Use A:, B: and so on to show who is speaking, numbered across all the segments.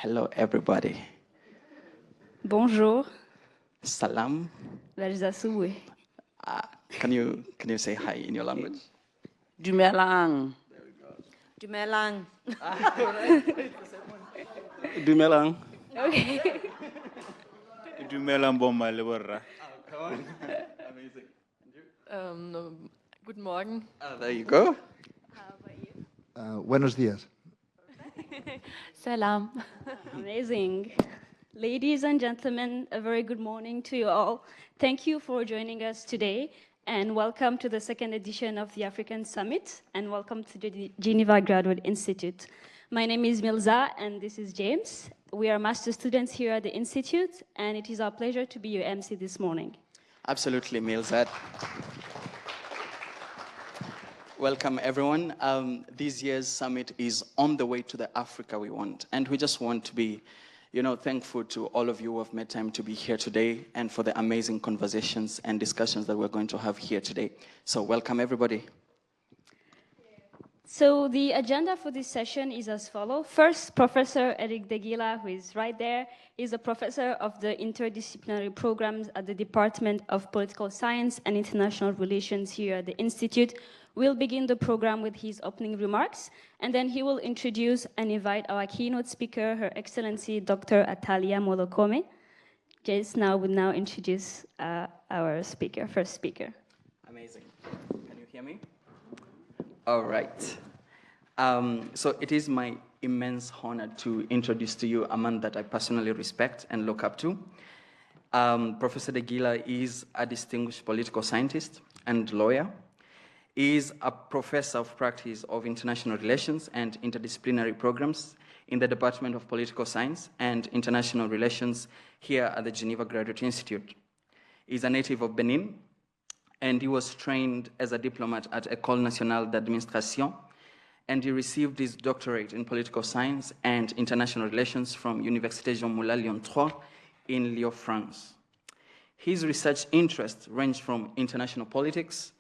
A: Hello, everybody.
B: Bonjour.
A: Salam. Can you say hi in your language?
C: Dumelang.
D: Dumelang.
C: Dumelang.
B: Okay.
C: Dumelang bomba leborra.
A: Come on. Amazing.
D: Guten Morgen.
A: There you go.
B: How about you?
E: Buenos días.
D: Salam.
B: Amazing. Ladies and gentlemen, a very good morning to you all. Thank you for joining us today, and welcome to the second edition of the African Summit, and welcome to the Geneva Graduate Institute. My name is Milza, and this is James. We are master students here at the Institute, and it is our pleasure to be your MC this morning.
A: Absolutely, Milzad. Welcome, everyone. This year's summit is on the way to the Africa we want, and we just want to be thankful to all of you who have made time to be here today and for the amazing conversations and discussions that we're going to have here today. So welcome, everybody.
B: So the agenda for this session is as follows. First, Professor Eric Deguila, who is right there, is a professor of the interdisciplinary programs at the Department of Political Science and International Relations here at the Institute. We'll begin the program with his opening remarks, and then he will introduce and invite our keynote speaker, Her Excellency Dr. Atalia Molokome. Jace will now introduce our speaker, first speaker.
A: Amazing. Can you hear me? All right. So it is my immense honor to introduce to you a man that I personally respect and look up to. Professor Deguila is a distinguished political scientist and lawyer. He is a professor of practice of international relations and interdisciplinary programs in the Department of Political Science and International Relations here at the Geneva Graduate Institute. He is a native of Benin, and he was trained as a diplomat at École Nationale d'Administration, and he received his doctorate in political science and international relations from Université Jean Moulin Lyon 3 in Lyon, France. His research interests range from international politics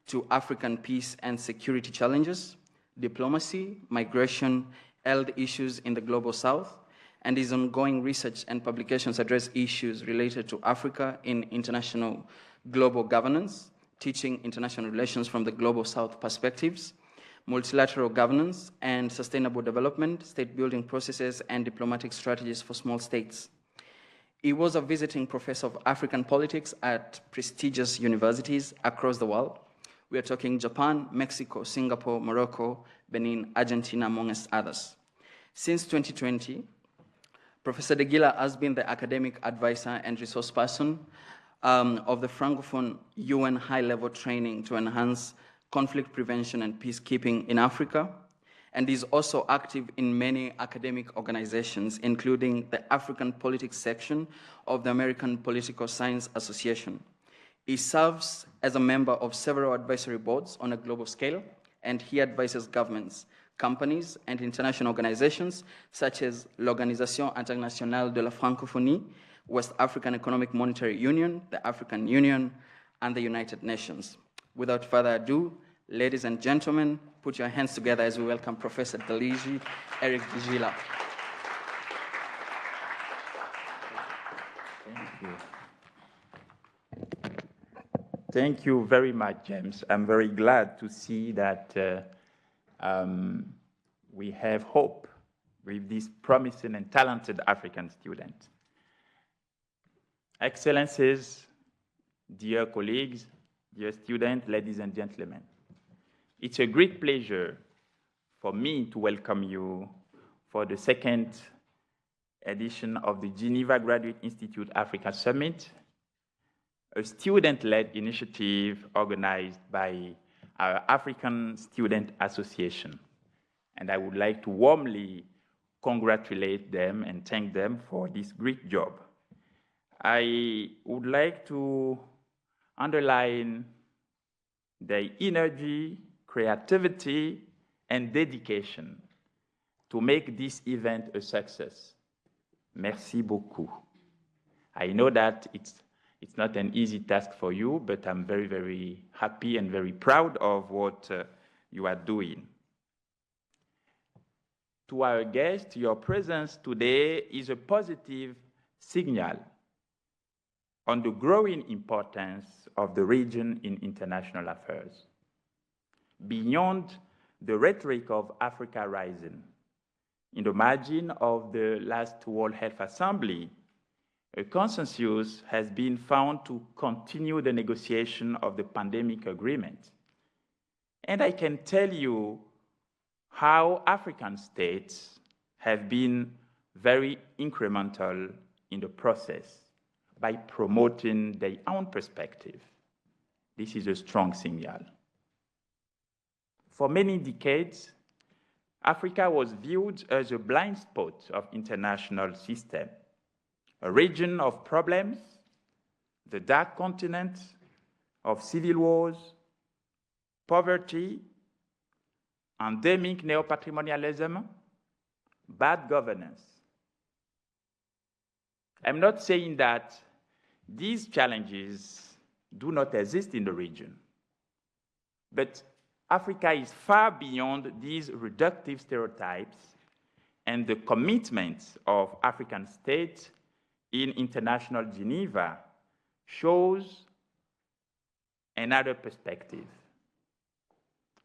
A: to African peace and security challenges, diplomacy, migration, health issues in the global south, and his ongoing research and publications address issues related to Africa in international global governance, teaching international relations from the global south perspectives, multilateral governance and sustainable development, state-building processes, and diplomatic strategies for small states. He was a visiting professor of African politics at prestigious universities across the world. We are talking Japan, Mexico, Singapore, Morocco, Benin, Argentina, amongst others. Since 2020, Professor Deguila has been the academic advisor and resource person of the Francophone UN high-level training to enhance conflict prevention and peacekeeping in Africa, and is also active in many academic organizations, including the African Politics section of the American Political Science Association. He serves as a member of several advisory boards on a global scale, and he advises governments, companies, and international organizations such as l'Organisation Internationale de la Francophonie, West African Economic Monetary Union, the African Union, and the United Nations. Without further ado, ladies and gentlemen, put your hands together as we welcome Professor Deligi Eric Deguila.
F: Thank you. Thank you very much, James. I'm very glad to see that we have hope with this promising and talented African student. Excellencies, dear colleagues, dear students, ladies and gentlemen, it's a great pleasure for me to welcome you for the second edition of the Geneva Graduate Institute Africa Summit, a student-led initiative organized by our African Students Association. And I would like to warmly congratulate them and thank them for this great job. I would like to underline the energy, creativity, and dedication to make this event a success. Merci beaucoup. I know that it's not an easy task for you, but I'm very, very happy and very proud of what you are doing. to our guests, your presence today is a positive signal on the growing importance of the region in international affairs. Beyond the rhetoric of Africa Rising, in the margin of the last World Health Assembly, a consensus has been found to continue the negotiation of the pandemic agreement. And I can tell you how African states have been very incremental in the process by promoting their own perspective. This is a strong signal. For many decades, Africa was viewed as a blind spot of international system, a region of problems, the dark continent of civil wars, poverty, endemic neo-patrimonialism, bad governance. I'm not saying that these challenges do not exist in the region, but Africa is far beyond these reductive stereotypes, and the commitment of African states in international Geneva shows another perspective.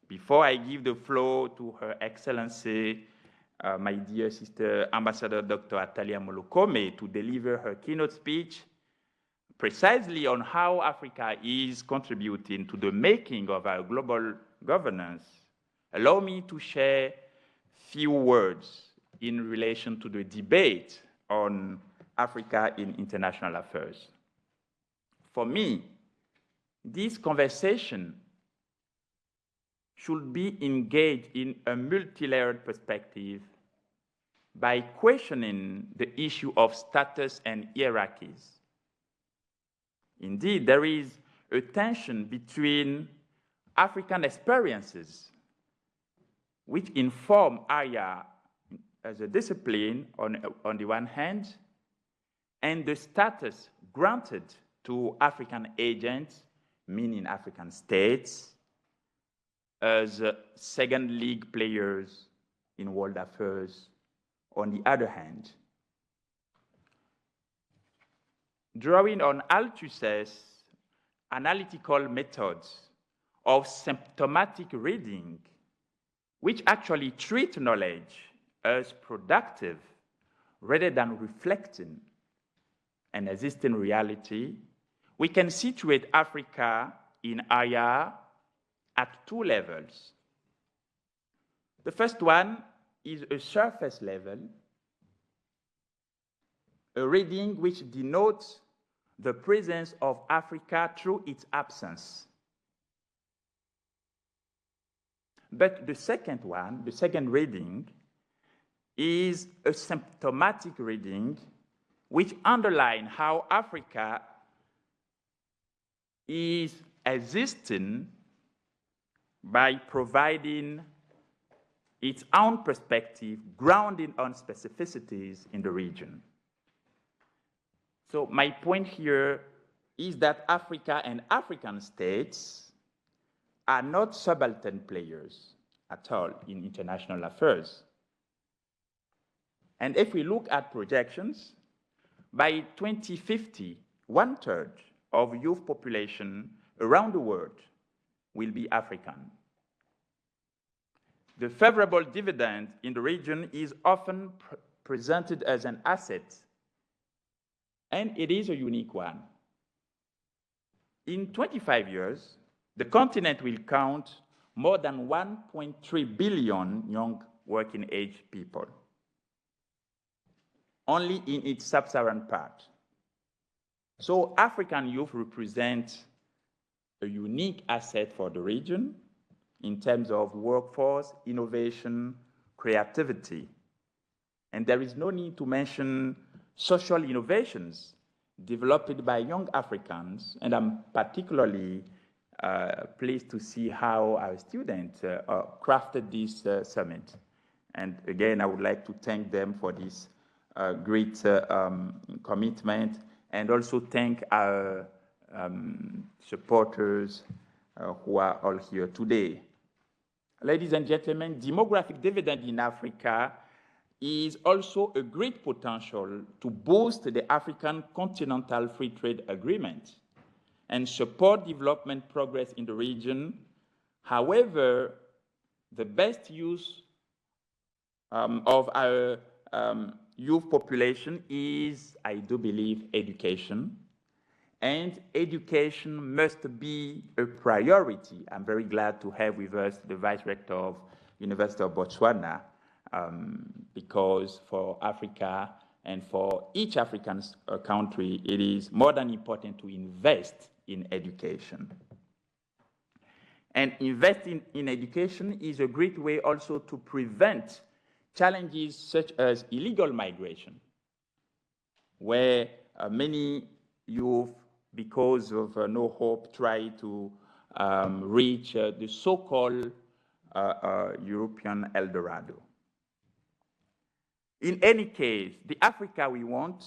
F: Before I give the floor to Her Excellency, my dear sister, Ambassador Dr. Atalia Molokome, to deliver her keynote speech precisely on how Africa is contributing to the making of our global governance, allow me to share few words in relation to the debate on Africa in international affairs. For me, this conversation should be engaged in a multi-layered perspective by questioning the issue of status and hierarchies. Indeed, there is a tension between African experiences, which inform AYA as a discipline on the one hand, and the status granted to African agents, meaning African states, as second league players in world affairs, on the other hand. Drawing on Althusser's analytical methods of symptomatic reading, which actually treat knowledge as productive rather than reflecting an existing reality, we can situate Africa in AYA at two levels. The first one is a surface level, a reading which denotes the presence of Africa through its absence. But the second one, the second reading, is a symptomatic reading which underlines how Africa is existing by providing its own perspective grounded on specificities in the region. So my point here is that Africa and African states are not subaltern players at all in international affairs. And if we look at projections, by 2050, 1/3 of youth population around the world will be African. The favorable dividend in the region is often presented as an asset, and it is a unique one. In 25 years, the continent will count more than 1.3 billion young working age people, only in its sub-Saharan part. So African youth represent a unique asset for the region in terms of workforce, innovation, creativity. And there is no need to mention social innovations developed by young Africans, and I'm particularly pleased to see how our students crafted this summit. And again, I would like to thank them for this great commitment, and also thank our supporters who are all here today. Ladies and gentlemen, demographic dividend in Africa is also a great potential to boost the African Continental Free Trade Agreement and support development progress in the region. However, the best use of our youth population is, I do believe, education. And education must be a priority. I'm very glad to have with us the Vice Rector of University of Botswana, because for Africa and for each African country, it is more than important to invest in education. And investing in education is a great way also to prevent challenges such as illegal migration, where many youth, because of no hope, try to reach the so-called European El Dorado. In any case, the Africa we want,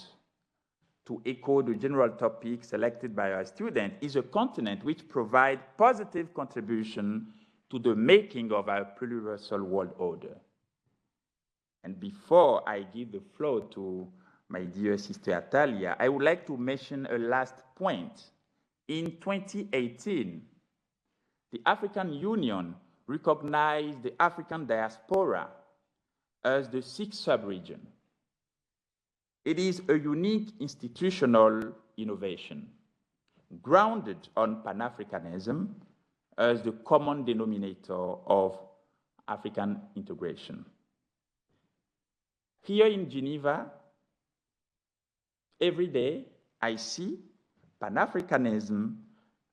F: to echo the general topic selected by our student, is a continent which provides positive contribution to the making of our pluriversal world order. And before I give the floor to my dear sister Atalia, I would like to mention a last point. In 2018, the African Union recognized the African diaspora as the sixth sub-region. It is a unique institutional innovation, grounded on Pan-Africanism as the common denominator of African integration. Here in Geneva, every day I see Pan-Africanism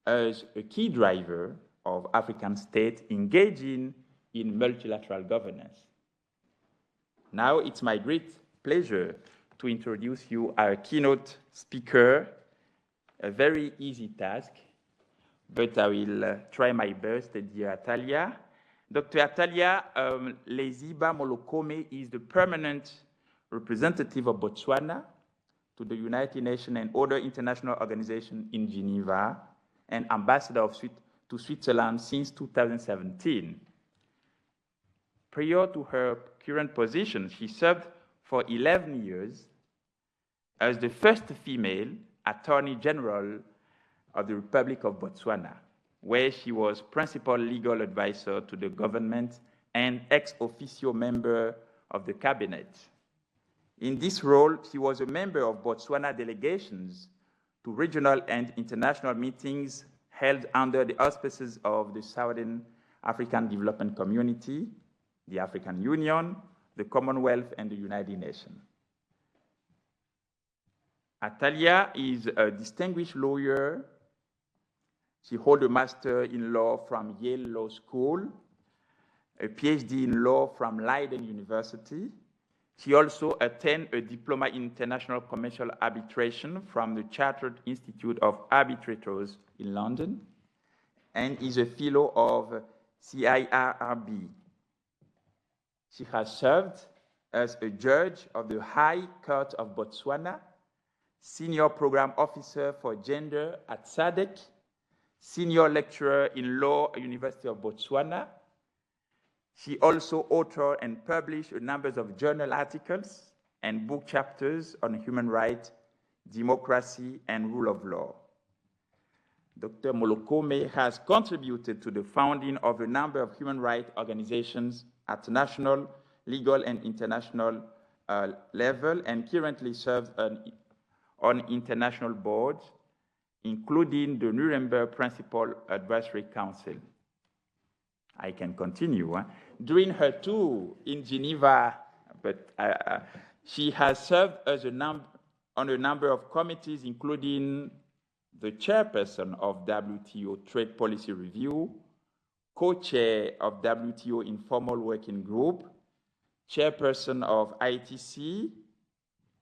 F: as a key driver of African states engaging in multilateral governance. Now it's my great pleasure to introduce you our keynote speaker, a very easy task, but I will try my best, dear Atalia. Dr. Atalia Leziba Molokome is the permanent representative of Botswana to the United Nations and other international organizations in Geneva and ambassador to Switzerland since 2017. Prior to her current position, she served for 11 years as the first female Attorney General of the Republic of Botswana, where she was principal legal advisor to the government and ex officio member of the cabinet. In this role, she was a member of Botswana delegations to regional and international meetings held under the auspices of the Southern African Development Community, the African Union, the Commonwealth, and the United Nations. Atalia is a distinguished lawyer. She holds a Master in Law from Yale Law School, a PhD in Law from Leiden University. She also attended a Diploma in International Commercial Arbitration from the Chartered Institute of Arbitrators in London, and is a Fellow of CIRB. She has served as a judge of the High Court of Botswana, Senior Program Officer for Gender at SADC, Senior Lecturer in Law at University of Botswana. She also authored and published a number of journal articles and book chapters on human rights, democracy, and rule of law. Dr. Molokome has contributed to the founding of a number of human rights organizations at national, legal, and international level, and currently serves on international boards, including the Nuremberg Principal Advisory Council. I can continue. During her tour in Geneva, she has served as on a number of committees, including the chairperson of WTO Trade Policy Review, co-chair of WTO Informal Working Group, chairperson of ITC,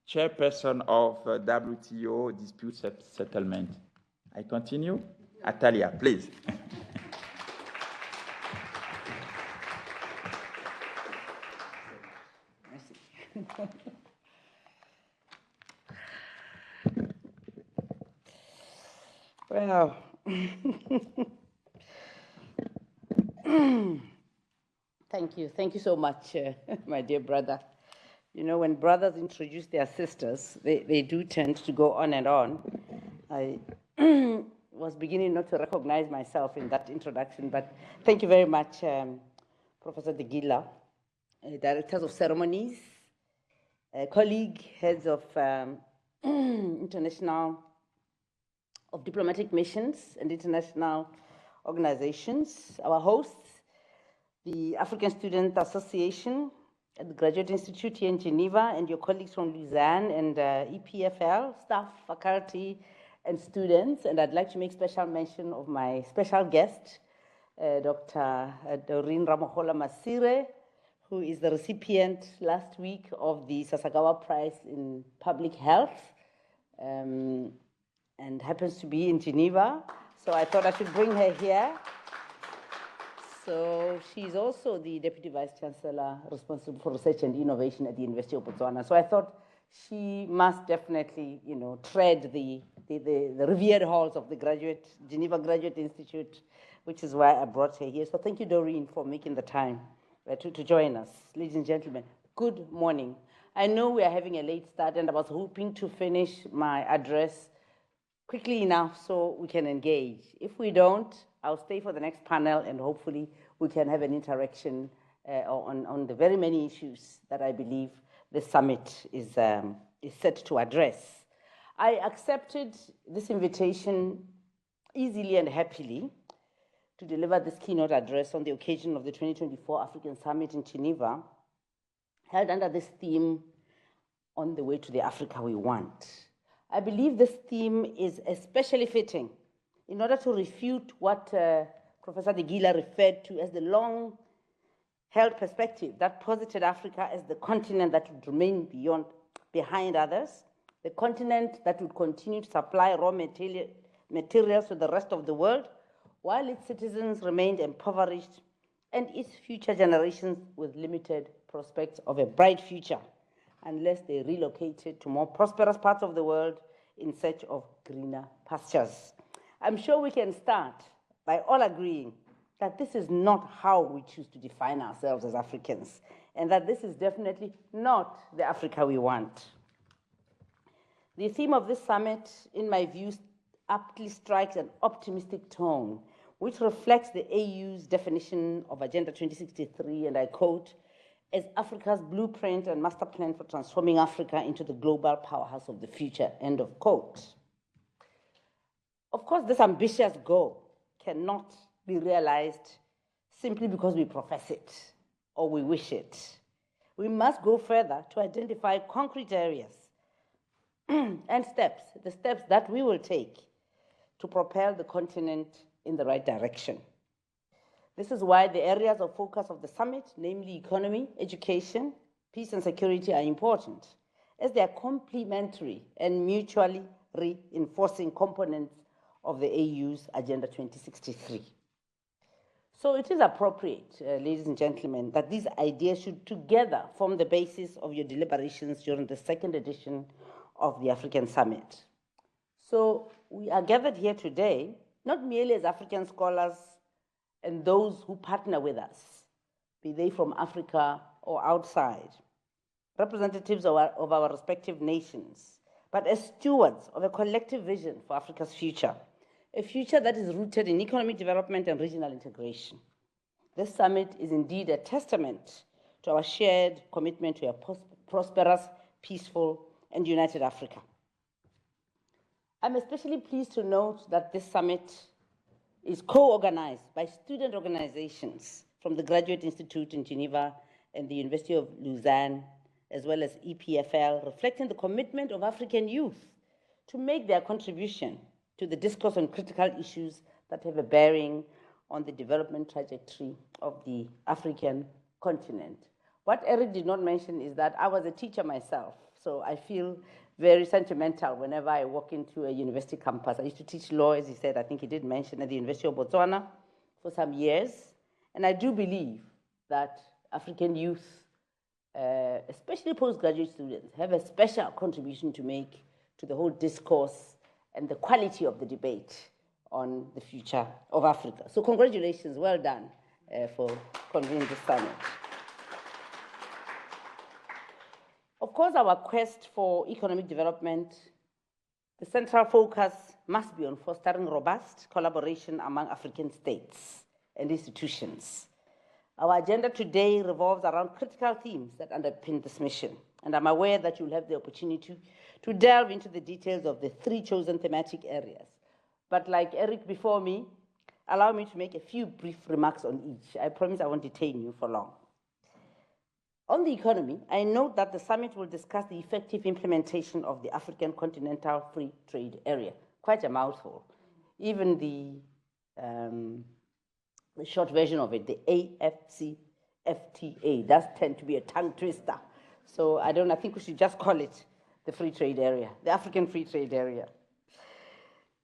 F: chairperson of WTO Dispute Settlement. I continue? Atalia, please.
C: Well, thank you so much, my dear brother. You know, when brothers introduce their sisters, they do tend to go on and on. I was beginning not to recognize myself in that introduction, but thank you very much, Professor Degila, Directors of Ceremonies, colleague, heads of of diplomatic missions and international organizations, our hosts, the African Students Association at the Graduate Institute here in Geneva, and your colleagues from Lausanne and EPFL, staff, faculty, and students. And I'd like to make special mention of my special guest, Dr. Doreen Ramohola Masire, who is the recipient last week of the Sasagawa Prize in Public Health, and happens to be in Geneva. So I thought I should bring her here. So she's also the Deputy Vice Chancellor responsible for research and innovation at the University of Botswana. So I thought she must definitely, you know, tread the revered halls of the Geneva Graduate Institute, which is why I brought her here. So thank you, Doreen, for making the time to join us. Ladies and gentlemen, good morning. I know we are having a late start, and I was hoping to finish my address quickly enough so we can engage. If we don't, I'll stay for the next panel, and hopefully we can have an interaction on the very many issues that I believe the summit is set to address. I accepted this invitation easily and happily to deliver this keynote address on the occasion of the 2024 African Summit in Geneva, held under this theme, On the Way to the Africa We Want. I believe this theme is especially fitting in order to refute what Professor Degila referred to as the long-held perspective that posited Africa as the continent that would remain behind others, the continent that would continue to supply raw materials to the rest of the world, while its citizens remained impoverished and its future generations with limited prospects of a bright future, unless they relocated to more prosperous parts of the world in search of greener pastures. I'm sure we can start by all agreeing that this is not how we choose to define ourselves as Africans, and that this is definitely not the Africa we want. The theme of this summit, in my view, aptly strikes an optimistic tone, which reflects the AU's definition of Agenda 2063, and I quote, as Africa's blueprint and master plan for transforming Africa into the global powerhouse of the future, end of quote. Of course, this ambitious goal cannot be realized simply because we profess it or we wish it. We must go further to identify concrete areas and steps, the steps that we will take to propel the continent in the right direction. This is why the areas of focus of the summit, namely economy, education, peace and security, are important, as they are complementary and mutually reinforcing components of the AU's Agenda 2063. So it is appropriate, ladies and gentlemen, that these ideas should together form the basis of your deliberations during the second edition of the African Summit. So we are gathered here today, not merely as African scholars and those who partner with us, be they from Africa or outside, representatives of our respective nations, but as stewards of a collective vision for Africa's future, a future that is rooted in economic development and regional integration. This summit is indeed a testament to our shared commitment to a prosperous, peaceful, and united Africa. I'm especially pleased to note that this summit is co-organized by student organizations from the Graduate Institute in Geneva and the University of Lausanne, as well as EPFL, reflecting the commitment of African youth to make their contribution to the discourse on critical issues that have a bearing on the development trajectory of the African continent. What Eric did not mention is that I was a teacher myself, so I feel very sentimental whenever I walk into a university campus. I used to teach law, as he said, I think he did mention, at the University of Botswana for some years. And I do believe that African youth, especially postgraduate students, have a special contribution to make to the whole discourse and the quality of the debate on the future of Africa. So congratulations, well done for convening this summit. course, our quest for economic development, the central focus must be on fostering robust collaboration among African states and institutions. Our agenda today revolves around critical themes that underpin this mission, and I'm aware that you'll have the opportunity to delve into the details of the 3 chosen thematic areas. But like Eric before me, allow me to make a few brief remarks on each. I promise I won't detain you for long. On the economy, I note that the summit will discuss the effective implementation of the African Continental Free Trade Area. Quite a mouthful. Even the short version of it, the AFCFTA, does tend to be a tongue twister. So I think we should just call it the Free Trade Area, the African Free Trade Area.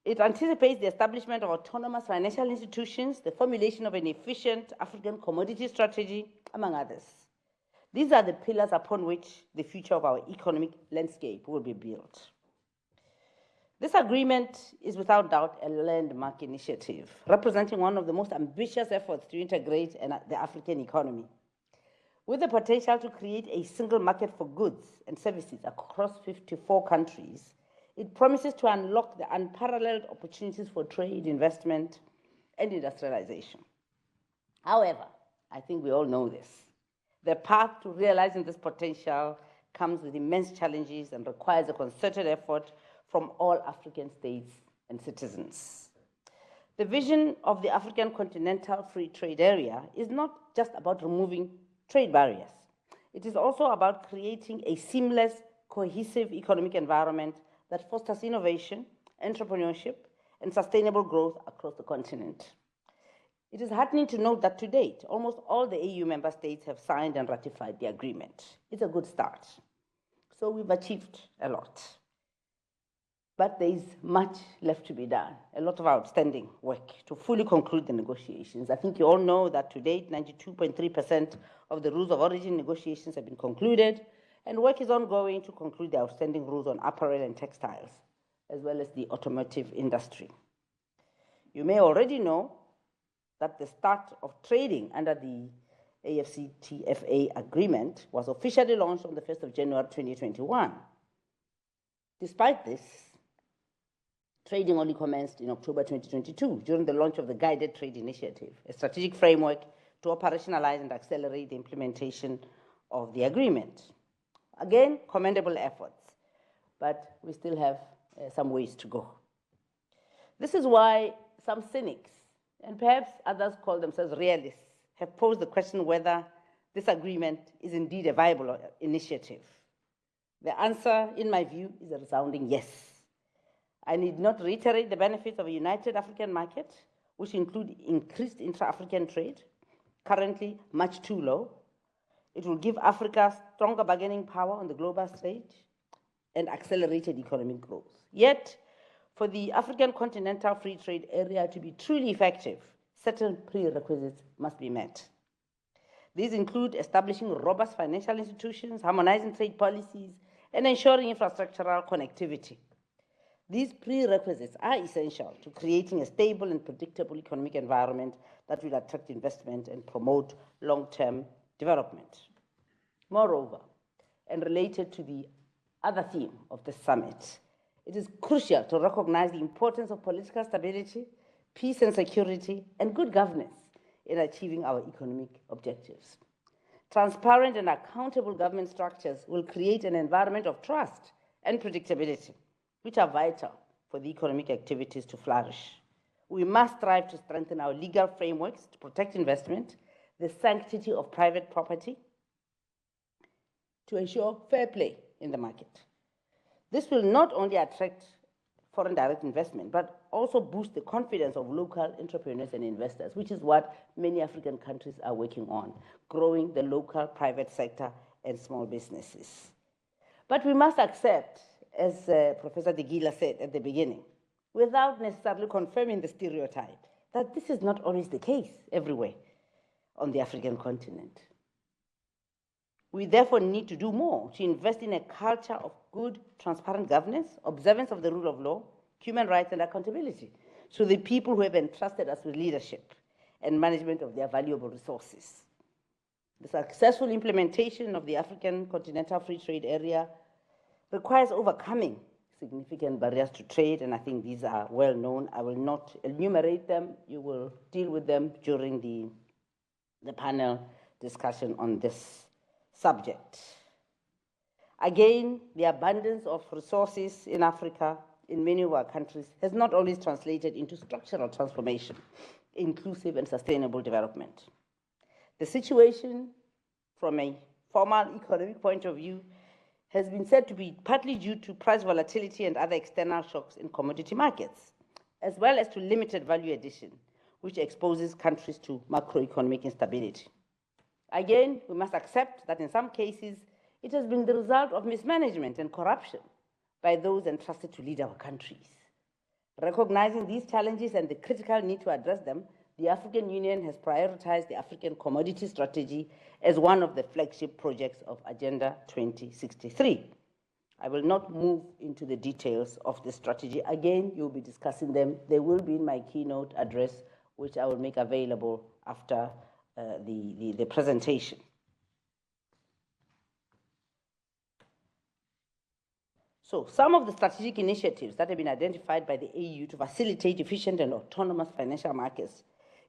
C: It anticipates the establishment of autonomous financial institutions, the formulation of an efficient African commodity strategy, among others. These are the pillars upon which the future of our economic landscape will be built. This agreement is without doubt a landmark initiative, representing one of the most ambitious efforts to integrate the African economy. With the potential to create a single market for goods and services across 54 countries, it promises to unlock the unparalleled opportunities for trade, investment, and industrialization. However, I think we all know this. The path to realizing this potential comes with immense challenges and requires a concerted effort from all African states and citizens. The vision of the African Continental Free Trade Area is not just about removing trade barriers. It is also about creating a seamless, cohesive economic environment that fosters innovation, entrepreneurship, and sustainable growth across the continent. It is heartening to note that to date, almost all the AU member states have signed and ratified the agreement. It's a good start. So we've achieved a lot. But there is much left to be done, a lot of outstanding work to fully conclude the negotiations. I think you all know that to date, 92.3% of the rules of origin negotiations have been concluded, and work is ongoing to conclude the outstanding rules on apparel and textiles, as well as the automotive industry. You may already know that the start of trading under the AFCTFA agreement was officially launched on the 1st of January 2021. Despite this, trading only commenced in October 2022 during the launch of the Guided Trade Initiative, a strategic framework to operationalize and accelerate the implementation of the agreement. Again, commendable efforts, but we still have some ways to go. This is why some cynics, and perhaps others call themselves realists, have posed the question whether this agreement is indeed a viable initiative. The answer, in my view, is a resounding yes. I need not reiterate the benefits of a united African market, which include increased intra-African trade, currently much too low. It will give Africa stronger bargaining power on the global stage and accelerated economic growth. Yet, for the African Continental Free Trade Area to be truly effective, certain prerequisites must be met. These include establishing robust financial institutions, harmonizing trade policies, and ensuring infrastructural connectivity. These prerequisites are essential to creating a stable and predictable economic environment that will attract investment and promote long-term development. Moreover, and related to the other theme of the summit, it is crucial to recognize the importance of political stability, peace and security, and good governance in achieving our economic objectives. Transparent and accountable government structures will create an environment of trust and predictability, which are vital for the economic activities to flourish. We must strive to strengthen our legal frameworks to protect investment, the sanctity of private property, to ensure fair play in the market. This will not only attract foreign direct investment, but also boost the confidence of local entrepreneurs and investors, which is what many African countries are working on, growing the local private sector and small businesses. But we must accept, as Professor Degila said at the beginning, without necessarily confirming the stereotype, that this is not always the case everywhere on the African continent. We therefore need to do more to invest in a culture of good, transparent governance, observance of the rule of law, human rights, and accountability to the people who have entrusted us with leadership and management of their valuable resources. The successful implementation of the African Continental Free Trade Area requires overcoming significant barriers to trade, and I think these are well known. I will not enumerate them. You will deal with them during the panel discussion on this subject. Again, the abundance of resources in Africa, in many of our countries, has not always translated into structural transformation, inclusive and sustainable development. The situation from a formal economic point of view has been said to be partly due to price volatility and other external shocks in commodity markets, as well as to limited value addition, which exposes countries to macroeconomic instability. Again, we must accept that in some cases, it has been the result of mismanagement and corruption by those entrusted to lead our countries. Recognizing these challenges and the critical need to address them, the African Union has prioritized the African Commodity Strategy as one of the flagship projects of Agenda 2063. I will not move into the details of the strategy. Again, you'll be discussing them. They will be in my keynote address, which I will make available after the presentation. So some of the strategic initiatives that have been identified by the AU to facilitate efficient and autonomous financial markets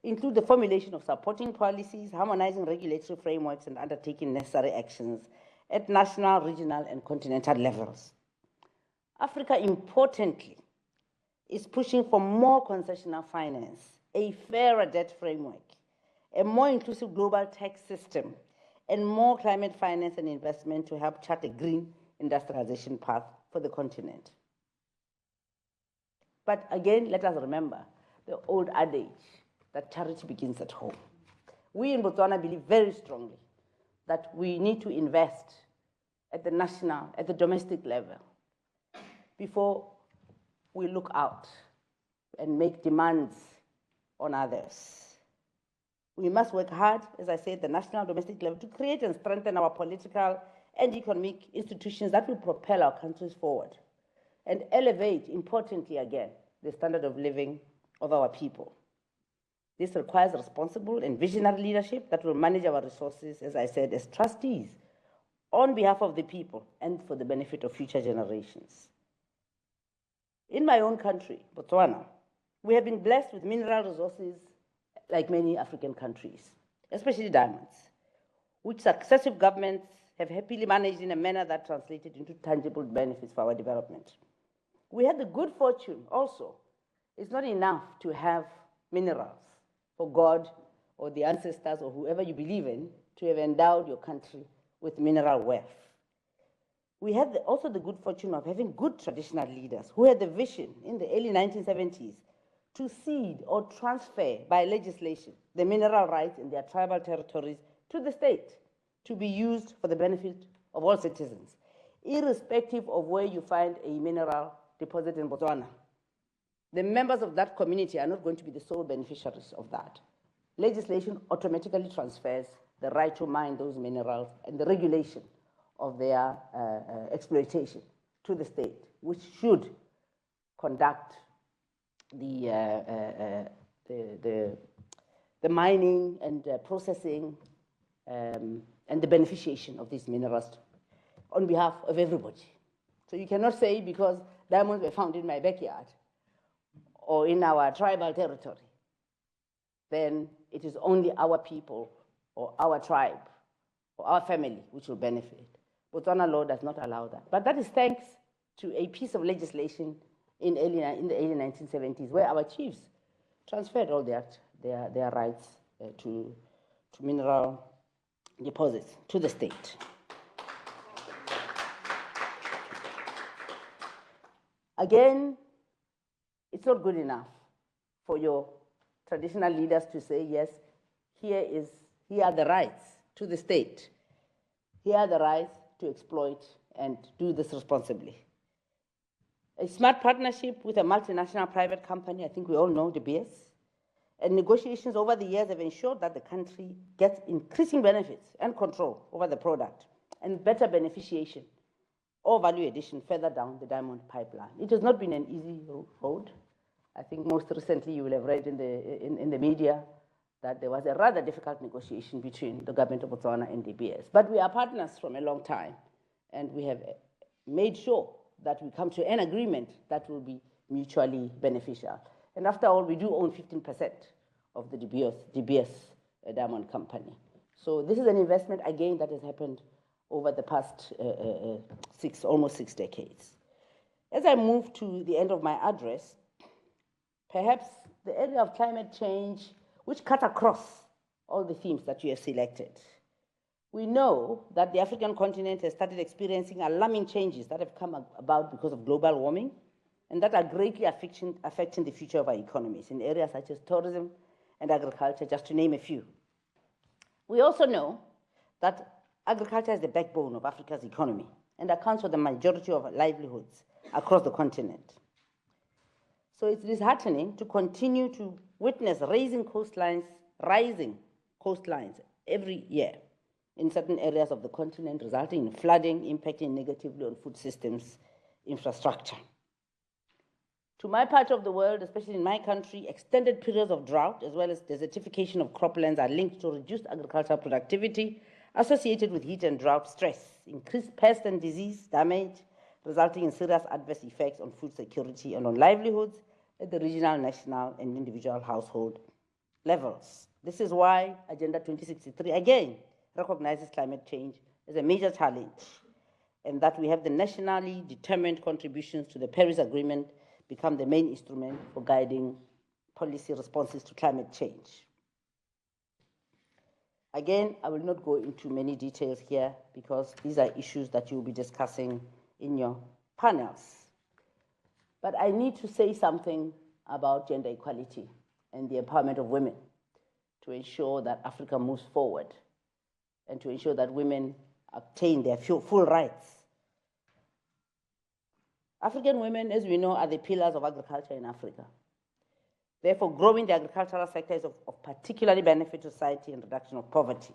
C: include the formulation of supporting policies, harmonizing regulatory frameworks, and undertaking necessary actions at national, regional, and continental levels. Africa, importantly, is pushing for more concessional finance, a fairer debt framework, a more inclusive global tax system, and more climate finance and investment to help chart a green industrialization path for the continent. But again, let us remember the old adage that charity begins at home. We in Botswana believe very strongly that we need to invest at the national, at the domestic level, before we look out and make demands on others. We must work hard, as I said, at the national, domestic level to create and strengthen our political and economic institutions that will propel our countries forward and elevate, importantly again, the standard of living of our people. This requires responsible and visionary leadership that will manage our resources, as I said, as trustees on behalf of the people and for the benefit of future generations. In my own country, Botswana, we have been blessed with mineral resources like many African countries, especially diamonds, which successive governments have happily managed in a manner that translated into tangible benefits for our development. We had the good fortune also, it's not enough to have minerals for God or the ancestors or whoever you believe in to have endowed your country with mineral wealth. We had also the good fortune of having good traditional leaders who had the vision in the early 1970s to cede or transfer by legislation the mineral rights in their tribal territories to the state to be used for the benefit of all citizens, irrespective of where you find a mineral deposit in Botswana. The members of that community are not going to be the sole beneficiaries of that. Legislation automatically transfers the right to mine those minerals and the regulation of their exploitation to the state, which should conduct the mining and processing and the beneficiation of these minerals on behalf of everybody. So you cannot say because diamonds were found in my backyard or in our tribal territory, then it is only our people or our tribe or our family which will benefit. Botswana law does not allow that. But that is thanks to a piece of legislation in the early 1970s where our chiefs transferred all their rights to mineral deposits to the state. Again, it's not good enough for your traditional leaders to say, yes, here are the rights to the state. Here are the rights to exploit and do this responsibly. A smart partnership with a multinational private company, I think we all know, the.s, and negotiations over the years have ensured that the country gets increasing benefits and control over the product and better beneficiation or value addition further down the diamond pipeline. It has not been an easy road. I think most recently you will have read in the media that there was a rather difficult negotiation between the government of Botswana and DBS. But we are partners from a long time, and we have made sure that we come to an agreement that will be mutually beneficial. And after all, we do own 15% of the DBS Diamond Company. So this is an investment, again, that has happened over the past almost 6 decades. As I move to the end of my address, perhaps the area of climate change, which cut across all the themes that you have selected. We know that the African continent has started experiencing alarming changes that have come about because of global warming, and that are greatly affecting the future of our economies in areas such as tourism and agriculture, just to name a few. We also know that agriculture is the backbone of Africa's economy and accounts for the majority of livelihoods across the continent. So it's disheartening to continue to witness rising coastlines every year in certain areas of the continent, resulting in flooding, impacting negatively on food systems, infrastructure. To my part of the world, especially in my country, extended periods of drought as well as desertification of croplands are linked to reduced agricultural productivity associated with heat and drought stress, increased pest and disease damage, resulting in serious adverse effects on food security and on livelihoods at the regional, national, and individual household levels. This is why Agenda 2063, again, recognizes climate change as a major challenge, and that we have the nationally determined contributions to the Paris Agreement become the main instrument for guiding policy responses to climate change. Again, I will not go into many details here because these are issues that you'll be discussing in your panels. But I need to say something about gender equality and the empowerment of women to ensure that Africa moves forward and to ensure that women obtain their full rights. African women, as we know, are the pillars of agriculture in Africa. Therefore, growing the agricultural sector is of particularly benefit to society and reduction of poverty.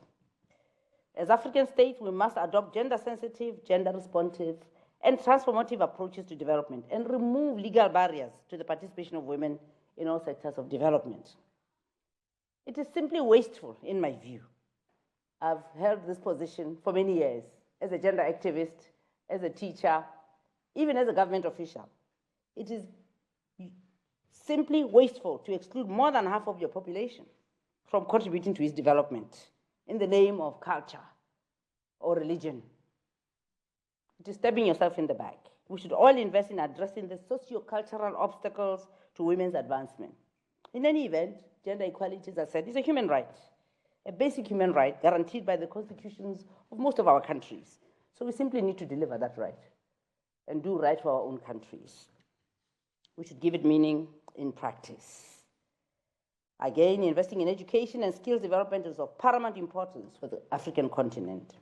C: As African states, we must adopt gender-sensitive, gender-responsive, and transformative approaches to development and remove legal barriers to the participation of women in all sectors of development. It is simply wasteful, in my view. I've held this position for many years as a gender activist, as a teacher, even as a government official. It is simply wasteful to exclude more than half of your population from contributing to its development in the name of culture or religion. It is stabbing yourself in the back. We should all invest in addressing the socio-cultural obstacles to women's advancement. In any event, gender equality, as I said, is a human right, a basic human right guaranteed by the constitutions of most of our countries. So we simply need to deliver that right and do right for our own countries. We should give it meaning in practice. Again, investing in education and skills development is of paramount importance for the African continent.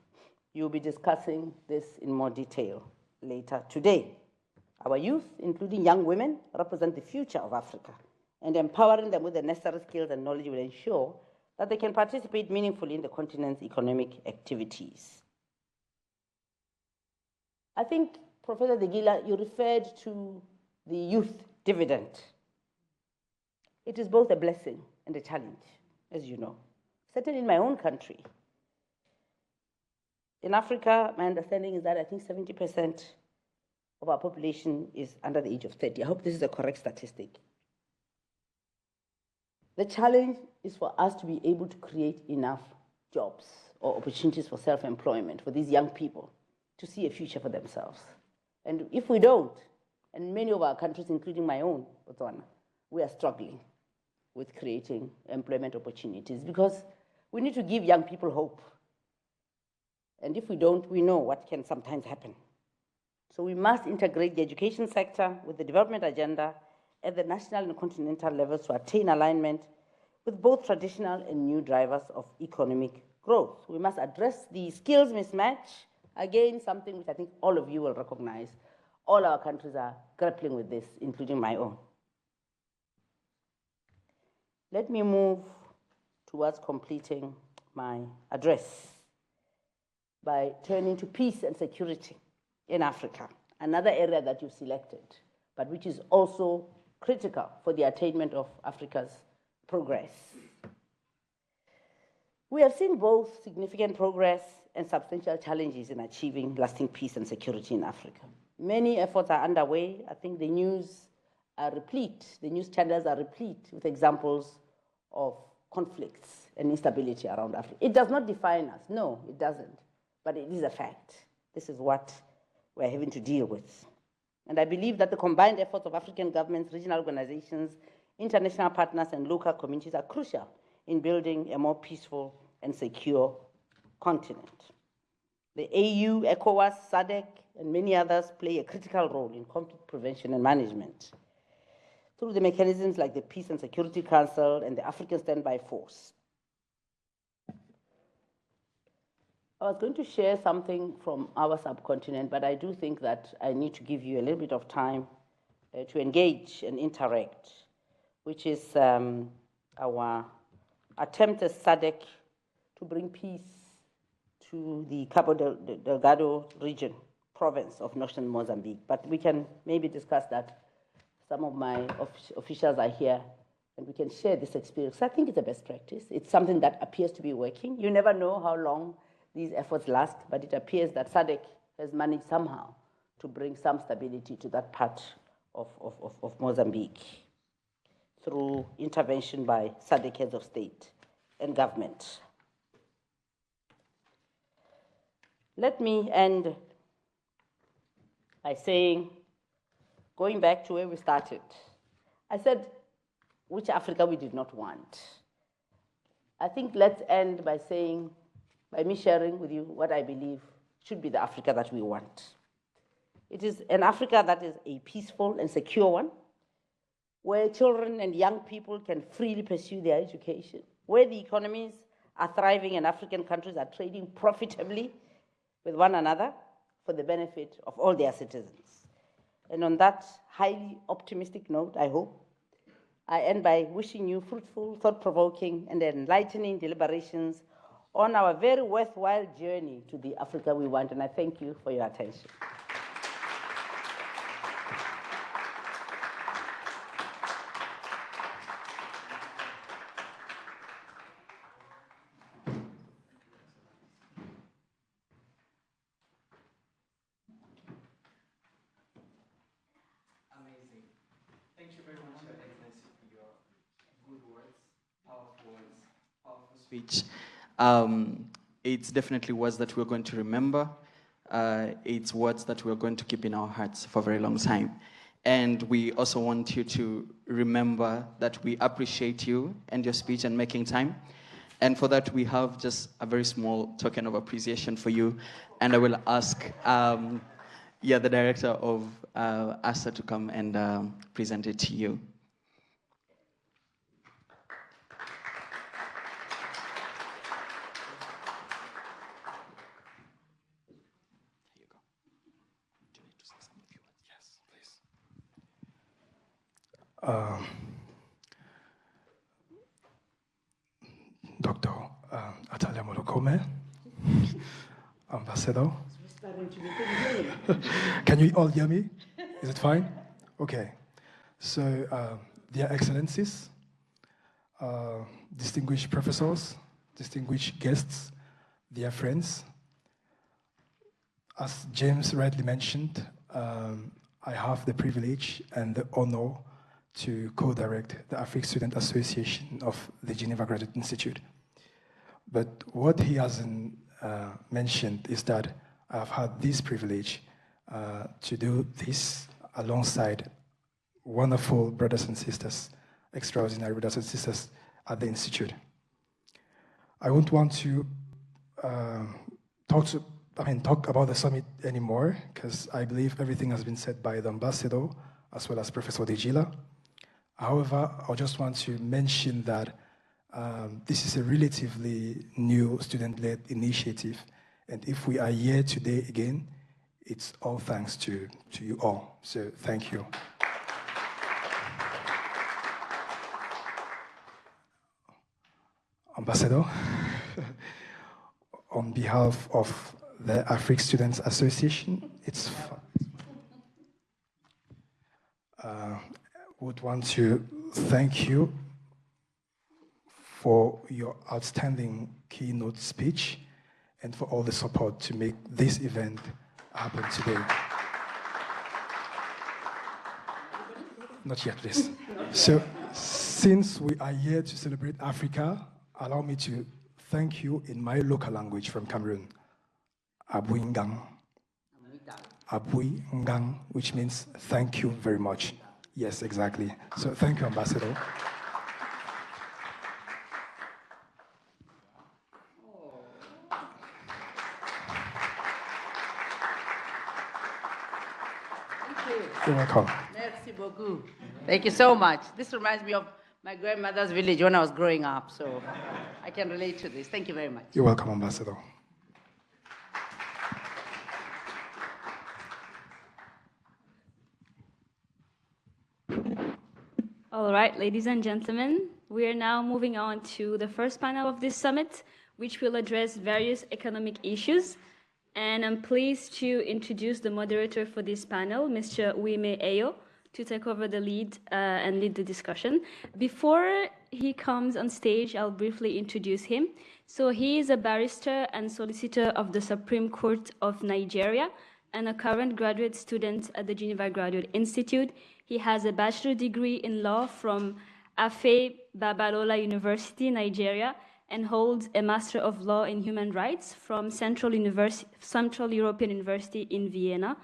C: You'll be discussing this in more detail later today. Our youth, including young women, represent the future of Africa, and empowering them with the necessary skills and knowledge will ensure that they can participate meaningfully in the continent's economic activities. I think, Professor Degila, you referred to the youth dividend. It is both a blessing and a challenge, as you know. Certainly in my own country. In Africa, my understanding is that I think 70% of our population is under the age of 30. I hope this is a correct statistic. The challenge is for us to be able to create enough jobs or opportunities for self-employment for these young people to see a future for themselves. And if we don't, and many of our countries, including my own, Botswana, we are struggling with creating employment opportunities because we need to give young people hope. And if we don't, we know what can sometimes happen. So we must integrate the education sector with the development agenda at the national and continental levels to attain alignment with both traditional and new drivers of economic growth. We must address the skills mismatch, again, something which I think all of you will recognize. All our countries are grappling with this, including my own. Let me move towards completing my address by turning to peace and security in Africa, another area that you've selected, but which is also critical for the attainment of Africa's progress. We have seen both significant progress and substantial challenges in achieving lasting peace and security in Africa. Many efforts are underway. I think the news channels are replete with examples of conflicts and instability around Africa. It does not define us, no, it doesn't, but it is a fact. This is what we're having to deal with. And I believe that the combined efforts of African governments, regional organizations, international partners, and local communities are crucial in building a more peaceful and secure continent. The AU, ECOWAS, SADC, and many others play a critical role in conflict prevention and management through the mechanisms like the Peace and Security Council and the African Standby Force. I was going to share something from our subcontinent, but I do think that I need to give you a little bit of time to engage and interact, which is our attempt as SADC to bring peace to the Cabo Delgado region, province of northern Mozambique. But we can maybe discuss that. Some of my officials are here, and we can share this experience. I think it's a best practice. It's something that appears to be working. You never know how long these efforts last, but it appears that SADC has managed somehow to bring some stability to that part of Mozambique through intervention by SADC heads of state and government. Let me end by saying, going back to where we started, I said which Africa we did not want. I think let's end by saying, by me sharing with you what I believe should be the Africa that we want. It is an Africa that is a peaceful and secure one, where children and young people can freely pursue their education, where the economies are thriving and African countries are trading profitably with one another for the benefit of all their citizens. And on that highly optimistic note, I hope, I end by wishing you fruitful, thought-provoking, and enlightening deliberations on our very worthwhile journey to the Africa we want. And I thank you for your attention.
A: Amazing. Thank you very much, Your Excellency, for your good words, powerful speech. It's definitely words that we're going to remember. It's words that we're going to keep in our hearts for a very long time. And we also want you to remember that we appreciate you and your speech and making time. And for that, we have just a very small token of appreciation for you. And I will ask the director of ASA to come and present it to you.
E: Dr. Atalia Molokome, Ambassador. Can you all hear me? Is it fine? Okay. So, dear Excellencies, distinguished professors, distinguished guests, dear friends, as James rightly mentioned, I have the privilege and the honor to co-direct the Afrique Students Association of the Geneva Graduate Institute. But what he hasn't mentioned is that I've had this privilege to do this alongside wonderful brothers and sisters, extraordinary brothers and sisters at the Institute. I won't want to talk about the summit anymore, because I believe everything has been said by the ambassador as well as Professor Degila. However, I just want to mention that this is a relatively new student-led initiative, and if we are here today again, it's all thanks to you all. So thank you. Ambassador, on behalf of the Afrique Students Association, would want to thank you for your outstanding keynote speech and for all the support to make this event happen today. Not yet, please. So, since we are here to celebrate Africa, allow me to thank you in my local language from Cameroon, Abuingang. Abuingang, which means thank you very much. Yes, exactly. So thank you, Ambassador. You're welcome.
C: Merci beaucoup. Thank you so much. This reminds me of my grandmother's village when I was growing up, so I can relate to this. Thank you very much.
E: You're welcome, Ambassador.
B: All right, ladies and gentlemen, we are now moving on to the first panel of this summit, which will address various economic issues. And I'm pleased to introduce the moderator for this panel, Mr. Uime Eyo, to take over the lead and lead the discussion. Before he comes on stage, I'll briefly introduce him. So he is a barrister and solicitor of the Supreme Court of Nigeria and a current graduate student at the Geneva Graduate Institute. He has a bachelor degree in law from Afe Babalola University, Nigeria, and holds a Master of Law in Human Rights from Central European University in Vienna.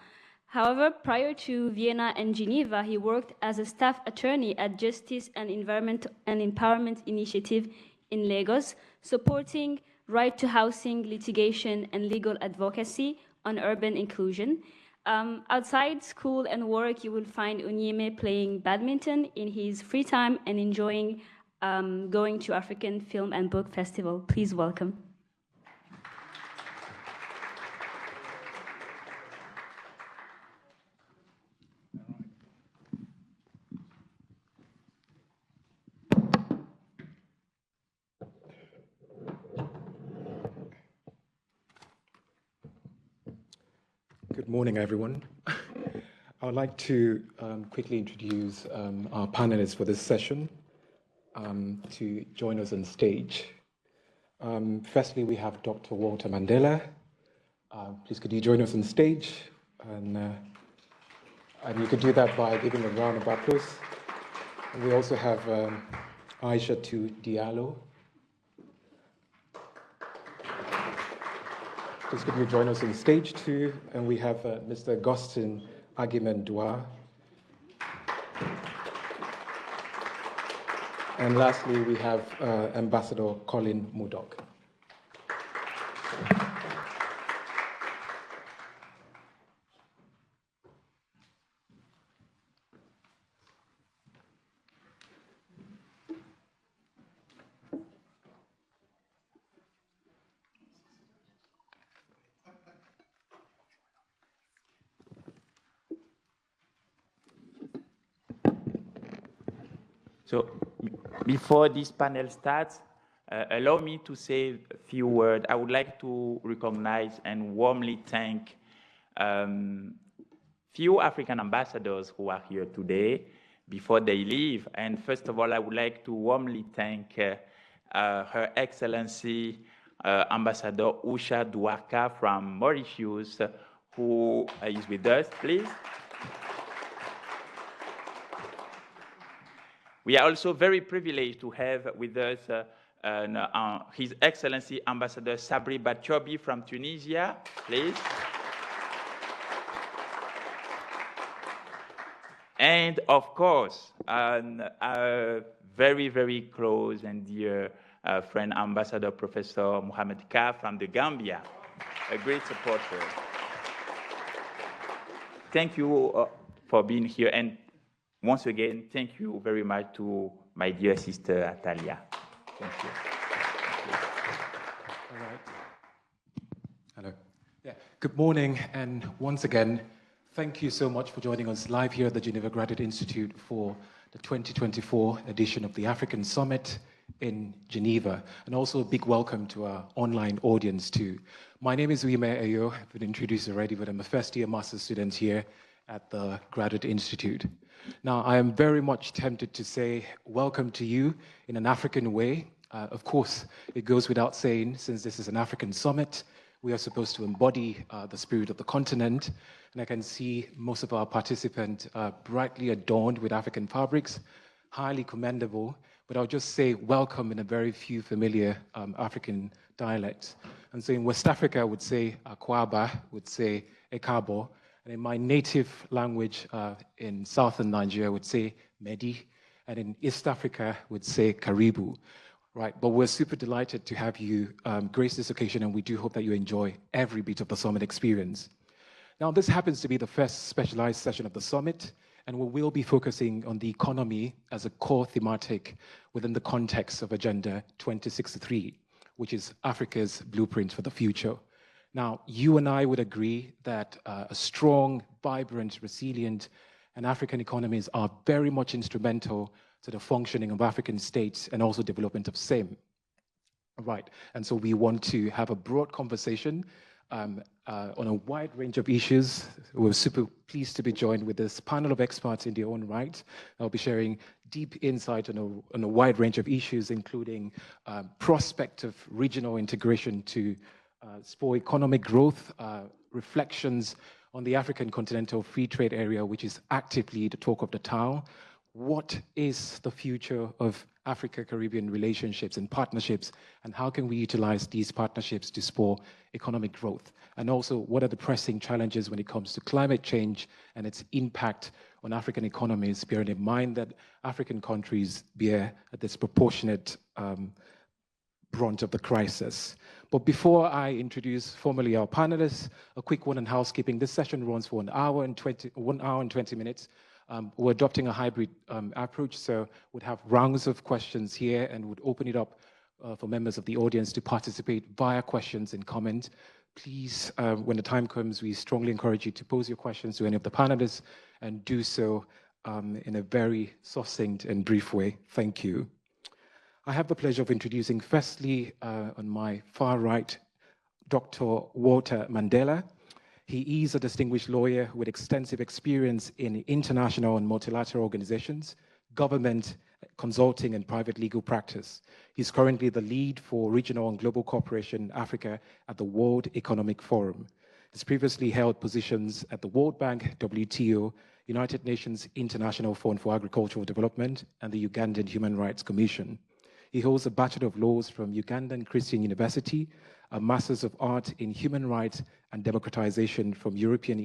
B: However, prior to Vienna and Geneva, he worked as a staff attorney at Justice and Environment and Empowerment Initiative in Lagos, supporting right to housing, litigation, and legal advocacy on urban inclusion. Outside school and work, you will find Onyeme playing badminton in his free time and enjoying going to African Film and Book Festival. Please welcome.
G: Good morning, everyone. I would like to quickly introduce our panelists for this session to join us on stage. Firstly, we have Dr. Walter Mandela. Please, could you join us on stage? And you could do that by giving a round of applause. And we also have Aisha Diallo. Please could you join us on stage too? And we have Mr. Agustin Agimendua. And lastly, we have Ambassador Colin Murdoch.
F: So before this panel starts, allow me to say a few words. I would like to recognize and warmly thank few African ambassadors who are here today before they leave. And first of all, I would like to warmly thank Her Excellency Ambassador Usha Duarka from Mauritius, who is with us, please. We are also very privileged to have with us His Excellency Ambassador Sabri Bachobi from Tunisia, please. And of course, our very, very close and dear friend, Ambassador Professor Mohamed Ka from the Gambia, a great supporter. Thank you for being here. And once again, thank you very much to my dear sister, Atalia. Thank you.
G: All right. Hello. Yeah. Good morning, and once again, thank you so much for joining us live here at the Geneva Graduate Institute for the 2024 edition of the African Summit in Geneva, and also a big welcome to our online audience too. My name is Uime Eyo. I've been introduced already, but I'm a first-year master's student here at the Graduate Institute. Now, I am very much tempted to say welcome to you in an African way, Of course, it goes without saying, since this is an African summit, we are supposed to embody the spirit of the continent. And I can see most of our participants brightly adorned with African fabrics, highly commendable. But I'll just say welcome in a very few familiar African dialects. And so in West Africa, I would say Akwaba, would say Ekabo. And in my native language in southern Nigeria, I would say Medi. And in East Africa, would say Karibu. Right, but we're super delighted to have you grace this occasion, and we do hope that you enjoy every bit of the summit experience. Now, this happens to be the first specialized session of the summit, and we will be focusing on the economy as a core thematic within the context of Agenda 2063, which is Africa's blueprint for the future. Now, you and I would agree that a strong, vibrant, resilient, and African economies are very much instrumental to the functioning of African states and also development of same. Right, and so we want to have a broad conversation on a wide range of issues. We're super pleased to be joined with this panel of experts in their own right. I'll be sharing deep insight on a wide range of issues, including prospective regional integration to spur economic growth, reflections on the African continental free trade area, which is actively the talk of the town. What is the future of Africa-Caribbean relationships and partnerships, and how can we utilize these partnerships to spur economic growth? And also, what are the pressing challenges when it comes to climate change and its impact on African economies, bearing in mind that African countries bear a disproportionate brunt of the crisis. But before I introduce formally our panelists, a quick one on housekeeping. This session runs for 1 hour and 20 minutes. We're adopting a hybrid approach, so we'd have rounds of questions here and would open it up for members of the audience to participate via questions and comment. Please, when the time comes, we strongly encourage you to pose your questions to any of the panelists and do so in a very succinct and brief way. Thank you. I have the pleasure of introducing, firstly, on my far right, Dr. Walter Mandela. He is a distinguished lawyer with extensive experience in international and multilateral organizations, government, consulting, and private legal practice. He's currently the lead for Regional and Global Cooperation in Africa at the World Economic Forum. He's previously held positions at the World Bank, WTO, United Nations International Fund for Agricultural Development, and the Ugandan Human Rights Commission. He holds a Bachelor of Laws from Ugandan Christian University, a Masters of Art in Human Rights and Democratization from European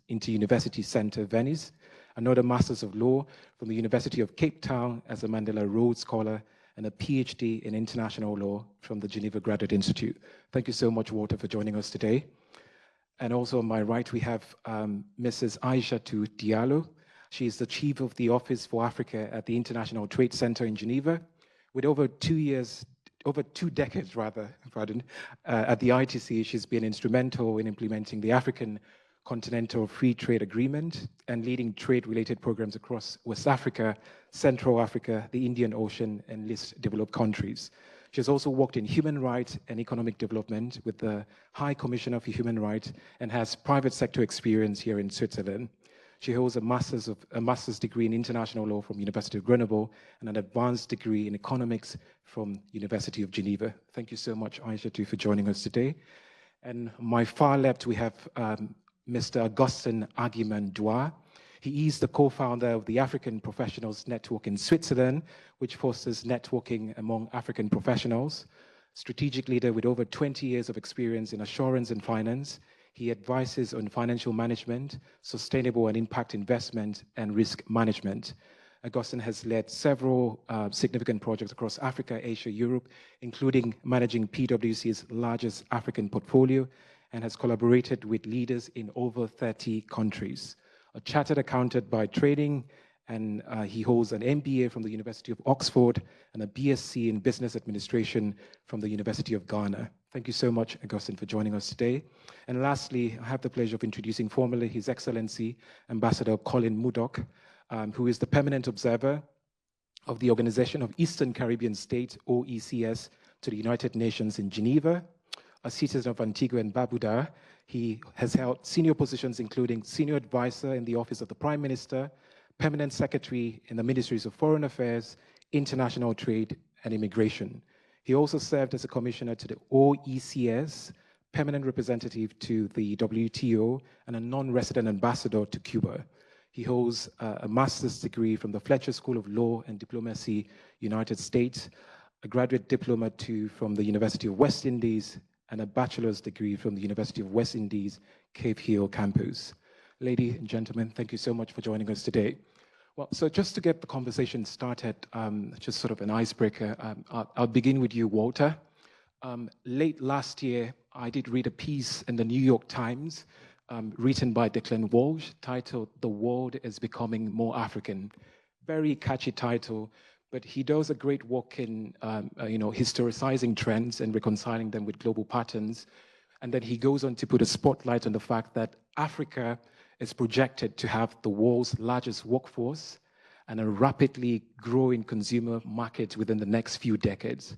G: Inter-University Center, Venice, another Masters of Law from the University of Cape Town as a Mandela Rhodes Scholar, and a PhD in International Law from the Geneva Graduate Institute. Thank you so much, Walter, for joining us today. And also on my right, we have Mrs. Aishatou Diallo. She is the Chief of the Office for Africa at the International Trade Center in Geneva. With over 2 decades at the ITC, she's been instrumental in implementing the African Continental Free Trade Agreement and leading trade-related programs across West Africa, Central Africa, the Indian Ocean, and least developed countries. She has also worked in human rights and economic development with the High Commissioner for Human Rights and has private sector experience here in Switzerland. She holds a master's degree in international law from University of Grenoble and an advanced degree in economics from University of Geneva. Thank you so much, Aishatou, for joining us today. And on my far left, we have Mr. Augustin Agiman-Dua. He is the co-founder of the African Professionals Network in Switzerland, which fosters networking among African professionals. Strategic leader with over 20 years of experience in assurance and finance. He advises on financial management, sustainable and impact investment, and risk management. Augustin has led several significant projects across Africa, Asia, Europe, including managing PwC's largest African portfolio, and has collaborated with leaders in over 30 countries. A chartered accountant by training, and he holds an MBA from the University of Oxford and a BSc in Business Administration from the University of Ghana. Thank you so much, Augustin, for joining us today. And lastly, I have the pleasure of introducing formally His Excellency Ambassador Colin Murdoch, who is the permanent observer of the Organization of Eastern Caribbean States, OECS, to the United Nations in Geneva. A citizen of Antigua and Barbuda, he has held senior positions including senior advisor in the Office of the Prime Minister, permanent secretary in the Ministries of Foreign Affairs, International Trade, and Immigration. He also served as a commissioner to the OECS, permanent representative to the WTO, and a non-resident ambassador to Cuba. He holds a master's degree from the Fletcher School of Law and Diplomacy, United States, a graduate diploma from the University of West Indies, and a bachelor's degree from the University of West Indies, Cave Hill campus. Ladies and gentlemen, thank you so much for joining us today. Well, so just to get the conversation started, just sort of an icebreaker, I'll begin with you, Walter. Late last year, I did read a piece in the New York Times written by Declan Walsh titled "The World is Becoming More African." Very catchy title, but he does a great work in historicizing trends and reconciling them with global patterns. And then he goes on to put a spotlight on the fact that Africa is projected to have the world's largest workforce and a rapidly growing consumer market within the next few decades.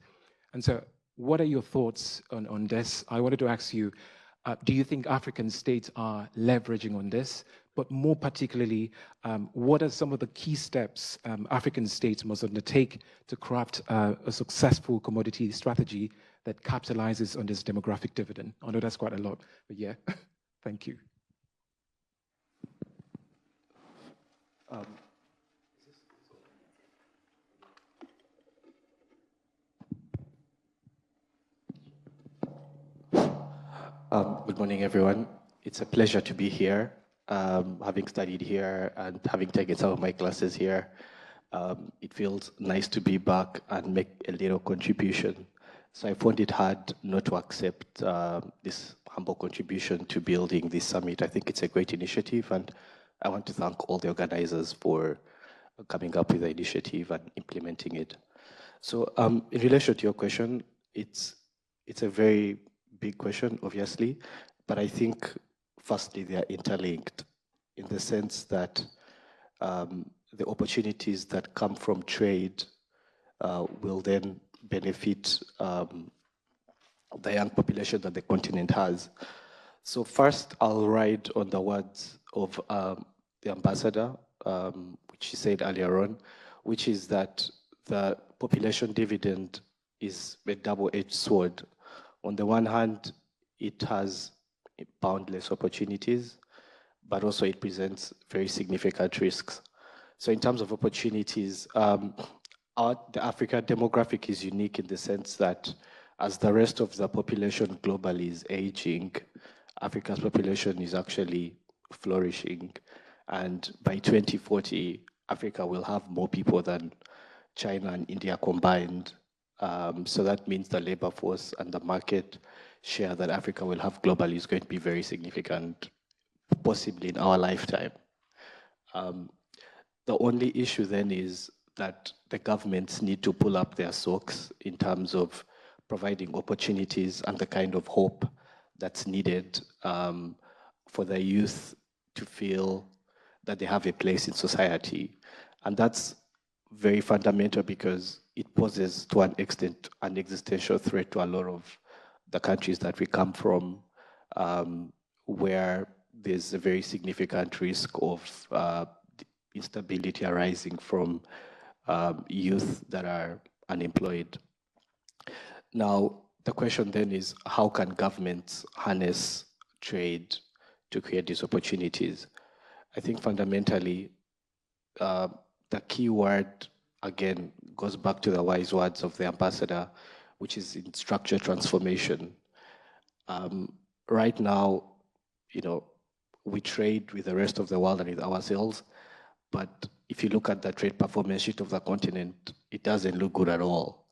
G: And so what are your thoughts on this? I wanted to ask you, do you think African states are leveraging on this? But more particularly, what are some of the key steps African states must undertake to craft a successful commodity strategy that capitalizes on this demographic dividend? I know that's quite a lot, but yeah, thank you.
H: Good morning, everyone. It's a pleasure to be here. Having studied here and having taken some of my classes here, it feels nice to be back and make a little contribution. So I found it hard not to accept this humble contribution to building this summit. I think it's a great initiative, and I want to thank all the organizers for coming up with the initiative and implementing it. So in relation to your question, it's a very big question, obviously, but I think firstly they are interlinked in the sense that the opportunities that come from trade will then benefit the young population that the continent has. So first, I'll ride on the words of the ambassador, which she said earlier on, which is that the population dividend is a double-edged sword. On the one hand, it has boundless opportunities, but also it presents very significant risks. So in terms of opportunities, the African demographic is unique in the sense that as the rest of the population globally is aging, Africa's population is actually flourishing. And by 2040, Africa will have more people than China and India combined. So that means the labor force and the market share that Africa will have globally is going to be very significant, possibly in our lifetime. The only issue then is that the governments need to pull up their socks in terms of providing opportunities and the kind of hope that's needed for the youth to feel that they have a place in society. And that's very fundamental because it poses to an extent an existential threat to a lot of the countries that we come from, where there's a very significant risk of instability arising from youth that are unemployed. Now, the question then is, how can governments harness trade to create these opportunities? I think fundamentally, the key word, again, goes back to the wise words of the ambassador, which is in structure transformation. Right now, we trade with the rest of the world and with ourselves, but if you look at the trade performance sheet of the continent, it doesn't look good at all.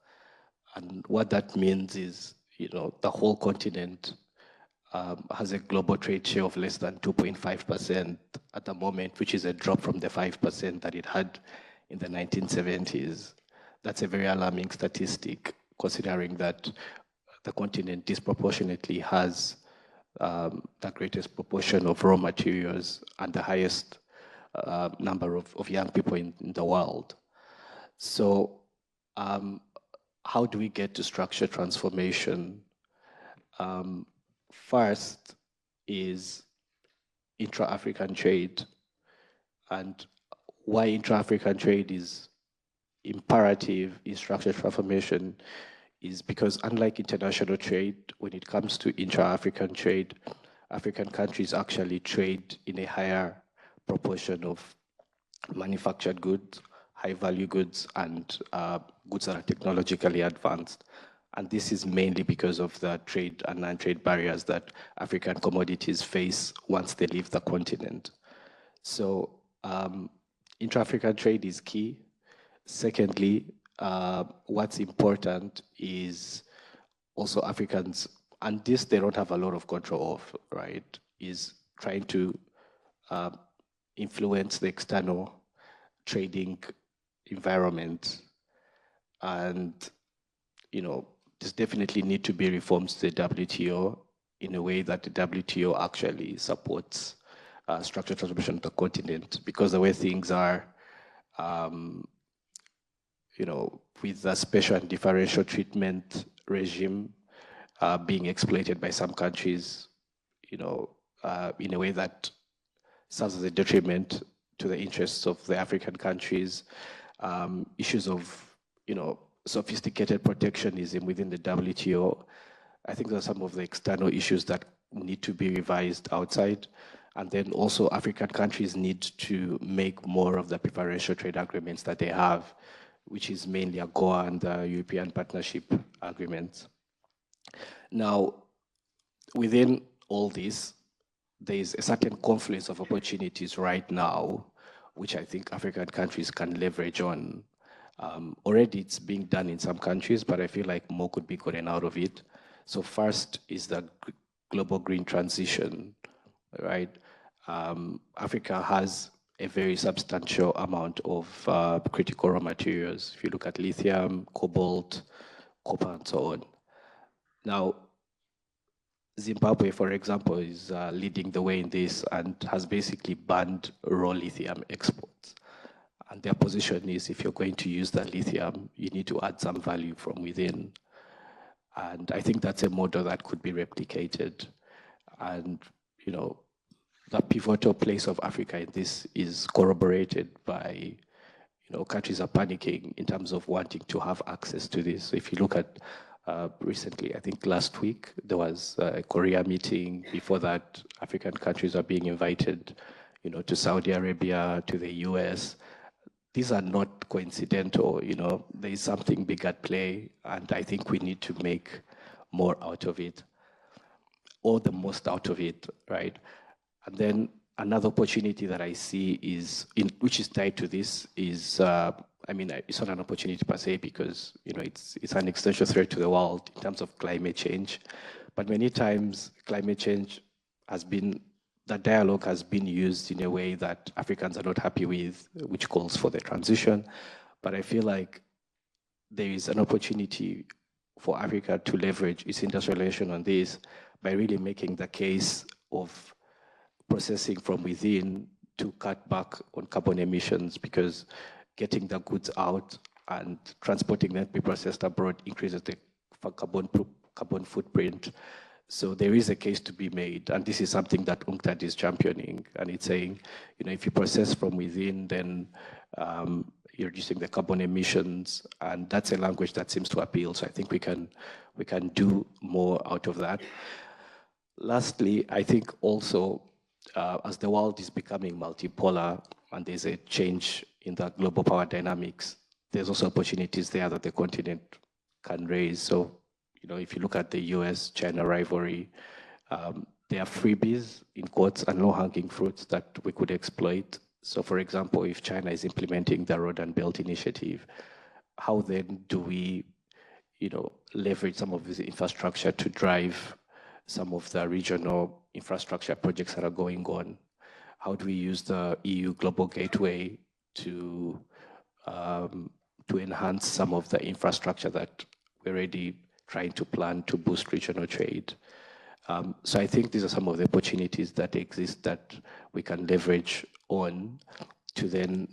H: And what that means is, the whole continent has a global trade share of less than 2.5% at the moment, which is a drop from the 5% that it had in the 1970s. That's a very alarming statistic, considering that the continent disproportionately has the greatest proportion of raw materials and the highest number of young people in the world. So how do we get to structure transformation? First is intra-African trade. And why intra-African trade is imperative in structure transformation is because unlike international trade, when it comes to intra-African trade, African countries actually trade in a higher proportion of manufactured goods, high-value goods, and goods that are technologically advanced. And this is mainly because of the trade and non-trade barriers that African commodities face once they leave the continent. So intra-African trade is key. Secondly, what's important is also Africans, and this they don't have a lot of control of, right, is trying to influence the external trading environment. And, you know, there's definitely need to be reforms to the WTO in a way that the WTO actually supports structural transformation of the continent, because the way things are, you know, with the special and differential treatment regime being exploited by some countries, you know, in a way that serves as a detriment to the interests of the African countries, issues of, you know, sophisticated protectionism within the WTO. I think there are some of the external issues that need to be revised outside. And then also African countries need to make more of the preferential trade agreements that they have, which is mainly AGOA and the European Partnership Agreements. Now, within all this, there is a certain confluence of opportunities right now, which I think African countries can leverage on. Already it's being done in some countries, but I feel like more could be gotten out of it. So first is the global green transition, right? Africa has a very substantial amount of critical raw materials. If you look at lithium, cobalt, copper, and so on. Now, Zimbabwe, for example, is leading the way in this and has basically banned raw lithium exports. And their position is, if you're going to use that lithium, you need to add some value from within. And I think that's a model that could be replicated. And, you know, the pivotal place of Africa in this is corroborated by, you know, countries are panicking in terms of wanting to have access to this. So if you look at recently, I think last week, there was a Korea meeting. Before that, African countries are being invited, you know, to Saudi Arabia, to the US. These are not coincidental, you know, there is something big at play, and I think we need to make more out of it, or the most out of it, right? And then another opportunity that I see is, which is tied to this, is, I mean, it's not an opportunity per se, because, you know, it's an existential threat to the world in terms of climate change. But many times climate change has been, the dialogue has been used in a way that Africans are not happy with, which calls for the transition. But I feel like there is an opportunity for Africa to leverage its industrialization on this by really making the case of processing from within to cut back on carbon emissions, because getting the goods out and transporting them to be processed abroad increases the carbon footprint. So there is a case to be made, and this is something that UNCTAD is championing, and it's saying, you know, if you process from within, then you're reducing the carbon emissions, and that's a language that seems to appeal. So I think we can do more out of that. Lastly, I think also as the world is becoming multipolar and there's a change in the global power dynamics, there's also opportunities there that the continent can raise. So, you know, if you look at the US-China rivalry, there are freebies, in quotes, and low-hanging fruits that we could exploit. So, for example, if China is implementing the Road and Belt Initiative, how then do we, you know, leverage some of this infrastructure to drive some of the regional infrastructure projects that are going on? How do we use the EU Global Gateway to enhance some of the infrastructure that we're already trying to plan to boost regional trade? So I think these are some of the opportunities that exist that we can leverage on to then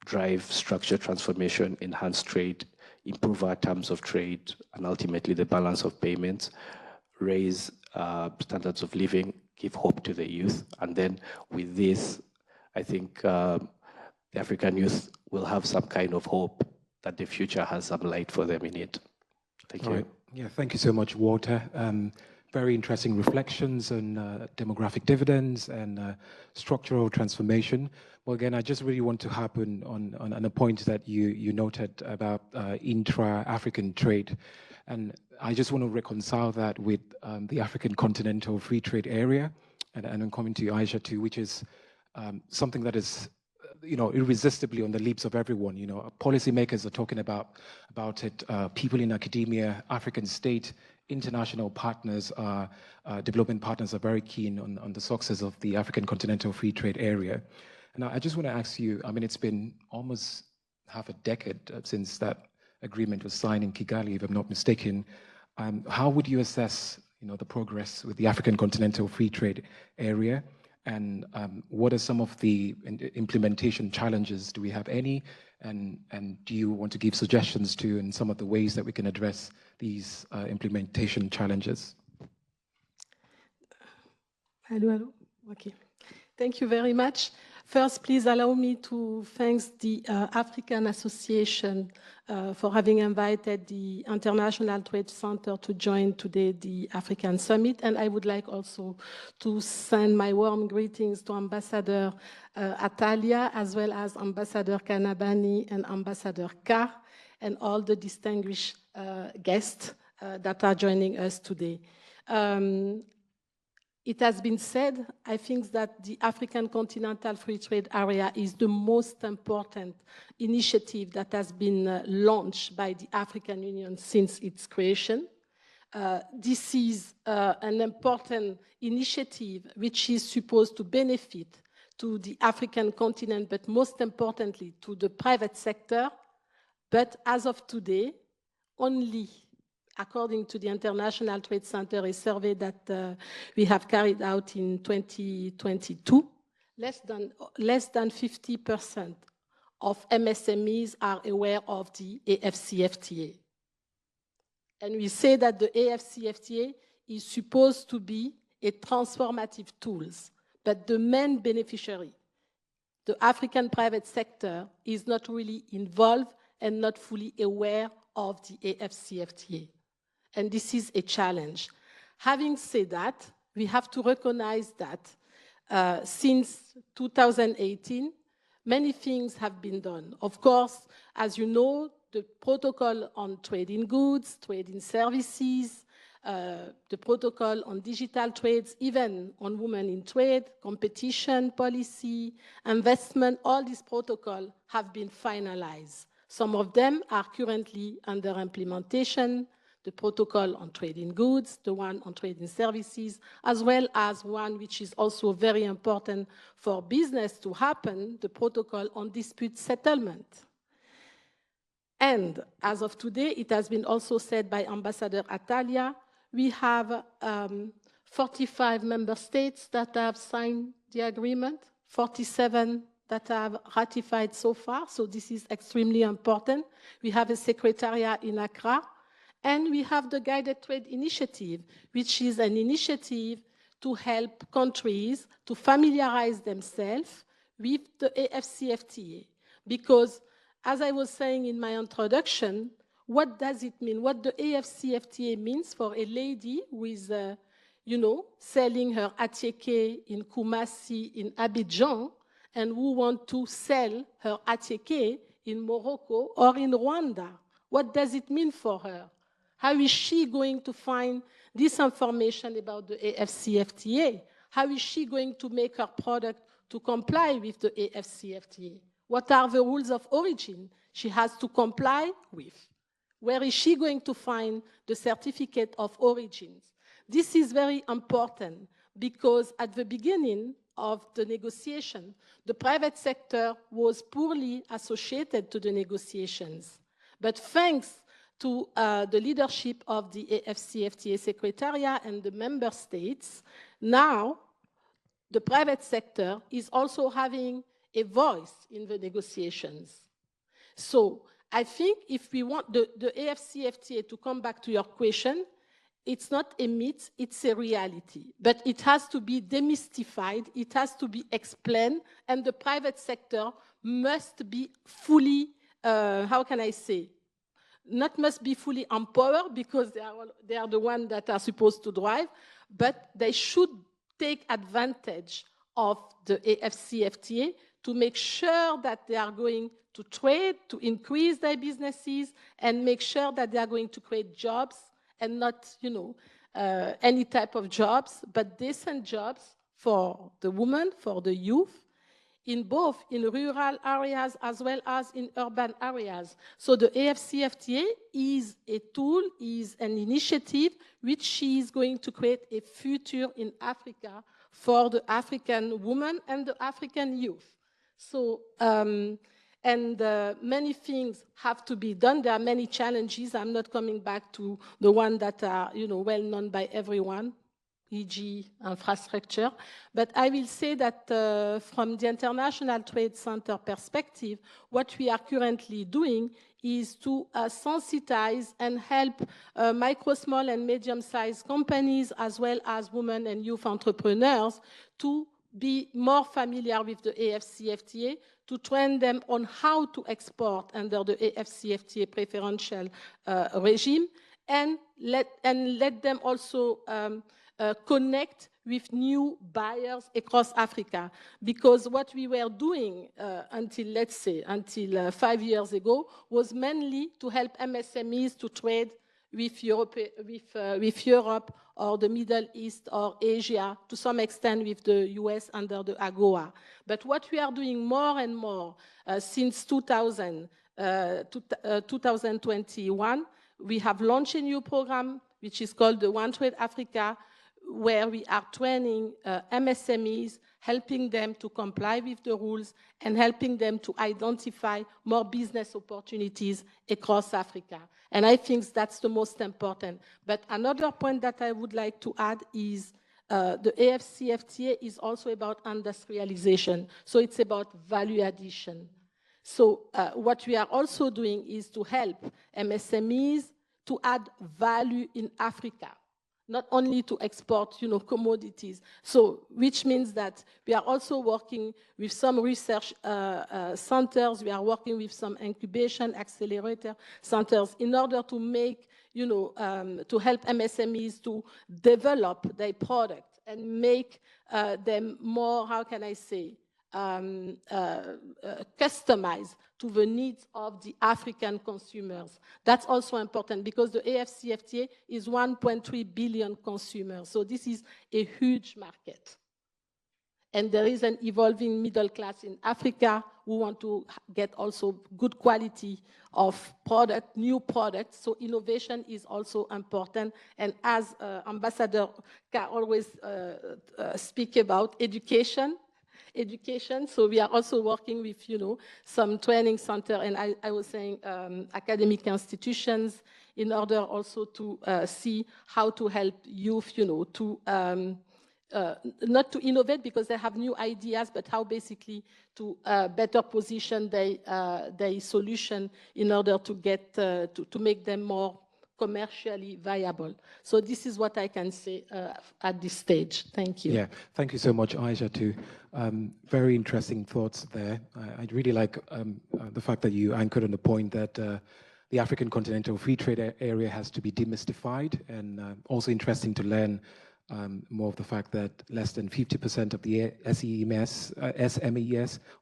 H: drive structural transformation, enhance trade, improve our terms of trade, and ultimately the balance of payments, raise standards of living, give hope to the youth. And then with this, I think the African youth will have some kind of hope that the future has some light for them in it. Thank
G: All
H: you.
G: right. Yeah, thank you so much, Walter. Very interesting reflections on demographic dividends and structural transformation. Well, again, I just really want to harp on a point that you noted about intra-African trade. And I just want to reconcile that with the African Continental Free Trade Area. And I'm coming to you, Aisha, too, which is something that is irresistibly on the lips of everyone. Policymakers are talking about it. People in academia, African state, international partners, development partners are very keen on the success of the African Continental Free Trade Area. And I just want to ask you, I mean, it's been almost half a decade since that agreement was signed in Kigali, if I'm not mistaken. How would you assess, the progress with the African Continental Free Trade Area? And what are some of the implementation challenges? Do we have any? And do you want to give suggestions to in some of the ways that we can address these implementation challenges?
I: Hello. Okay. Thank you very much. First, please allow me to thank the African Association for having invited the International Trade Center to join today the African Summit. And I would like also to send my warm greetings to Ambassador Atalia, as well as Ambassador Kanabani and Ambassador Carr, and all the distinguished guests that are joining us today. It has been said, I think that the African Continental Free Trade Area is the most important initiative that has been launched by the African Union since its creation. This is an important initiative which is supposed to benefit to the African continent, but most importantly to the private sector. But as of today, only, according to the International Trade Center, a survey that we have carried out in 2022, less than 50% of MSMEs are aware of the AFCFTA. And we say that the AFCFTA is supposed to be a transformative tool, but the main beneficiary, the African private sector, is not really involved and not fully aware of the AFCFTA. And this is a challenge. Having said that, we have to recognize that since 2018, many things have been done. Of course, as you know, the protocol on trade in goods, trade in services, the protocol on digital trades, even on women in trade, competition policy, investment, all these protocols have been finalized. Some of them are currently under implementation, the protocol on trade in goods, the one on trade in services, as well as one which is also very important for business to happen, the protocol on dispute settlement. And as of today, it has been also said by Ambassador Atalia, we have 45 member states that have signed the agreement, 47 that have ratified so far, so this is extremely important. We have a secretariat in Accra, and we have the Guided Trade Initiative, which is an initiative to help countries to familiarize themselves with the AFCFTA. Because, as I was saying in my introduction, what does it mean? What the AFCFTA means for a lady who is, selling her attiéké in Kumasi, in Abidjan, and who want to sell her attiéké in Morocco or in Rwanda? What does it mean for her? How is she going to find this information about the AFCFTA? How is she going to make her product to comply with the AFCFTA? What are the rules of origin she has to comply with? Where is she going to find the certificate of origins? This is very important because at the beginning of the negotiation, the private sector was poorly associated to the negotiations. But thanks to the leadership of the AFCFTA Secretariat and the member states, now the private sector is also having a voice in the negotiations. So I think if we want the AFCFTA, to come back to your question, it's not a myth, it's a reality. But it has to be demystified, it has to be explained, and the private sector must be fully, how can I say, not must be fully empowered because they are the ones that are supposed to drive, but they should take advantage of the AFCFTA to make sure that they are going to trade, to increase their businesses, and make sure that they are going to create jobs, and not, any type of jobs, but decent jobs for the women, for the youth, in both in rural areas as well as in urban areas. So the AFCFTA is a tool, is an initiative which is going to create a future in Africa for the African women and the African youth. So, many things have to be done. There are many challenges. I'm not coming back to the ones that are, well known by everyone, e.g. infrastructure. But I will say that from the International Trade Center perspective, what we are currently doing is to sensitize and help micro, small, and medium-sized companies, as well as women and youth entrepreneurs, to be more familiar with the AFCFTA, to train them on how to export under the AFCFTA preferential regime, and let them also connect with new buyers across Africa. Because what we were doing until 5 years ago was mainly to help MSMEs to trade with Europe or the Middle East or Asia, to some extent with the US under the AGOA. But what we are doing more and more since 2021, we have launched a new program which is called the One Trade Africa, where we are training MSMEs, helping them to comply with the rules and helping them to identify more business opportunities across Africa. And I think that's the most important. But another point that I would like to add is the AFCFTA is also about industrialization. So it's about value addition. So what we are also doing is to help MSMEs to add value in Africa, not only to export, commodities. So, which means that we are also working with some research centers, we are working with some incubation accelerator centers in order to make, to help MSMEs to develop their product and make them more, how can I say, customized to the needs of the African consumers. That's also important because the AFCFTA is 1.3 billion consumers. So this is a huge market. And there is an evolving middle class in Africa who want to get also good quality of product, new products. So innovation is also important. And as Ambassador Ka always speak about education, so we are also working with, some training center, and I was saying academic institutions, in order also to see how to help youth, to not to innovate because they have new ideas, but how basically to better position their solution in order to get to make them more commercially viable. So this is what I can say at this stage. Thank you.
G: Yeah, thank you so much, Aisha, too. Very interesting thoughts there. I really like the fact that you anchored on the point that the African Continental Free Trade Area has to be demystified, and also interesting to learn more of the fact that less than 50% of the SMEs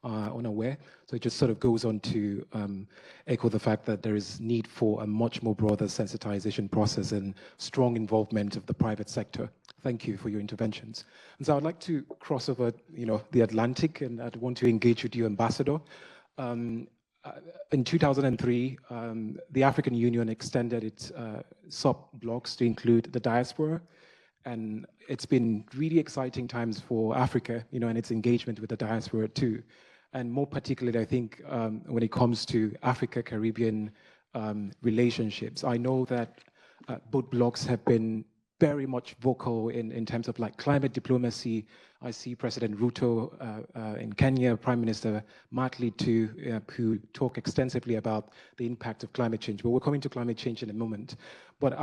G: are unaware. So it just sort of goes on to echo the fact that there is need for a much more broader sensitization process and strong involvement of the private sector. Thank you for your interventions. And so I'd like to cross over, the Atlantic, and I'd want to engage with you, Ambassador. In 2003, the African Union extended its sub-blocks to include the diaspora. And it's been really exciting times for Africa, and its engagement with the diaspora too. And more particularly, I think, when it comes to Africa-Caribbean relationships, I know that both blocs have been very much vocal in terms of like climate diplomacy. I see President Ruto in Kenya, Prime Minister Matley too, who talk extensively about the impact of climate change. But we're coming to climate change in a moment. But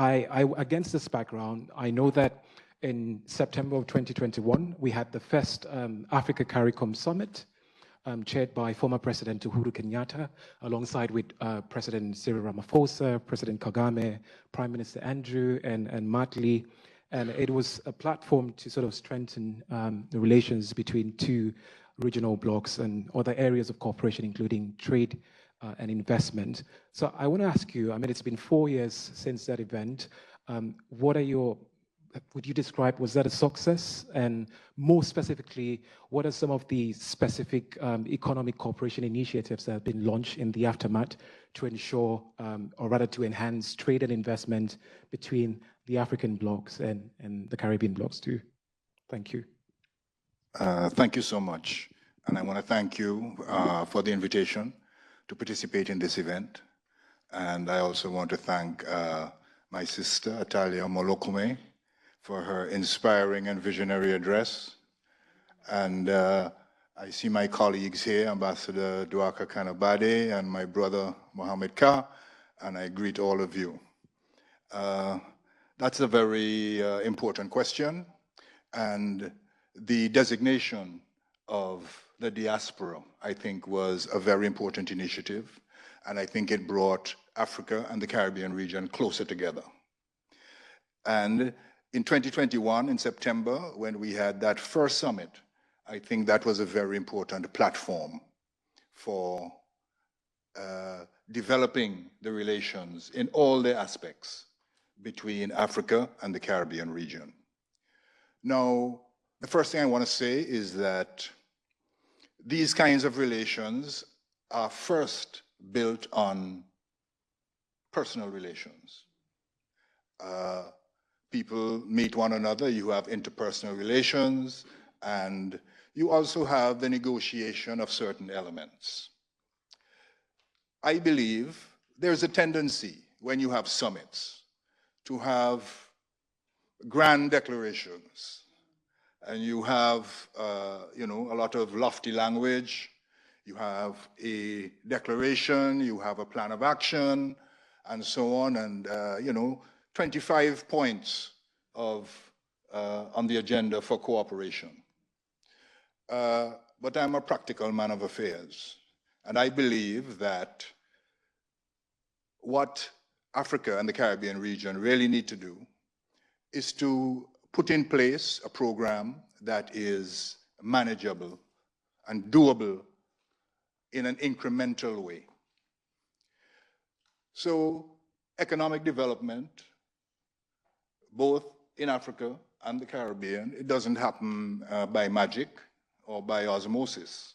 G: against this background, I know that in September of 2021, we had the first Africa CARICOM Summit, chaired by former President Uhuru Kenyatta, alongside with President Cyril Ramaphosa, President Kagame, Prime Minister Andrew, and Matli. And it was a platform to sort of strengthen the relations between two regional blocs and other areas of cooperation, including trade and investment. So I want to ask you, I mean, it's been 4 years since that event. What are your, would you describe, was that a success? And more specifically, what are some of the specific economic cooperation initiatives that have been launched in the aftermath to ensure, or rather to enhance trade and investment between the African blocs and the Caribbean blocs too? Thank you.
J: Thank you so much. And I want to thank you for the invitation to participate in this event. And I also want to thank my sister, Atalia Molokume, for her inspiring and visionary address. And I see my colleagues here, Ambassador Duaka Kanabade and my brother, Mohammed Ka, and I greet all of you. That's a very important question. And the designation of the diaspora, I think, was a very important initiative. And I think it brought Africa and the Caribbean region closer together. And in 2021, in September, when we had that first summit, I think that was a very important platform for developing the relations in all the aspects between Africa and the Caribbean region. Now, the first thing I want to say is that these kinds of relations are first built on personal relations. People meet one another, you have interpersonal relations, and you also have the negotiation of certain elements. I believe there's a tendency when you have summits to have grand declarations, and you have you know, a lot of lofty language. You have a declaration, you have a plan of action, and so on, and you know, 25 points of on the agenda for cooperation. But I'm a practical man of affairs, and I believe that what Africa and the Caribbean region really need to do is to put in place a program that is manageable and doable in an incremental way. So economic development, both in Africa and the Caribbean, it doesn't happen by magic or by osmosis.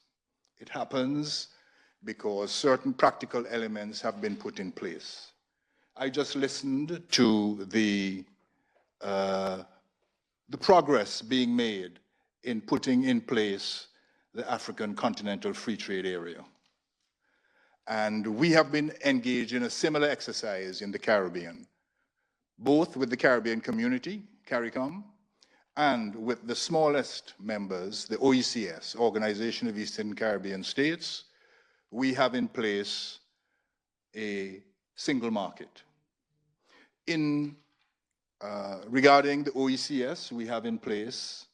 J: It happens because certain practical elements have been put in place. I just listened to the progress being made in putting in place the African Continental Free Trade Area. And we have been engaged in a similar exercise in the Caribbean, both with the Caribbean community, CARICOM, and with the smallest members, the OECS, Organization of Eastern Caribbean States. We have in place a single market. Regarding the OECS, we have in place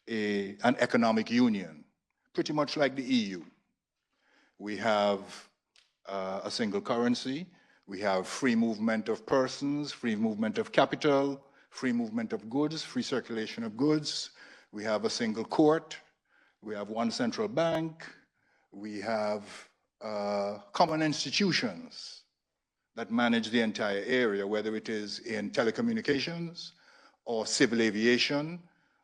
J: an economic union, pretty much like the EU. We have a single currency, we have free movement of persons, free movement of capital, free movement of goods, free circulation of goods. We have a single court, we have one central bank, we have common institutions that manage the entire area, whether it is in telecommunications or civil aviation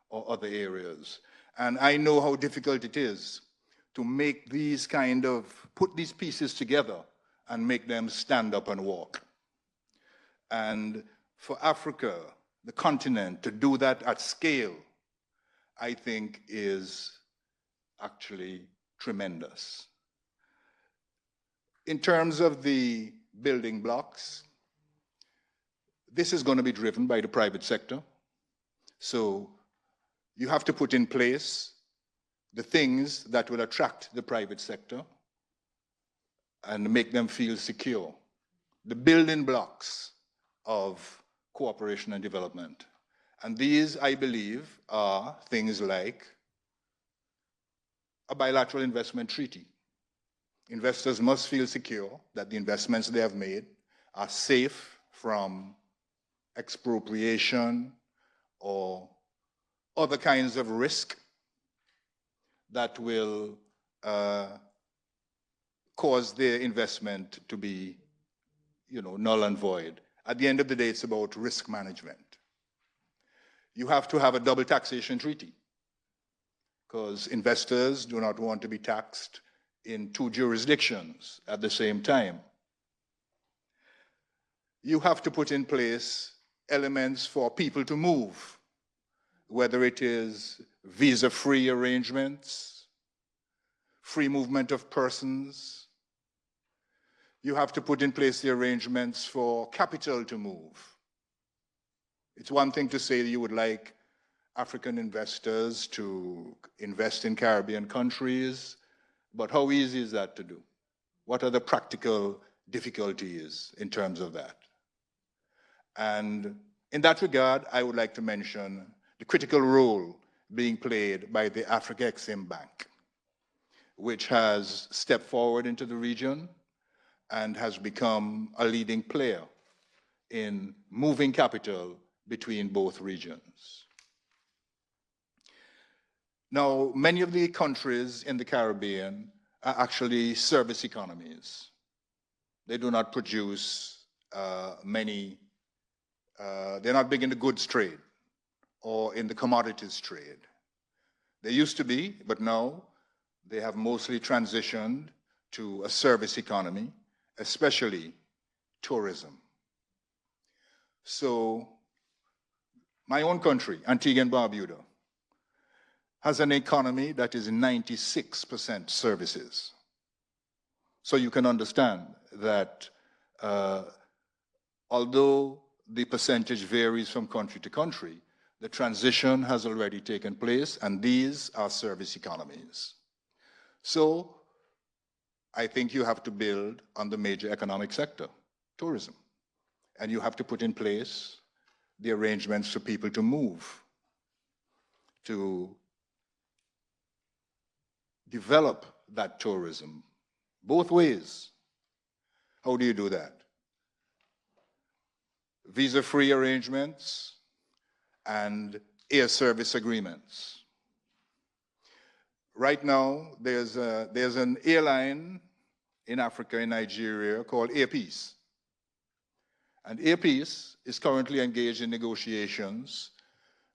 J: or other areas. And I know how difficult it is to make these put these pieces together and make them stand up and walk. And for Africa, the continent, to do that at scale, I think is actually tremendous. In terms of the building blocks, this is going to be driven by the private sector. So you have to put in place the things that will attract the private sector and make them feel secure. The building blocks of cooperation and development. And these, I believe, are things like a bilateral investment treaty. Investors must feel secure that the investments they have made are safe from expropriation or other kinds of risk that will cause their investment to be, null and void. At the end of the day, it's about risk management. You have to have a double taxation treaty because investors do not want to be taxed in two jurisdictions at the same time. You have to put in place elements for people to move, whether it is visa-free arrangements, free movement of persons. You have to put in place the arrangements for capital to move. It's one thing to say that you would like African investors to invest in Caribbean countries, but how easy is that to do? What are the practical difficulties in terms of that? And in that regard, I would like to mention the critical role being played by the Africa Exim Bank, which has stepped forward into the region and has become a leading player in moving capital between both regions. Now, many of the countries in the Caribbean are actually service economies. They do not produce they're not big in the goods trade or in the commodities trade. They used to be, but now they have mostly transitioned to a service economy, especially tourism. So my own country, Antigua and Barbuda, has an economy that is 96% services. So you can understand that although the percentage varies from country to country, the transition has already taken place, and these are service economies. So I think you have to build on the major economic sector, tourism, and you have to put in place the arrangements for people to move, to develop that tourism, both ways. How do you do that? Visa-free arrangements and air service agreements. Right now, there's an airline in Africa, in Nigeria, called Air-e.s. And Air-e.s is currently engaged in negotiations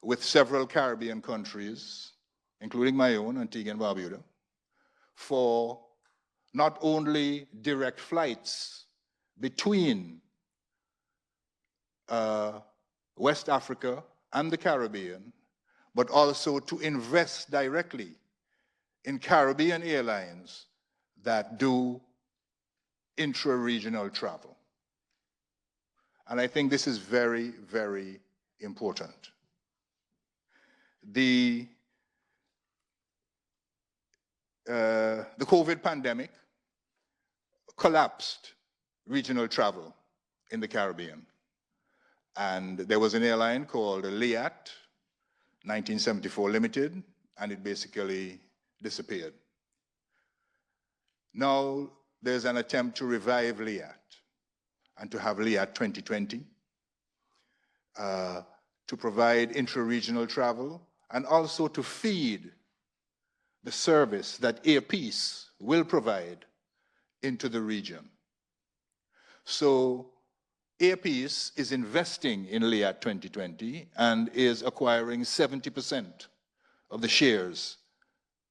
J: with several Caribbean countries, including my own, Antigua and Barbuda, for not only direct flights between West Africa and the Caribbean, but also to invest directly in Caribbean airlines that do intra-regional travel. And I think this is very, very important. The COVID pandemic collapsed regional travel in the Caribbean. And there was an airline called LIAT, 1974 Limited, and it basically disappeared. Now there's an attempt to revive LIAT and to have LIAT 2020 to provide intra-regional travel and also to feed the service that Air-e.s will provide into the region. So Air-e.s is investing in LIAT 2020 and is acquiring 70% of the shares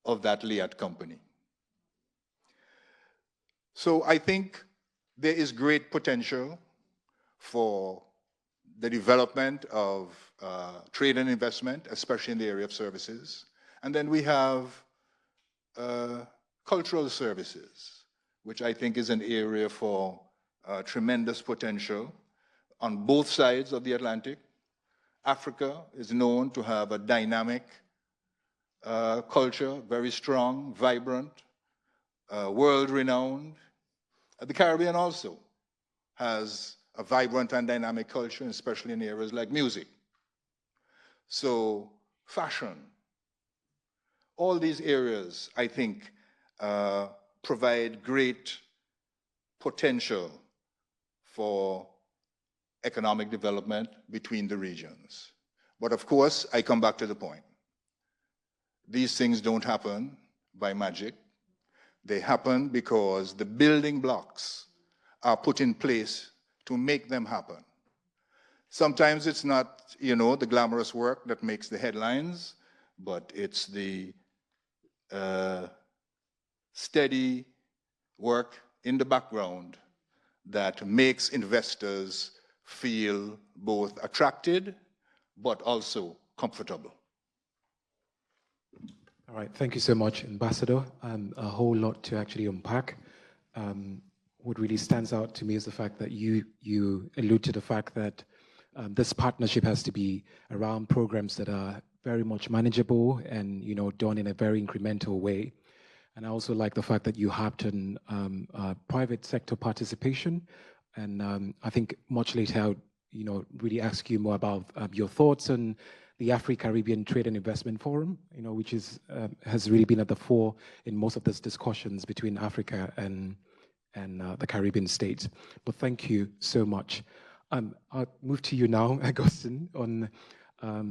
J: of that LIAT company. So I think there is great potential for the development of trade and investment, especially in the area of services. And then we have cultural services, which I think is an area for tremendous potential on both sides of the Atlantic. Africa is known to have a dynamic culture, very strong, vibrant, world-renowned. The Caribbean also has a vibrant and dynamic culture, especially in areas like music. So fashion, all these areas, I think, provide great potential for economic development between the regions. But of course, I come back to the point. These things don't happen by magic. They happen because the building blocks are put in place to make them happen. Sometimes it's not, you know, the glamorous work that makes the headlines, but it's the steady work in the background that makes investors feel both attracted but also comfortable.
G: All right, thank you so much, Ambassador. A whole lot to actually unpack. What really stands out to me is the fact that you allude to the fact that this partnership has to be around programs that are very much manageable and, you know, done in a very incremental way. And I also like the fact that you harped on private sector participation. And I think much later, I'll, you know, really ask you more about your thoughts on the Afro-Caribbean Trade and Investment Forum, you know, which is has really been at the fore in most of these discussions between Africa and the Caribbean states. But thank you so much. I'll move to you now, Agustin, on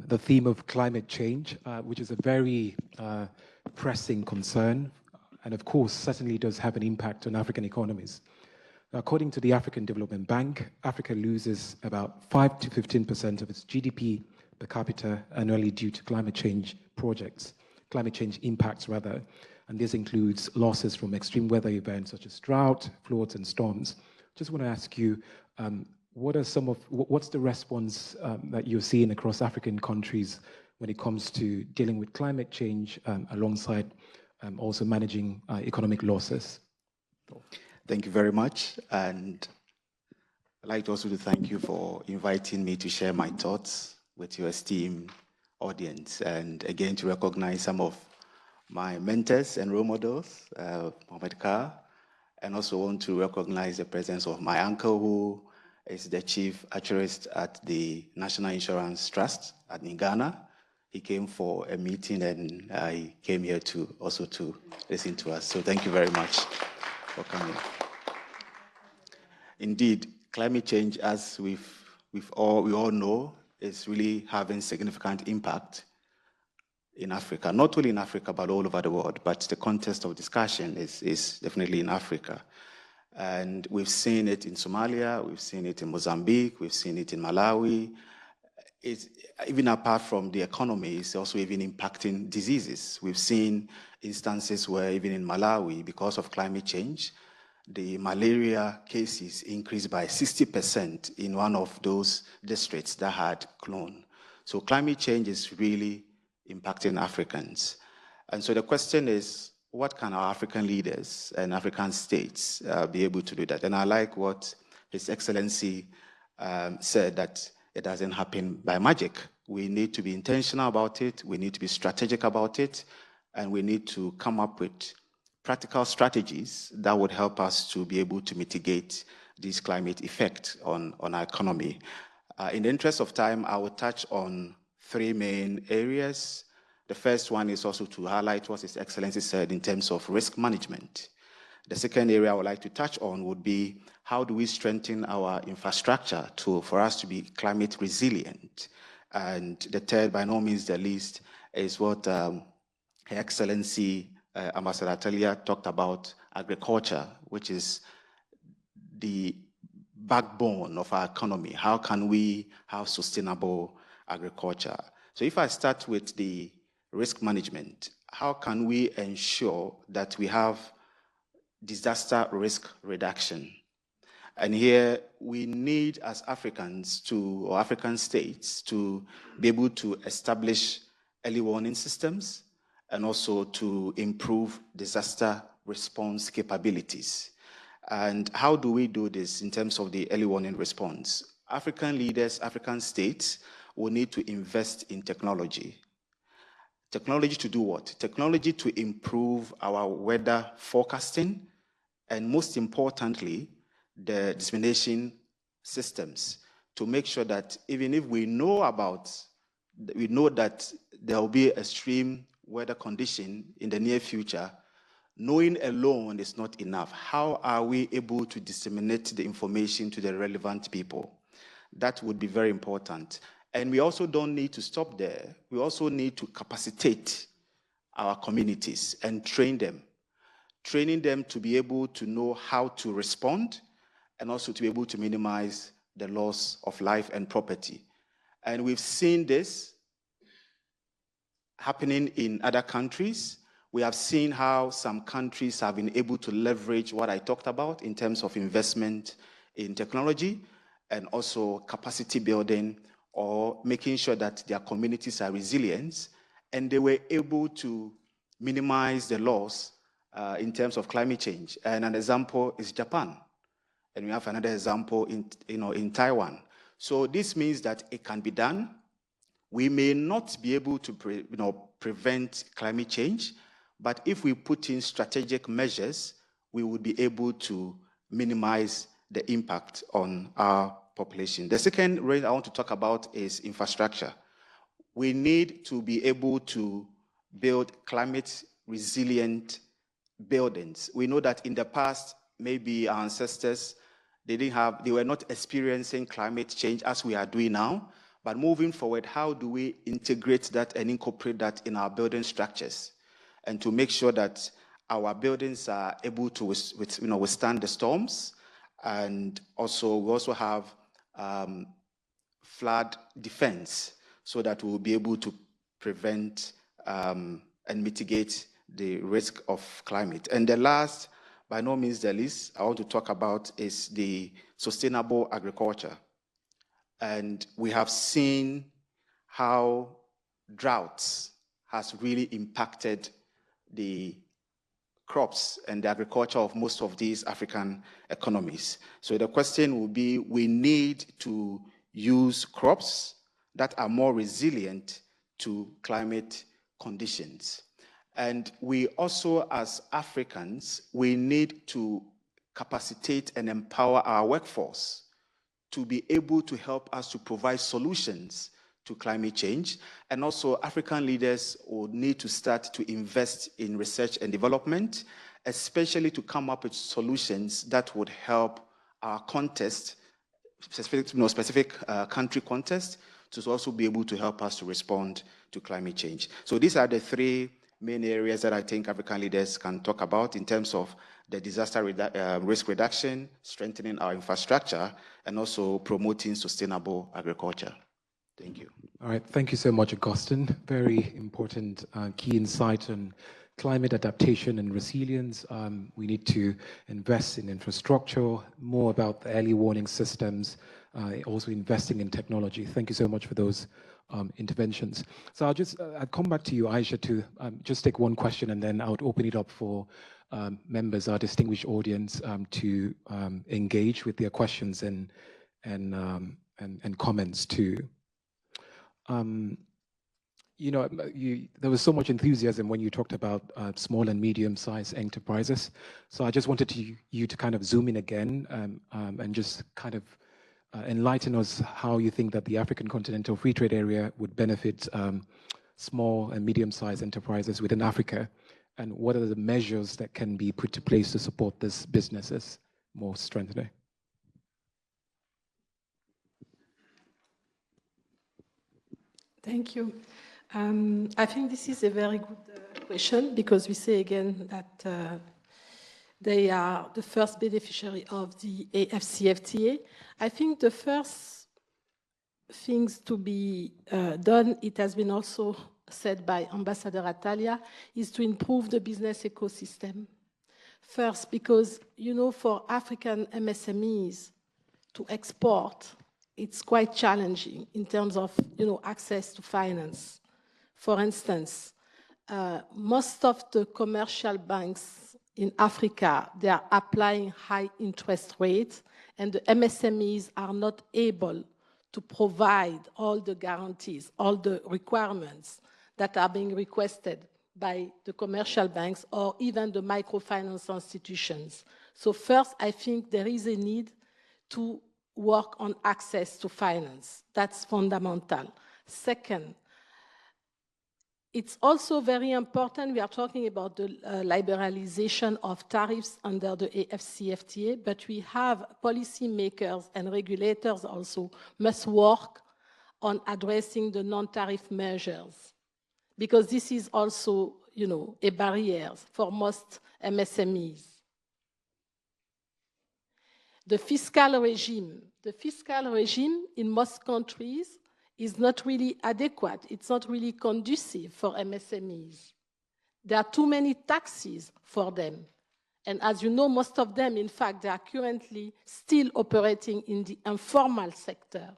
G: the theme of climate change, which is a very pressing concern, and of course, certainly does have an impact on African economies. According to the African Development Bank, Africa loses about 5 to 15% of its GDP per capita annually due to climate change impacts rather, and this includes losses from extreme weather events such as drought, floods, and storms. Just want to ask you, what's the response that you're seeing across African countries when it comes to dealing with climate change alongside also managing economic losses?
K: Thank you very much, and I'd like also to thank you for inviting me to share my thoughts with your esteemed audience, and again to recognize some of my mentors and role models, Mohamed Carr, and also want to recognize the presence of my uncle, who is the chief actuarist at the National Insurance Trust in Ghana. He came for a meeting, and I came here to also to listen to us. So thank you very much for coming. Indeed, climate change, as we all know, is really having significant impact in Africa, not only in Africa, but all over the world. But the context of discussion is definitely in Africa. And we've seen it in Somalia, we've seen it in Mozambique, we've seen it in Malawi. It's, even apart from the economy, it's also even impacting diseases. We've seen instances where even in Malawi, because of climate change, the malaria cases increased by 60% in one of those districts that had clone. So climate change is really impacting Africans. And so the question is, what can our African leaders and African states be able to do that? And I like what His Excellency said, that it doesn't happen by magic. We need to be intentional about it, we need to be strategic about it, and we need to come up with practical strategies that would help us to be able to mitigate this climate effect on our economy. In the interest of time, I will touch on 3 main areas. The first one is also to highlight what His Excellency said in terms of risk management. The second area I would like to touch on would be how do we strengthen our infrastructure for us to be climate resilient. And the third, by no means the least, is what Her Excellency Ambassador Atalia talked about, agriculture, which is the backbone of our economy. How can we have sustainable agriculture? So if I start with the risk management, how can we ensure that we have disaster risk reduction? And here we need, as Africans or African states, to be able to establish early warning systems and also to improve disaster response capabilities. And how do we do this in terms of the early warning response? African leaders, African states will need to invest in technology. Technology to do what? Technology to improve our weather forecasting, and most importantly, the dissemination systems to make sure that even if we know that there will be extreme weather condition in the near future, knowing alone is not enough. How are we able to disseminate the information to the relevant people? That would be very important. And we also don't need to stop there. We also need to capacitate our communities and train them. Training them to be able to know how to respond and also to be able to minimize the loss of life and property. And we've seen this happening in other countries. We have seen how some countries have been able to leverage what I talked about in terms of investment in technology and also capacity building or making sure that their communities are resilient, and they were able to minimize the loss in terms of climate change. And an example is Japan. And we have another example in Taiwan. So this means that it can be done. We may not be able to prevent climate change, but if we put in strategic measures, we would be able to minimize the impact on our population. The second area I want to talk about is infrastructure. We need to be able to build climate resilient buildings. We know that in the past, maybe our ancestors, they were not experiencing climate change as we are doing now. But moving forward, how do we integrate that and incorporate that in our building structures, and to make sure that our buildings are able to withstand the storms, and also we also have flood defense, so that we will be able to prevent and mitigate the risk of climate. And the last, by no means the least, I want to talk about is the sustainable agriculture. And we have seen how droughts has really impacted the crops and the agriculture of most of these African economies. So the question will be, we need to use crops that are more resilient to climate conditions. And we also, as Africans, we need to capacitate and empower our workforce to be able to help us to provide solutions to climate change. And also, African leaders will need to start to invest in research and development, especially to come up with solutions that would help our context, specific country context, to also be able to help us to respond to climate change. So these are the three main areas that I think African leaders can talk about in terms of the disaster risk reduction, strengthening our infrastructure, and also promoting sustainable agriculture. Thank you.
G: All right, thank you so much, Augustine. Very important key insight on climate adaptation and resilience. We need to invest in infrastructure, more about the early warning systems, also investing in technology. Thank you so much for those interventions. So I'll come back to you, Aisha, to just take one question, and then I would open it up for members, our distinguished audience, to engage with their questions and comments too. There was so much enthusiasm when you talked about small and medium-sized enterprises. So I just wanted you to kind of zoom in again and just kind of enlighten us how you think that the African Continental Free Trade Area would benefit small and medium-sized enterprises within Africa, and what are the measures that can be put to place to support these businesses more strengthening?
I: Thank you. I think this is a very good question, because we say again that they are the first beneficiary of the AFCFTA. I think the first things to be done, it has been also said by Ambassador Atalia, is to improve the business ecosystem. First, because, for African MSMEs to export, it's quite challenging in terms of, access to finance. For instance, most of the commercial banks in Africa, they are applying high interest rates, and the MSMEs are not able to provide all the guarantees, all the requirements that are being requested by the commercial banks or even the microfinance institutions. So first, I think there is a need to work on access to finance. That's fundamental. Second, It's also very important, we are talking about the liberalization of tariffs under the AFCFTA, but we have policymakers and regulators also must work on addressing the non-tariff measures, because this is also, you know, a barrier for most MSMEs. The fiscal regime in most countries is not really adequate. It's not really conducive for MSMEs. There are too many taxes for them. And as you know, most of them, in fact, they are currently still operating in the informal sector.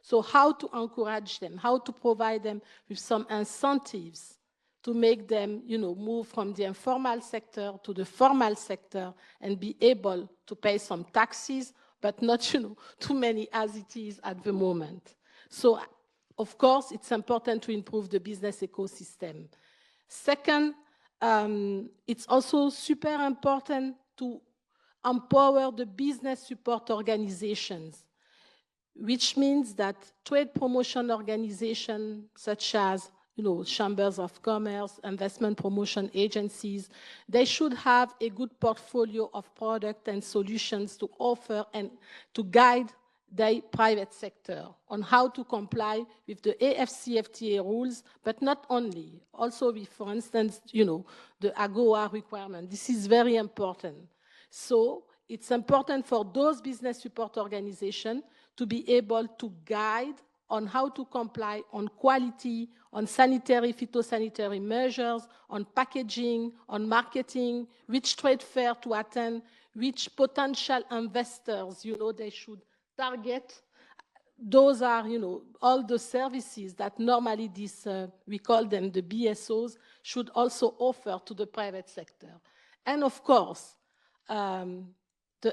I: So how to encourage them, how to provide them with some incentives to make them, you know, move from the informal sector to the formal sector and be able to pay some taxes, but not, you know, too many as it is at the moment. So, of course, it's important to improve the business ecosystem. Second, it's also super important to empower the business support organizations, which means that trade promotion organizations such as, you know, chambers of commerce, investment promotion agencies, they should have a good portfolio of products and solutions to offer and to guide the private sector on how to comply with the AFCFTA rules, but not only, also with, for instance, you know, the AGOA requirement. This is very important. So it's important for those business support organizations to be able to guide on how to comply on quality, on sanitary, phytosanitary measures, on packaging, on marketing, which trade fair to attend, which potential investors, you know, they should target. Those are, you know, all the services that normally this, we call them the BSOs, should also offer to the private sector. And of course, the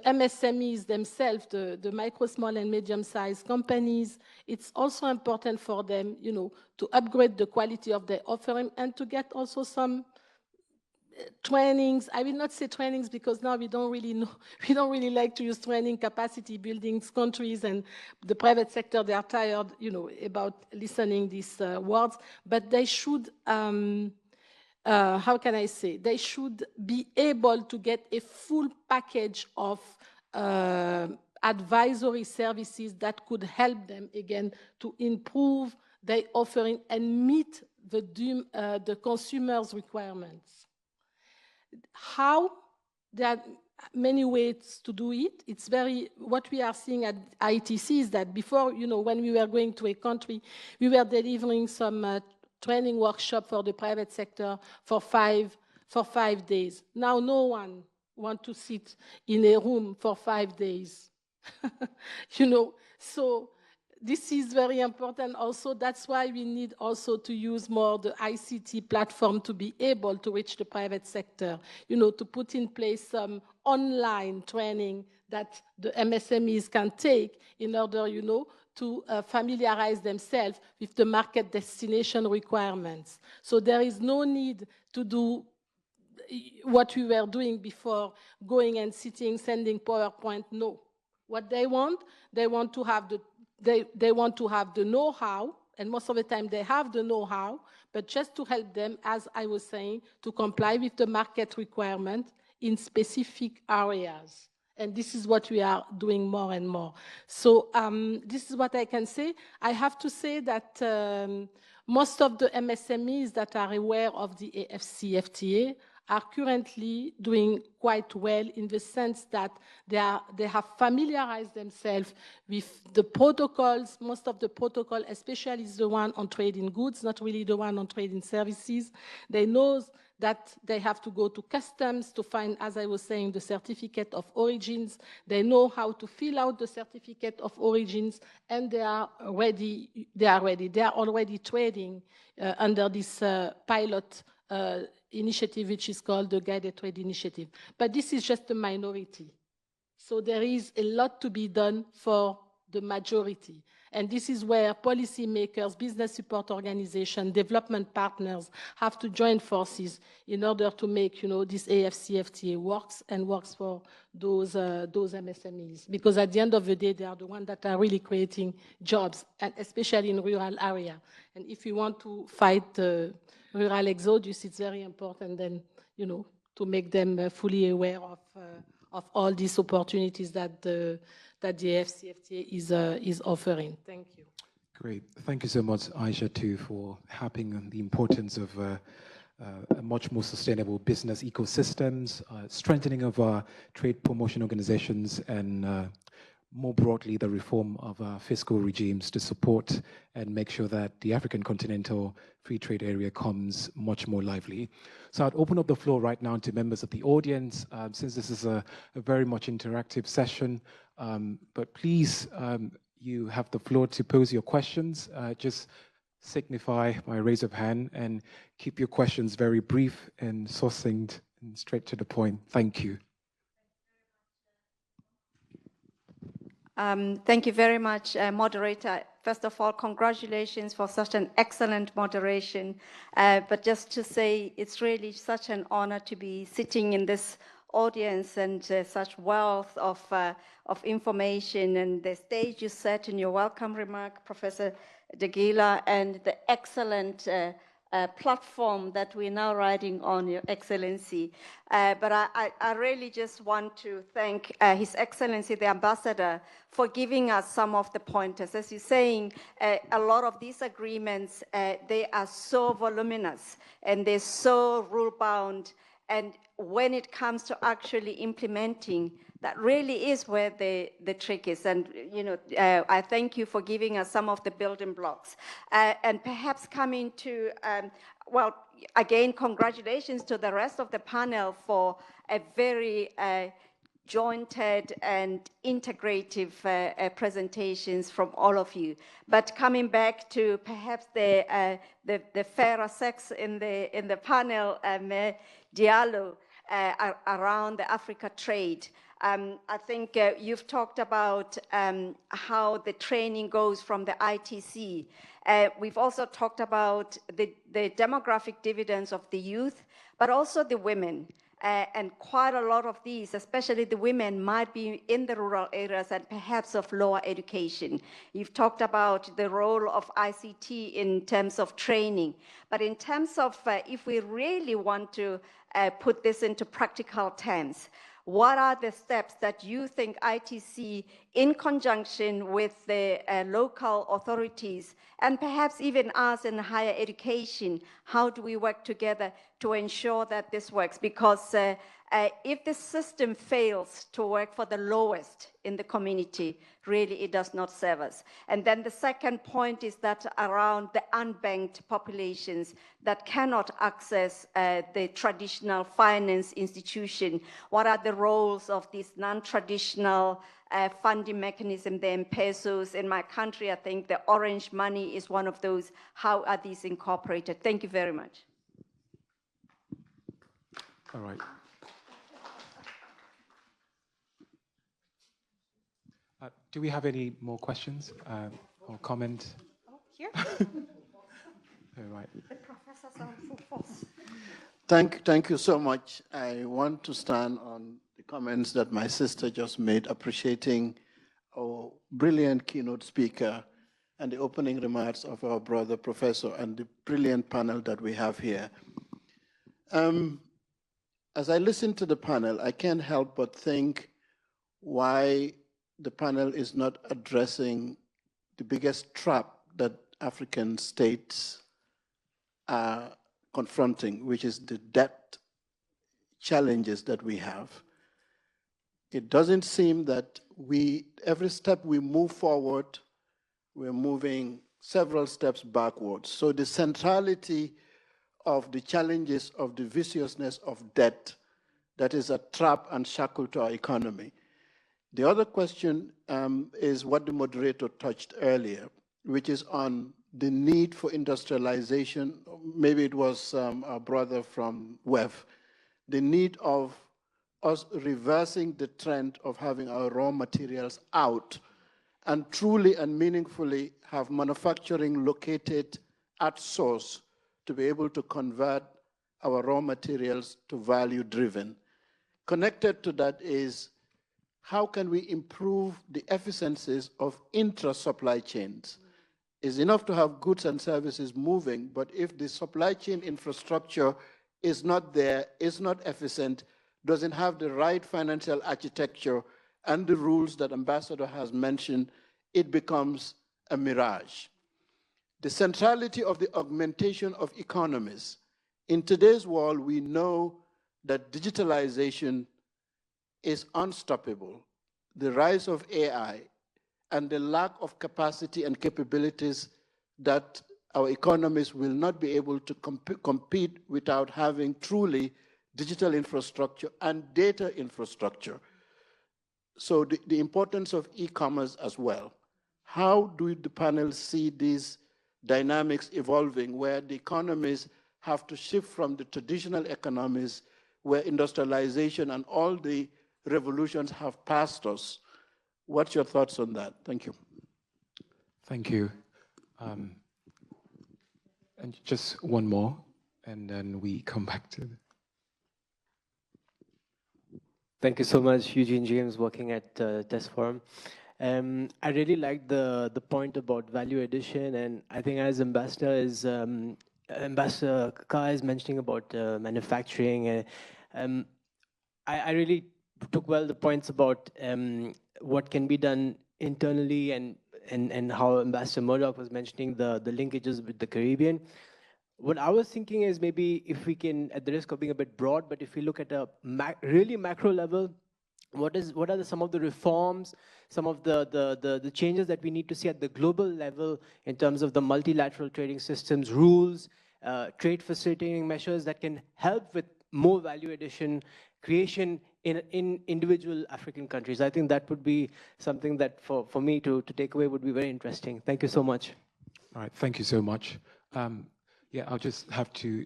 I: MSMEs themselves, the micro, small, and medium-sized companies, it's also important for them, you know, to upgrade the quality of their offering and to get also some trainings. I will not say trainings because now we don't really know, we don't really like to use training, capacity building countries, and the private sector, they are tired, you know, about listening these words, but they should, how can I say, they should be able to get a full package of advisory services that could help them, again, to improve their offering and meet the consumer's requirements. How? There are many ways to do it. It's very, what we are seeing at ITC is that before, you know, when we were going to a country, we were delivering some training workshop for the private sector for five days. Now no one wants to sit in a room for 5 days. You know, so this is very important also. That's why we need also to use more the ICT platform to be able to reach the private sector, you know, to put in place some online training that the MSMEs can take in order, you know, to familiarize themselves with the market destination requirements. So there is no need to do what we were doing before, going and sitting, sending PowerPoint. No. What they want to have they want to have the know-how, and most of the time they have the know-how, but just to help them, as I was saying, to comply with the market requirement in specific areas. And this is what we are doing more and more. So this is what I can say. I have to say that most of the MSMEs that are aware of the AFCFTA are currently doing quite well in the sense that they have familiarized themselves with the protocols. Most of the protocol, especially is the one on trade in goods, not really the one on trade in services. They know that they have to go to customs to find, as I was saying, the certificate of origins. They know how to fill out the certificate of origins, and they are ready. They are already trading under this pilot initiative, which is called the Guided Trade Initiative. But this is just a minority. So there is a lot to be done for the majority. And this is where policymakers, business support organizations, development partners have to join forces in order to make, this AFCFTA works and works for those MSMEs. Because at the end of the day, they are the ones that are really creating jobs, and especially in rural area. And if you want to fight rural exodus, it's very important then, to make them fully aware of all these opportunities that the AFCFTA is offering. Thank you.
G: Great. Thank you so much, Aisha, too, for harping on the importance of a much more sustainable business ecosystems, strengthening of our trade promotion organizations, and more broadly, the reform of our fiscal regimes to support and make sure that the African continental free trade area comes much more lively. So I'd open up the floor right now to members of the audience, since this is a very much interactive session. But please, you have the floor to pose your questions. Just signify by raise of hand and keep your questions very brief and succinct and straight to the point. Thank you.
D: Thank you very much, moderator. First of all, congratulations for such an excellent moderation. But just to say, it's really such an honor to be sitting in this audience and such wealth of information, and the stage you set in your welcome remark, Professor Degila, and the excellent platform that we're now riding on, Your Excellency. But I really just want to thank His Excellency, the Ambassador, for giving us some of the pointers. As you're saying, a lot of these agreements, they are so voluminous and they're so rule-bound. And when it comes to actually implementing, that really is where the trick is. And, I thank you for giving us some of the building blocks. And perhaps coming to, well, again, congratulations to the rest of the panel for a very jointed and integrative presentations from all of you. But coming back to perhaps the fairer sex in the panel, Diallo, around the Africa trade. I think you've talked about how the training goes from the ITC. We've also talked about the demographic dividends of the youth, but also the women. And quite a lot of these, especially the women, might be in the rural areas and perhaps of lower education. You've talked about the role of ICT in terms of training. But in terms of if we really want to put this into practical terms, what are the steps that you think ITC, in conjunction with the local authorities, and perhaps even us in higher education, how do we work together to ensure that this works? Because if the system fails to work for the lowest in the community, really it does not serve us. And then the second point is that around the unbanked populations that cannot access the traditional finance institution, what are the roles of this non-traditional funding mechanism, the M-Pesos? In my country, I think the orange money is one of those. How are these incorporated? Thank you very much.
G: All right. Do we have any more questions or comments?
D: Oh, here.
G: All right.
D: The professors are full force.
L: Thank you so much. I want to stand on the comments that my sister just made, appreciating our brilliant keynote speaker and the opening remarks of our brother professor and the brilliant panel that we have here. As I listen to the panel, I can't help but think why the panel is not addressing the biggest trap that African states are confronting, which is the debt challenges that we have. It doesn't seem that every step we move forward, we're moving several steps backwards. So the centrality of the challenges of the viciousness of debt, that is a trap and shackle to our economy. The other question is what the moderator touched earlier, which is on the need for industrialization. Maybe it was our brother from WEF, the need of us reversing the trend of having our raw materials out and truly and meaningfully have manufacturing located at source to be able to convert our raw materials to value-driven. Connected to that is how can we improve the efficiencies of intra-supply chains? It's enough to have goods and services moving, but if the supply chain infrastructure is not there, is not efficient, doesn't have the right financial architecture and the rules that Ambassador has mentioned, it becomes a mirage. The centrality of the augmentation of economies. In today's world, we know that digitalization is unstoppable. The rise of AI and the lack of capacity and capabilities that our economies will not be able to compete without having truly digital infrastructure and data infrastructure. So the importance of e-commerce as well. How do the panel see these dynamics evolving where the economies have to shift from the traditional economies where industrialization and all the revolutions have passed us? What's your thoughts on that? Thank you.
G: Thank you. And just one more, and then we come back to
M: Thank you so much, Eugene James, working at Test Forum. I really like the point about value addition, and I think as Ambassador Ka is mentioning about manufacturing, I really took well the points about what can be done internally and how Ambassador Murdoch was mentioning the linkages with the Caribbean. What I was thinking is maybe if we can, at the risk of being a bit broad, but if we look at a really macro level, what are some of the reforms, some of the changes that we need to see at the global level in terms of the multilateral trading systems, rules, trade facilitating measures that can help with more value addition creation in individual African countries? I think that would be something that for me to take away would be very interesting. Thank you so much.
G: All right, thank you so much. Yeah, I'll just have to,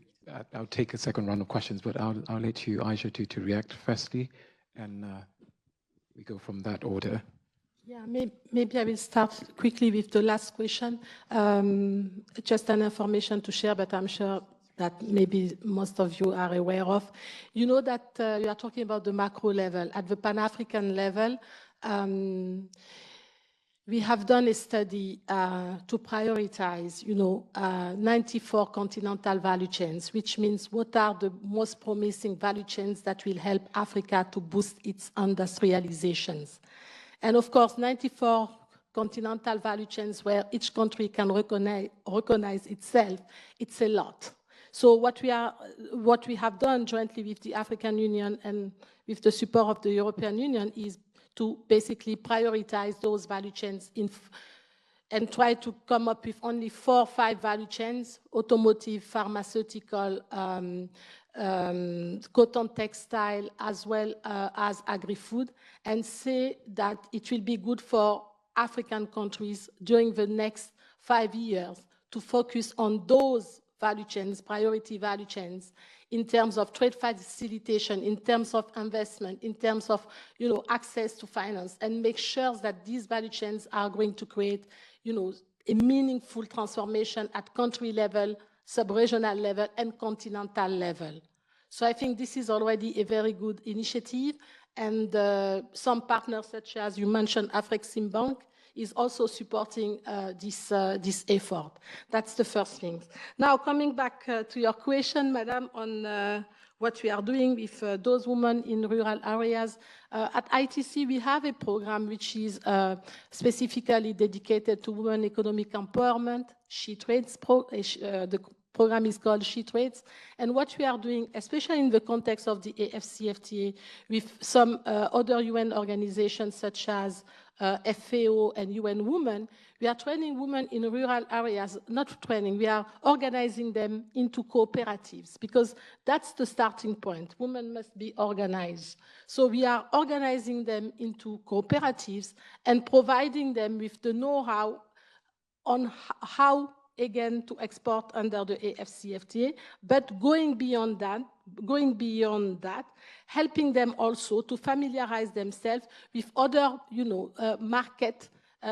G: I'll take a second round of questions, but I'll let you, Aisha, to react firstly, and we go from that order.
I: Yeah, maybe I will start quickly with the last question. Just an information to share, but I'm sure that maybe most of you are aware of. You know that you are talking about the macro level. At the Pan-African level, we have done a study to prioritize, 94 continental value chains, which means what are the most promising value chains that will help Africa to boost its industrializations. And of course, 94 continental value chains where each country can recognize itself, it's a lot. So what we have done jointly with the African Union and with the support of the European Union is to basically prioritize those value chains and try to come up with only 4 or 5 value chains: automotive, pharmaceutical, cotton, textile, as well as agri-food, and say that it will be good for African countries during the next 5 years to focus on those value chains, priority value chains, in terms of trade facilitation, in terms of investment, in terms of access to finance, and make sure that these value chains are going to create a meaningful transformation at country level, sub-regional level, and continental level. So I think this is already a very good initiative, and some partners, such as you mentioned, Afreximbank, is also supporting this effort. That's the first thing. Now, coming back to your question, Madam, on what we are doing with those women in rural areas. At ITC, we have a program which is specifically dedicated to women economic empowerment. She Trades the program is called She Trades. And what we are doing, especially in the context of the AFCFTA, with some other UN organizations such as FAO and UN Women, we are training women in rural areas, not training, we are organizing them into cooperatives, because that's the starting point. Women must be organized. So we are organizing them into cooperatives and providing them with the know-how on how, again, to export under the AFCFTA, but going beyond that, helping them also to familiarize themselves with other, market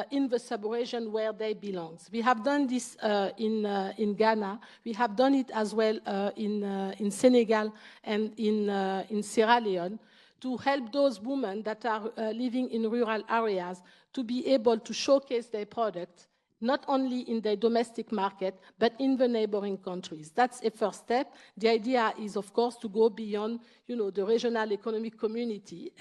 I: in the sub-region where they belong. We have done this in Ghana. We have done it as well in Senegal and in Sierra Leone, to help those women that are living in rural areas to be able to showcase their product, not only in the domestic market, but in the neighboring countries. That's a first step. The idea is, of course, to go beyond, the regional economic community,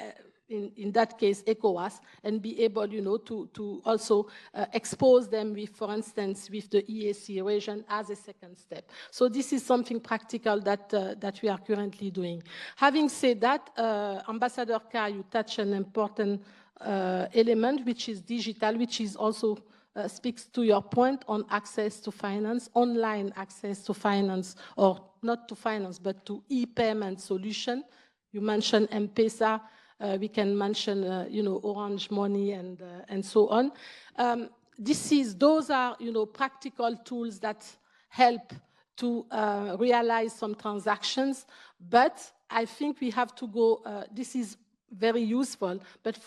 I: in that case, ECOWAS, and be able, to also expose them with, for instance, with the EAC region as a second step. So this is something practical that we are currently doing. Having said that, Ambassador Ka, you touched an important element, which is digital, which is also speaks to your point on access to finance, online access to finance, or not to finance, but to e-payment solution. You mentioned M-Pesa. We can mention, Orange Money and so on. Those are, practical tools that help to realize some transactions. But I think we have to go. This is very useful. But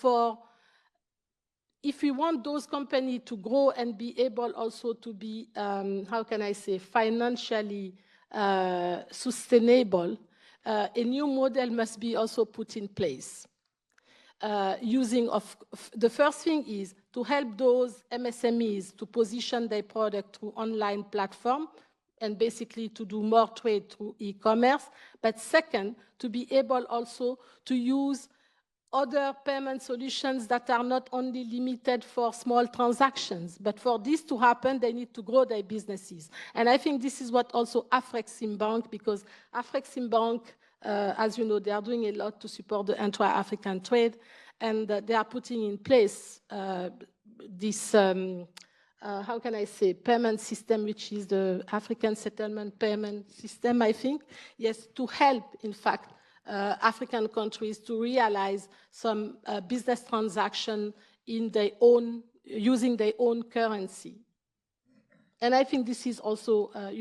I: if we want those companies to grow and be able also to be, how can I say, financially sustainable, a new model must be also put in place. The first thing is to help those MSMEs to position their product through online platform and basically to do more trade through e-commerce. But second, to be able also to use other payment solutions that are not only limited for small transactions, but for this to happen, they need to grow their businesses. And I think this is what also Afrique Bank, because Afrique Bank, as you know, they are doing a lot to support the intra-African trade, and they are putting in place this, how can I say, payment system, which is the African Settlement Payment System, I think. Yes, to help, in fact, African countries to realize some business transaction in their own, using their own currency. And I think this is also, a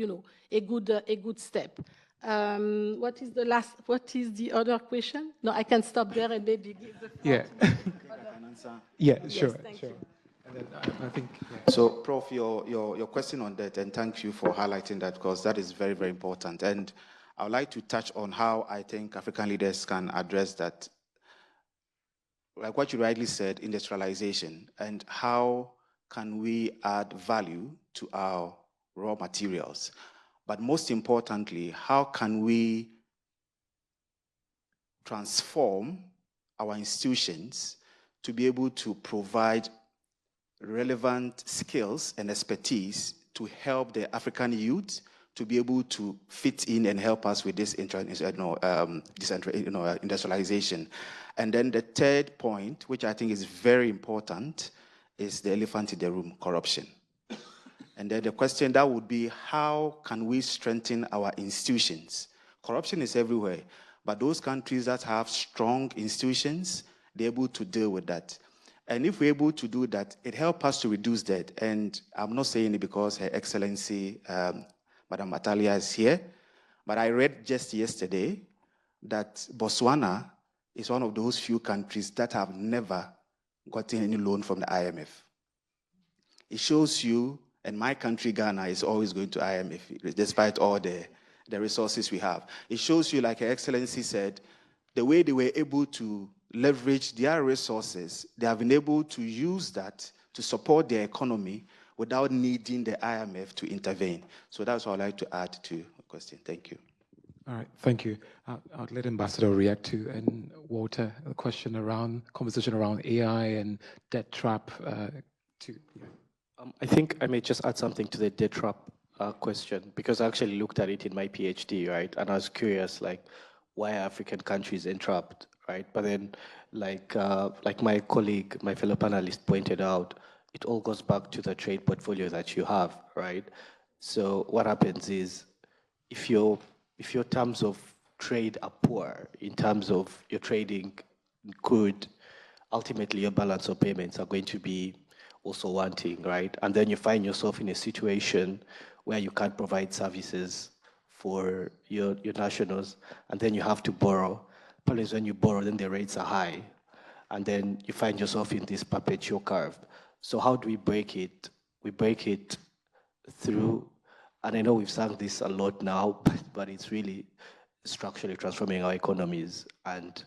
I: good step. What is the other question? No, I can stop there and maybe give the floor to
G: Yeah,
I: yes,
G: sure.
I: Thank you.
G: And then I think. Yeah.
K: So, Prof, your question on that, and thank you for highlighting that, because that is very, very important. And I would like to touch on how I think African leaders can address that. Like what you rightly said, industrialization, and how can we add value to our raw materials. But most importantly, how can we transform our institutions to be able to provide relevant skills and expertise to help the African youth to be able to fit in and help us with this industrialization. And then the third point, which I think is very important, is the elephant in the room, corruption. And then the question that would be, how can we strengthen our institutions? Corruption is everywhere, but those countries that have strong institutions, they're able to deal with that. And if we're able to do that, it helps us to reduce debt. And I'm not saying it because Her Excellency, Madam Atalia is here, but I read just yesterday that Botswana is one of those few countries that have never gotten any loan from the IMF. It shows you, and my country, Ghana, is always going to IMF, despite all the resources we have. It shows you, like Her Excellency said, the way they were able to leverage their resources, they have been able to use that to support their economy without needing the IMF to intervene. So that's what I'd like to add to the question. Thank you.
G: All right, thank you. I'll let Ambassador react to, and Walter, a question around, conversation around AI and debt trap.
H: I think I may just add something to the debt trap question, because I actually looked at it in my PhD, right? And I was curious, like, why are African countries entrapped, right? But then, like my colleague, my fellow panelist pointed out, it all goes back to the trade portfolio that you have, right? So what happens is, if your terms of trade are poor, in terms of your trading good, ultimately your balance of payments are going to be also wanting, right? And then you find yourself in a situation where you can't provide services for your nationals, and then you have to borrow. Probably when you borrow, then the rates are high, and then you find yourself in this perpetual curve. So how do we break it? We break it through, and I know we've sung this a lot now, but it's really structurally transforming our economies and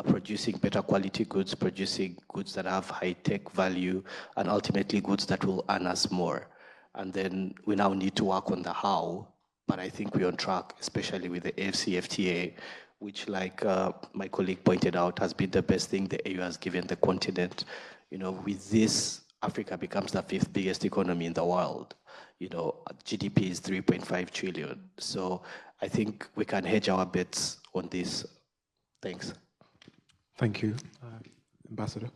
H: producing better quality goods, producing goods that have high-tech value, and ultimately goods that will earn us more. And then we now need to work on the how, but I think we're on track, especially with the AFCFTA, which, like my colleague pointed out, has been the best thing the AU has given the continent. You know, with this, Africa becomes the 5th biggest economy in the world. You know, GDP is 3.5 trillion. So I think we can hedge our bets on this. Thanks.
G: Thank you. Ambassador.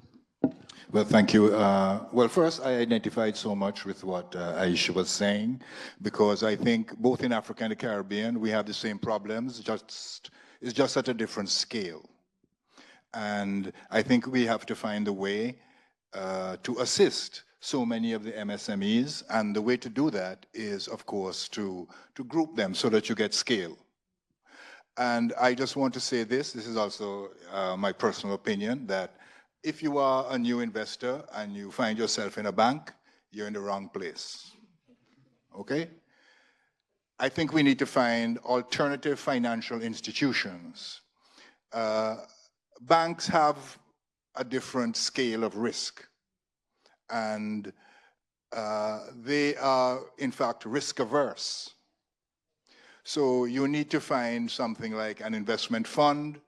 J: Well, thank you. Well, first, I identified so much with what Aisha was saying, because I think both in Africa and the Caribbean, we have the same problems, it's just at a different scale. And I think we have to find a way to assist so many of the MSMEs, and the way to do that is, of course, to group them so that you get scale. And I just want to say this is also my personal opinion, that if you are a new investor and you find yourself in a bank, you're in the wrong place, okay? I think we need to find alternative financial institutions. Banks have a different scale of risk, and they are, in fact, risk averse. So you need to find something like an investment fund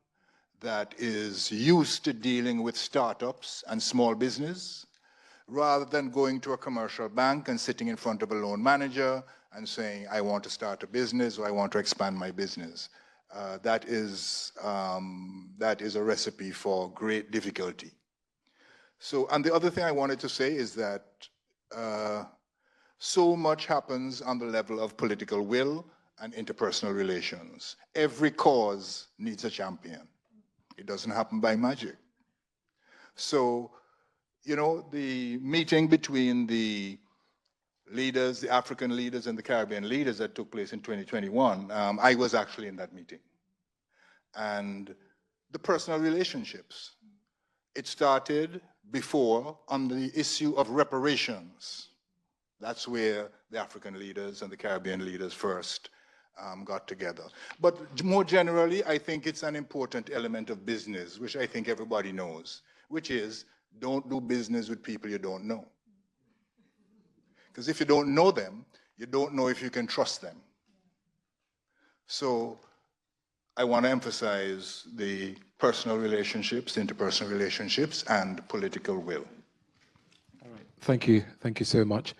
J: that is used to dealing with startups and small business, rather than going to a commercial bank and sitting in front of a loan manager and saying, I want to start a business or I want to expand my business. That is a recipe for great difficulty. So, and the other thing I wanted to say is that so much happens on the level of political will and interpersonal relations. Every cause needs a champion. It doesn't happen by magic. So, you know, the meeting between the leaders, the African leaders and the Caribbean leaders that took place in 2021, I was actually in that meeting. And the personal relationships, it started before on the issue of reparations. That's where the African leaders and the Caribbean leaders first got together. But more generally, I think it's an important element of business, which I think everybody knows, which is don't do business with people you don't know. Because if you don't know them, you don't know if you can trust them. So I want to emphasize the personal relationships, interpersonal relationships, and political will.
G: All right. Thank you. Thank you so much.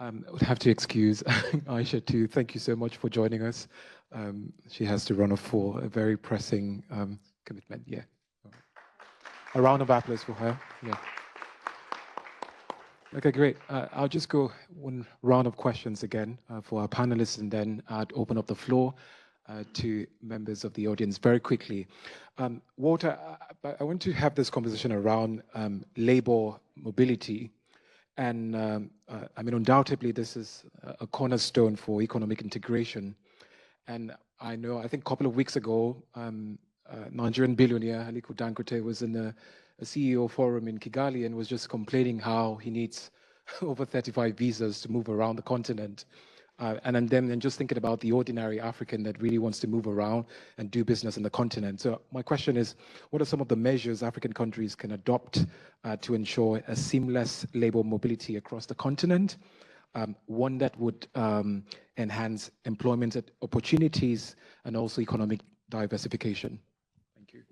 G: I would have to excuse Aisha too. Thank you so much for joining us. She has to run off for a very pressing commitment. Yeah. A round of applause for her. Yeah. Okay, great. I'll just go one round of questions again for our panelists, and then I'd open up the floor to members of the audience very quickly. Walter, I want to have this conversation around labor mobility. And I mean, undoubtedly, this is a cornerstone for economic integration. And I think a couple of weeks ago, Nigerian billionaire Aliko Dangote was in a CEO forum in Kigali and was just complaining how he needs over 35 visas to move around the continent. And then just thinking about the ordinary African that really wants to move around and do business in the continent. So my question is, what are some of the measures African countries can adopt to ensure a seamless labor mobility across the continent? One that would enhance employment opportunities and also economic diversification. Thank you.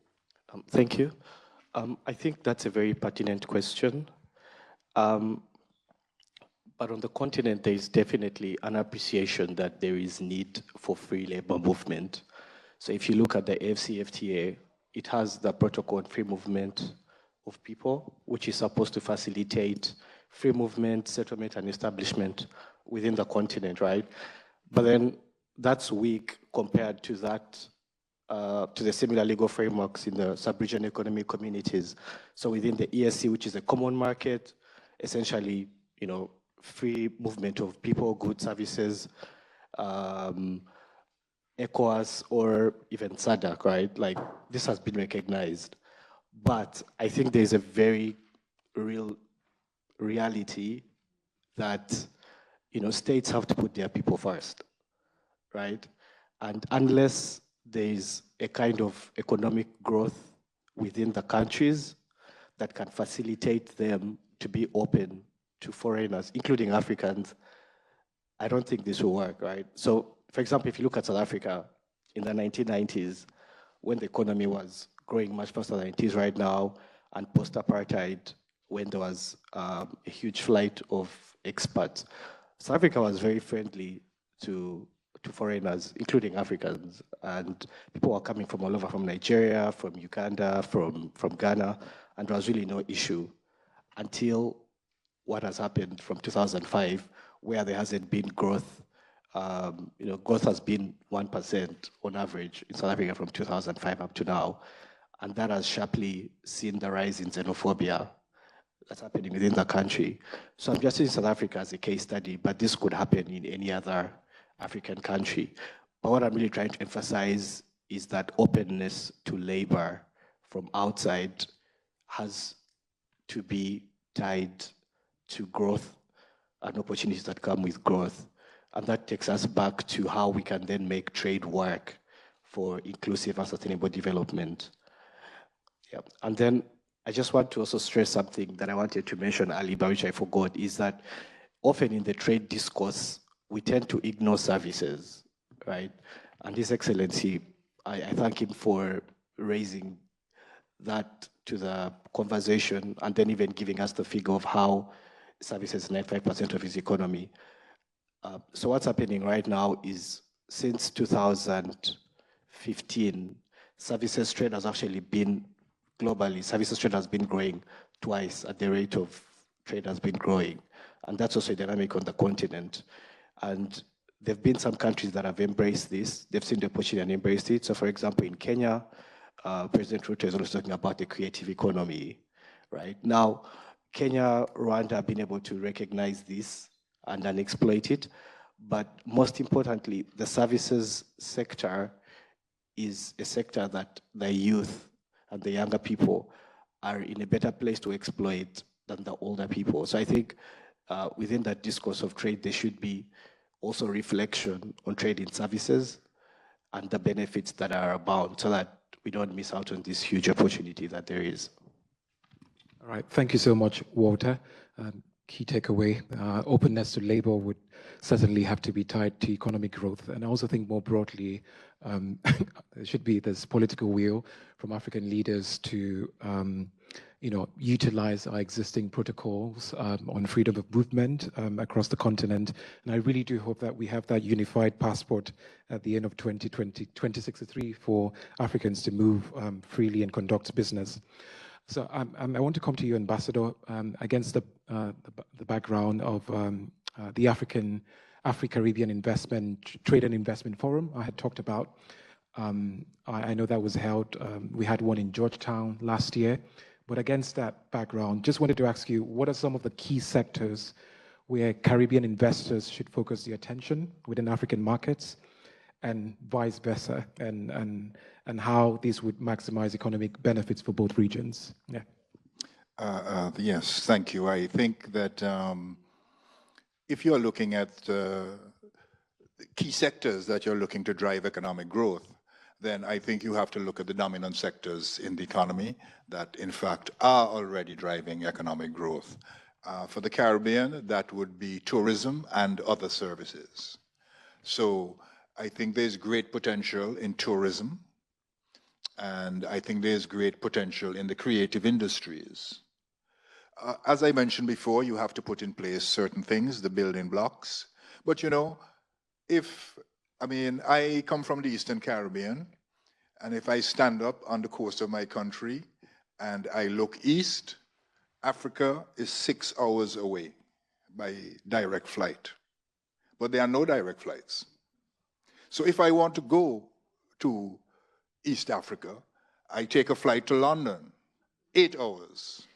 H: Thank you. I think that's a very pertinent question. But on the continent, there is definitely an appreciation that there is need for free labor movement. So if you look at the AFCFTA, it has the protocol on free movement of people, which is supposed to facilitate free movement, settlement, and establishment within the continent, right? But then that's weak compared to that, to the similar legal frameworks in the sub-regional economic communities. So within the ESC, which is a common market, essentially, you know, free movement of people, goods, services, ECOWAS, or even SADC, right? Like, this has been recognized. But I think there's a very real reality that, states have to put their people first, right? And unless there is a kind of economic growth within the countries that can facilitate them to be open to foreigners, including Africans, I don't think this will work, right? So, for example, if you look at South Africa in the 1990s, when the economy was growing much faster than it is right now, and post-apartheid, when there was a huge flight of expats, South Africa was very friendly to foreigners, including Africans, and people were coming from all over, from Nigeria, from Uganda, from Ghana, and there was really no issue until what has happened from 2005, where there hasn't been growth. Growth has been 1% on average in South Africa from 2005 up to now, and that has sharply seen the rise in xenophobia that's happening within the country. So I'm just using South Africa as a case study, but this could happen in any other African country. But what I'm really trying to emphasize is that openness to labor from outside has to be tied to growth and opportunities that come with growth. And that takes us back to how we can then make trade work for inclusive and sustainable development. Yeah. And then I just want to also stress something that I wanted to mention earlier, but which I forgot, is that often in the trade discourse, we tend to ignore services, right? And His Excellency, I thank him for raising that to the conversation and then even giving us the figure of how services is 95% of his economy. So what's happening right now is since 2015, services trade has actually been globally, services trade has been growing twice at the rate of trade has been growing. And that's also a dynamic on the continent. And there have been some countries that have embraced this. They've seen the opportunity and embraced it. So for example, in Kenya, President Ruto is also talking about the creative economy, right? Now, Kenya, Rwanda have been able to recognize this and then exploit it. But most importantly, the services sector is a sector that the youth and the younger people are in a better place to exploit than the older people. So I think within that discourse of trade, there should be also reflection on trade in services and the benefits that are abound so that we don't miss out on this huge opportunity that there is.
G: All right, thank you so much, Walter. Key takeaway, openness to labor would certainly have to be tied to economic growth. And I also think more broadly, there should be this political will from African leaders to utilize our existing protocols on freedom of movement across the continent. And I really do hope that we have that unified passport at the end of 2063 for Africans to move freely and conduct business. So I want to come to you, Ambassador, against the background of the Afro-Caribbean Trade and Investment Forum I had talked about. I know that was held, we had one in Georgetown last year, but against that background, just wanted to ask you, what are some of the key sectors where Caribbean investors should focus their attention within African markets, and vice versa, and how this would maximize economic benefits for both regions? Yeah.
J: Yes, thank you. I think that if you're looking at key sectors that you're looking to drive economic growth, then I think you have to look at the dominant sectors in the economy that in fact are already driving economic growth. For the Caribbean, that would be tourism and other services. So I think there's great potential in tourism, and I think there's great potential in the creative industries. As I mentioned before, you have to put in place certain things, the building blocks. But I come from the Eastern Caribbean, and if I stand up on the coast of my country and I look east, Africa is 6 hours away by direct flight. But there are no direct flights. So if I want to go to East Africa, I take a flight to London, 8 hours.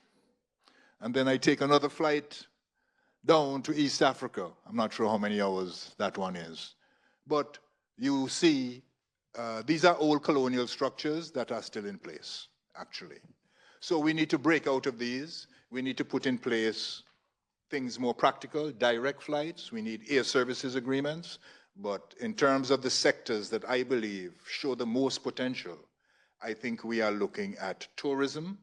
J: And then I take another flight down to East Africa. I'm not sure how many hours that one is. But you see, these are old colonial structures that are still in place, actually. So we need to break out of these. We need to put in place things more practical, direct flights. We need air services agreements. But in terms of the sectors that I believe show the most potential, I think we are looking at tourism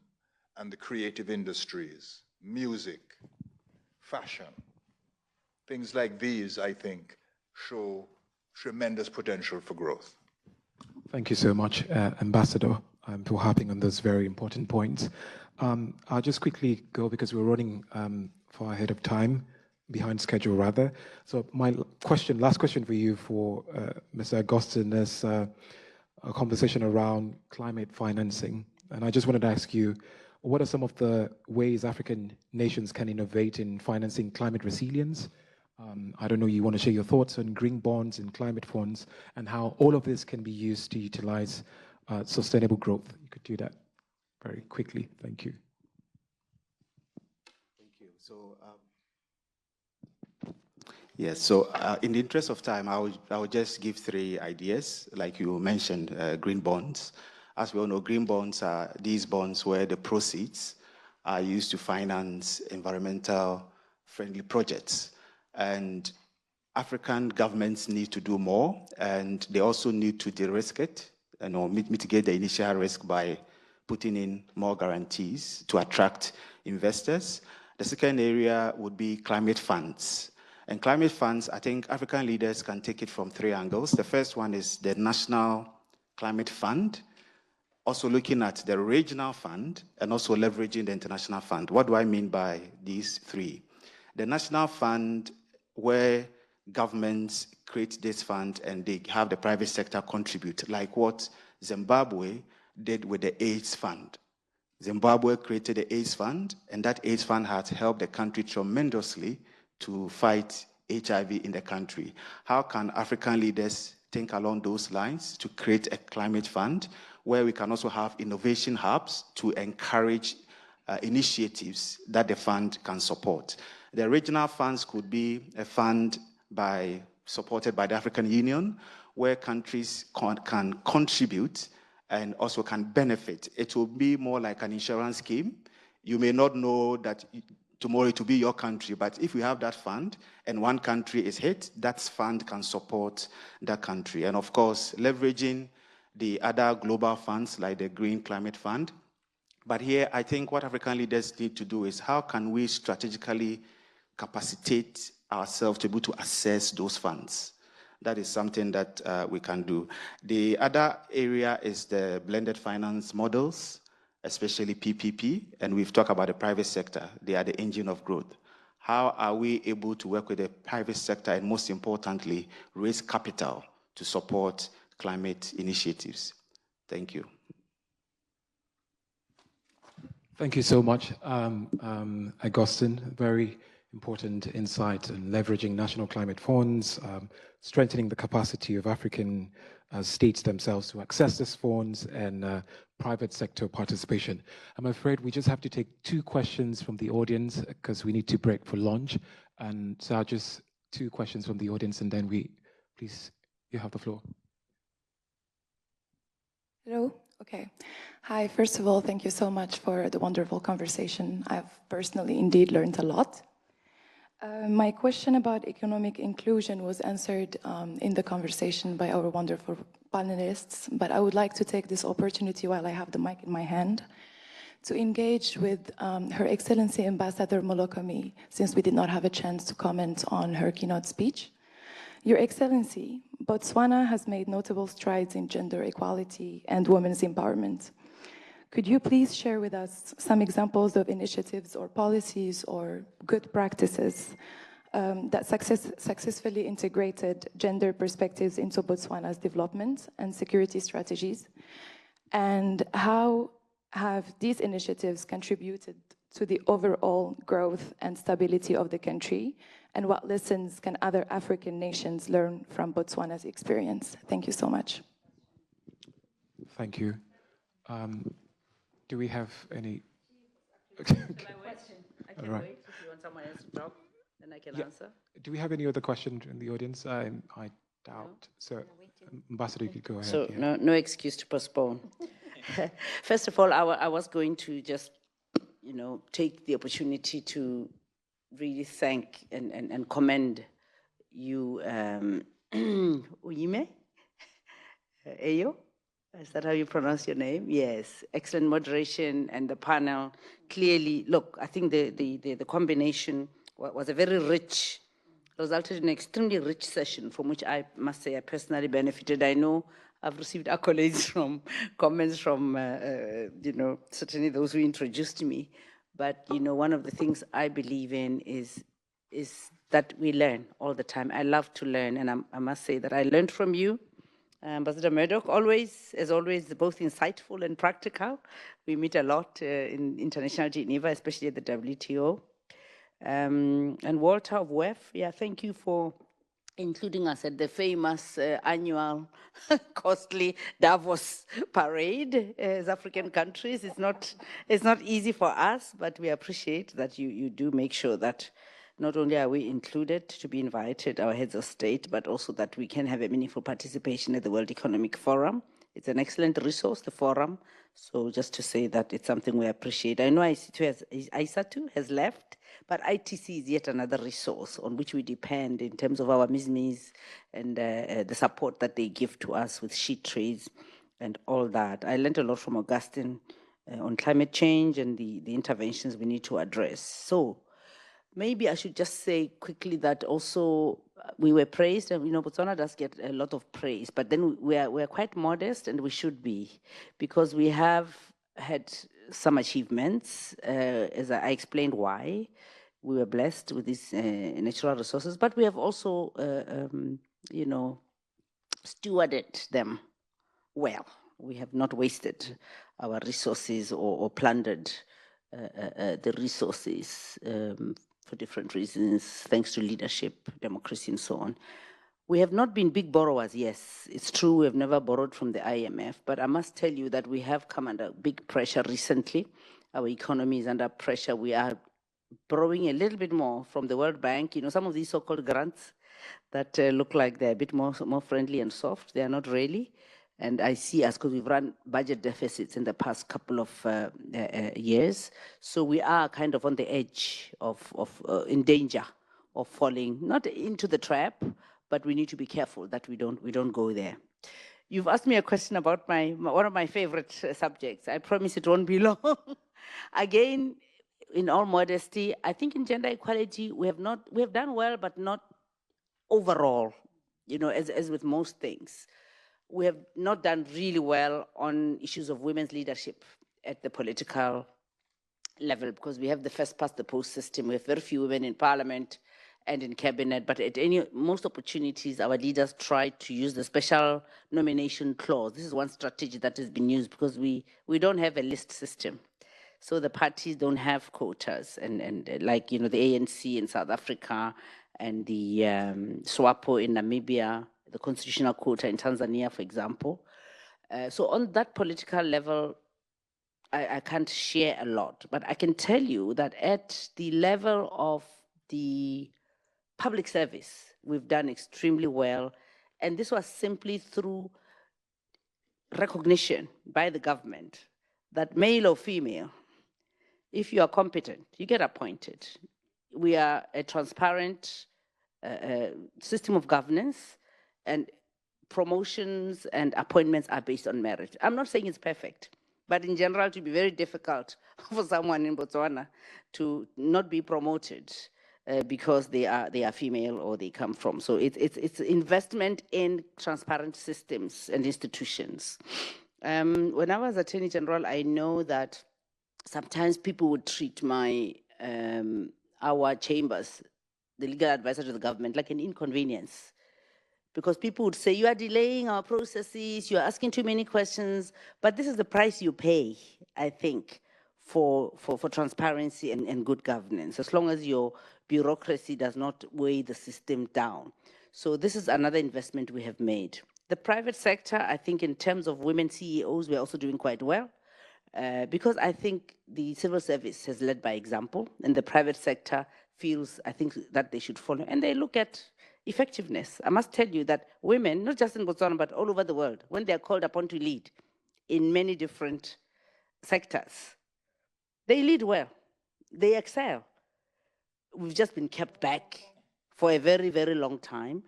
J: and the creative industries, music, fashion. Things like these, I think, show tremendous potential for growth.
G: Thank you so much, Ambassador, for harping on those very important points. I'll just quickly go because we're running far ahead of time, behind schedule rather. So my last question for you, for Mr. Agustin, is a conversation around climate financing. And I just wanted to ask you, what are some of the ways African nations can innovate in financing climate resilience? I don't know, you want to share your thoughts on green bonds and climate funds and how all of this can be used to utilize sustainable growth. You could do that very quickly. Thank you.
K: Thank you. So, yes, so in the interest of time, I will just give 3 ideas. Like you mentioned, green bonds. As we all know, green bonds are these bonds where the proceeds are used to finance environmental friendly projects. And African governments need to do more, and they also need to de-risk it, mitigate the initial risk by putting in more guarantees to attract investors. The second area would be climate funds. And climate funds, I think African leaders can take it from 3 angles. The first one is the National Climate Fund, also looking at the regional fund, and also leveraging the international fund. What do I mean by these 3? The national fund, where governments create this fund and they have the private sector contribute, like what Zimbabwe did with the AIDS fund. Zimbabwe created the AIDS fund, and that AIDS fund has helped the country tremendously to fight HIV in the country. How can African leaders think along those lines to create a climate fund where we can also have innovation hubs to encourage initiatives that the fund can support? The regional funds could be a fund supported by the African Union, where countries can contribute and also can benefit. It will be more like an insurance scheme. You may not know that tomorrow it will be your country, but if we have that fund and one country is hit, that fund can support that country. And of course, leveraging the other global funds like the Green Climate Fund. But here, I think what African leaders need to do is how can we strategically capacitate ourselves to be able to access those funds. That is something that we can do. The other area is the blended finance models, especially PPP, and we've talked about the private sector. They are the engine of growth. How are we able to work with the private sector and, most importantly, raise capital to support climate initiatives? Thank you.
G: Thank you so much, Agustin. Very important insight in leveraging national climate funds, strengthening the capacity of African states themselves to access these funds, and private sector participation. I'm afraid we just have to take 2 questions from the audience because we need to break for lunch. And so just 2 questions from the audience, and then please, you have the floor.
N: Hello. Okay. Hi, first of all, thank you so much for the wonderful conversation. I've personally indeed learned a lot. My question about economic inclusion was answered in the conversation by our wonderful panelists, but I would like to take this opportunity while I have the mic in my hand to engage with Her Excellency Ambassador Molokami, since we did not have a chance to comment on her keynote speech. Your Excellency, Botswana has made notable strides in gender equality and women's empowerment. Could you please share with us some examples of initiatives or policies or good practices that successfully integrated gender perspectives into Botswana's development and security strategies? And how have these initiatives contributed to the overall growth and stability of the country? And what lessons can other African nations learn from Botswana's experience? Thank you so much.
G: Thank you. Do we have any?
C: I can wait if you want someone else to talk, then I can answer.
G: Do we have any other questions in the audience? I doubt. So, Ambassador, you could go ahead.
C: So no excuse to postpone. First of all, I was going to just, take the opportunity to really thank and commend you, Uyime, Eyo. Is that how you pronounce your name? Yes, excellent moderation and the panel. Clearly, look, I think the combination was a very rich, resulted in an extremely rich session from which I must say I personally benefited. I know I've received accolades from comments from, certainly those who introduced me. But, one of the things I believe in is that we learn all the time. I love to learn, and I must say that I learned from you. Ambassador Murdoch, as always, both insightful and practical. We meet a lot in international Geneva, especially at the WTO. And Walter of WEF, thank you for including us at the famous annual costly Davos parade as African countries. It's not easy for us, but we appreciate that you do make sure that not only are we included to be invited, our heads of state, but also that we can have a meaningful participation at the World Economic Forum. It's an excellent resource, the forum. So just to say that it's something we appreciate. I know ISATU has left, but ITC is yet another resource on which we depend in terms of our MISMIs and the support that they give to us with sheet trades and all that. I learned a lot from Augustine on climate change and the interventions we need to address. So maybe I should just say quickly that also we were praised, and Botswana does get a lot of praise, but then we're quite modest, and we should be, because we have had some achievements, as I explained why. We were blessed with these natural resources, but we have also, stewarded them well. We have not wasted our resources or plundered the resources for different reasons, thanks to leadership, democracy, and so on. We have not been big borrowers, yes. It's true, we have never borrowed from the IMF, but I must tell you that we have come under big pressure recently. Our economy is under pressure. We are borrowing a little bit more from the World Bank. Some of these so-called grants that look like they're a bit more friendly and soft, they are not really. And I see us, because we've run budget deficits in the past couple of years. So we are kind of on the edge in danger of falling, not into the trap, but we need to be careful that we don't go there. You've asked me a question about one of my favorite subjects. I promise it won't be long. Again, in all modesty, I think in gender equality, we have done well, but not overall, as with most things. We have not done really well on issues of women's leadership at the political level, because we have the first past the post system. We have very few women in parliament and in cabinet, but at most opportunities, our leaders try to use the special nomination clause. This is one strategy that has been used, because we don't have a list system. So the parties don't have quotas, and like, the ANC in South Africa and the SWAPO in Namibia, the constitutional quota in Tanzania, for example. So on that political level, I can't share a lot, but I can tell you that at the level of the public service, we've done extremely well. And this was simply through recognition by the government that male or female, if you are competent, you get appointed. We are a transparent system of governance, and promotions and appointments are based on merit. I'm not saying it's perfect, but in general, it would be very difficult for someone in Botswana to not be promoted because they are female or they come from. So it's investment in transparent systems and institutions. When I was Attorney General, I know that sometimes people would treat our chambers, the legal advisor to the government, like an inconvenience. Because people would say, you are delaying our processes, you are asking too many questions, but this is the price you pay, I think, for transparency and good governance, as long as your bureaucracy does not weigh the system down. So this is another investment we have made. The private sector, I think in terms of women CEOs, we're also doing quite well, because I think the civil service has led by example, and the private sector feels, I think, that they should follow, and they look at effectiveness. I must tell you that women, not just in Botswana, but all over the world, when they're called upon to lead, in many different sectors. They lead well, they excel. We've just been kept back for a very, very long time.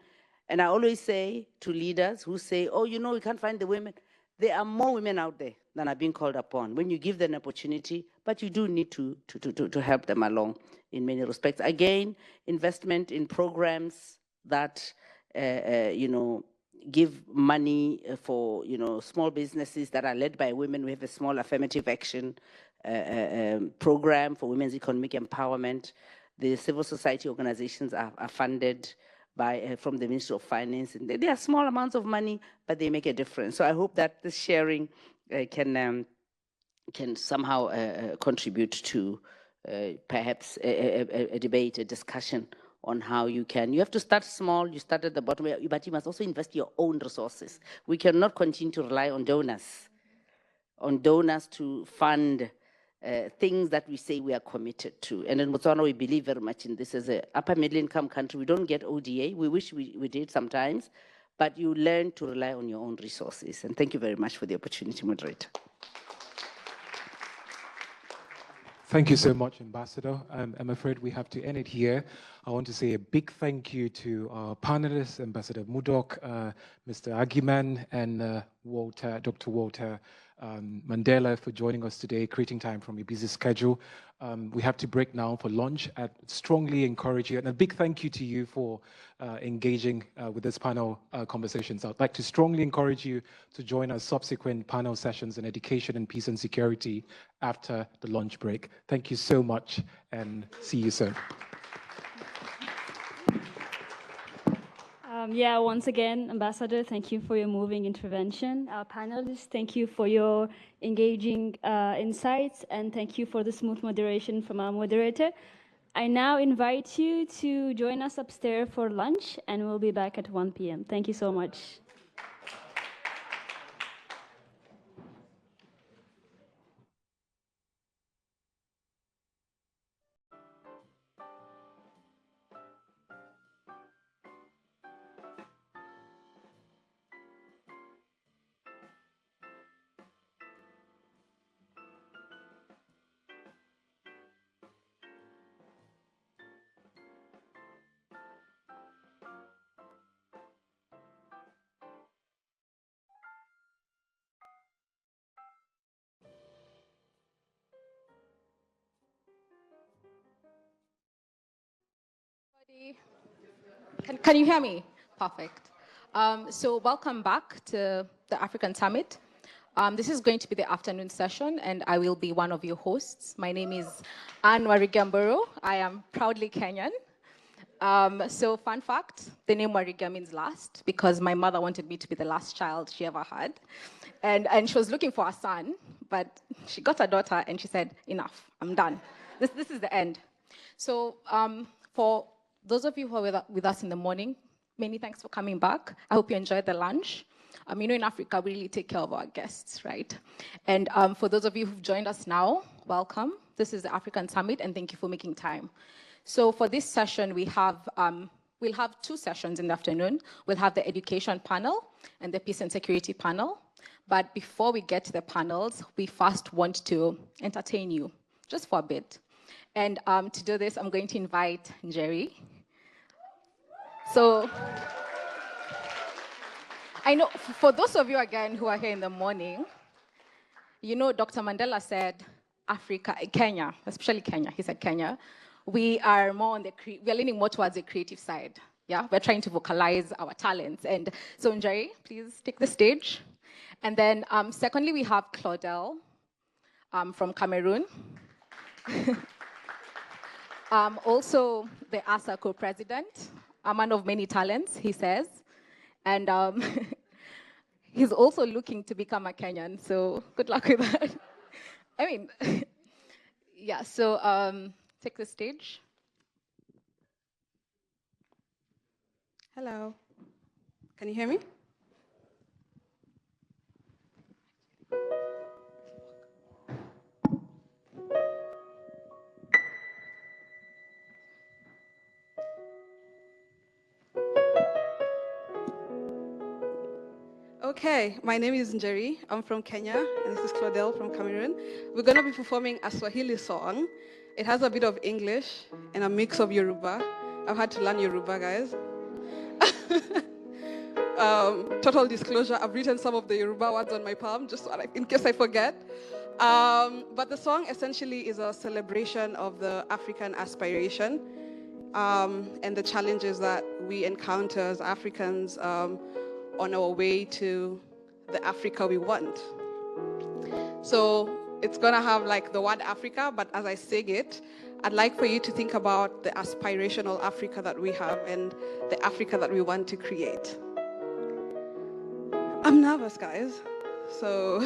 C: And I always say to leaders who say, oh, you know, we can't find the women, there are more women out there than are being called upon when you give them an opportunity, but you do need to help them along in many respects. Again, investment in programs that, you know, give money for, you know, small businesses that are led by women. We have a small affirmative action program for women's economic empowerment. The civil society organizations are funded by, from the Ministry of Finance. And they are small amounts of money, but they make a difference. So I hope that this sharing can somehow contribute to perhaps a debate, a discussion on how you have to start small, you start at the bottom, but you must also invest your own resources. We cannot continue to rely on donors to fund things that we say we are committed to. And in Botswana, we believe very much in this as an upper middle income country. We don't get ODA. We wish we did sometimes, but you learn to rely on your own resources. And thank you very much for the opportunity, moderator.
G: Thank you so much, Ambassador. I'm afraid we have to end it here. I want to say a big thank you to our panelists, Ambassador Mudok, Mr. Agiman, and Dr. Walter Mandela for joining us today, creating time from your busy schedule. We have to break now for lunch. I strongly encourage you, and a big thank you to you for engaging with this panel conversations. I'd like to strongly encourage you to join our subsequent panel sessions on education and peace and security after the lunch break. Thank you so much, and see you soon.
B: Yeah, once again, Ambassador, thank you for your moving intervention. Our panelists, thank you for your engaging insights, and thank you for the smooth moderation from our moderator. I now invite you to join us upstairs for lunch, and we'll be back at 1 p.m. Thank you so much.
O: Can you hear me? Perfect. So welcome back to the African Summit. This is going to be the afternoon session, and I will be one of your hosts. My name is Anne Warigamburu. I am proudly Kenyan. So fun fact, the name Wariga means last because my mother wanted me to be the last child she ever had. And she was looking for a son, but she got a daughter and she said, enough, I'm done. This is the end. So for those of you who are with us in the morning, many thanks for coming back. I hope you enjoyed the lunch. You know, in Africa, we really take care of our guests, right? And for those of you who've joined us now, welcome. This is the African Summit, and thank you for making time. So for this session, we'll have two sessions in the afternoon. We'll have the education panel and the peace and security panel. But before we get to the panels, we first want to entertain you, just for a bit. And to do this, I'm going to invite Njeri. So I know for those of you, again, who are here in the morning, you know Dr. Mandela said Kenya, especially Kenya, he said Kenya, we are more on we are leaning more towards the creative side. Yeah, we're trying to vocalize our talents. And so Njeri, please take the stage. And then secondly, we have Claudel from Cameroon. Also the ASA co-president, a man of many talents, he says. And he's also looking to become a Kenyan, so good luck with that. I mean, yeah, so take the stage.
P: Hello, can you hear me? Okay, my name is Njeri. I'm from Kenya, and this is Claudel from Cameroon. We're going to be performing a Swahili song. It has a bit of English and a mix of Yoruba. I've had to learn Yoruba, guys. Total disclosure, I've written some of the Yoruba words on my palm, just so in case I forget. But the song essentially is a celebration of the African aspiration and the challenges that we encounter as Africans on our way to the Africa we want. So it's gonna have like the word Africa, but as I sing it, I'd like for you to think about the aspirational Africa that we have and the Africa that we want to create. I'm nervous, guys, so.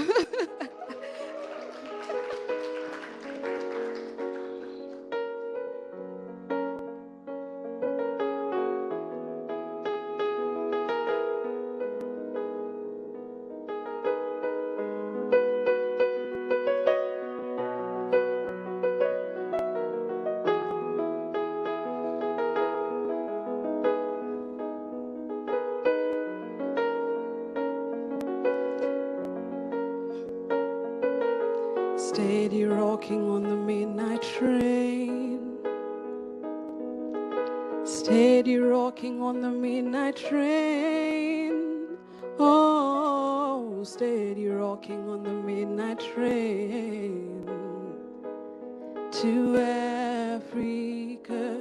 P: Steady rocking on the midnight train. Steady rocking on the midnight train. Oh, steady rocking on the midnight train. To Africa,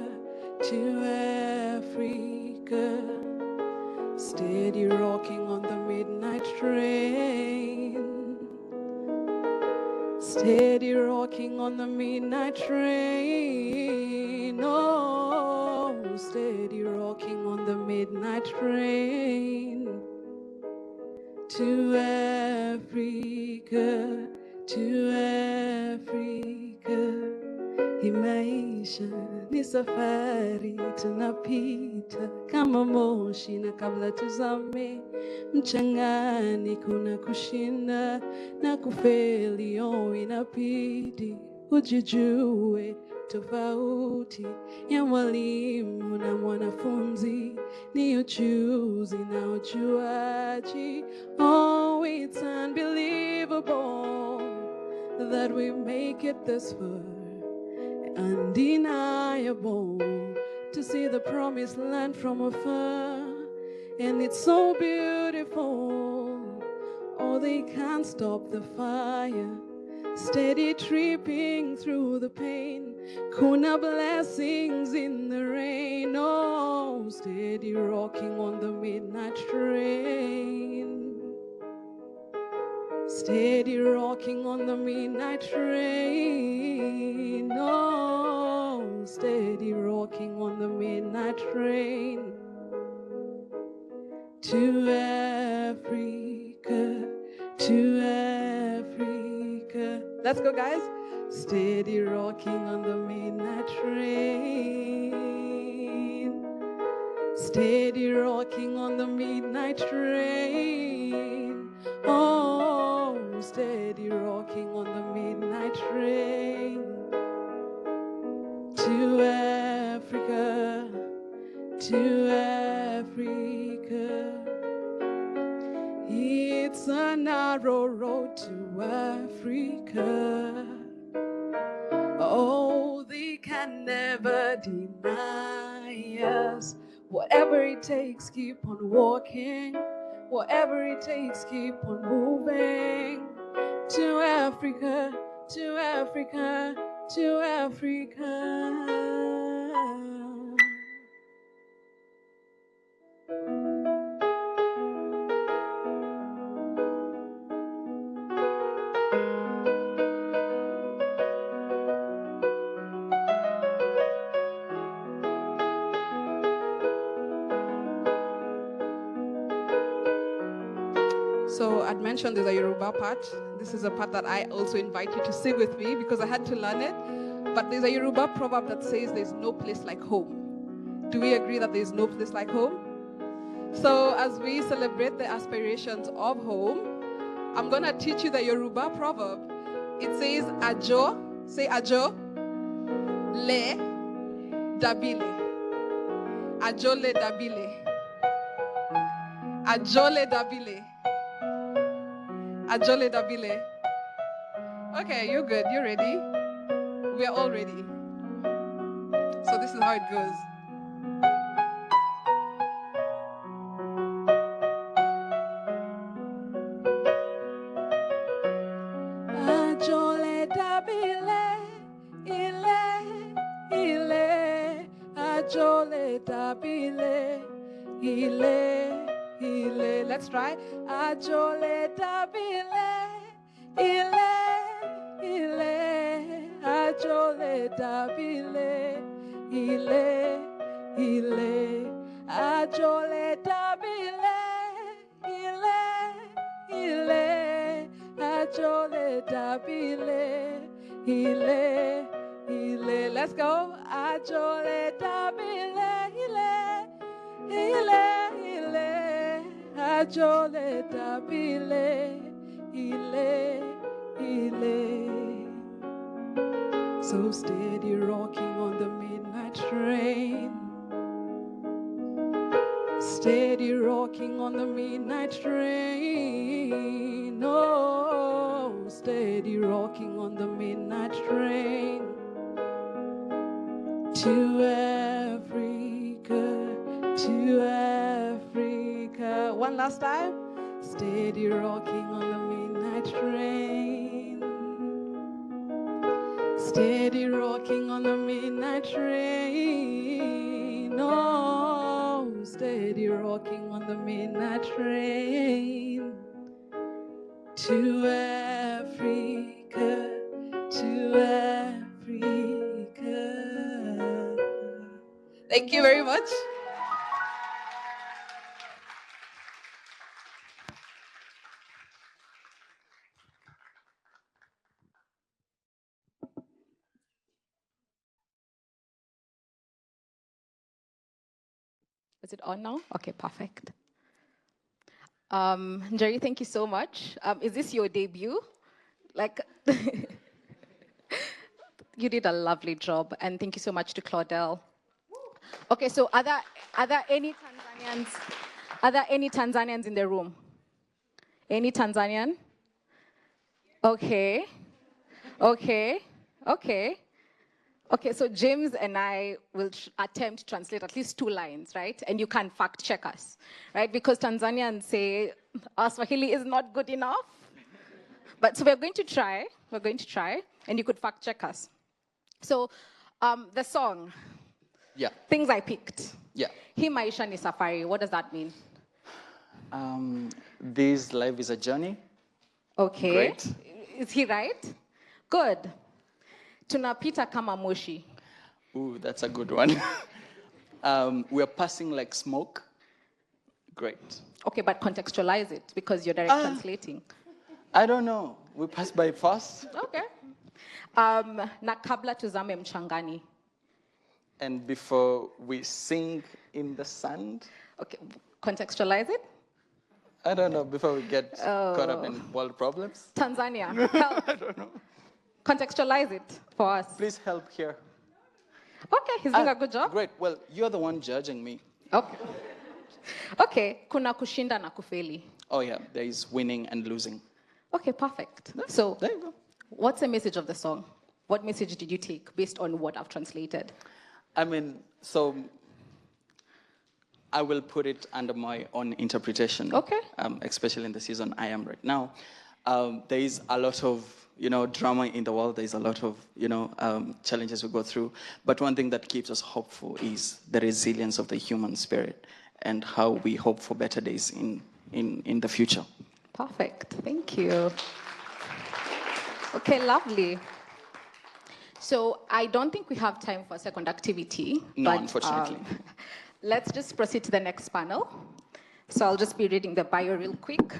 P: to Africa. Steady rocking on the midnight train. Steady rocking on the midnight train. Oh, steady rocking on the midnight train. To Africa, to Africa. Hii maisha ni safari tunapita kama moshi, na kabla tuzame mchangani kuna kushinda na kufeli. Oh, inabidi ujijue tofauti ya mwalimu na mwanafunzi ni ujuzi na ujuaji. Oh, it's unbelievable that we make it this far. Undeniable to see the promised land from afar, and it's so beautiful. Oh, they can't stop the fire, steady tripping through the pain. Kuna blessings in the rain. Oh, steady rocking on the midnight train. Steady rocking on the midnight train. Oh, steady rocking on the midnight train. To Africa, to Africa. Let's go, guys. Steady rocking on the midnight train. Steady rocking on the midnight train. Oh, steady rocking on the midnight train. To Africa, to Africa. It's a narrow road to Africa. Oh, they can never deny us. Whatever it takes, keep on walking. Whatever it takes, keep on moving. To Africa, to Africa, to Africa. So I'd mentioned there's a Yoruba part. This is a part that I also invite you to sing with me because I had to learn it. But there's a Yoruba proverb that says there's no place like home. Do we agree that there's no place like home? So as we celebrate the aspirations of home, I'm going to teach you the Yoruba proverb. It says, Ajo, say Ajo, le, dabile. Ajo le dabile. Ajo le dabile. Ajole Dabile. Okay, you're good. You're ready. We are all ready. So this is how it goes. Ajole Dabile, ile, Ajole Dabile, ile. Let's try. Ajole Dabile, ile, Ajole Dabile, ile, Ajole Dabile, ile, Ajole Dabile, ile. Let's go. Ajole Dabile, ile, Ajole Dabile, ile. So steady rocking on the midnight train. Steady rocking on the midnight train. Oh, steady rocking on the midnight train. To Africa, to Africa. One last time. Steady rocking on the midnight train. Steady rocking on the midnight train. Oh, steady rocking on the midnight train. To Africa, to Africa. Thank you very much.
O: Is it on now? Okay, perfect. Jerry, thank you so much. Is this your debut? Like, you did a lovely job, and thank you so much to Claudel. Okay, so are there any Tanzanians? Are there any Tanzanians in the room? Any Tanzanian? Okay. Okay, so James and I will attempt to translate at least 2 lines, right? And you can fact check us, right? Because Tanzanians say our Swahili is not good enough. But so we're going to try, and you could fact check us. So the song, things I picked. Hii maisha ni safari, what does that mean?
A: This life is a journey.
O: Okay.
A: Great.
O: Is he right? Good. Tunapita kama moshi.
A: Ooh, that's a good one. We're passing like smoke. Great.
O: Okay, but contextualize it because you're direct translating.
A: I don't know. We pass by fast.
O: Okay. Na kabla tuzame mchangani.
A: And before we sink in the sand.
O: Okay, contextualize it.
A: I don't know, before we get caught up in world problems.
O: Tanzania, help.
A: I don't know.
O: Contextualize it for us.
A: Please help here.
O: Okay, he's doing a good job.
A: Great, well, you're the one judging me.
O: Okay. Okay, kuna kushinda na kufeli.
A: Oh yeah, there is winning and losing.
O: Okay, perfect. So,
A: there you go.
O: What's the message of the song? What message did you take based on what I've translated?
A: I mean, so I will put it under my own interpretation.
O: Okay.
A: Especially in the season I am right now. There is a lot of, drama in the world. There is a lot of, challenges we go through. But one thing that keeps us hopeful is the resilience of the human spirit and how we hope for better days in the future.
O: Perfect. Thank you. Okay, lovely. So I don't think we have time for a second activity.
A: No,
O: but,
A: unfortunately.
O: Let's just proceed to the next panel. So I'll just be reading the bio real quick.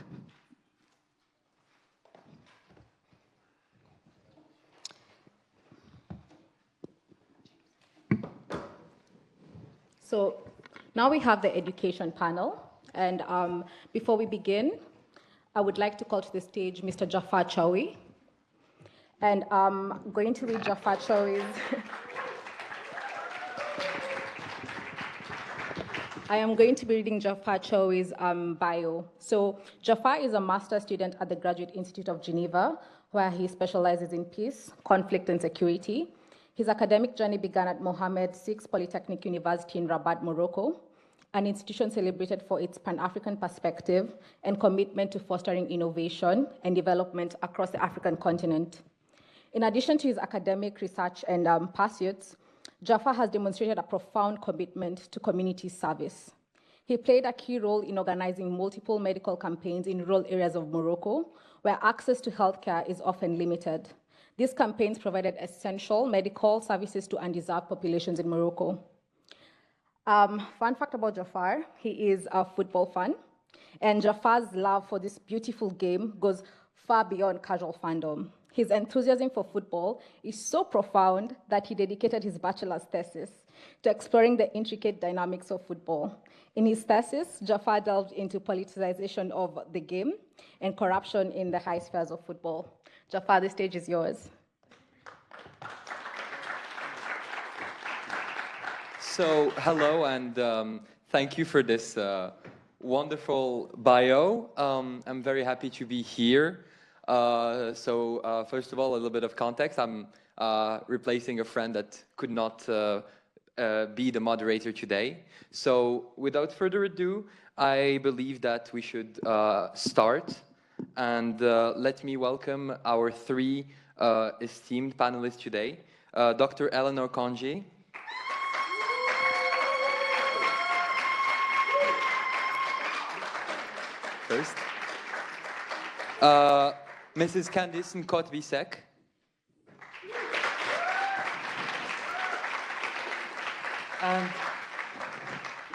O: So now we have the education panel. And before we begin, I would like to call to the stage Mr. Jafar Chawi. And I'm going to read Jafar Chawi's I am going to be reading Jafar Chowi's bio. So Jafar is a master's student at the Graduate Institute of Geneva, where he specializes in peace, conflict, and security. His academic journey began at Mohammed VI Polytechnic University in Rabat, Morocco, an institution celebrated for its Pan-African perspective and commitment to fostering innovation and development across the African continent. In addition to his academic research and pursuits, Jafar has demonstrated a profound commitment to community service. He played a key role in organizing multiple medical campaigns in rural areas of Morocco, where access to healthcare is often limited. These campaigns provided essential medical services to undeserved populations in Morocco. Fun fact about Jafar, he is a football fan, and Jafar's love for this beautiful game goes far beyond casual fandom. His enthusiasm for football is so profound that he dedicated his bachelor's thesis to exploring the intricate dynamics of football. In his thesis, Jafar delved into politicization of the game and corruption in the high spheres of football. Jafar, the stage is yours.
Q: So, hello, and thank you for this wonderful bio. I'm very happy to be here. First of all, a little bit of context. I'm replacing a friend that could not be the moderator today. So without further ado, I believe that we should start. And let me welcome our three esteemed panelists today. Dr. Eleanor Conje. First. Mrs. Candice Nkot-Bisek.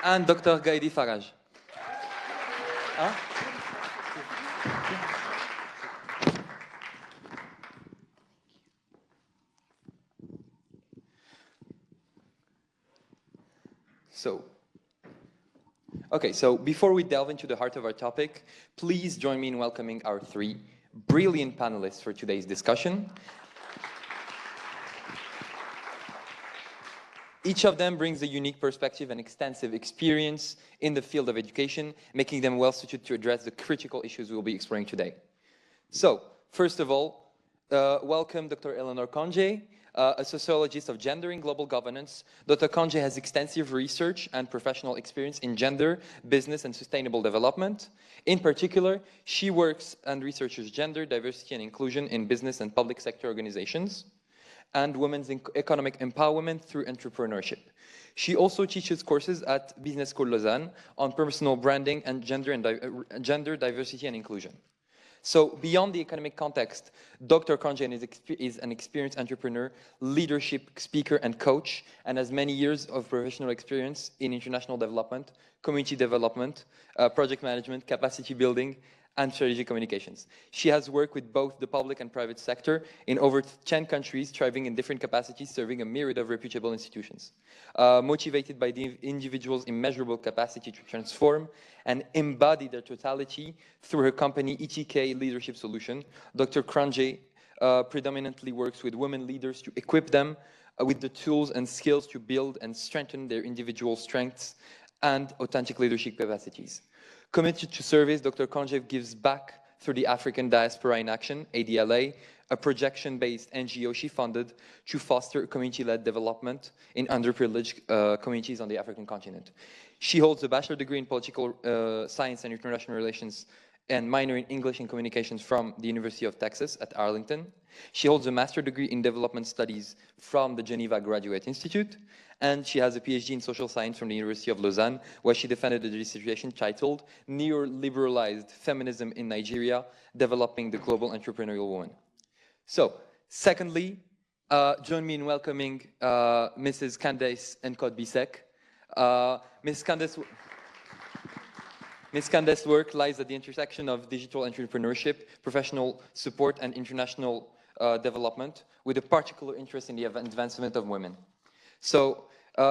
Q: And Dr. Gaidi Faraj. Huh? So before we delve into the heart of our topic, please join me in welcoming our three brilliant panelists for today's discussion. Each of them brings a unique perspective and extensive experience in the field of education, making them well-suited to address the critical issues we'll be exploring today. So, first of all, welcome Dr. Eleanor Conje, a sociologist of gender and global governance. Dr. Conje has extensive research and professional experience in gender, business, and sustainable development. In particular, she works and researches gender, diversity, and inclusion in business and public sector organizations, and women's economic empowerment through entrepreneurship. She also teaches courses at Business School Lausanne on personal branding and gender diversity and inclusion. So beyond the economic context, Dr. Conje is an experienced entrepreneur, leadership speaker and coach, and has many years of professional experience in international development, community development, project management, capacity building, and strategic communications. She has worked with both the public and private sector in over 10 countries, thriving in different capacities, serving a myriad of reputable institutions. Motivated by the individual's immeasurable capacity to transform and embody their totality through her company ETK Leadership Solution, Dr. Conje predominantly works with women leaders to equip them with the tools and skills to build and strengthen their individual strengths and authentic leadership capacities. Committed to service, Dr. Conje gives back through the African Diaspora in Action, ADLA, a projection-based NGO she funded to foster community-led development in underprivileged communities on the African continent. She holds a bachelor degree in political science and international relations and minor in English and communications from the University of Texas at Arlington. She holds a master's degree in development studies from the Geneva Graduate Institute, and she has a PhD in social science from the University of Lausanne, where she defended a dissertation titled Neoliberalized Feminism in Nigeria, Developing the Global Entrepreneurial Woman. So, secondly, join me in welcoming Mrs. Candice Nkot-Bisek. Ms. Candice's work lies at the intersection of digital entrepreneurship, professional support, and international development, with a particular interest in the advancement of women. So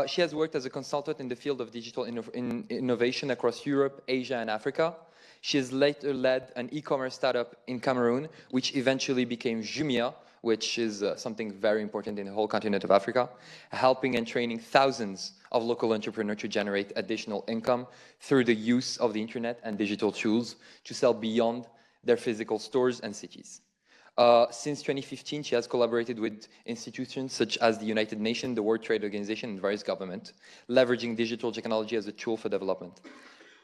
Q: she has worked as a consultant in the field of digital innovation across Europe, Asia, and Africa. She has later led an e-commerce startup in Cameroon, which eventually became Jumia, which is something very important in the whole continent of Africa, helping and training thousands of local entrepreneurs to generate additional income through the use of the internet and digital tools to sell beyond their physical stores and cities. Since 2015, she has collaborated with institutions such as the United Nations, the World Trade Organization, and various governments, leveraging digital technology as a tool for development.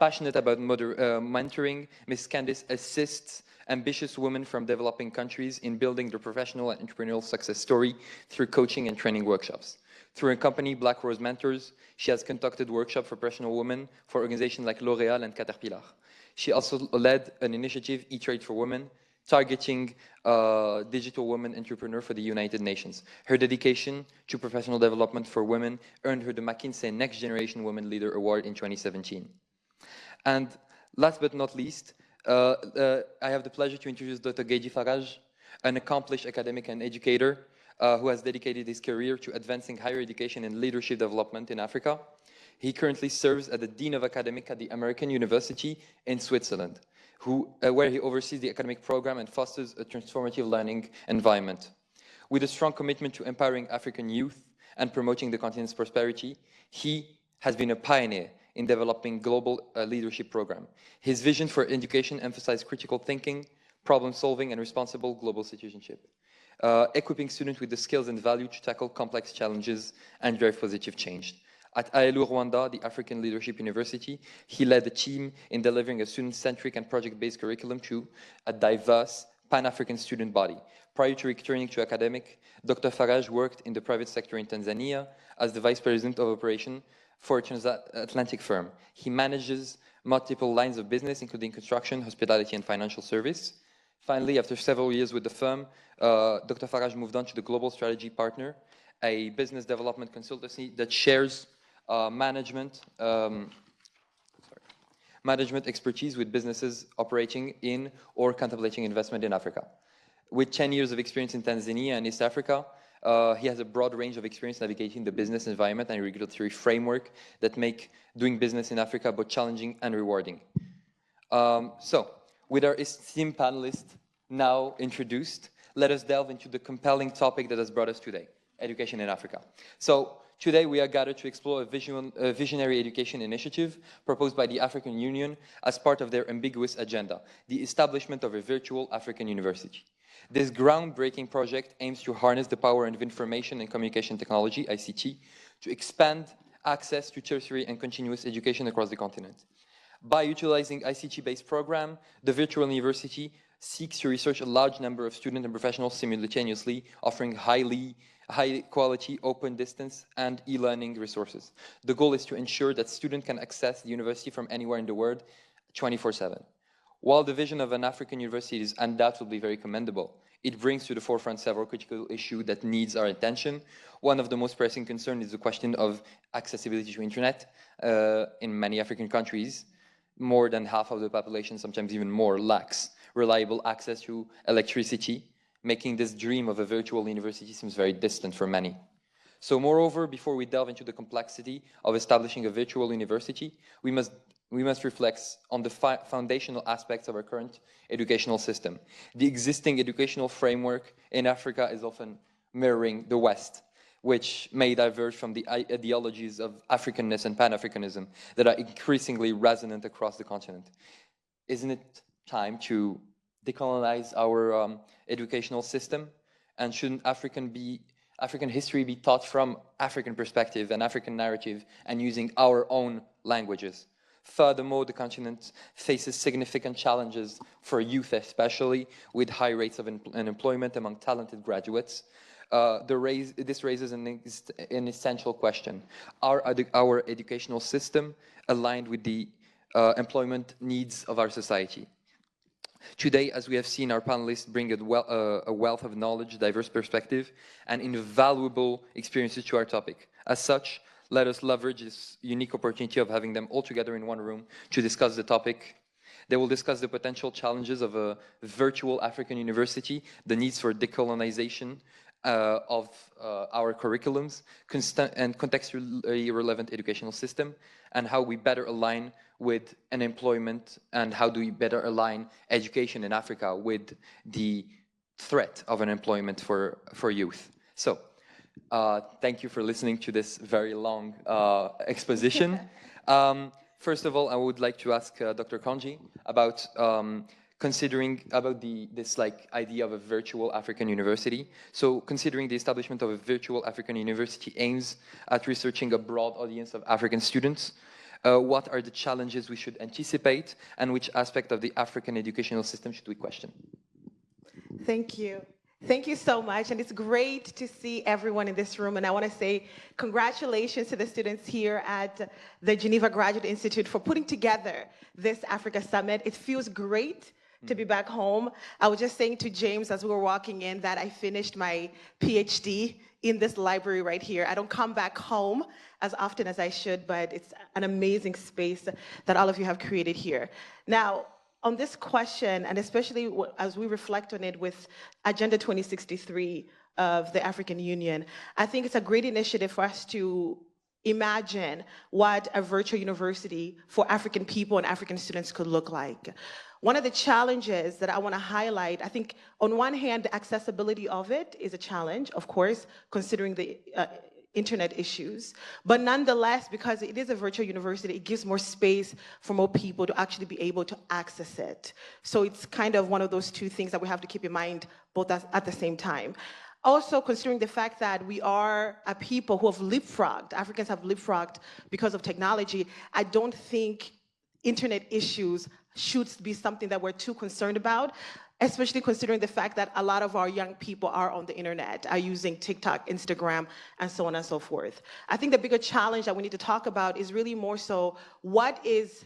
Q: Passionate about mentoring, Ms. Candice assists ambitious women from developing countries in building their professional and entrepreneurial success story through coaching and training workshops. Through her company, Black Rose Mentors, she has conducted workshops for professional women for organizations like L'Oréal and Caterpillar. She also led an initiative, E-Trade for Women, targeting digital women entrepreneur for the United Nations. Her dedication to professional development for women earned her the McKinsey Next Generation Women Leader Award in 2017. And last but not least, I have the pleasure to introduce Dr. Geji Faraj, an accomplished academic and educator who has dedicated his career to advancing higher education and leadership development in Africa. He currently serves as the Dean of Academic at the American University in Switzerland, where he oversees the academic program and fosters a transformative learning environment. With a strong commitment to empowering African youth and promoting the continent's prosperity, he has been a pioneer in developing global leadership program. His vision for education emphasized critical thinking, problem solving, and responsible global citizenship, equipping students with the skills and value to tackle complex challenges and drive positive change. At ALU Rwanda, the African Leadership University, he led the team in delivering a student-centric and project-based curriculum to a diverse Pan-African student body. Prior to returning to academic, Dr. Faraj worked in the private sector in Tanzania as the Vice President of Operation for a transatlantic firm. He manages multiple lines of business, including construction, hospitality, and financial service. Finally, after several years with the firm, Dr. Faraj moved on to the Global Strategy Partner, a business development consultancy that shares management expertise with businesses operating in or contemplating investment in Africa. With 10 years of experience in Tanzania and East Africa, he has a broad range of experience navigating the business environment and regulatory framework that make doing business in Africa both challenging and rewarding. So, with our esteemed panelists now introduced, let us delve into the compelling topic that has brought us today, education in Africa. So, today we are gathered to explore a visionary education initiative proposed by the African Union as part of their ambiguous agenda, the establishment of a virtual African university. This groundbreaking project aims to harness the power of information and communication technology, ICT, to expand access to tertiary and continuous education across the continent. By utilizing ICT-based program, the virtual university seeks to research a large number of students and professionals simultaneously, offering high-quality, open distance, and e-learning resources. The goal is to ensure that students can access the university from anywhere in the world 24/7. While the vision of an African university is undoubtedly very commendable, it brings to the forefront several critical issues that needs our attention. One of the most pressing concerns is the question of accessibility to internet. In many African countries, more than half of the population, sometimes even more, lacks reliable access to electricity, making this dream of a virtual university seems very distant for many. So moreover, before we delve into the complexity of establishing a virtual university, we must reflect on the foundational aspects of our current educational system. The existing educational framework in Africa is often mirroring the West, which may diverge from the ideologies of Africanness and Pan-Africanism that are increasingly resonant across the continent. Isn't it time to decolonize our educational system? And shouldn't African history be taught from African perspective and African narrative and using our own languages? Furthermore, the continent faces significant challenges for youth, especially with high rates of unemployment among talented graduates. This raises an essential question. Are our educational system aligned with the employment needs of our society? Today, as we have seen, our panelists bring a wealth of knowledge, diverse perspective, and invaluable experiences to our topic. As such, let us leverage this unique opportunity of having them all together in one room to discuss the topic. They will discuss the potential challenges of a virtual African university, the needs for decolonization of our curriculums, and contextually relevant educational system, and how we better align with unemployment, and how do we better align education in Africa with the threat of unemployment for youth. So thank you for listening to this very long exposition. First of all, I would like to ask Dr. Kanji about considering about this idea of a virtual African university. So considering the establishment of a virtual African university aims at researching a broad audience of African students, what are the challenges we should anticipate, and which aspect of the African educational system should we question?
R: Thank you. Thank you so much, and it's great to see everyone in this room, and I want to say congratulations to the students here at the Geneva Graduate Institute for putting together this Africa Summit. It feels great to be back home. I was just saying to James as we were walking in that I finished my PhD in this library right here. I don't come back home as often as I should, but it's an amazing space that all of you have created here. Now, on this question, and especially as we reflect on it with Agenda 2063 of the African Union, I think it's a great initiative for us to imagine what a virtual university for African people and African students could look like. One of the challenges that I want to highlight, I think on one hand, the accessibility of it is a challenge, of course, considering the internet issues, but nonetheless, because it is a virtual university, it gives more space for more people to actually be able to access it. So it's kind of one of those two things that we have to keep in mind both at the same time. Also, considering the fact that we are a people who have leapfrogged, Africans have leapfrogged because of technology, I don't think internet issues should be something that we're too concerned about, especially considering the fact that a lot of our young people are on the internet, are using TikTok, Instagram, and so on and so forth. I think the bigger challenge that we need to talk about is really more so what is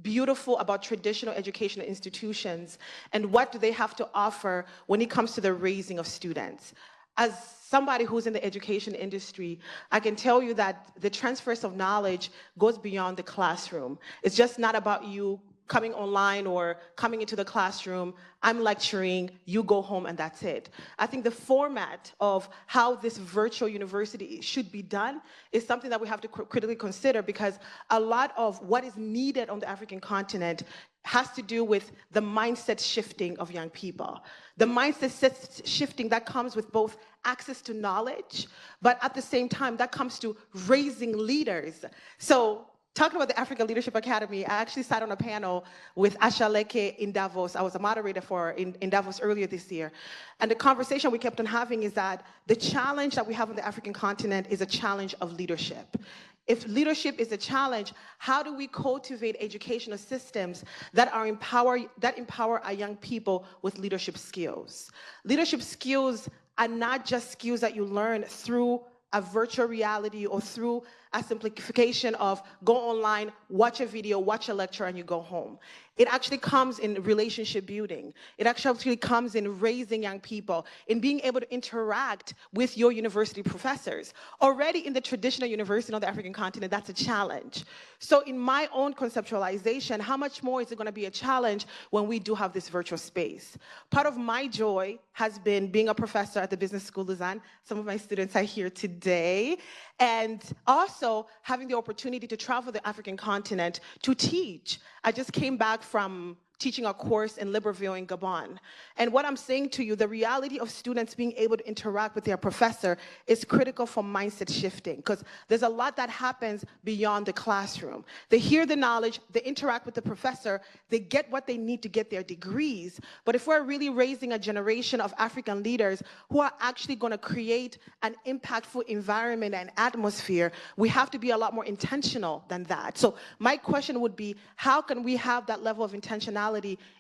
R: beautiful about traditional educational institutions and what do they have to offer when it comes to the raising of students. As somebody who's in the education industry, I can tell you that the transfers of knowledge goes beyond the classroom. It's just not about you coming online or coming into the classroom, I'm lecturing, you go home and that's it. I think the format of how this virtual university should be done is something that we have to critically consider, because a lot of what is needed on the African continent has to do with the mindset shifting of young people. The mindset shifting that comes with both access to knowledge, but at the same time, that comes to raising leaders. So, talking about the Africa Leadership Academy, I actually sat on a panel with Ashaleke in Davos. I was a moderator for in Davos earlier this year. And the conversation we kept on having is that the challenge that we have on the African continent is a challenge of leadership. If leadership is a challenge, how do we cultivate educational systems that empower our young people with leadership skills? Leadership skills are not just skills that you learn through a virtual reality or through a simplification of go online, watch a video, watch a lecture, and you go home. It actually comes in relationship building. It actually comes in raising young people, in being able to interact with your university professors. Already in the traditional university on the African continent, that's a challenge. So in my own conceptualization, how much more is it going to be a challenge when we do have this virtual space? Part of my joy has been being a professor at the Business School Lausanne. Some of my students are here today. And also having the opportunity to travel the African continent to teach. I just came back from teaching a course in Libreville in Gabon. And what I'm saying to you, the reality of students being able to interact with their professor is critical for mindset shifting, because there's a lot that happens beyond the classroom. They hear the knowledge, they interact with the professor, they get what they need to get their degrees. But if we're really raising a generation of African leaders who are actually going to create an impactful environment and atmosphere, we have to be a lot more intentional than that. So my question would be, how can we have that level of intentionality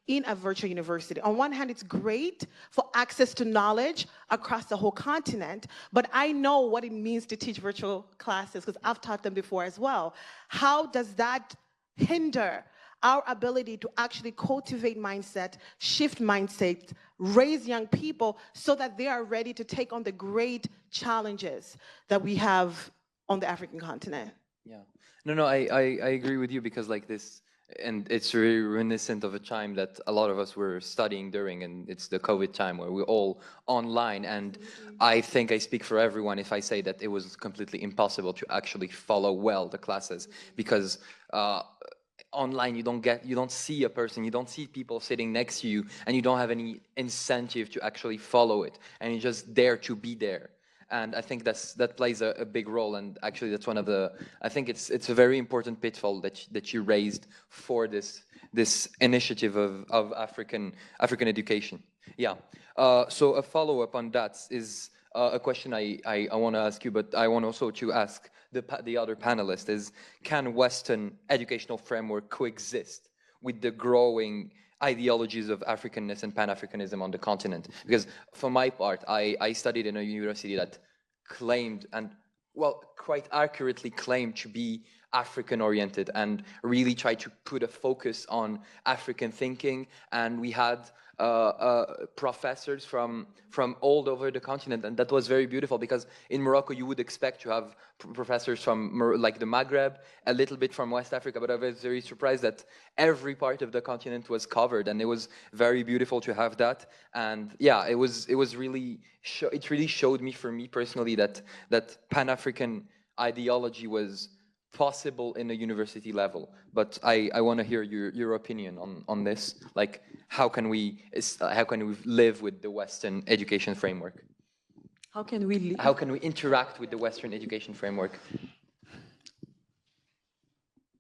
R: in a virtual university? On one hand, it's great for access to knowledge across the whole continent, but I know what it means to teach virtual classes because I've taught them before as well. How does that hinder our ability to actually cultivate mindset, shift mindset, raise young people so that they are ready to take on the great challenges that we have on the African continent?
Q: Yeah. No, I agree with you, because like this, and it's really reminiscent of a time that a lot of us were studying during, and it's the COVID time where we're all online. And I think I speak for everyone if I say that it was completely impossible to actually follow well the classes, because online, you don't see a person, you don't see people sitting next to you, and you don't have any incentive to actually follow it, and you're just there to be there. And I think that plays a big role, and actually that's one of the, I think it's a very important pitfall that you raised for this initiative of African education. Yeah. So a follow-up on that is a question I want to ask you, but I want also to ask the other panelists is, can Western educational framework coexist with the growing ideologies of Africanness and Pan-Africanism on the continent? Because for my part, I studied in a university that claimed, and well, quite accurately claimed, to be African-oriented and really tried to put a focus on African thinking. And we had professors from all over the continent, and that was very beautiful, because in Morocco you would expect to have professors from like the Maghreb, a little bit from West Africa, but I was very surprised that every part of the continent was covered, and it was very beautiful to have that. And yeah, it was really it really showed me, for me personally, that Pan-African ideology was possible in a university level. But I want to hear your opinion on this. Like, how can we live with the Western education framework?
S: How can we live?
Q: How can we interact with the Western education framework?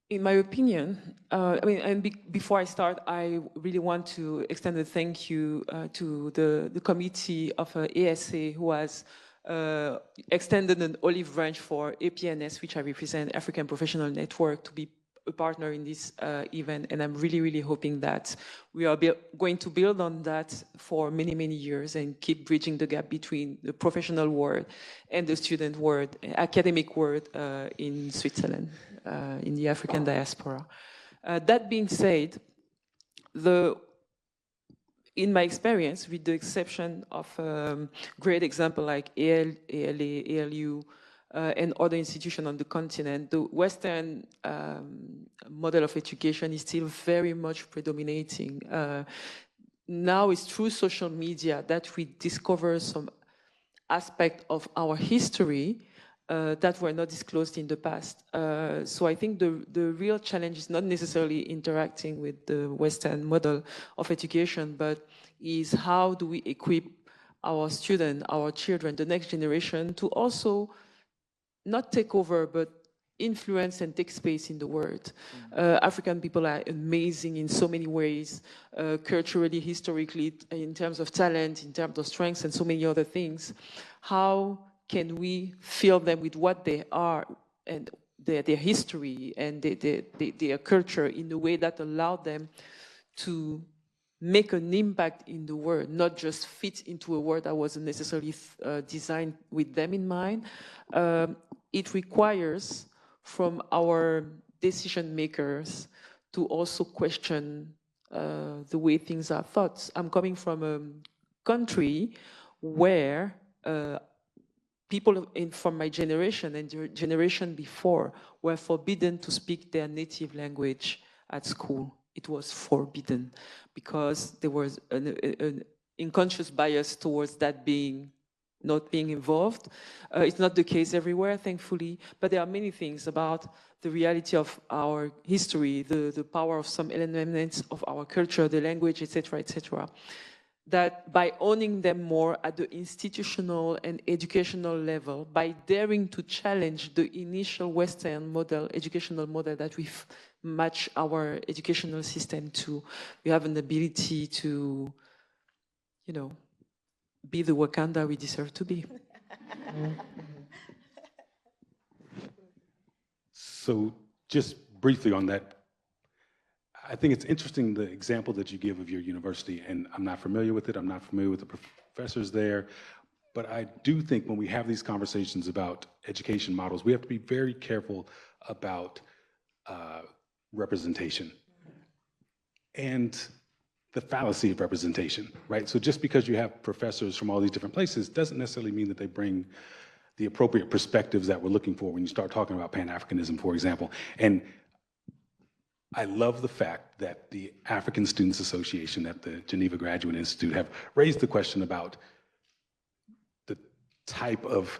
S: In my opinion, I mean, and before I start, I really want to extend a thank you to the committee of ASA, who has extended an olive branch for APNS, which I represent, African Professional Network, to be a partner in this event. And I'm really, really hoping that we are going to build on that for many, many years and keep bridging the gap between the professional world and the student world, academic world in Switzerland, in the African diaspora. That being said, in my experience, with the exception of great example like ALA, ALU, and other institutions on the continent, the Western model of education is still very much predominating. Now it's through social media that we discover some aspect of our history that were not disclosed in the past. So I think the real challenge is not necessarily interacting with the Western model of education, but is how do we equip our students, our children, the next generation, to also not take over, but influence and take space in the world. African people are amazing in so many ways, culturally, historically, in terms of talent, in terms of strengths, and so many other things. How can we fill them with what they are and their history and their culture in a way that allowed them to make an impact in the world, not just fit into a world that wasn't necessarily designed with them in mind. It requires from our decision makers to also question the way things are thought. I'm coming from a country where people from my generation and the generation before were forbidden to speak their native language at school. It was forbidden because there was an unconscious bias towards that not being involved. It's not the case everywhere, thankfully, but there are many things about the reality of our history, the power of some elements of our culture, the language, etc., that by owning them more at the institutional and educational level, by daring to challenge the initial Western model, educational model that we match our educational system to, we have an ability to, be the Wakanda we deserve to be.
T: So just briefly on that, I think it's interesting the example that you give of your university, and I'm not familiar with it, I'm not familiar with the professors there, but I do think when we have these conversations about education models, we have to be very careful about representation and the fallacy of representation, right? So just because you have professors from all these different places doesn't necessarily mean that they bring the appropriate perspectives that we're looking for when you start talking about Pan-Africanism, for example. And I love the fact that the African Students Association at the Geneva Graduate Institute have raised the question about the type of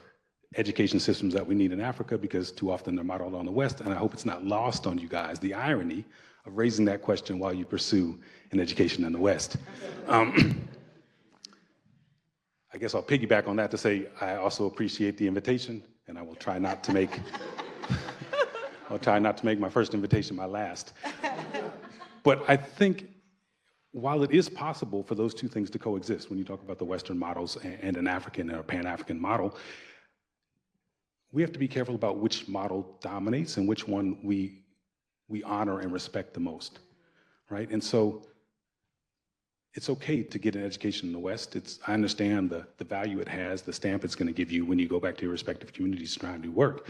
T: education systems that we need in Africa, because too often they're modeled on the West, and I hope it's not lost on you guys, the irony of raising that question while you pursue an education in the West. I guess I'll piggyback on that to say I also appreciate the invitation, and I will try not to make I'll try not to make my first invitation my last. But I think while it is possible for those two things to coexist, when you talk about the Western models and an African or Pan-African model, we have to be careful about which model dominates and which one we honor and respect the most, right? And so it's okay to get an education in the West. I understand the value it has, the stamp it's going to give you when you go back to your respective communities to try and do work.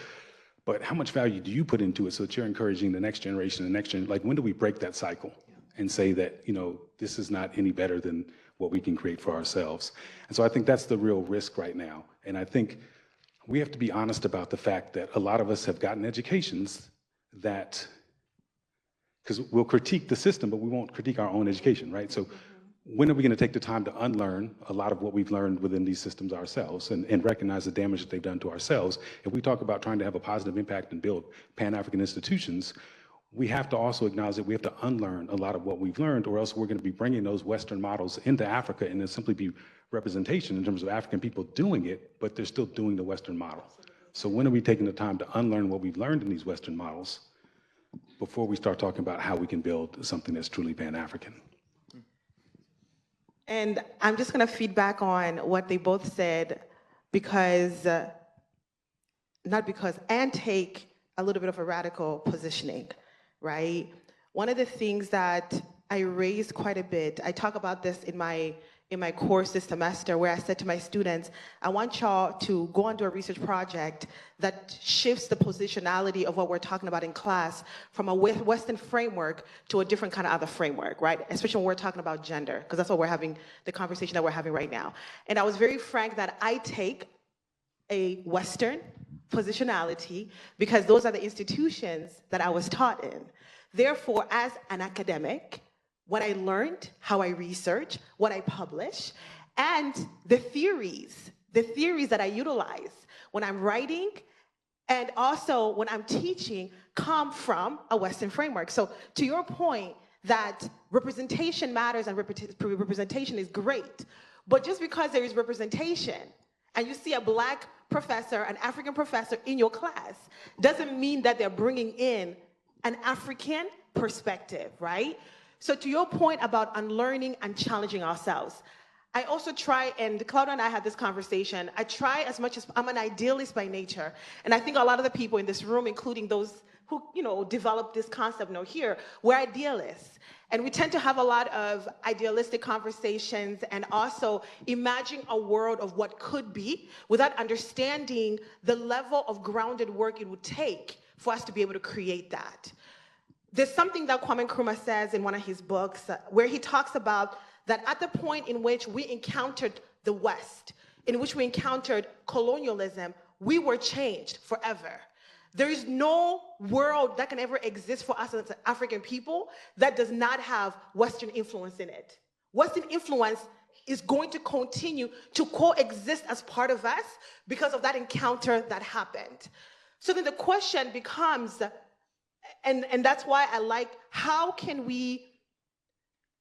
T: But how much value do you put into it so that you're encouraging the next generation, like when do we break that cycle and say that, you know, this is not any better than what we can create for ourselves? And so I think that's the real risk right now. And I think we have to be honest about the fact that a lot of us have gotten educations that, because we'll critique the system, but we won't critique our own education, right? So when are we going to take the time to unlearn a lot of what we've learned within these systems ourselves and recognize the damage that they've done to ourselves? If we talk about trying to have a positive impact and build Pan-African institutions, we have to also acknowledge that we have to unlearn a lot of what we've learned, or else we're going to be bringing those Western models into Africa and there'll simply be representation in terms of African people doing it, but they're still doing the Western model. So when are we taking the time to unlearn what we've learned in these Western models before we start talking about how we can build something that's truly Pan-African?
R: And I'm just going to feedback on what they both said because, and take a little bit of a radical positioning, right? One of the things that I raised quite a bit, I talk about this in my course this semester, where I said to my students, I want y'all to go and do a research project that shifts the positionality of what we're talking about in class from a Western framework to a different kind of other framework, right? Especially when we're talking about gender, because that's what we're having, the conversation that we're having right now. And I was very frank that I take a Western positionality because those are the institutions that I was taught in. Therefore, as an academic, what I learned, how I research, what I publish, and the theories that I utilize when I'm writing and also when I'm teaching come from a Western framework. So to your point that representation matters and representation is great, but just because there is representation and you see a Black professor, an African professor in your class, doesn't mean that they're bringing in an African perspective, right? So to your point about unlearning and challenging ourselves, I also try, and Claudia and I had this conversation, I try as much as, I'm an idealist by nature, and I think a lot of the people in this room, including those who, you know, developed this concept know here, we're idealists. And we tend to have a lot of idealistic conversations and also imagining a world of what could be without understanding the level of grounded work it would take for us to be able to create that. There's something that Kwame Nkrumah says in one of his books where he talks about that at the point in which we encountered the West, in which we encountered colonialism, we were changed forever. There is no world that can ever exist for us as African people that does not have Western influence in it. Western influence is going to continue to coexist as part of us because of that encounter that happened. So then the question becomes, and that's why I like, how can we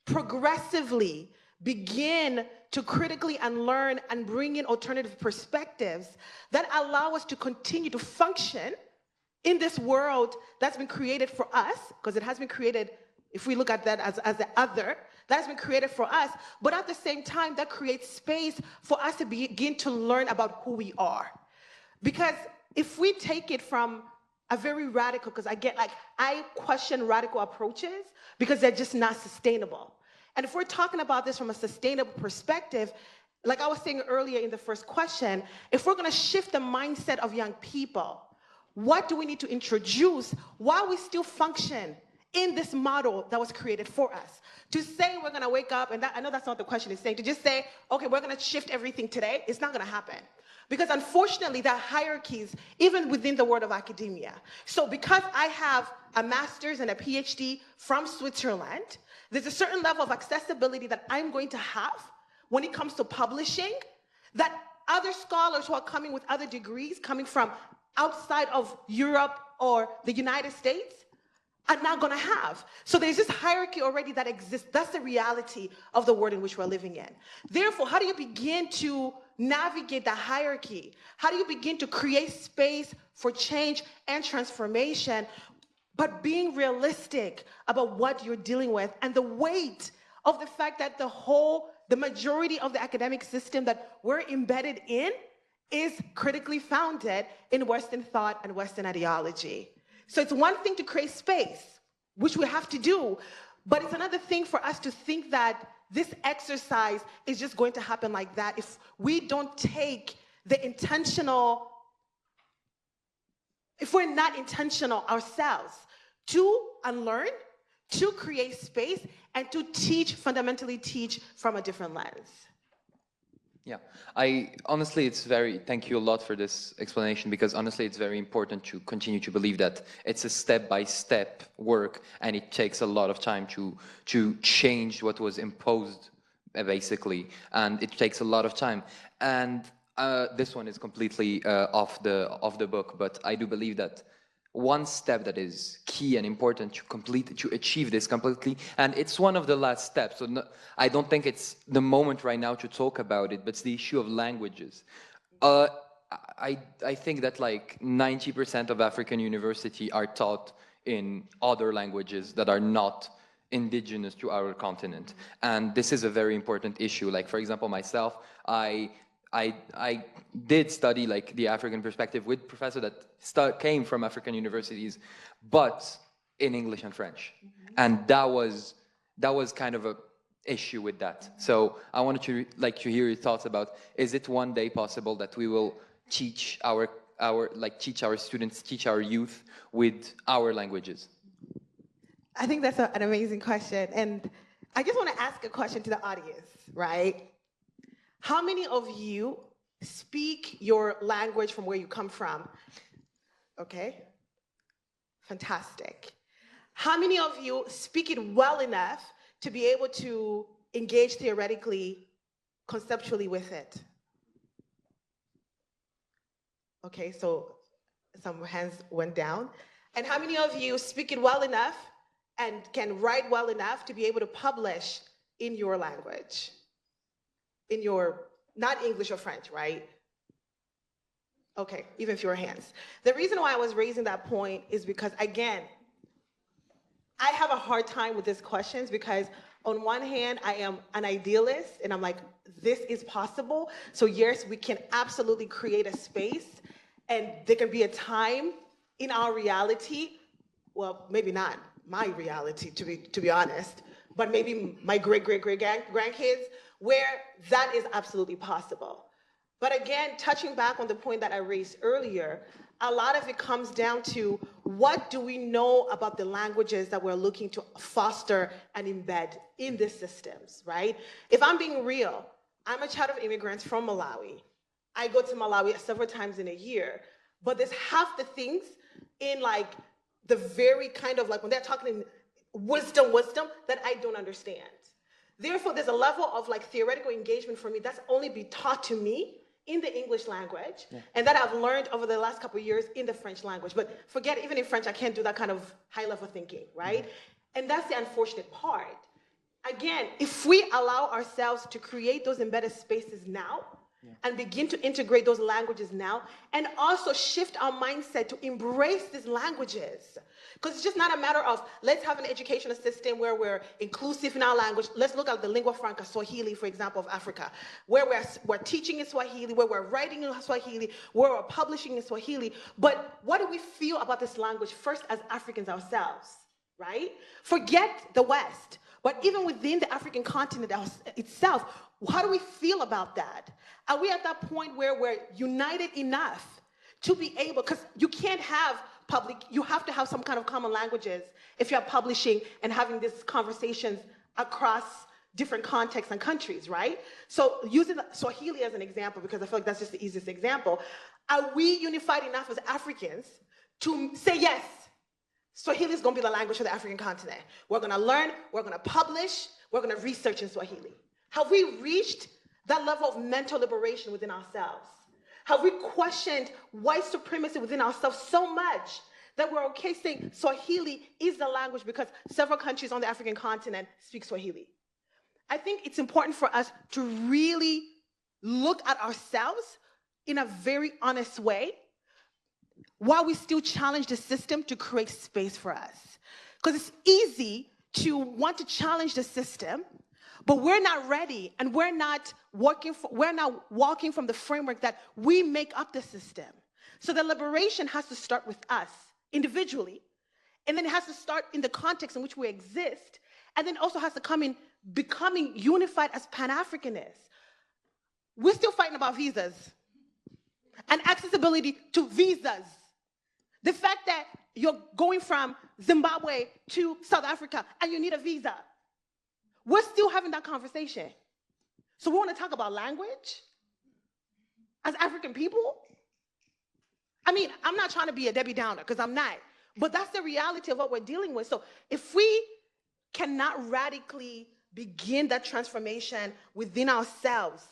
R: progressively begin to critically unlearn and bring in alternative perspectives that allow us to continue to function in this world that's been created for us, because it has been created, if we look at that as the other, that has been created for us, but at the same time, that creates space for us to begin to learn about who we are. Because if we take it from a very radical, because I question radical approaches because they're just not sustainable. And if we're talking about this from a sustainable perspective, like I was saying earlier in the first question, if we're gonna shift the mindset of young people, what do we need to introduce while we still function in this model that was created for us? To say we're gonna wake up, and I know that's not the question it's saying, to just say, okay, we're gonna shift everything today, it's not gonna happen. Because unfortunately, there are hierarchies even within the world of academia. So because I have a master's and a PhD from Switzerland, there's a certain level of accessibility that I'm going to have when it comes to publishing that other scholars who are coming with other degrees, coming from outside of Europe or the United States, are not going to have. So there's this hierarchy already that exists. That's the reality of the world in which we're living in. Therefore, how do you begin to navigate the hierarchy? How do you begin to create space for change and transformation, but being realistic about what you're dealing with and the weight of the fact that the majority of the academic system that we're embedded in is critically founded in Western thought and Western ideology. So it's one thing to create space, which we have to do, but it's another thing for us to think that this exercise is just going to happen like that if we don't take the intentional, if we're not intentional ourselves to unlearn, to create space, and to teach, fundamentally teach from a different lens.
Q: Yeah, honestly, thank you a lot for this explanation, because honestly, it's very important to continue to believe that it's a step-by-step work, and it takes a lot of time to change what was imposed, basically, and it takes a lot of time. And this one is completely off the book, but I do believe that one step that is key and important to achieve this completely, and it's one of the last steps, so I don't think it's the moment right now to talk about it, but it's the issue of languages. I think that like 90% of African university are taught in other languages that are not indigenous to our continent, and this is a very important issue. Like, for example, myself, I did study like the African perspective with professors that came from African universities, but in English and French, and that was kind of a issue with that. So I wanted to hear your thoughts about: is it one day possible that we will teach our students, teach our youth with our languages?
R: I think that's an amazing question, and I just want to ask a question to the audience, right? How many of you speak your language from where you come from? Okay, fantastic. How many of you speak it well enough to be able to engage theoretically, conceptually with it? Okay, so some hands went down. And how many of you speak it well enough and can write well enough to be able to publish in your language? In your, not English or French, right? Okay, even fewer hands. The reason why I was raising that point is because, again, I have a hard time with these questions because on one hand, I am an idealist and I'm like, this is possible. So yes, we can absolutely create a space and there can be a time in our reality, well, maybe not my reality to be honest, but maybe my great-great-great-grandkids, where that is absolutely possible. But again, touching back on the point that I raised earlier, a lot of it comes down to what do we know about the languages that we're looking to foster and embed in these systems, right? If I'm being real, I'm a child of immigrants from Malawi. I go to Malawi several times in a year, but there's half the things in like the very kind of like when they're talking in wisdom that I don't understand. Therefore, there's a level of like theoretical engagement for me that's only be taught to me in the English language, and that I've learned over the last couple of years in the French language. But forget, even in French, I can't do that kind of high-level thinking, right? And that's the unfortunate part. Again, if we allow ourselves to create those embedded spaces now, and begin to integrate those languages now, and also shift our mindset to embrace these languages. Because it's just not a matter of, let's have an educational system where we're inclusive in our language. Let's look at the lingua franca, Swahili, for example, of Africa, where we're teaching in Swahili, where we're writing in Swahili, where we're publishing in Swahili. But what do we feel about this language first as Africans ourselves, right? Forget the West. But even within the African continent itself, how do we feel about that? Are we at that point where we're united enough to be able, because you can't have you have to have some kind of common languages if you're publishing and having these conversations across different contexts and countries, right? So using Swahili as an example, because I feel like that's just the easiest example, are we unified enough as Africans to say, yes, Swahili is going to be the language of the African continent. We're going to learn, we're going to publish, we're going to research in Swahili. Have we reached that level of mental liberation within ourselves? Have we questioned white supremacy within ourselves so much that we're okay saying Swahili is the language because several countries on the African continent speak Swahili? I think it's important for us to really look at ourselves in a very honest way while we still challenge the system to create space for us. Because it's easy to want to challenge the system, but we're not ready and we're not walking from the framework that we make up the system. So the liberation has to start with us individually, and then it has to start in the context in which we exist, and then also has to come in becoming unified as Pan-Africanists. We're still fighting about visas and accessibility to visas. The fact that you're going from Zimbabwe to South Africa and you need a visa. We're still having that conversation. So we want to talk about language as African people? I mean, I'm not trying to be a Debbie Downer, because I'm not, but that's the reality of what we're dealing with. So if we cannot radically begin that transformation within ourselves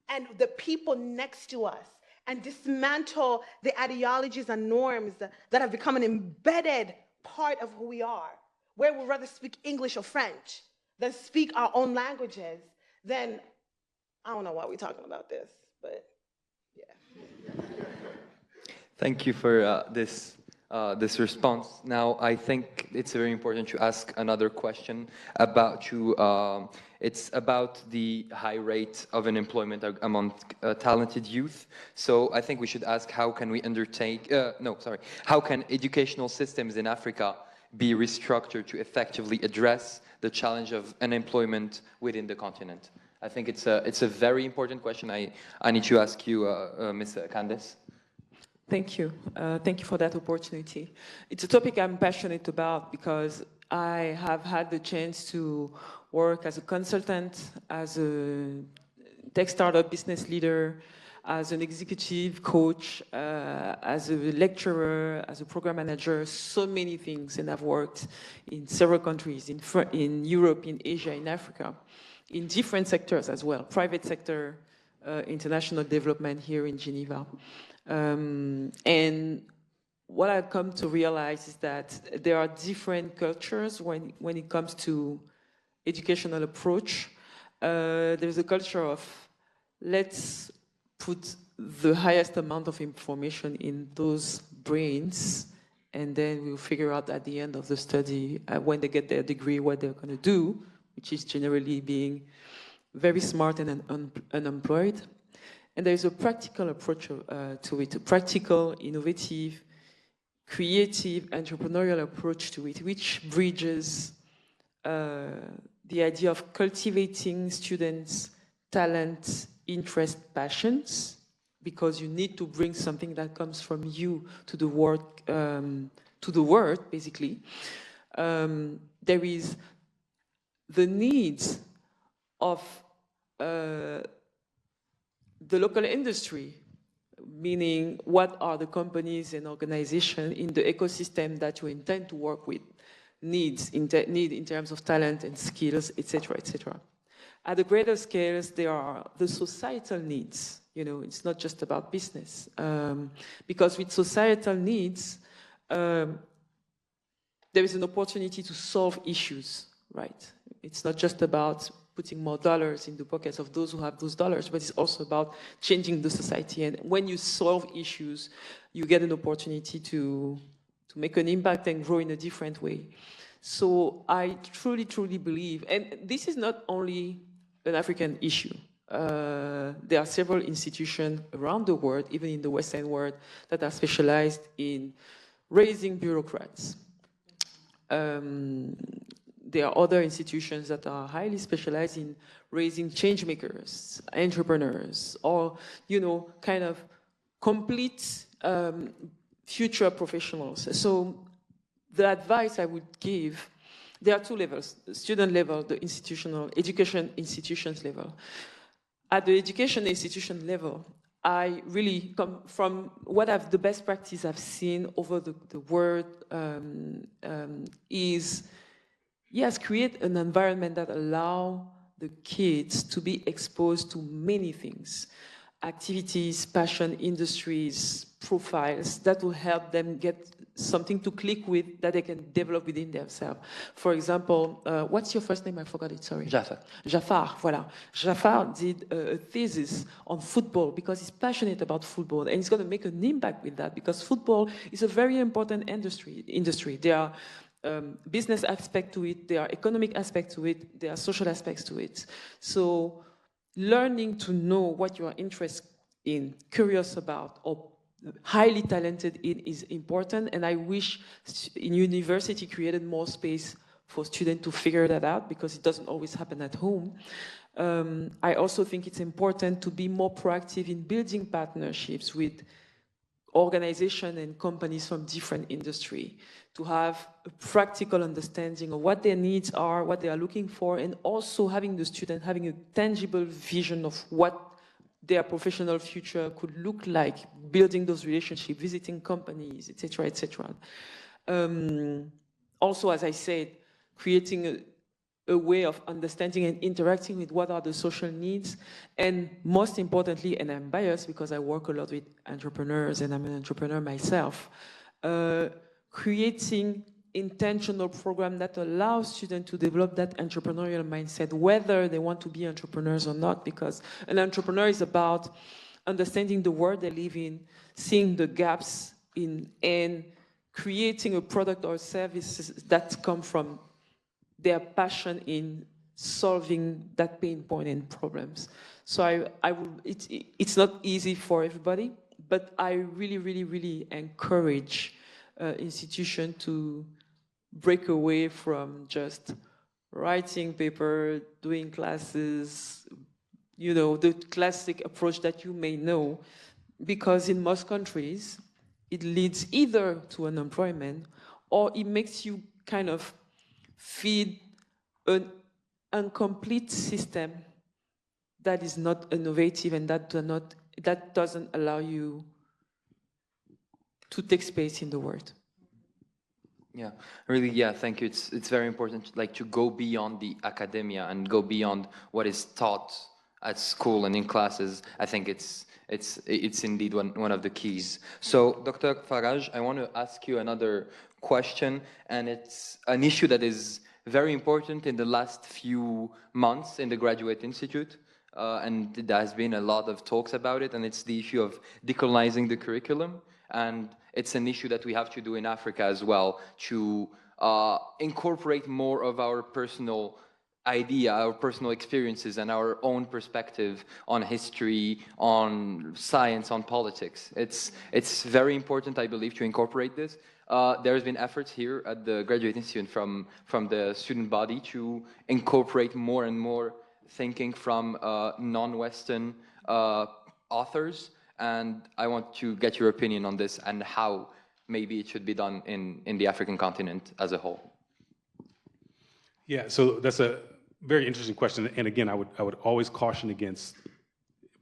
R: and the people next to us, and dismantle the ideologies and norms that have become an embedded part of who we are, where we'd rather speak English or French than speak our own languages, then I don't know why we're talking about this, but yeah.
Q: Thank you for this response. Now, I think it's very important to ask another question about you. It's about the high rate of unemployment among talented youth. So I think we should ask, how can we how can educational systems in Africa be restructured to effectively address the challenge of unemployment within the continent? I think it's a very important question. I need to ask you, Ms. Candace.
S: Thank you. Thank you for that opportunity. It's a topic I'm passionate about because I have had the chance to work as a consultant, as a tech startup business leader, as an executive coach, as a lecturer, as a program manager, so many things. And I've worked in several countries, in Europe, in Asia, in Africa, in different sectors as well, private sector, international development here in Geneva. And what I've come to realize is that there are different cultures when it comes to educational approach. There's a culture of let's put the highest amount of information in those brains, and then we'll figure out at the end of the study, when they get their degree, what they're going to do, which is generally being very smart and unemployed. And there's a practical approach to it, a practical, innovative, creative, entrepreneurial approach to it, which bridges the idea of cultivating students' talents, interests, passions, because you need to bring something that comes from you to the world, basically. There is the needs of the local industry, meaning what are the companies and organizations in the ecosystem that you intend to work with, need in terms of talent and skills, etc., etc. At the greater scales, there are the societal needs. You know, it's not just about business, because with societal needs, there is an opportunity to solve issues, right? It's not just about putting more dollars in the pockets of those who have those dollars, but it's also about changing the society. And when you solve issues, you get an opportunity to make an impact and grow in a different way. So I truly, truly believe, and this is not only an African issue. There are several institutions around the world, even in the Western world, that are specialized in raising bureaucrats. There are other institutions that are highly specialized in raising change makers, entrepreneurs, or, you know, kind of complete future professionals. So the advice I would give, there are two levels, the student level, the institutional, education institutions level. At the education institution level, I really come from what the best practice I've seen over the world is, yes, create an environment that allows the kids to be exposed to many things, activities, passion, industries, profiles that will help them get something to click with that they can develop within themselves. For example, what's your first name? I forgot it, sorry.
Q: Jafar.
S: Jafar, voilà. Jafar did a thesis on football because he's passionate about football and he's going to make an impact with that because football is a very important industry. There are business aspects to it, there are economic aspects to it, there are social aspects to it. So learning to know what you are interested in, curious about, or highly talented in is important, and I wish university created more space for students to figure that out because it doesn't always happen at home. I also think it's important to be more proactive in building partnerships with organizations and companies from different industry to have a practical understanding of what their needs are, what they are looking for, and also having the student having a tangible vision of what their professional future could look like, building those relationships, visiting companies, etc., etc. Also, as I said, creating a way of understanding and interacting with what are the social needs, and most importantly, and I'm biased because I work a lot with entrepreneurs and I'm an entrepreneur myself, creating intentional program that allows students to develop that entrepreneurial mindset, whether they want to be entrepreneurs or not, because an entrepreneur is about understanding the world they live in, seeing the gaps in, and creating a product or services that come from their passion in solving that pain point and problems. So it's not easy for everybody, but I really, really, really encourage institutions to break away from just writing paper, doing classes, you know, the classic approach that you may know, because in most countries, it leads either to unemployment or it makes you kind of feed an incomplete system that is not innovative and that doesn't allow you to take space in the world.
Q: Yeah, really, yeah, thank you. It's very important, like, to go beyond the academia and go beyond what is taught at school and in classes. I think it's indeed one of the keys. So, Dr. Faraj, I want to ask you another question, and it's an issue that is very important in the last few months in the Graduate Institute, and there has been a lot of talks about it, and it's the issue of decolonizing the curriculum. And it's an issue that we have to do in Africa as well, to incorporate more of our personal idea, our personal experiences, and our own perspective on history, on science, on politics. It's very important, I believe, to incorporate this. There has been efforts here at the Graduate Institute from the student body to incorporate more and more thinking from non-Western authors. And I want to get your opinion on this and how maybe it should be done in the African continent as a whole.
T: Yeah, so that's a very interesting question. And again, I would always caution against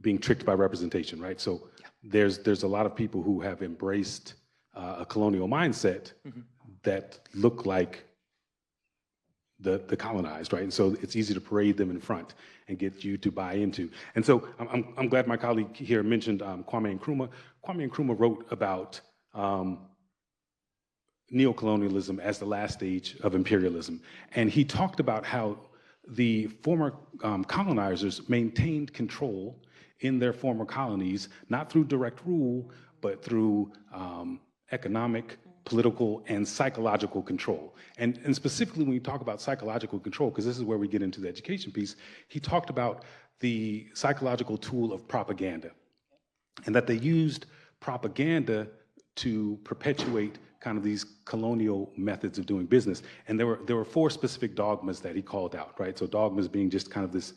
T: being tricked by representation, right? So there's a lot of people who have embraced a colonial mindset that look like the colonized, right? And so it's easy to parade them in front and get you to buy into. And so I'm glad my colleague here mentioned Kwame Nkrumah. Kwame Nkrumah wrote about neocolonialism as the last stage of imperialism. And he talked about how the former colonizers maintained control in their former colonies, not through direct rule, but through economic, political, and psychological control. And specifically when we talk about psychological control, because this is where we get into the education piece, he talked about the psychological tool of propaganda, and that they used propaganda to perpetuate kind of these colonial methods of doing business. And there were four specific dogmas that he called out, right? So dogmas being just kind of this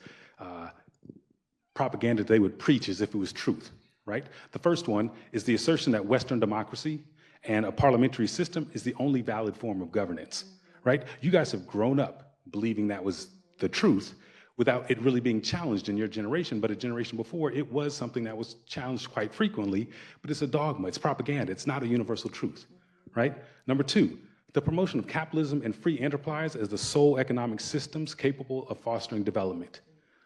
T: propaganda they would preach as if it was truth, right? The first one is the assertion that Western democracy and a parliamentary system is the only valid form of governance, right? You guys have grown up believing that was the truth without it really being challenged in your generation, but a generation before, it was something that was challenged quite frequently, but it's a dogma, it's propaganda, it's not a universal truth, right? Number two, the promotion of capitalism and free enterprise as the sole economic systems capable of fostering development.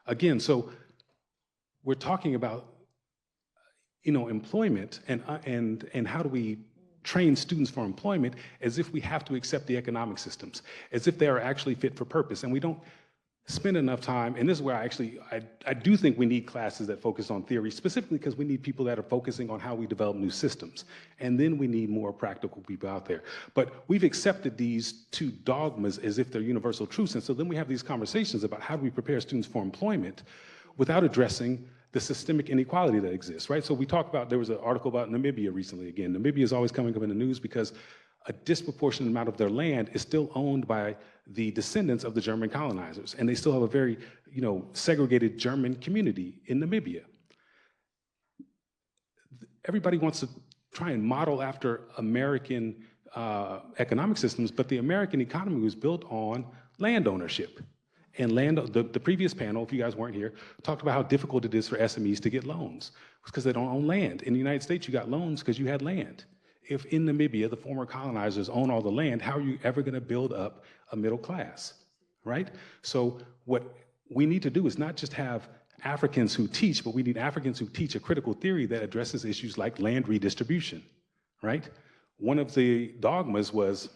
T: Again, so we're talking about, employment and how do we train students for employment as if we have to accept the economic systems, as if they are actually fit for purpose. And we don't spend enough time, and this is where I do think we need classes that focus on theory, specifically because we need people that are focusing on how we develop new systems. And then we need more practical people out there. But we've accepted these two dogmas as if they're universal truths. And so then we have these conversations about how do we prepare students for employment without addressing the systemic inequality that exists, right? So we talked about, there was an article about Namibia recently. Again, Namibia is always coming up in the news because a disproportionate amount of their land is still owned by the descendants of the German colonizers. And they still have a very, segregated German community in Namibia. Everybody wants to try and model after American economic systems, but the American economy was built on land ownership. And the previous panel, if you guys weren't here, talked about how difficult it is for SMEs to get loans. It's because they don't own land. In the United States, you got loans because you had land. If in Namibia, the former colonizers own all the land, how are you ever going to build up a middle class, right? So what we need to do is not just have Africans who teach, but we need Africans who teach a critical theory that addresses issues like land redistribution, right? One of the dogmas was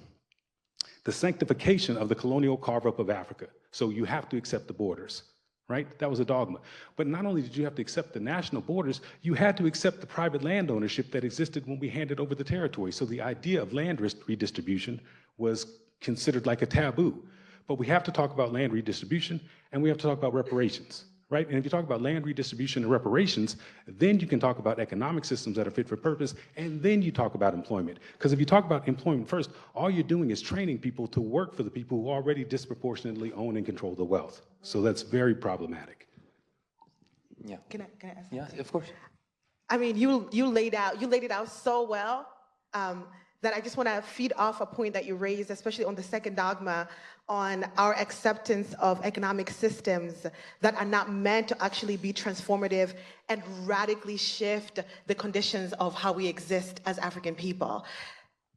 T: the sanctification of the colonial carve-up of Africa. So you have to accept the borders, right? That was a dogma. But not only did you have to accept the national borders, you had to accept the private land ownership that existed when we handed over the territory. So the idea of land redistribution was considered like a taboo. But we have to talk about land redistribution, and we have to talk about reparations, right? And if you talk about land redistribution and reparations, then you can talk about economic systems that are fit for purpose, and then you talk about employment. Because if you talk about employment first, all you're doing is training people to work for the people who already disproportionately own and control the wealth. So that's very problematic.
Q: Yeah.
R: Can I ask?
Q: Yeah, of course.
R: I mean, you laid it out so well that I just want to feed off a point that you raised, especially on the second dogma, on our acceptance of economic systems that are not meant to actually be transformative and radically shift the conditions of how we exist as African people.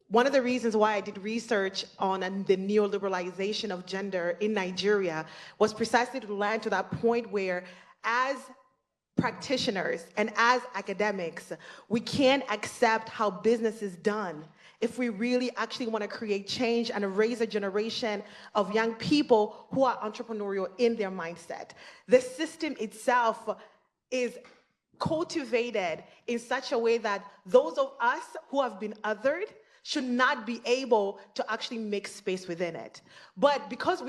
R: One of the reasons why I did research on the neoliberalization of gender in Nigeria was precisely to land to that point where, as practitioners and as academics, we can't accept how business is done if we really actually want to create change and raise a generation of young people who are entrepreneurial in their mindset. The system itself is cultivated in such a way that those of us who have been othered should not be able to actually make space within it. But because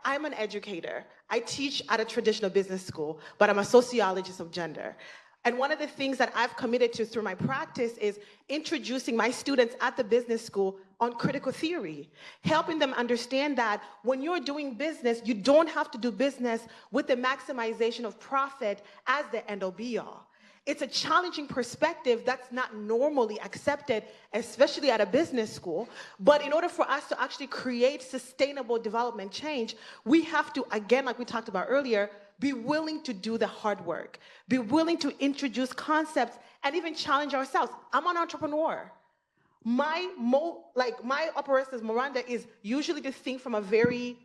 R: I'm an educator, I teach at a traditional business school, but I'm a sociologist of gender. And one of the things that I've committed to through my practice is introducing my students at the business school on critical theory, helping them understand that when you're doing business, you don't have to do business with the maximization of profit as the end-all be-all. It's a challenging perspective that's not normally accepted, especially at a business school. But in order for us to actually create sustainable development change, we have to, again, like we talked about earlier, be willing to do the hard work, be willing to introduce concepts and even challenge ourselves. I'm an entrepreneur. My operators Miranda is usually to think from a very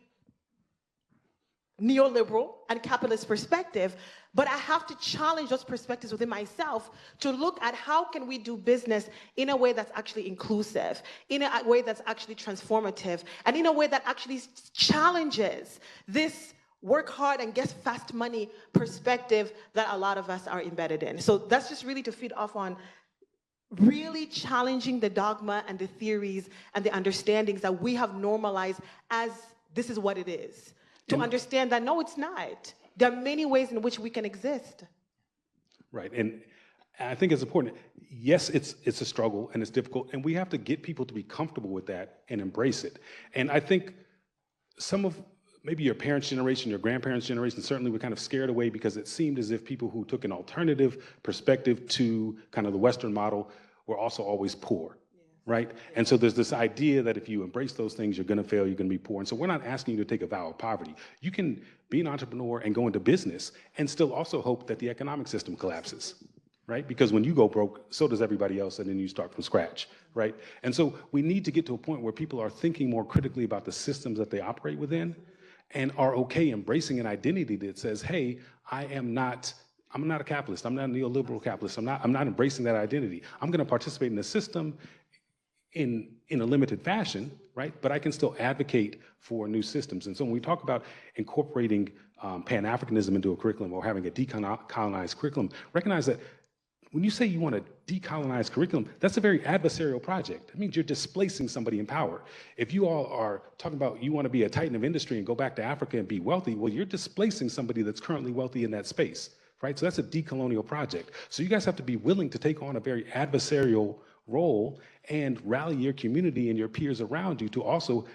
R: neoliberal and capitalist perspective, but I have to challenge those perspectives within myself to look at how can we do business in a way that's actually inclusive, in a way that's actually transformative, and in a way that actually challenges this work hard and get fast money perspective that a lot of us are embedded in. So that's just really to feed off on really challenging the dogma and the theories and the understandings that we have normalized as this is what it is. To understand that, no, it's not. There are many ways in which we can exist.
T: Right, and I think it's important. Yes, it's a struggle and it's difficult, and we have to get people to be comfortable with that and embrace it. And I think some of maybe your parents' generation, your grandparents' generation, certainly were kind of scared away because it seemed as if people who took an alternative perspective to kind of the Western model were also always poor, right? And so there's this idea that if you embrace those things, you're gonna fail, you're gonna be poor. And so we're not asking you to take a vow of poverty. You can be an entrepreneur and go into business and still also hope that the economic system collapses, right? Because when you go broke, so does everybody else, and then you start from scratch, right? And so we need to get to a point where people are thinking more critically about the systems that they operate within, and are okay embracing an identity that says, hey, I'm not a capitalist, I'm not a neoliberal capitalist, I'm not embracing that identity. I'm gonna participate in the system in a limited fashion, right? But I can still advocate for new systems. And so when we talk about incorporating Pan-Africanism into a curriculum or having a decolonized curriculum, recognize that when you say you want a decolonized curriculum, that's a very adversarial project. That means you're displacing somebody in power. If you all are talking about you want to be a titan of industry and go back to Africa and be wealthy, well, you're displacing somebody that's currently wealthy in that space, right? So that's a decolonial project. So you guys have to be willing to take on a very adversarial role and rally your community and your peers around you to also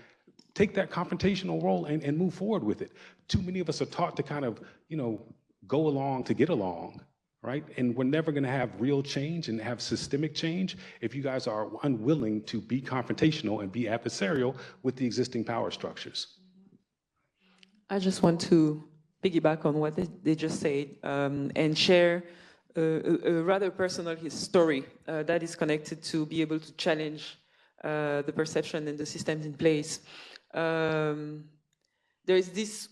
T: take that confrontational role and move forward with it. Too many of us are taught to kind of, go along to get along, right? And we're never gonna have real change and have systemic change if you guys are unwilling to be confrontational and be adversarial with the existing power structures.
S: I just want to piggyback on what they just said and share a rather personal story that is connected to be able to challenge the perception and the systems in place. There is this,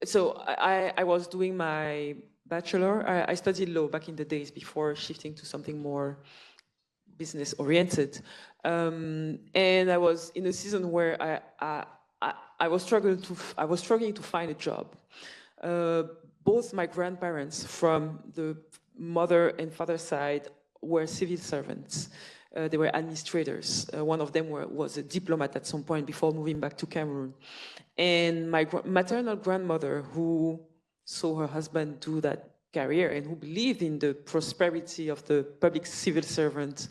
S: so I was doing my bachelor. I studied law back in the days before shifting to something more business oriented. And I was in a season where I was struggling to find a job. Both my grandparents from the mother and father side were civil servants. They were administrators. One of them was a diplomat at some point before moving back to Cameroon. And my maternal grandmother, who saw her husband do that career and who believed in the prosperity of the public civil servant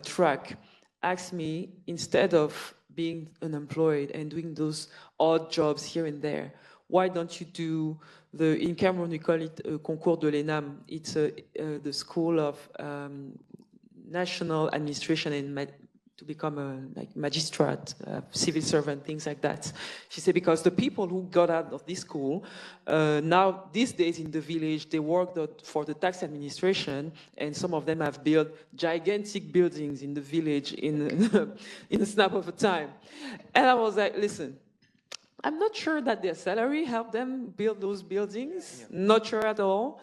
S: track, asked me, instead of being unemployed and doing those odd jobs here and there, why don't you do in Cameroon we call it Concours de l'ENAM. It's the school of national administration and to become a magistrate, civil servant, things like that. She said, because the people who got out of this school, now these days in the village, they work for the tax administration, and some of them have built gigantic buildings in the village in a snap of a time. And I was like, listen, I'm not sure that their salary helped them build those buildings, not sure at all.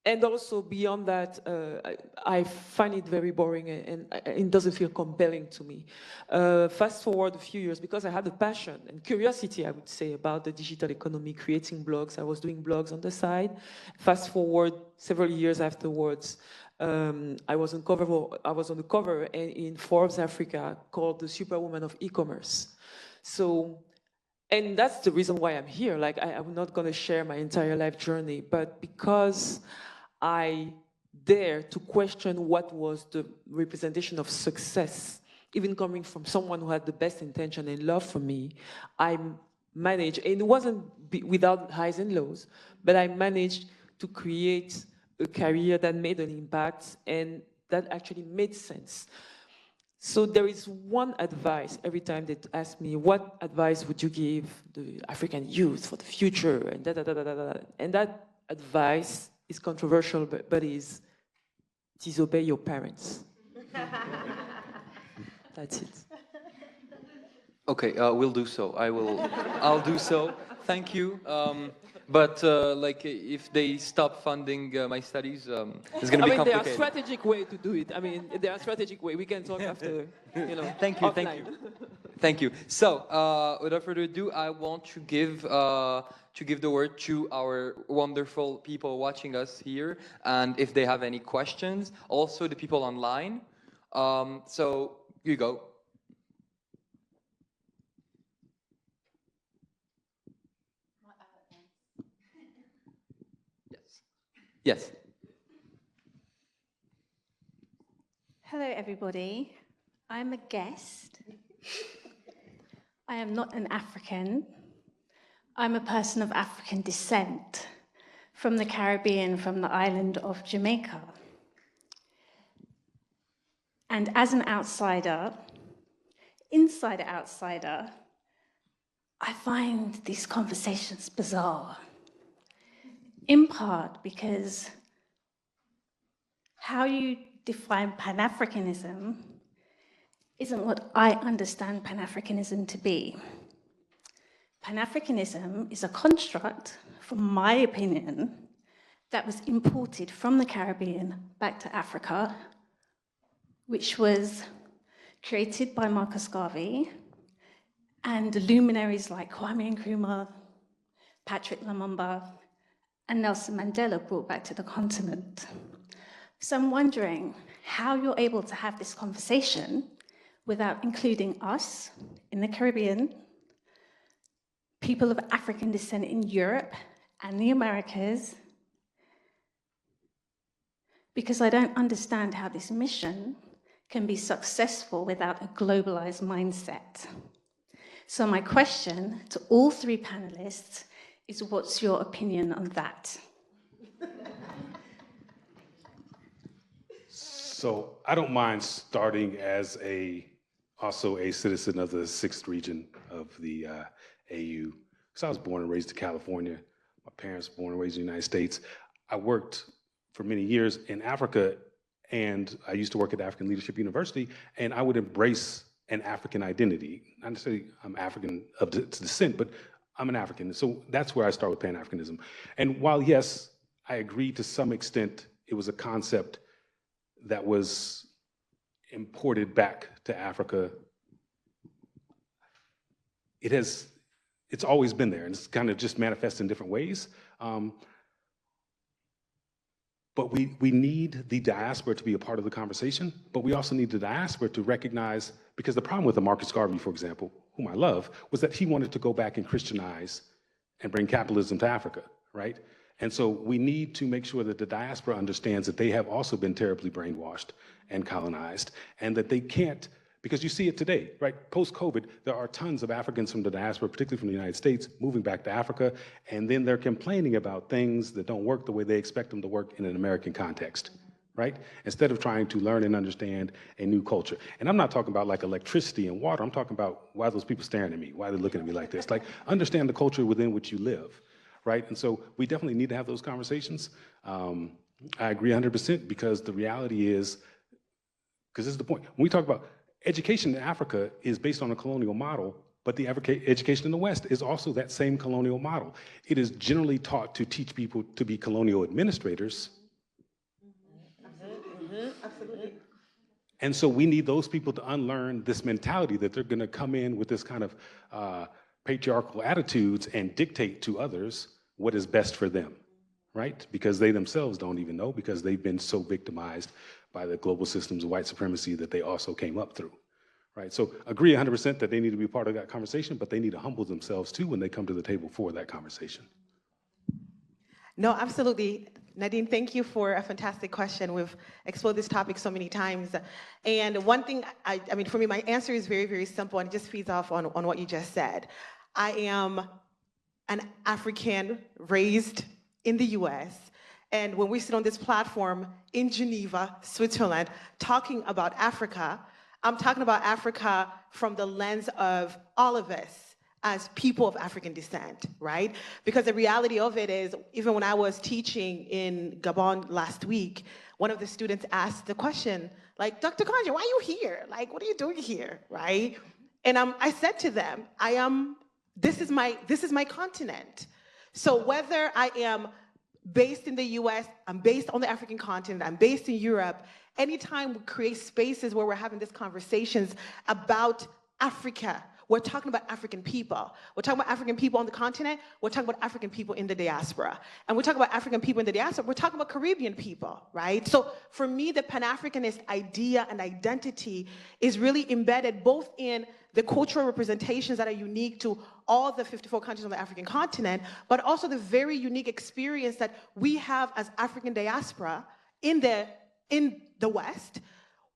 S: And also beyond that, I find it very boring and it doesn't feel compelling to me. Fast forward a few years, because I had a passion and curiosity, I would say, about the digital economy, creating blogs. I was doing blogs on the side. Fast forward several years afterwards, I was on the cover in Forbes Africa called the Superwoman of E-commerce. So, and that's the reason why I'm here. Like, I'm not going to share my entire life journey, but because I dare to question what was the representation of success, even coming from someone who had the best intention and love for me, I managed, and it wasn't without highs and lows, but I managed to create a career that made an impact and that actually made sense. So there is one advice every time they ask me, what advice would you give the African youth for the future? And and that advice is controversial, but is disobey your parents. That's it.
Q: Okay, we'll do so. I'll do so. Thank you. But like, if they stop funding my studies, it's going to be complicated.
S: There are strategic way to do it. There are strategic way. We can talk after,
Q: Thank you,
S: offline.
Q: thank you. Thank you. So, without further ado, I want to give the word to our wonderful people watching us here, and if they have any questions, also the people online. So, you go. Yes.
U: Hello, everybody. I'm a guest. I am not an African. I'm a person of African descent from the Caribbean, from the island of Jamaica. And as an outsider, insider outsider, I find these conversations bizarre. In part because how you define Pan-Africanism isn't what I understand Pan-Africanism to be. Pan-Africanism is a construct, from my opinion, that was imported from the Caribbean back to Africa, which was created by Marcus Garvey and luminaries like Kwame Nkrumah, Patrick Lumumba, and Nelson Mandela brought back to the continent. So I'm wondering how you're able to have this conversation without including us in the Caribbean, people of African descent in Europe and the Americas, because I don't understand how this mission can be successful without a globalized mindset. So my question to all three panelists is, what's your opinion on that?
T: So I don't mind starting as also a citizen of the 6th region of the AU. So I was born and raised in California. My parents were born and raised in the United States. I worked for many years in Africa, and I used to work at African Leadership University, and I would embrace an African identity. Not necessarily I'm African of descent, but I'm an African. So that's where I start with Pan-Africanism. And while, yes, I agree to some extent, it was a concept that was imported back to Africa, it's always been there, and it's kind of just manifests in different ways. But we need the diaspora to be a part of the conversation, but we also need the diaspora to recognize, because the problem with the Marcus Garvey, for example, whom I love, was that he wanted to go back and Christianize and bring capitalism to Africa, right? And so we need to make sure that the diaspora understands that they have also been terribly brainwashed and colonized, and that they can't, because you see it today, right? Post-COVID, there are tons of Africans from the diaspora, particularly from the United States, moving back to Africa, and then they're complaining about things that don't work the way they expect them to work in an American context, right? Instead of trying to learn and understand a new culture. And I'm not talking about like electricity and water, I'm talking about why are those people staring at me? Why are they looking at me like this? Like, understand the culture within which you live, right? And so we definitely need to have those conversations. I agree 100%, because the reality is, because this is the point, when we talk about education in Africa is based on a colonial model, but the education in the West is also that same colonial model. It is generally taught to teach people to be colonial administrators.
R: Absolutely.
T: And so we need those people to unlearn this mentality that they're gonna come in with this kind of patriarchal attitudes and dictate to others what is best for them, right? Because they themselves don't even know, because they've been so victimized by the global systems of white supremacy that they also came up through, right? So agree 100% that they need to be part of that conversation, but they need to humble themselves too when they come to the table for that conversation.
R: No, absolutely. Nadine, thank you for a fantastic question. We've explored this topic so many times. And one thing, I mean, for me, my answer is very, very simple, and it just feeds off on what you just said. I am an African raised in the US. And when we sit on this platform in Geneva, Switzerland, talking about Africa, I'm talking about Africa from the lens of all of us as people of African descent, right? Because the reality of it is, even when I was teaching in Gabon last week, one of the students asked the question, like, Dr. Kanja, why are you here? Like, what are you doing here, right? And I said to them, this is my continent. So whether I am based in the US, I'm based on the African continent, I'm based in Europe, anytime we create spaces where we're having these conversations about Africa, we're talking about African people. We're talking about African people on the continent, we're talking about African people in the diaspora. And we're talking about African people in the diaspora, we're talking about Caribbean people, right? So for me, the Pan-Africanist idea and identity is really embedded both in the cultural representations that are unique to all the 54 countries on the African continent, but also the very unique experience that we have as African diaspora in the West,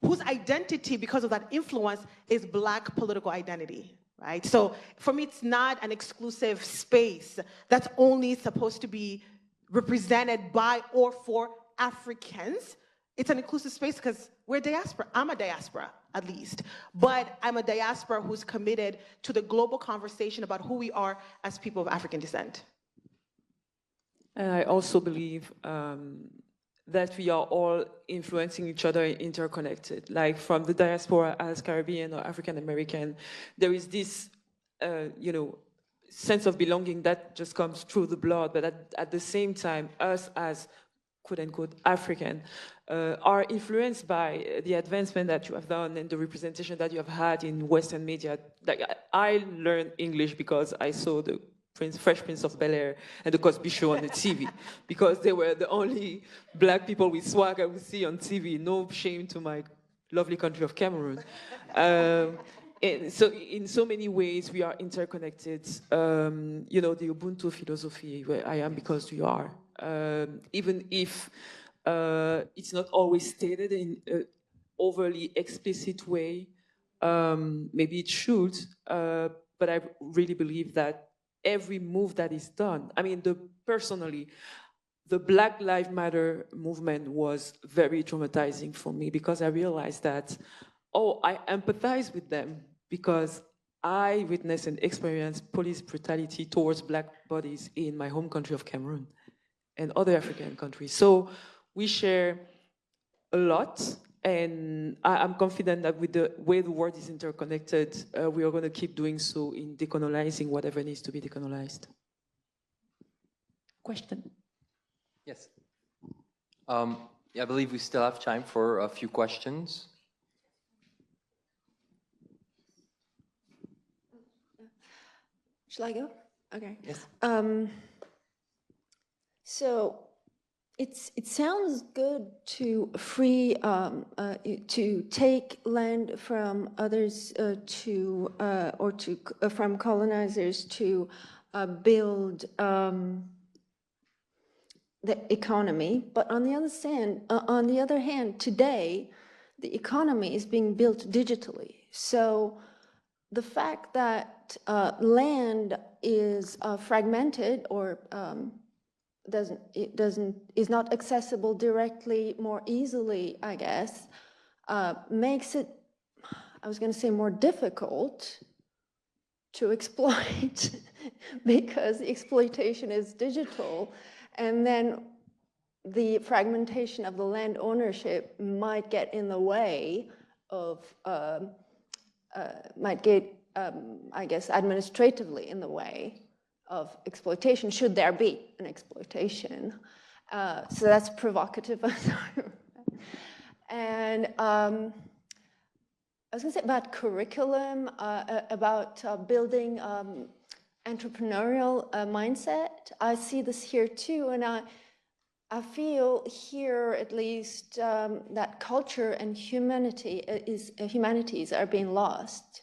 R: whose identity, because of that influence, is Black political identity, right? So for me, it's not an exclusive space that's only supposed to be represented by or for Africans. It's an inclusive space because we're diaspora. I'm a diaspora, at least. But I'm a diaspora who's committed to the global conversation about who we are as people of African descent.
S: And I also believe that we are all influencing each other, interconnected. Like from the diaspora as Caribbean or African American, there is this, sense of belonging that just comes through the blood, but at the same time, us as quote-unquote African are influenced by the advancement that you have done and the representation that you have had in Western media. Like, I learned English because I saw the Fresh Prince of Bel-Air and the Cosby Show on the TV, because they were the only black people with swag I would see on TV. No shame to my lovely country of Cameroon. And so in so many ways, we are interconnected. You know, the Ubuntu philosophy, where I am because you are. Even if it's not always stated in an overly explicit way, maybe it should, but I really believe that every move that is done, I mean, personally, the Black Lives Matter movement was very traumatizing for me, because I realized that, oh, I empathize with them because I witnessed and experienced police brutality towards black bodies in my home country of Cameroon and other African countries. So we share a lot, and I'm confident that with the way the world is interconnected, we are going to keep doing so in decolonizing whatever needs to be decolonized. Question?
Q: Yes. Yeah, I believe we still have time for a few questions.
E: Shall I go? Okay.
Q: Yes.
E: So it sounds good to free to take land from others from colonizers to build the economy, but on the other hand, today the economy is being built digitally. So the fact that land is fragmented or is not accessible directly more easily, I guess, makes it, I was going to say, more difficult to exploit because the exploitation is digital, and then the fragmentation of the land ownership might get in the way of might get, I guess, administratively in the way of exploitation, should there be an exploitation. So that's provocative. And I was going to say about curriculum, about building entrepreneurial mindset. I see this here too, and I feel here at least that culture and humanities are being lost.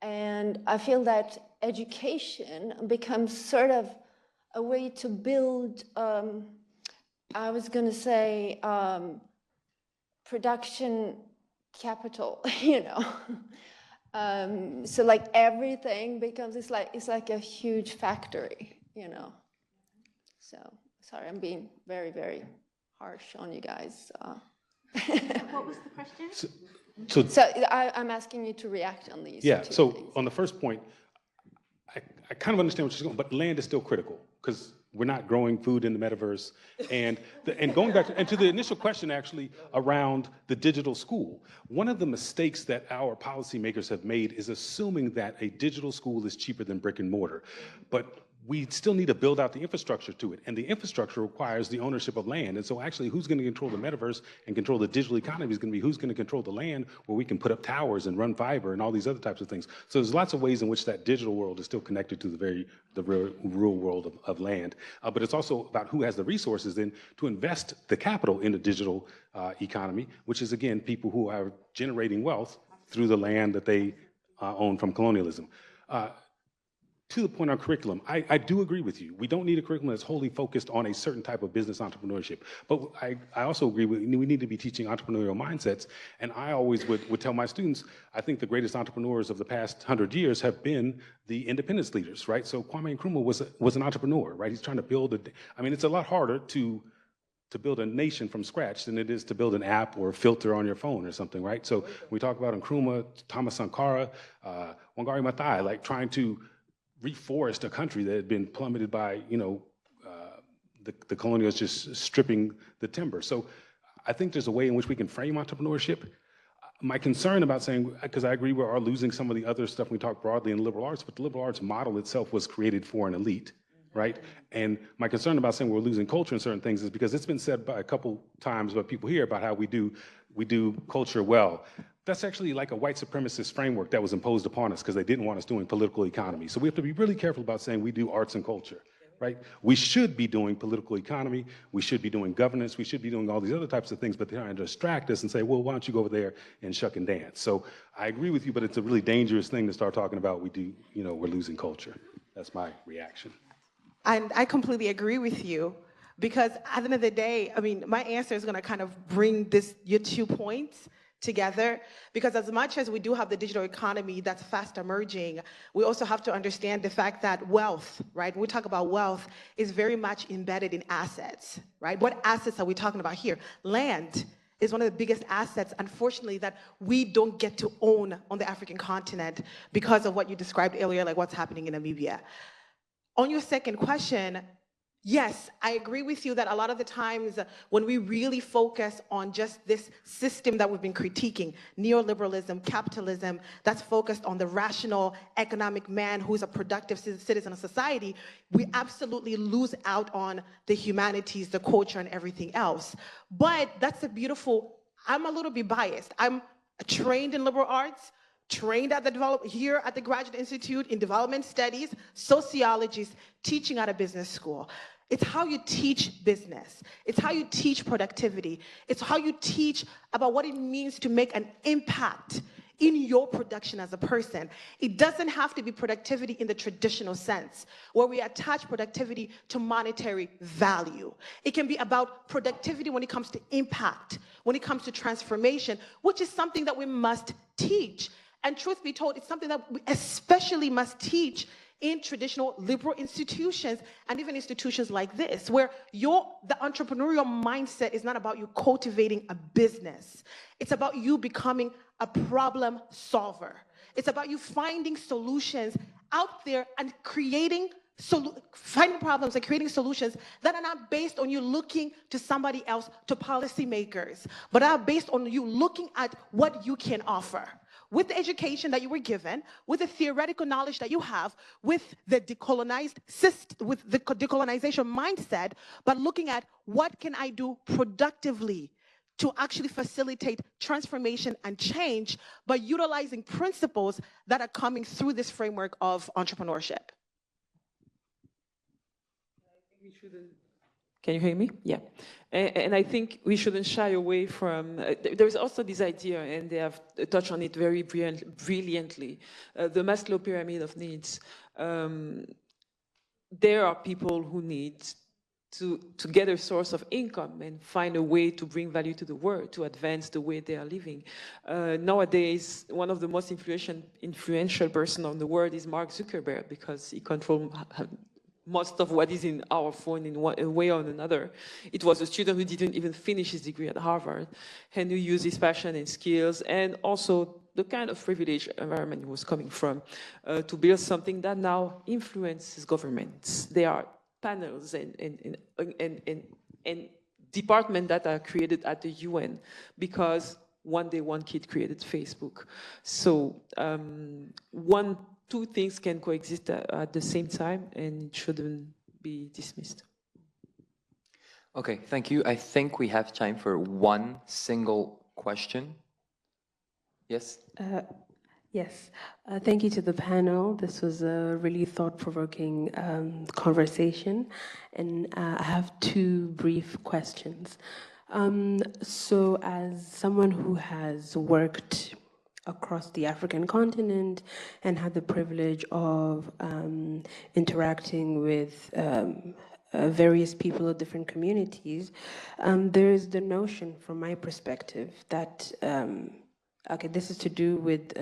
E: And I feel that education becomes sort of a way to build, I was going to say, production capital, you know. So like everything becomes, it's like a huge factory, you know. So sorry, I'm being very, very harsh on you guys.
U: What was the question?
E: So I'm asking you to react on these.
T: Yeah, so
E: things.
T: on the first point, I kind of understand what you're saying, but land is still critical because we're not growing food in the metaverse. And going back to the initial question, actually, around the digital school, one of the mistakes that our policymakers have made is assuming that a digital school is cheaper than brick and mortar. But we still need to build out the infrastructure to it. And the infrastructure requires the ownership of land. And so actually, who's going to control the metaverse and control the digital economy is going to be who's going to control the land where we can put up towers and run fiber and all these other types of things. So there's lots of ways in which that digital world is still connected to the real world of land. But it's also about who has the resources then to invest the capital in the digital economy, which is, again, people who are generating wealth through the land that they own from colonialism. To the point on curriculum, I do agree with you. We don't need a curriculum that's wholly focused on a certain type of business entrepreneurship. But I also agree we need to be teaching entrepreneurial mindsets. And I always would tell my students, I think the greatest entrepreneurs of the past 100 years have been the independence leaders, right? So Kwame Nkrumah was an entrepreneur, right? He's trying to build I mean, it's a lot harder to build a nation from scratch than it is to build an app or a filter on your phone or something, right? So we talk about Nkrumah, Thomas Sankara, Wangari Maathai, like trying to reforest a country that had been plummeted by, the colonials just stripping the timber. So I think there's a way in which we can frame entrepreneurship. My concern about saying, because I agree we are losing some of the other stuff we talk broadly in liberal arts, but the liberal arts model itself was created for an elite, right? And my concern about saying we're losing culture in certain things is because it's been said by a couple times by people here about how we do culture well. That's actually like a white supremacist framework that was imposed upon us because they didn't want us doing political economy. So we have to be really careful about saying we do arts and culture. Right? We should be doing political economy, we should be doing governance, we should be doing all these other types of things, but they're trying to distract us and say, well, why don't you go over there and shuck and dance? So I agree with you, but it's a really dangerous thing to start talking about we're losing culture. That's my reaction.
R: And I completely agree with you, because at the end of the day, I mean, my answer is gonna kind of bring your 2 points together, because as much as we do have the digital economy that's fast emerging, we also have to understand the fact that wealth, right? When we talk about wealth, is very much embedded in assets, right? What assets are we talking about here? Land is one of the biggest assets, unfortunately, that we don't get to own on the African continent because of what you described earlier, like what's happening in Namibia. On your second question, yes, I agree with you that a lot of the times when we really focus on just this system that we've been critiquing, neoliberalism, capitalism, that's focused on the rational economic man who's a productive citizen of society, we absolutely lose out on the humanities, the culture, and everything else. But that's a beautiful, I'm a little bit biased. I'm trained in liberal arts, trained at here at the Graduate Institute in development studies, sociologist, teaching at a business school. It's how you teach business. It's how you teach productivity. It's how you teach about what it means to make an impact in your production as a person. It doesn't have to be productivity in the traditional sense, where we attach productivity to monetary value. It can be about productivity when it comes to impact, when it comes to transformation, which is something that we must teach. And truth be told, it's something that we especially must teach in traditional liberal institutions and even institutions like this, where the entrepreneurial mindset is not about you cultivating a business. It's about you becoming a problem solver. It's about you finding solutions out there and finding problems and creating solutions that are not based on you looking to somebody else, to policymakers, but are based on you looking at what you can offer. With the education that you were given, with the theoretical knowledge that you have, with the decolonized system, with the decolonization mindset, but looking at what can I do productively to actually facilitate transformation and change by utilizing principles that are coming through this framework of entrepreneurship.
S: Can you hear me? Yeah. And I think we shouldn't shy away from, there's also this idea, and they have touched on it very brilliantly, the Maslow pyramid of needs. There are people who need to get a source of income and find a way to bring value to the world, to advance the way they are living. Nowadays, one of the most influential person on the world is Mark Zuckerberg, because he controls most of what is in our phone in one way or another. It was a student who didn't even finish his degree at Harvard, and who used his passion and skills, and also the kind of privileged environment he was coming from, to build something that now influences governments. There are panels and departments that are created at the UN because one day one kid created Facebook. So two things can coexist at the same time, and it shouldn't be dismissed.
Q: Okay, thank you. I think we have time for one single question. Yes?
F: Yes. Thank you to the panel. This was a really thought-provoking conversation, and I have two brief questions. So as someone who has worked across the African continent and had the privilege of interacting with various people of different communities, there is the notion from my perspective that, okay, this is to do with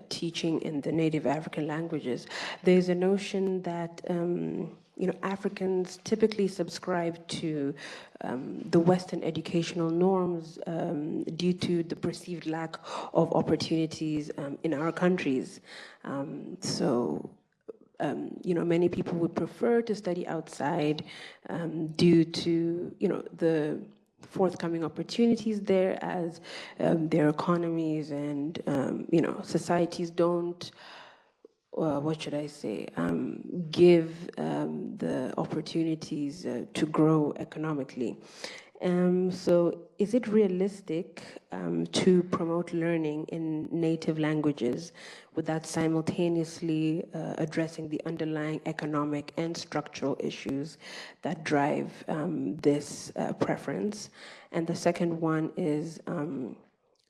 F: teaching in the native African languages. There's a notion that Africans typically subscribe to the Western educational norms due to the perceived lack of opportunities in our countries. Many people would prefer to study outside due to, the forthcoming opportunities there as their economies and societies don't, what should I say, give the opportunities to grow economically. So is it realistic to promote learning in native languages without simultaneously addressing the underlying economic and structural issues that drive this preference? And the second one is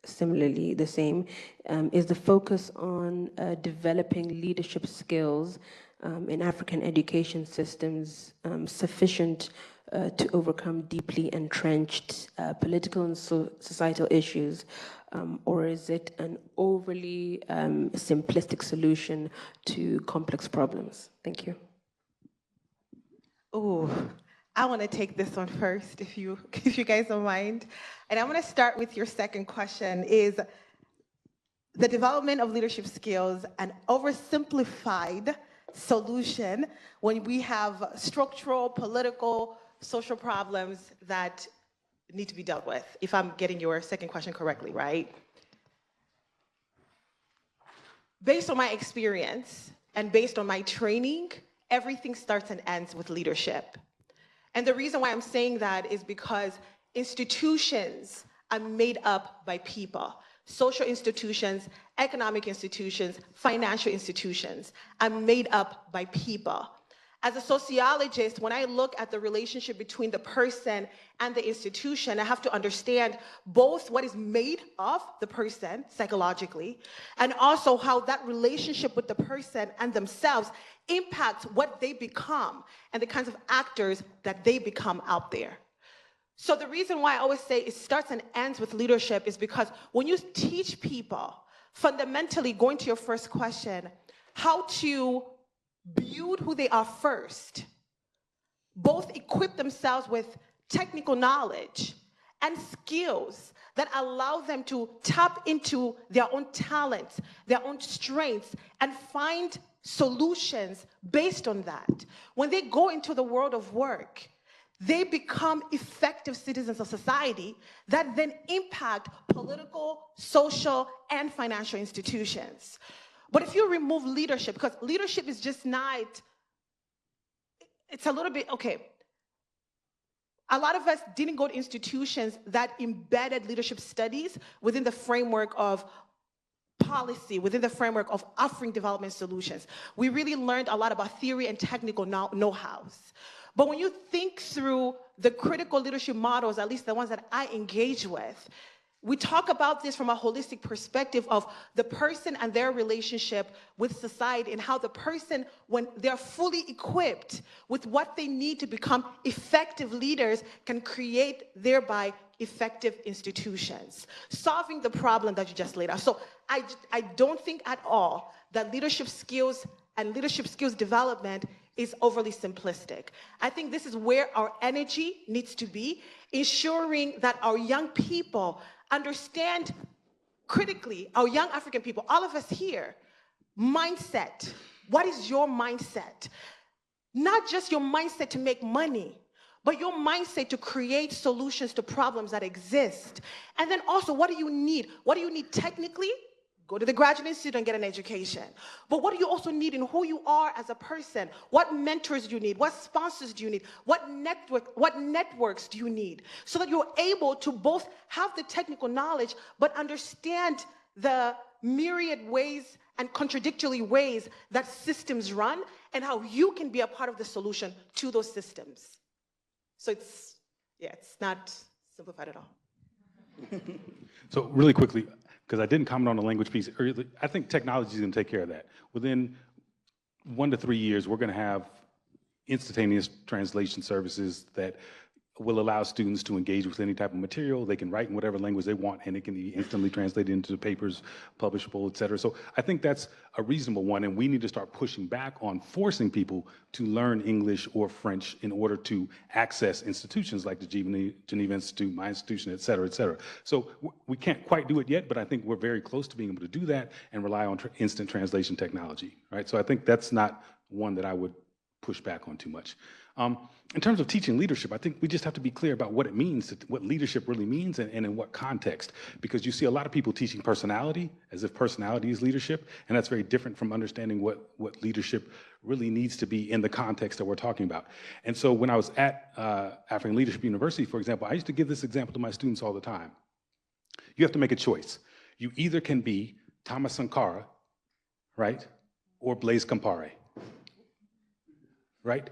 F: similarly the same, is the focus on developing leadership skills in African education systems sufficient to overcome deeply entrenched political and societal issues, or is it an overly simplistic solution to complex problems? Thank you.
R: Oh, I want to take this one first, if you guys don't mind. And I'm going to start with your second question, is the development of leadership skills an oversimplified solution when we have structural, political, social problems that need to be dealt with, if I'm getting your second question correctly, right? Based on my experience and based on my training, everything starts and ends with leadership. And the reason why I'm saying that is because institutions are made up by people. Social institutions, economic institutions, financial institutions are made up by people. As a sociologist, when I look at the relationship between the person and the institution, I have to understand both what is made of the person psychologically, and also how that relationship with the person and themselves impacts what they become and the kinds of actors that they become out there. So the reason why I always say it starts and ends with leadership is because when you teach people, fundamentally, going to your first question, how to build who they are first, both equip themselves with technical knowledge and skills that allow them to tap into their own talents, their own strengths, and find solutions based on that. When they go into the world of work, they become effective citizens of society that then impact political, social, and financial institutions. But if you remove leadership, because leadership is just not, it's a little bit, okay. A lot of us didn't go to institutions that embedded leadership studies within the framework of policy, within the framework of offering development solutions. We really learned a lot about theory and technical know-hows. But when you think through the critical leadership models, at least the ones that I engage with, we talk about this from a holistic perspective of the person and their relationship with society, and how the person, when they're fully equipped with what they need to become effective leaders, can create thereby effective institutions, solving the problem that you just laid out. So I don't think at all that leadership skills and leadership skills development is overly simplistic. I think this is where our energy needs to be, ensuring that our young people understand critically, our young African people, all of us here, mindset. What is your mindset? Not just your mindset to make money, but your mindset to create solutions to problems that exist. And then also, what do you need? What do you need technically? Go to the Graduate Institute and get an education. But what do you also need in who you are as a person? What mentors do you need? What sponsors do you need? What networks do you need? So that you're able to both have the technical knowledge, but understand the myriad ways and contradictory ways that systems run, and how you can be a part of the solution to those systems. So it's not simplified at all.
T: So really quickly, because I didn't comment on the language piece earlier, I think technology is going to take care of that. Within 1 to 3 years, we're going to have instantaneous translation services that will allow students to engage with any type of material. They can write in whatever language they want, and it can be instantly translated into papers, publishable, et cetera. So I think that's a reasonable one, and we need to start pushing back on forcing people to learn English or French in order to access institutions like the Geneva Institute, my institution, et cetera, et cetera. So we can't quite do it yet, but I think we're very close to being able to do that and rely on instant translation technology, right? So I think that's not one that I would push back on too much. In terms of teaching leadership, I think we just have to be clear about what it means, what leadership really means, and in what context. Because you see a lot of people teaching personality as if personality is leadership, and that's very different from understanding what leadership really needs to be in the context that we're talking about. And so when I was at African Leadership University, for example, I used to give this example to my students all the time. You have to make a choice. You either can be Thomas Sankara, right, or Blaise Compaoré, right?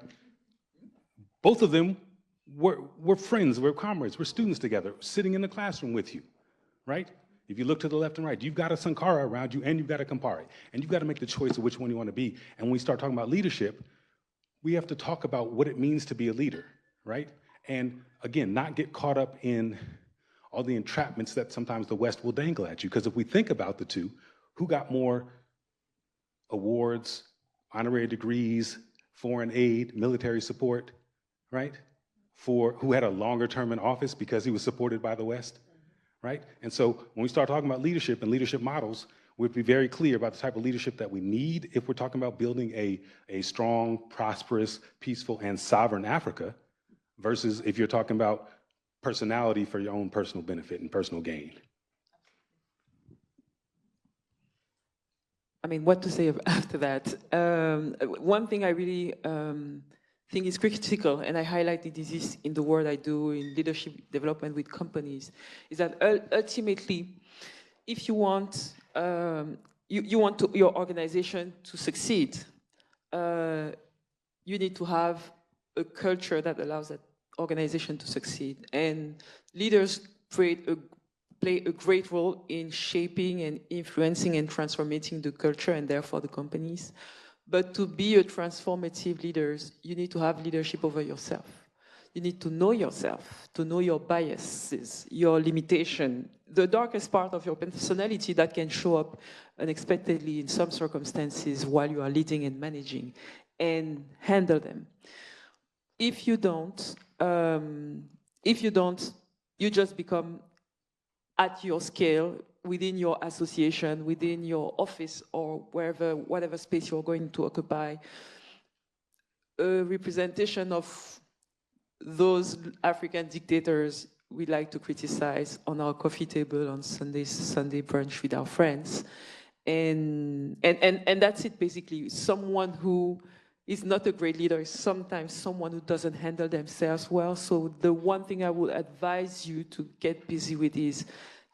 T: Both of them were friends, we're comrades, we're students together, sitting in the classroom with you, right? If you look to the left and right, you've got a Sankara around you and you've got a Compaoré, and you've got to make the choice of which one you want to be. And when we start talking about leadership, we have to talk about what it means to be a leader, right? And again, not get caught up in all the entrapments that sometimes the West will dangle at you. Because if we think about the two, who got more awards, honorary degrees, foreign aid, military support, right? For who had a longer term in office because he was supported by the West, right? And so when we start talking about leadership and leadership models, we'd be very clear about the type of leadership that we need if we're talking about building a strong, prosperous, peaceful, and sovereign Africa, versus if you're talking about personality for your own personal benefit and personal gain.
S: I mean, what to say after that? One thing I really think is critical, and I highlighted this in the work I do in leadership development with companies, is that ultimately, if you want your organization to succeed, you need to have a culture that allows that organization to succeed. And leaders play a great role in shaping and influencing and transforming the culture and therefore the companies. But to be a transformative leader, you need to have leadership over yourself. You need to know yourself, to know your biases, your limitation, the darkest part of your personality that can show up unexpectedly in some circumstances while you are leading and managing, and handle them. If you don't, you just become at your scale, within your association, within your office, or wherever, whatever space you're going to occupy, a representation of those African dictators we like to criticize on our coffee table on Sunday brunch with our friends. And that's it, basically. Someone who is not a great leader is sometimes someone who doesn't handle themselves well. So the one thing I would advise you to get busy with is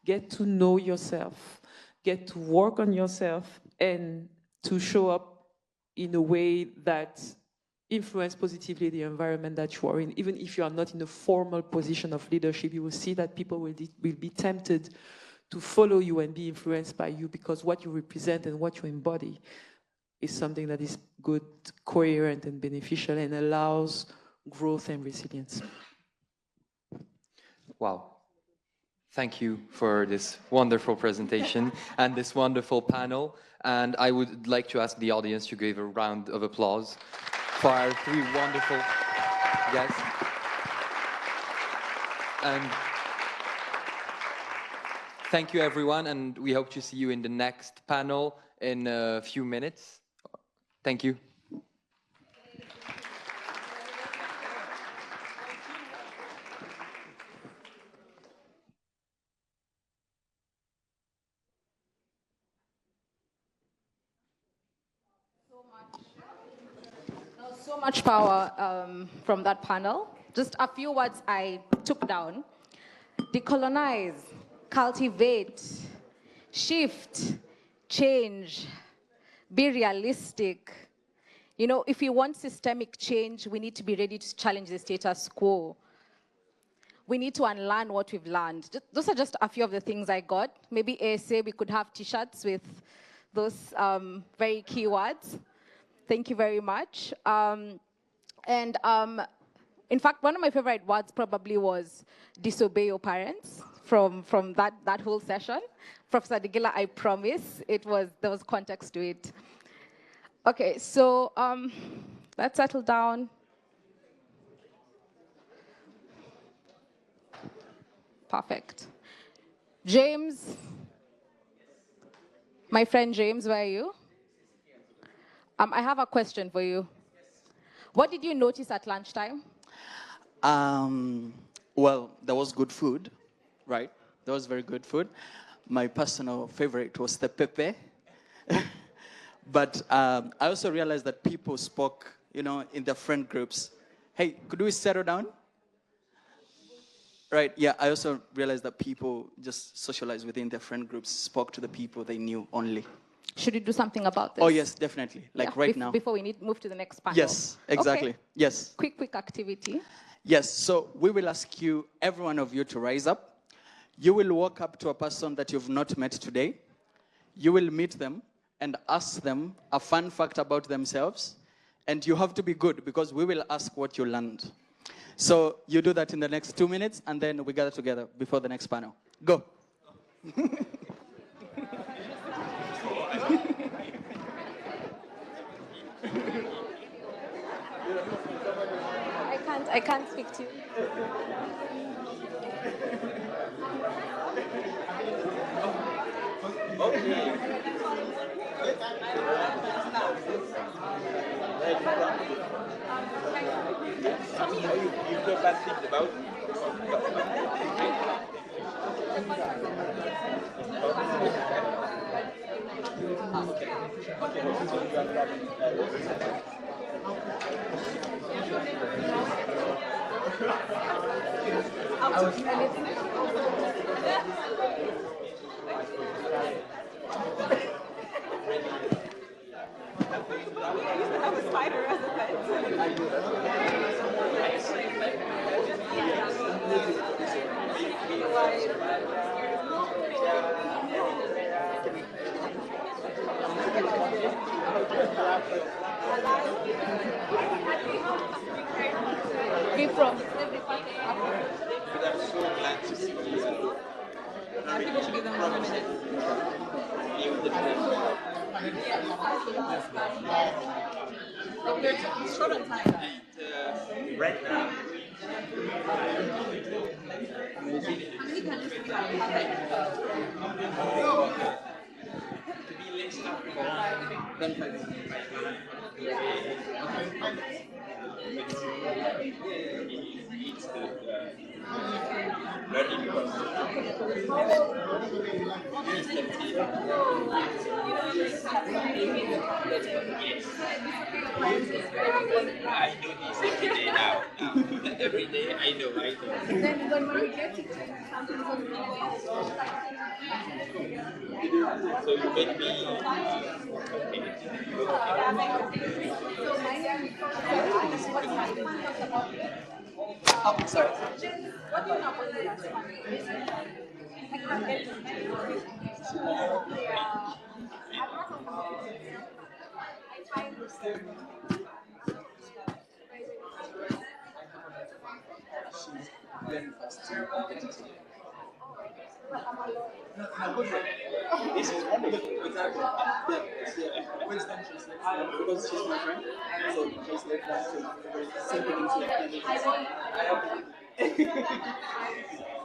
S: get to know yourself, get to work on yourself, and to show up in a way that influence positively the environment that you are in. Even if you are not in a formal position of leadership, you will see that people will be tempted to follow you and be influenced by you, because what you represent and what you embody is something that is good, coherent, and beneficial, and allows growth and resilience.
Q: Wow. Thank you for this wonderful presentation and this wonderful panel. And I would like to ask the audience to give a round of applause for our three wonderful guests. And thank you, everyone, and we hope to see you in the next panel in a few minutes. Thank you.
O: So much power from that panel. Just a few words I took down. Decolonize, cultivate, shift, change, be realistic. You know, if we want systemic change, we need to be ready to challenge the status quo. We need to unlearn what we've learned. Those are just a few of the things I got. Maybe ASA, we could have t-shirts with those very key words. Thank you very much. In fact, one of my favorite words probably was disobey your parents from that whole session. Professor Degila, I promise, there was context to it. Okay, so let's settle down. Perfect. James, my friend James, where are you? I have a question for you. What did you notice at lunchtime?
A: Well, there was good food, right? There was very good food. My personal favorite was the pepe. But I also realized that people spoke, in their friend groups. Hey, could we settle down? Right, yeah, I also realized that people just socialized within their friend groups, spoke to the people they knew only.
O: Should we do something about this?
A: Oh, yes, definitely. Right now.
O: Before we move to the next panel.
A: Yes, exactly.
O: Okay.
A: Yes.
O: Quick activity.
A: Yes, so we will ask you, every one of you, to rise up. You will walk up to a person that you've not met today. You will meet them and ask them a fun fact about themselves. And you have to be good because we will ask what you learned. So you do that in the next 2 minutes, and then we gather together before the next panel. Go.
O: I can't speak to you.
D: You've got bad things about
O: Be from.
D: But I'm so glad to see you. I think we should give them 1 minute. They're short on time. Right now. I do this every day now. Every day, I know.
O: Then when we get it, something
D: So you make me
O: Oh, sorry. What do you know about the last one? I can't get
A: This is one good example. Winston translates because she's my friend, so translate that to simple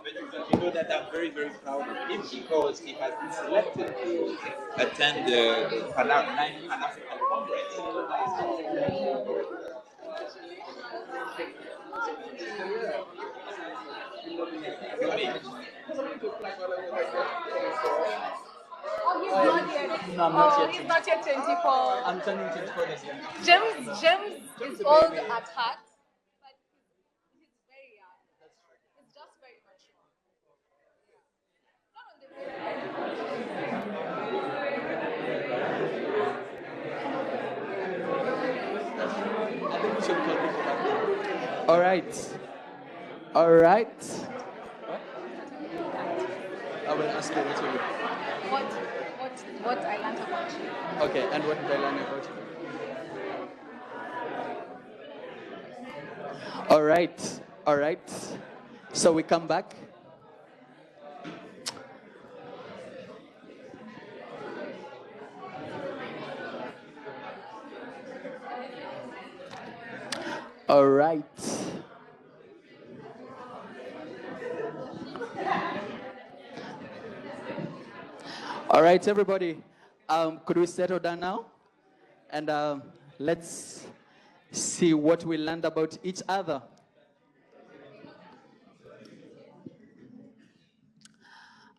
D: But you know that I'm very, very proud of him because he has been selected to attend the Pan-African Congress.
O: No, I'm not yet. He's not yet 24.
A: I'm turning 24 this year.
O: James is old at heart, but he's very young. He's just very mature.
A: I think we should call people back. All right. All right. What? I will ask you what you.
O: What I learned about you.
A: Okay, and what did I learn about you? All right, all right. So we come back. All right. All right, everybody. Could we settle down now? And let's see what we learned about each other.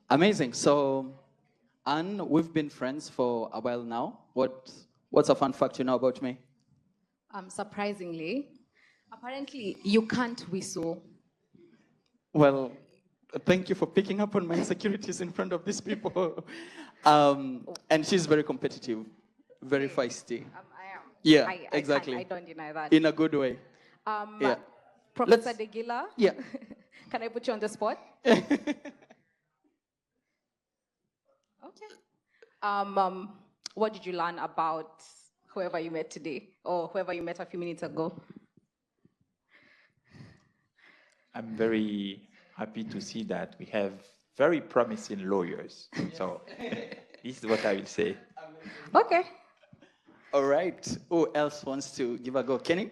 A: Amazing. So, Anne, we've been friends for a while now. What's a fun fact you know about me?
O: Surprisingly, apparently you can't whistle.
A: Well, thank you for picking up on my insecurities in front of these people. And she's very competitive, very feisty.
O: I am.
A: Yeah, exactly.
O: I don't deny that.
A: In a good way. Yeah.
O: Professor Degila,
A: Yeah.
O: can I put you on the spot? Okay. What did you learn about whoever you met today or whoever you met a few minutes ago?
D: I'm very happy to see that we have very promising lawyers. So this is what I will say.
O: Okay.
A: All right. Who else wants to give a go? Kenny?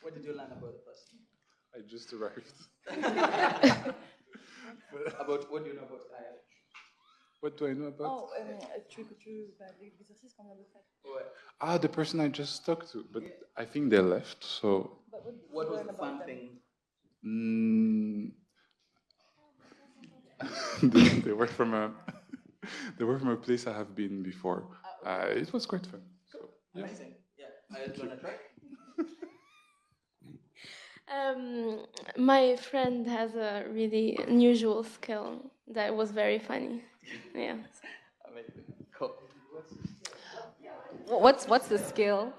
A: What did you learn about the person?
T: I just arrived.
A: About what do you know about IF?
T: What do I know about?
L: Oh, l'exercice qu'on vient de faire.
T: The person I just talked to, but I think they left, so...
A: What was the fun thing?
T: They were from a place I have been before. It was quite fun. So, yeah.
A: Amazing. Yeah. Do you want to try?
V: My friend has a really unusual skill that was very funny. Yeah.
A: Amazing. Cool.
O: What's the skill?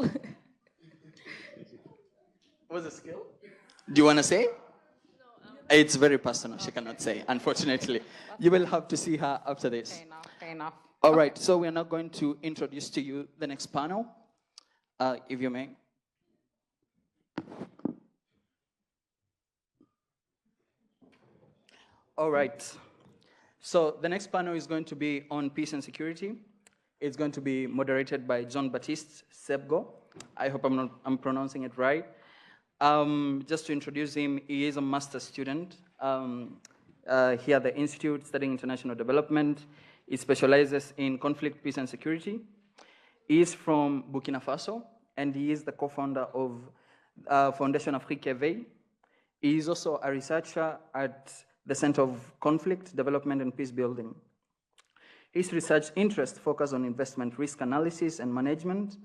A: What's the skill? Do you want to say? It's very personal. She cannot say, unfortunately. You will have to see her after this.
O: Fair enough.
A: All right, so we are now going to introduce to you the next panel, if you may. All right, so the next panel is going to be on peace and security. It's going to be moderated by Jean-Baptiste Sebgo. I hope I'm pronouncing it right. Just to introduce him, he is a master's student here at the Institute studying international development. He specializes in conflict, peace, and security. He is from Burkina Faso, and he is the co-founder of Foundation Afrique Éveil. He is also a researcher at the Center of Conflict, Development, and Peace Building. His research interests focus on investment risk analysis and management,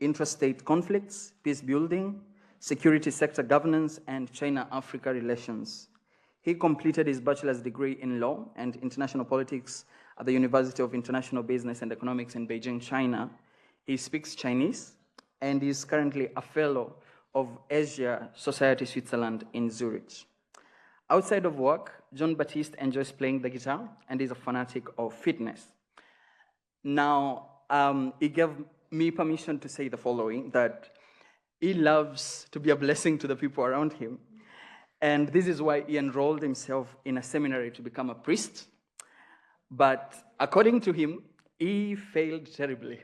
A: intrastate conflicts, peace building, security sector governance, and China-Africa relations. He completed his bachelor's degree in law and international politics at the University of International Business and Economics in Beijing, China. He speaks Chinese and is currently a fellow of Asia Society Switzerland in Zurich. Outside of work, Jean-Baptiste enjoys playing the guitar and is a fanatic of fitness. Now, he gave me permission to say the following, that he loves to be a blessing to the people around him. And this is why he enrolled himself in a seminary to become a priest. But according to him, he failed terribly.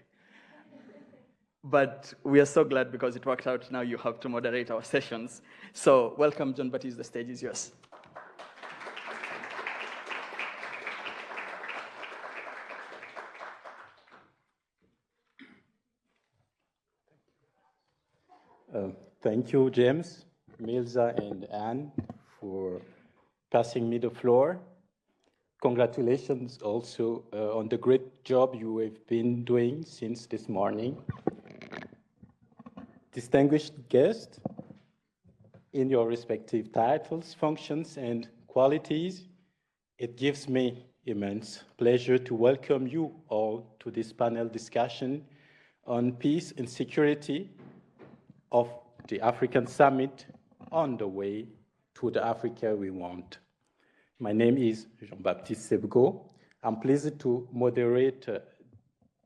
A: But we are so glad because it worked out. Now you have to moderate our sessions. So welcome, Jean-Baptiste, the stage is yours.
W: Thank you, James, Milza, and Anne for passing me the floor. Congratulations also on the great job you have been doing since this morning. Distinguished guests, in your respective titles, functions, and qualities, it gives me immense pleasure to welcome you all to this panel discussion on peace and security of the African Summit on the way to the Africa we want. My name is Jean-Baptiste Sebgo. I'm pleased to moderate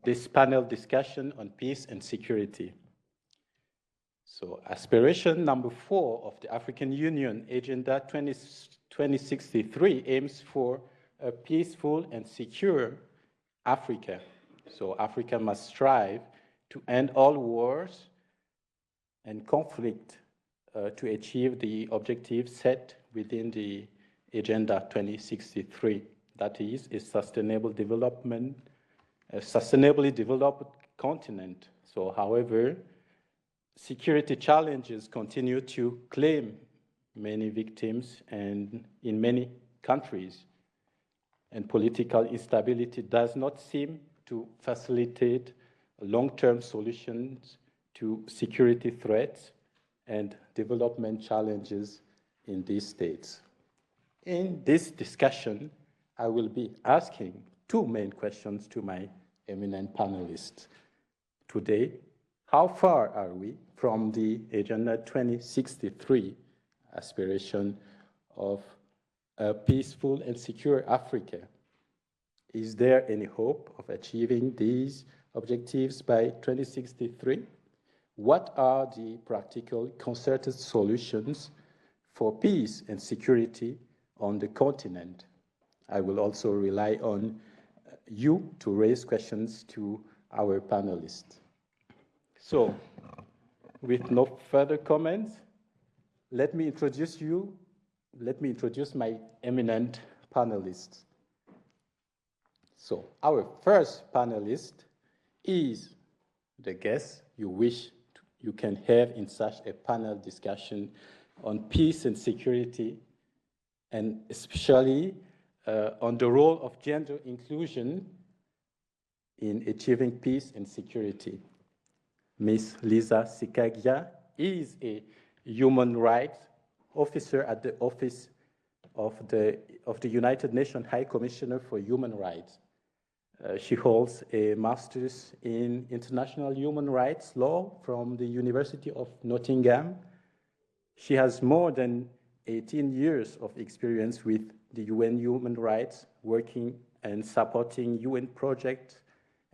W: this panel discussion on peace and security. So aspiration number 4 of the African Union Agenda 2063 aims for a peaceful and secure Africa. So Africa must strive to end all wars and conflict to achieve the objectives set within the Agenda 2063. That is, a sustainable development, a sustainably developed continent. So, however, security challenges continue to claim many victims and in many countries, and political instability does not seem to facilitate long-term solutions to security threats and development challenges in these states. In this discussion, I will be asking two main questions to my eminent panelists. Today, how far are we from the Agenda 2063 aspiration of a peaceful and secure Africa? Is there any hope of achieving these objectives by 2063? What are the practical concerted solutions for peace and security on the continent? I will also rely on you to raise questions to our panelists. So, with no further comments, let me introduce my eminent panelists. So, our first panelist is the guest you can have in such a panel discussion on peace and security, and especially on the role of gender inclusion in achieving peace and security. Ms. Lisa Sikagya is a human rights officer at the Office of the United Nations High Commissioner for Human Rights. She holds a master's in international human rights law from the University of Nottingham. She has more than 18 years of experience with the UN human rights, working and supporting UN projects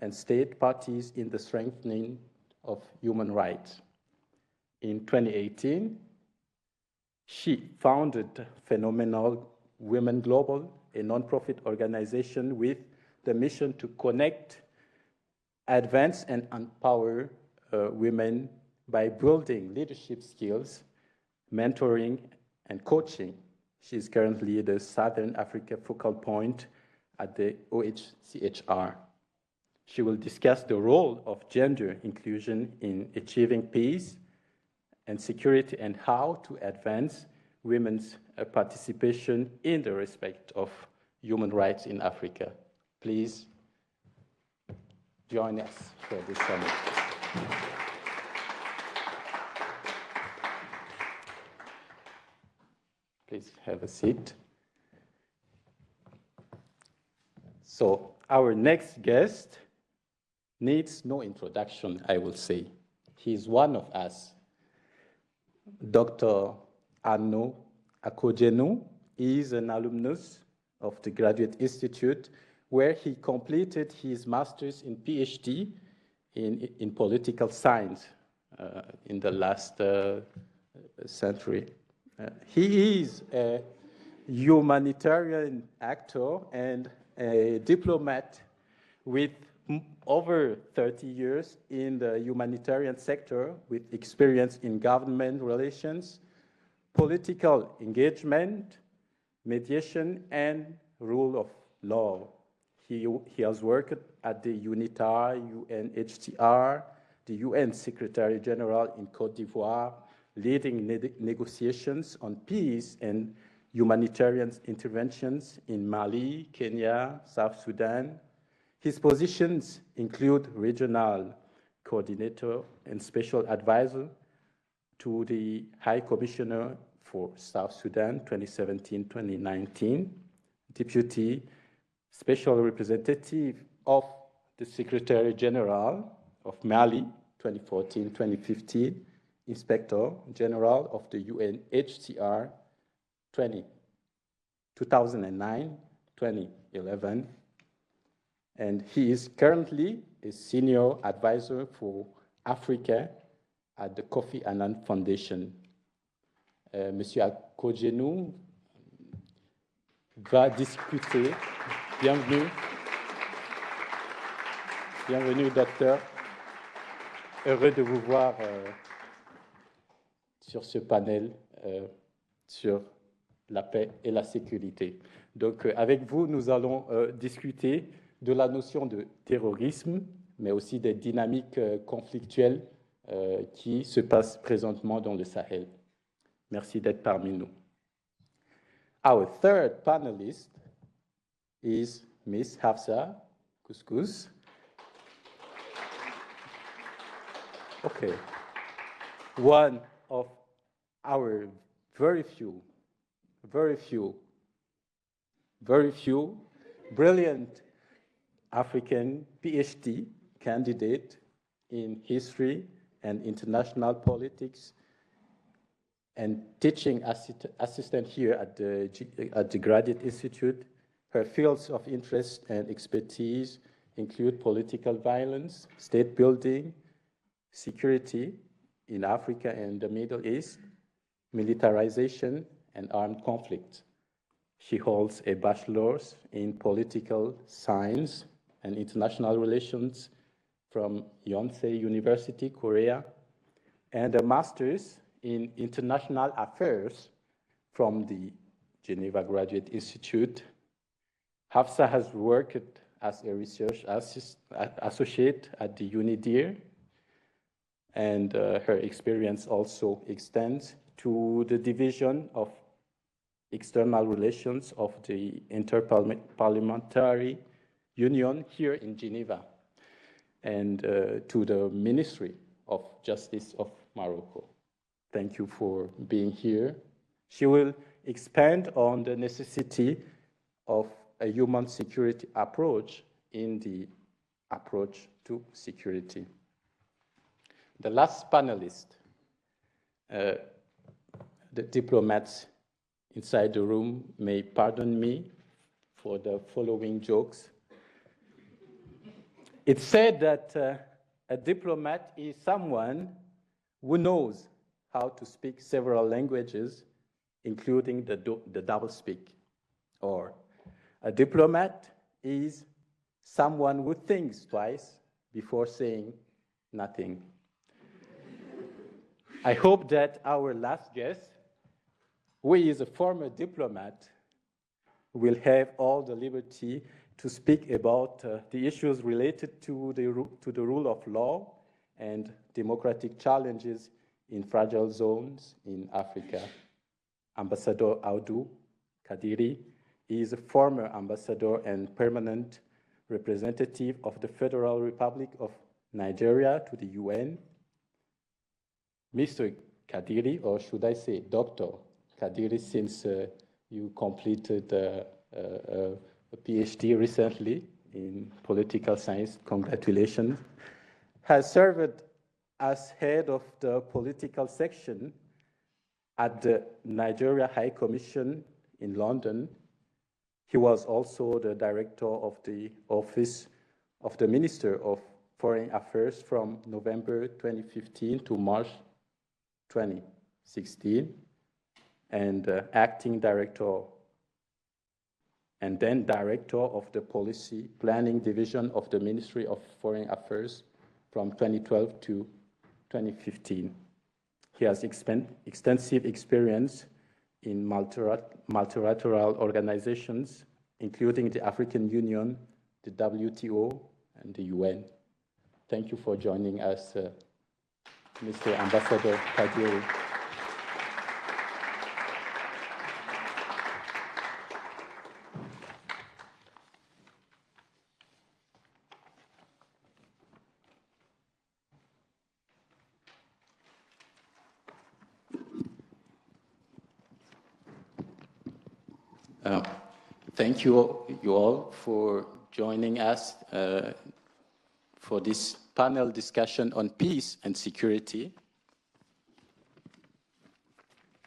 W: and state parties in the strengthening of human rights. In 2018, she founded Phenomenal Women Global, a nonprofit organization with the mission to connect, advance, and empower women by building leadership skills, mentoring, and coaching. She is currently the Southern Africa focal point at the OHCHR. She will discuss the role of gender inclusion in achieving peace and security and how to advance women's participation in the respect of human rights in Africa. Please join us for this summit. Please have a seat. So our next guest needs no introduction, I will say. He is one of us. Dr. Arno Akojenu is an alumnus of the Graduate Institute, where he completed his master's in PhD in political science in the last century. He is a humanitarian actor and a diplomat with over 30 years in the humanitarian sector, with experience in government relations, political engagement, mediation, and rule of law. He has worked at the UNITAR, UNHCR, the UN Secretary General in Côte d'Ivoire, leading negotiations on peace and humanitarian interventions in Mali, Kenya, South Sudan. His positions include regional coordinator and special advisor to the High Commissioner for South Sudan 2017-2019, deputy special representative of the Secretary General of Mali 2014-2015, Inspector General of the UNHCR 2009-2011, and he is currently a senior advisor for Africa at the Kofi Annan Foundation. Monsieur Akojenu va discuter. Bienvenue. Bienvenue, docteur. Heureux de vous voir sur ce panel sur la paix et la sécurité. Donc, avec vous, nous allons discuter de la notion de terrorisme, mais aussi des dynamiques conflictuelles qui se passe présentement dans le Sahel. Merci d'être parmi nous. Our third panelist is Miss Hafsa Couscous. Okay. One of our very few brilliant African PhD candidate in history and international politics, and teaching assistant here at the Graduate Institute. Her fields of interest and expertise include political violence, state building, security in Africa and the Middle East, militarization, and armed conflict. She holds a bachelor's in political science and international relations from Yonsei University, Korea, and a master's in international affairs from the Geneva Graduate Institute. Hafsa has worked as a research associate at the UNIDIR, and her experience also extends to the division of external relations of the Interparliamentary Union here in Geneva, and to the Ministry of Justice of Morocco. Thank you for being here. She will expand on the necessity of a human security approach in the approach to security. The last panelist, the diplomats inside the room may pardon me for the following jokes. It's said that a diplomat is someone who knows how to speak several languages, including the doublespeak. Or a diplomat is someone who thinks twice before saying nothing. I hope that our last guest, who is a former diplomat, will have all the liberty to speak about the issues related to the rule of law and democratic challenges in fragile zones in Africa. Ambassador Audu Kadiri is a former ambassador and permanent representative of the Federal Republic of Nigeria to the UN. Mr. Kadiri, or should I say Dr. Kadiri, since you completed a PhD recently in political science, congratulations, has served as head of the political section at the Nigeria High Commission in London. He was also the director of the Office of the Minister of Foreign Affairs from November 2015 to March 2016, and acting director and then director of the Policy Planning Division of the Ministry of Foreign Affairs from 2012 to 2015. He has extensive experience in multilateral organizations, including the African Union, the WTO, and the UN. Thank you for joining us, Mr. Ambassador Kadiri. Thank you all for joining us for this panel discussion on peace and security.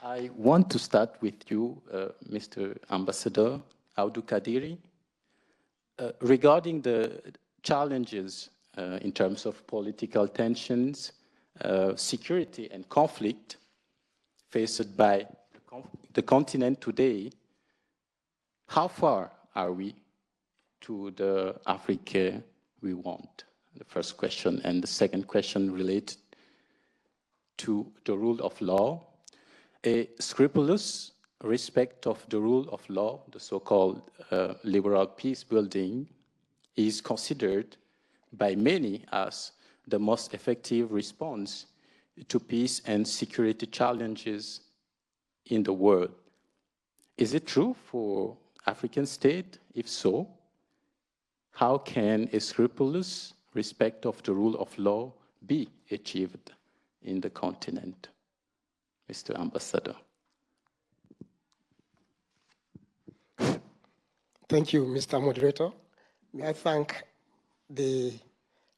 W: I want to start with you, Mr. Ambassador Audu Kadiri, regarding the challenges in terms of political tensions, security and conflict faced by the continent today. How far are we to the Africa we want? The first question. And the second question related to the rule of law. A scrupulous respect of the rule of law, the so-called liberal peace building, is considered by many as the most effective response to peace and security challenges in the world. Is it true for African state? If so, how can a scrupulous respect of the rule of law be achieved in the continent? Mr. Ambassador.
H: Thank you, Mr. Moderator. May I thank the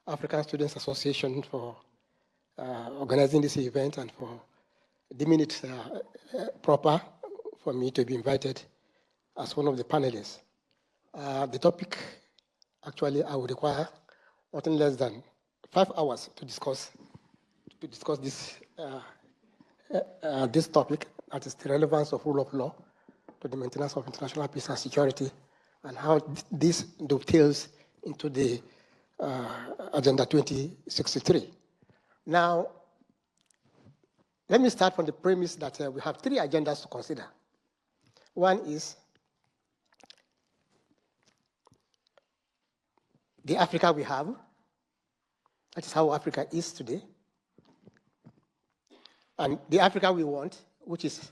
H: African Students Association for organizing this event and for deeming it proper for me to be invited as one of the panelists. The topic, actually, I would require nothing less than 5 hours to discuss this this topic, that is the relevance of rule of law to the maintenance of international peace and security, and how this dovetails into the Agenda 2063. Now, let me start from the premise that we have 3 agendas to consider. One is the Africa we have. That is how Africa is today. And the Africa we want, which is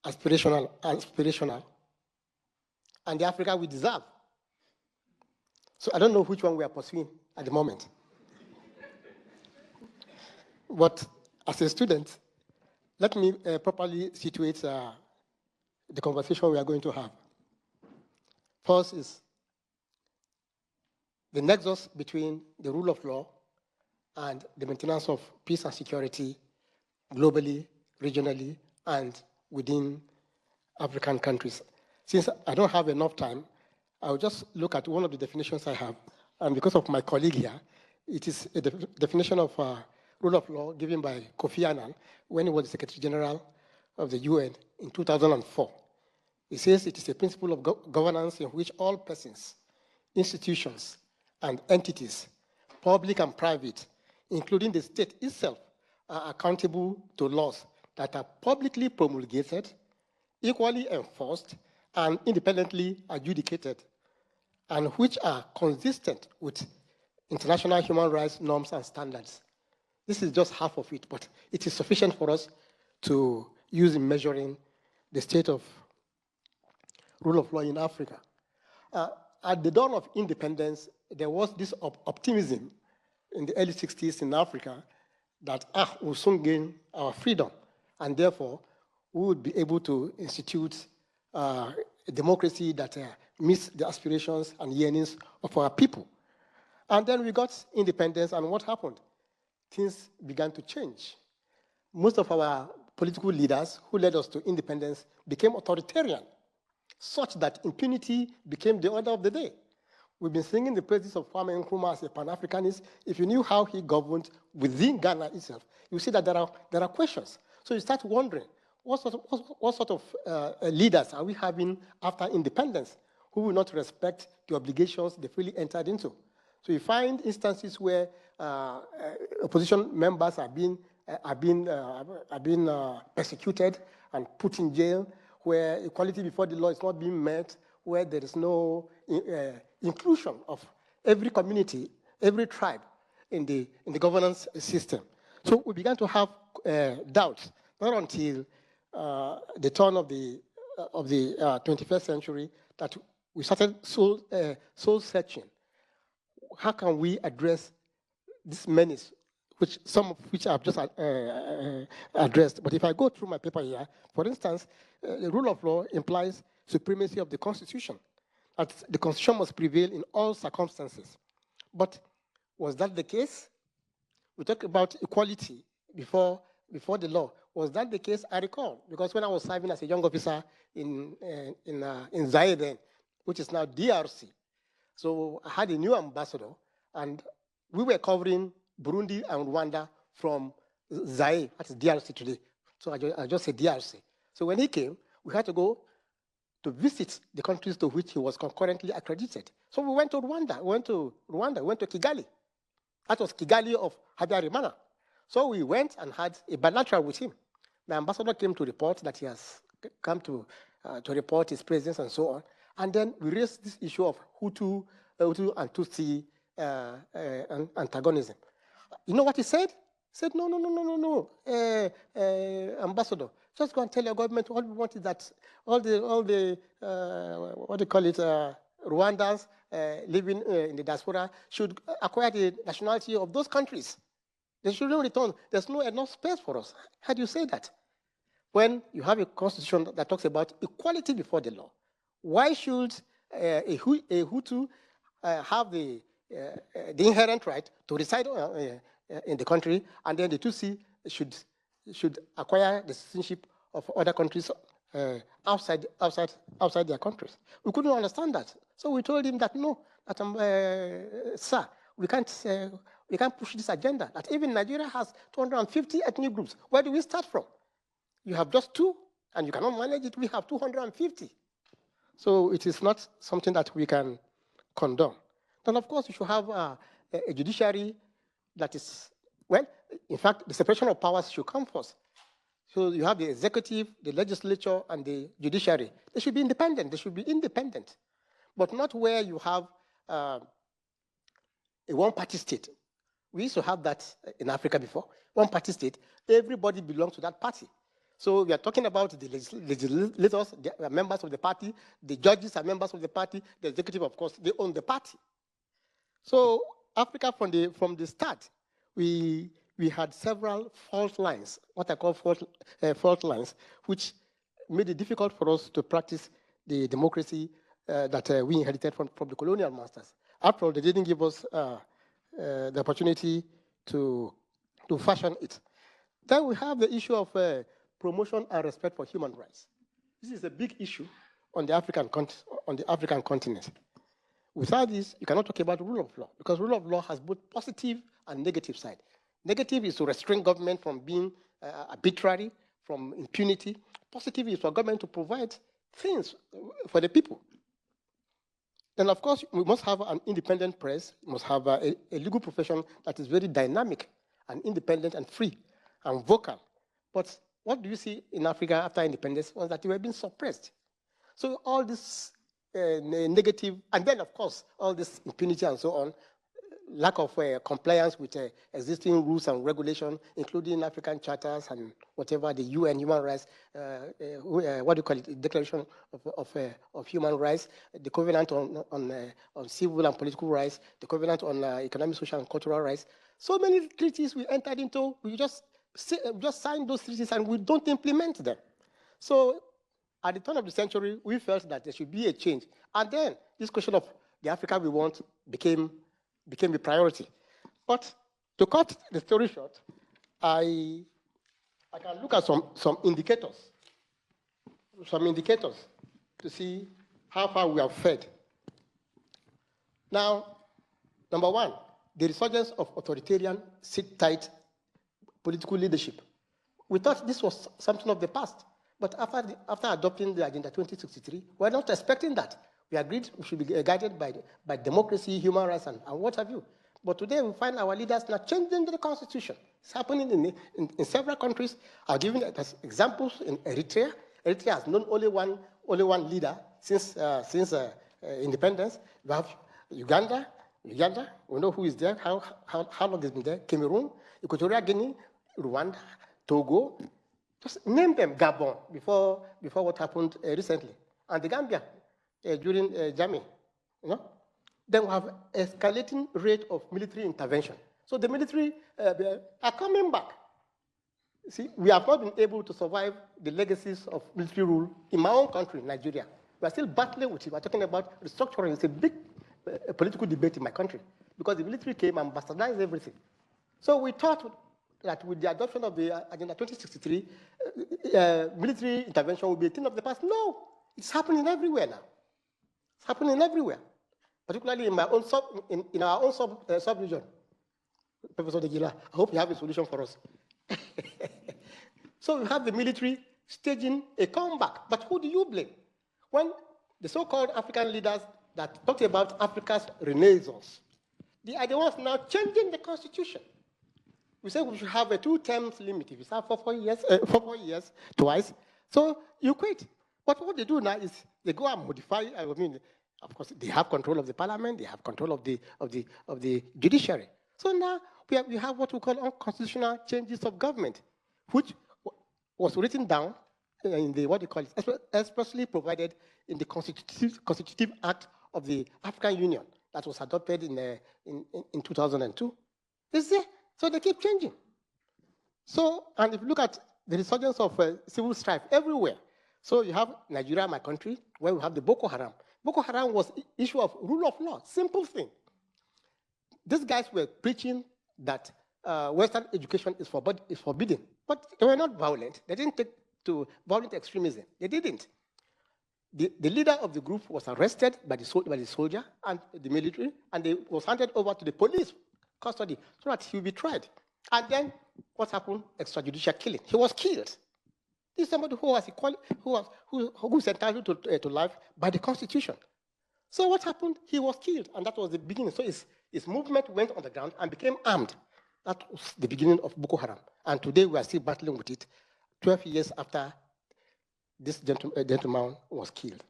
H: aspirational, and the Africa we deserve. So I don't know which one we are pursuing at the moment. But as a student, let me properly situate the conversation we are going to have. First is the nexus between the rule of law and the maintenance of peace and security globally, regionally, and within African countries. Since I don't have enough time, I'll just look at one of the definitions I have. And because of my colleague here, it is a definition of rule of law given by Kofi Annan when he was the Secretary General of the UN in 2004. He says it is a principle of governance in which all persons, institutions, and entities, public and private, including the state itself, are accountable to laws that are publicly promulgated, equally enforced, and independently adjudicated, and which are consistent with international human rights norms and standards. This is just half of it, but it is sufficient for us to use in measuring the state of rule of law in Africa. At the dawn of independence, there was this optimism in the early 60s in Africa that we'll soon gain our freedom, and therefore we would be able to institute a democracy that meets the aspirations and yearnings of our people. And then we got independence, and what happened? Things began to change. Most of our political leaders who led us to independence became authoritarian, such that impunity became the order of the day. We've been singing the praises of Kwame Nkrumah as a Pan-Africanist. If you knew how he governed within Ghana itself, you see that there are questions. So you start wondering, what sort of leaders are we having after independence who will not respect the obligations they freely entered into? So you find instances where opposition members are being persecuted and put in jail, where equality before the law is not being met, where there is no inclusion of every community, every tribe in the governance system. So we began to have doubts, not until the turn of the 21st century that we started soul searching. How can we address this menace, some of which I've just addressed? But if I go through my paper here, for instance, the rule of law implies supremacy of the Constitution, that the Constitution must prevail in all circumstances. But was that the case? We talk about equality before the law. Was that the case? I recall, because when I was serving as a young officer in Zaire then, which is now DRC, so I had a new ambassador, and we were covering Burundi and Rwanda from Zaire, that is DRC today. So I just said DRC. So when he came, we had to go to visit the countries to which he was concurrently accredited. So we went to Rwanda, went to Kigali. That was Kigali of Habyarimana. So we went and had a bilateral with him. The ambassador came to report that he has come to report his presence and so on. And then we raised this issue of Hutu and Tutsi antagonism. You know what he said? He said, no, ambassador, just go and tell your government what we want is that all the what do you call it, Rwandans living in the diaspora should acquire the nationality of those countries. They shouldn't return. There's no enough space for us. How do you say that? When you have a constitution that talks about equality before the law, why should a Hutu have the inherent right to reside in the country, and then the Tutsi should acquire the citizenship of other countries outside their countries? We couldn't understand that, so we told him that no, that sir, we can't push this agenda. That even Nigeria has 250 ethnic groups. Where do we start from? You have just 2, and you cannot manage it. We have 250. So it is not something that we can condone. Then, of course, you should have a judiciary that is, well, in fact, the separation of powers should come first. So you have the executive, the legislature, and the judiciary. They should be independent. They should be independent, but not where you have a one-party state. We used to have that in Africa before. One-party state, everybody belongs to that party. So we are talking about the legislators, they are members of the party, the judges are members of the party, the executive, of course, they own the party. So Africa, from the start, we had several fault lines, what I call fault lines, which made it difficult for us to practice the democracy that we inherited from the colonial masters. After all, they didn't give us the opportunity to fashion it. Then we have the issue of promotion and respect for human rights. This is a big issue on the African continent. Without this, you cannot talk about rule of law, because rule of law has both positive and negative side. Negative is to restrain government from being arbitrary, from impunity. Positive is for government to provide things for the people. Then, of course, we must have an independent press. We must have a legal profession that is very dynamic and independent and free and vocal. But what do you see in Africa after independence was that they were being suppressed. So all this negative, and then, of course, all this impunity and so on, lack of compliance with existing rules and regulations, including African charters and whatever, the UN human rights, what do you call it, Declaration of Human Rights, the Covenant on Civil and Political Rights, the Covenant on Economic, Social, and Cultural Rights. So many treaties we entered into, we just signed those treaties and we don't implement them. So at the turn of the century, we felt that there should be a change. And then this question of the Africa we want became a priority. But to cut the story short, I can look at some indicators to see how far we have fared. Now, number one, the resurgence of authoritarian, sit-tight political leadership. We thought this was something of the past, but after adopting the Agenda 2063, we're not expecting that. We agreed we should be guided by democracy, human rights, and what have you. But today we find our leaders now changing the constitution. It's happening in several countries. I'll give you examples in Eritrea. Eritrea has known only one leader since independence. We have Uganda, we know who is there, how long it's been there. Cameroon, Equatorial Guinea, Rwanda, Togo. Just name them. Gabon, before what happened recently. And the Gambia, during Jammeh, Then we have escalating rate of military intervention. So the military are coming back. See, we have not been able to survive the legacies of military rule in my own country, Nigeria. We are still battling with it. We are talking about restructuring. It's a big political debate in my country because the military came and bastardized everything. So we thought that with the adoption of the Agenda 2063, military intervention will be a thing of the past. No, it's happening everywhere now. It's happening everywhere, particularly in my own in our own sub-region. Professor Degila, I hope you have a solution for us. So we have the military staging a comeback, but who do you blame? When the so-called African leaders that talked about Africa's renaissance, they are the ones now changing the constitution. We say we should have a 2-term limit. If it's for 4 years, twice, so you quit. But what they do now is they go and modify. I mean, of course, they have control of the parliament. They have control of the judiciary. So now we have what we call unconstitutional changes of government, which was written down in the, what you call it, expressly provided in the Constitutive Act of the African Union that was adopted in 2002. It's there. So they keep changing. So, and if you look at the resurgence of civil strife everywhere, so you have Nigeria, my country, where we have the Boko Haram. Boko Haram was issue of rule of law, simple thing. These guys were preaching that Western education is forbidden, but they were not violent. They didn't take to violent extremism. They didn't. The leader of the group was arrested by the soldier and the military, and they was handed over to the police custody so that he will be tried. And then what happened? Extrajudicial killing. He was killed. This is somebody who was entitled to life by the Constitution. So what happened? He was killed, and that was the beginning. So his movement went on the ground and became armed. That was the beginning of Boko Haram. And today we are still battling with it, 12 years after this gentleman was killed.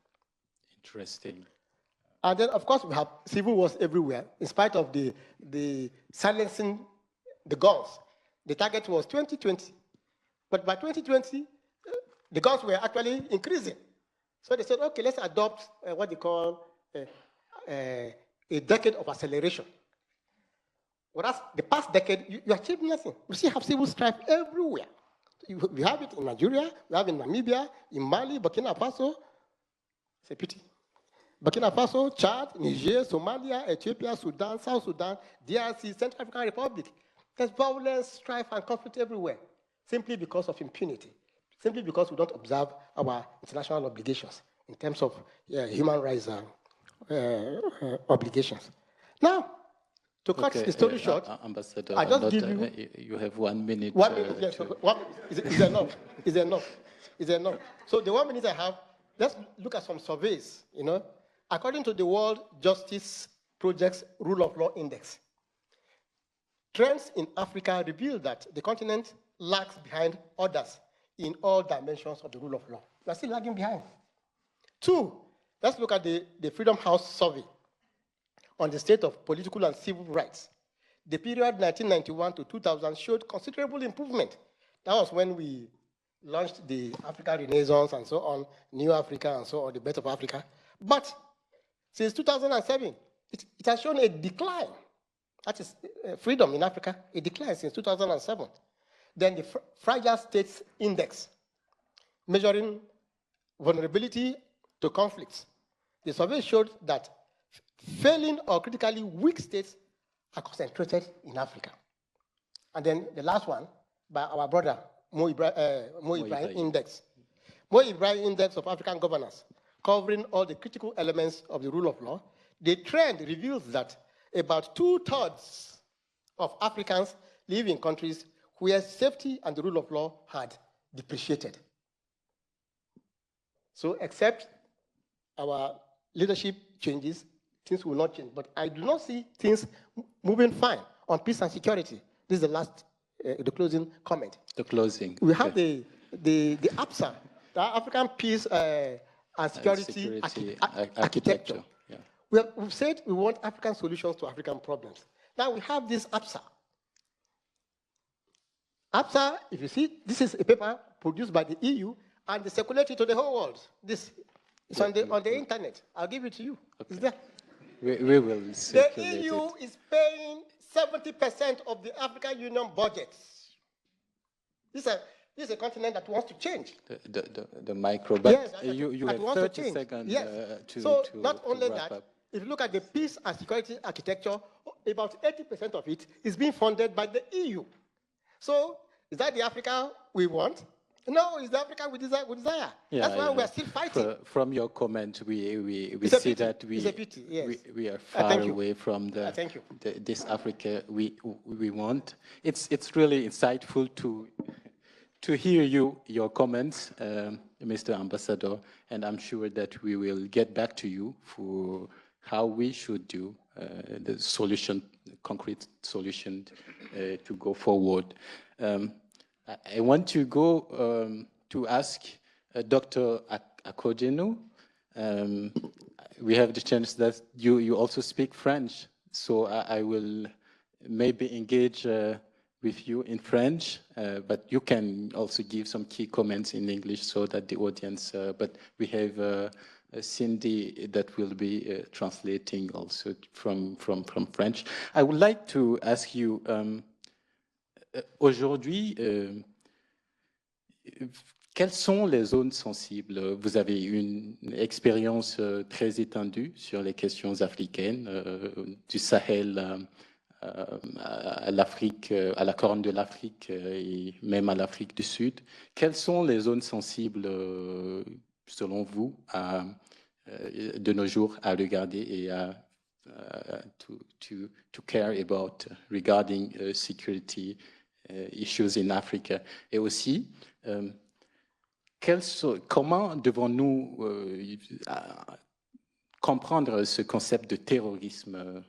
W: Interesting.
H: And then, of course, we have civil wars everywhere, in spite of the silencing the guns. The target was 2020. But by 2020, the guns were actually increasing. So they said, okay, let's adopt what they call a decade of acceleration. Whereas the past decade, you achieved nothing. We still have civil strife everywhere. We have it in Nigeria, we have it in Namibia, in Mali, Burkina Faso. It's a pity. Burkina Faso, Chad, Niger, Somalia, Ethiopia, Sudan, South Sudan, DRC, Central African Republic. There's violence, strife, and conflict everywhere, simply because of impunity, simply because we don't observe our international obligations in terms of human rights obligations. Now, to cut the story short,
W: Ambassador,
H: I just give you...
W: You have 1 minute.
H: 1 minute, yes, is enough. Is enough. Is enough. So the 1 minute I have, let's look at some surveys, you know. According to the World Justice Project's Rule of Law Index, trends in Africa reveal that the continent lags behind others in all dimensions of the rule of law. We are still lagging behind. 2, let's look at the Freedom House survey on the state of political and civil rights. The period 1991 to 2000 showed considerable improvement. That was when we launched the African Renaissance and so on, New Africa and so on, the Birth of Africa. But since 2007, it has shown a decline. That is freedom in Africa, a decline since 2007. Then the Fragile States Index, measuring vulnerability to conflicts. The survey showed that failing or critically weak states are concentrated in Africa. And then the last one, by our brother, Mo Ibrahim Index. Mo Ibrahim Index of African Governance, covering all the critical elements of the rule of law. The trend reveals that about 2/3 of Africans live in countries where safety and the rule of law had depreciated. So except our leadership changes, things will not change. But I do not see things moving fine on peace and security. This is the last, the closing comment.
W: The closing.
H: We have the APSA, the African Peace and Security Architecture.
W: Yeah.
H: We've said we want African solutions to African problems. Now we have this APSA. APSA, if you see, this is a paper produced by the EU and they circulate it to the whole world. This is on the internet. I'll give it to you. Okay. It's there.
W: We will circulate
H: the EU is paying 70% of the African Union budget. This is a continent that wants to change.
W: The micro, but
H: yes,
W: you have 30 seconds
H: yes.
W: to
H: not only
W: wrap
H: that,
W: up.
H: if you look at the peace and security architecture, about 80% of it is being funded by the EU. So is that the Africa we want? No, it's the Africa we desire.
W: Yeah,
H: that's why we are still fighting.
W: From your comment, we see that we are far away from this Africa we want. It's really insightful to hear your comments, Mr. Ambassador, and I'm sure that we will get back to you for how we should do the solution, concrete solution to go forward. I want to go to ask Dr. Akojenu. We have the chance that you also speak French, so I will maybe engage with you in French, but you can also give some key comments in English so that the audience, but we have Cindy that will be translating also from French. I would like to ask you, aujourd'hui, quelles sont les zones sensibles? Vous avez une expérience très étendue sur les questions africaines, du Sahel à l'Afrique, à la Corne de l'Afrique et même à l'Afrique du Sud. Quelles sont les zones sensibles, selon vous, de nos jours à regarder et à to care about regarding security issues in Africa? Et aussi, comment devons-nous comprendre ce concept de terrorisme?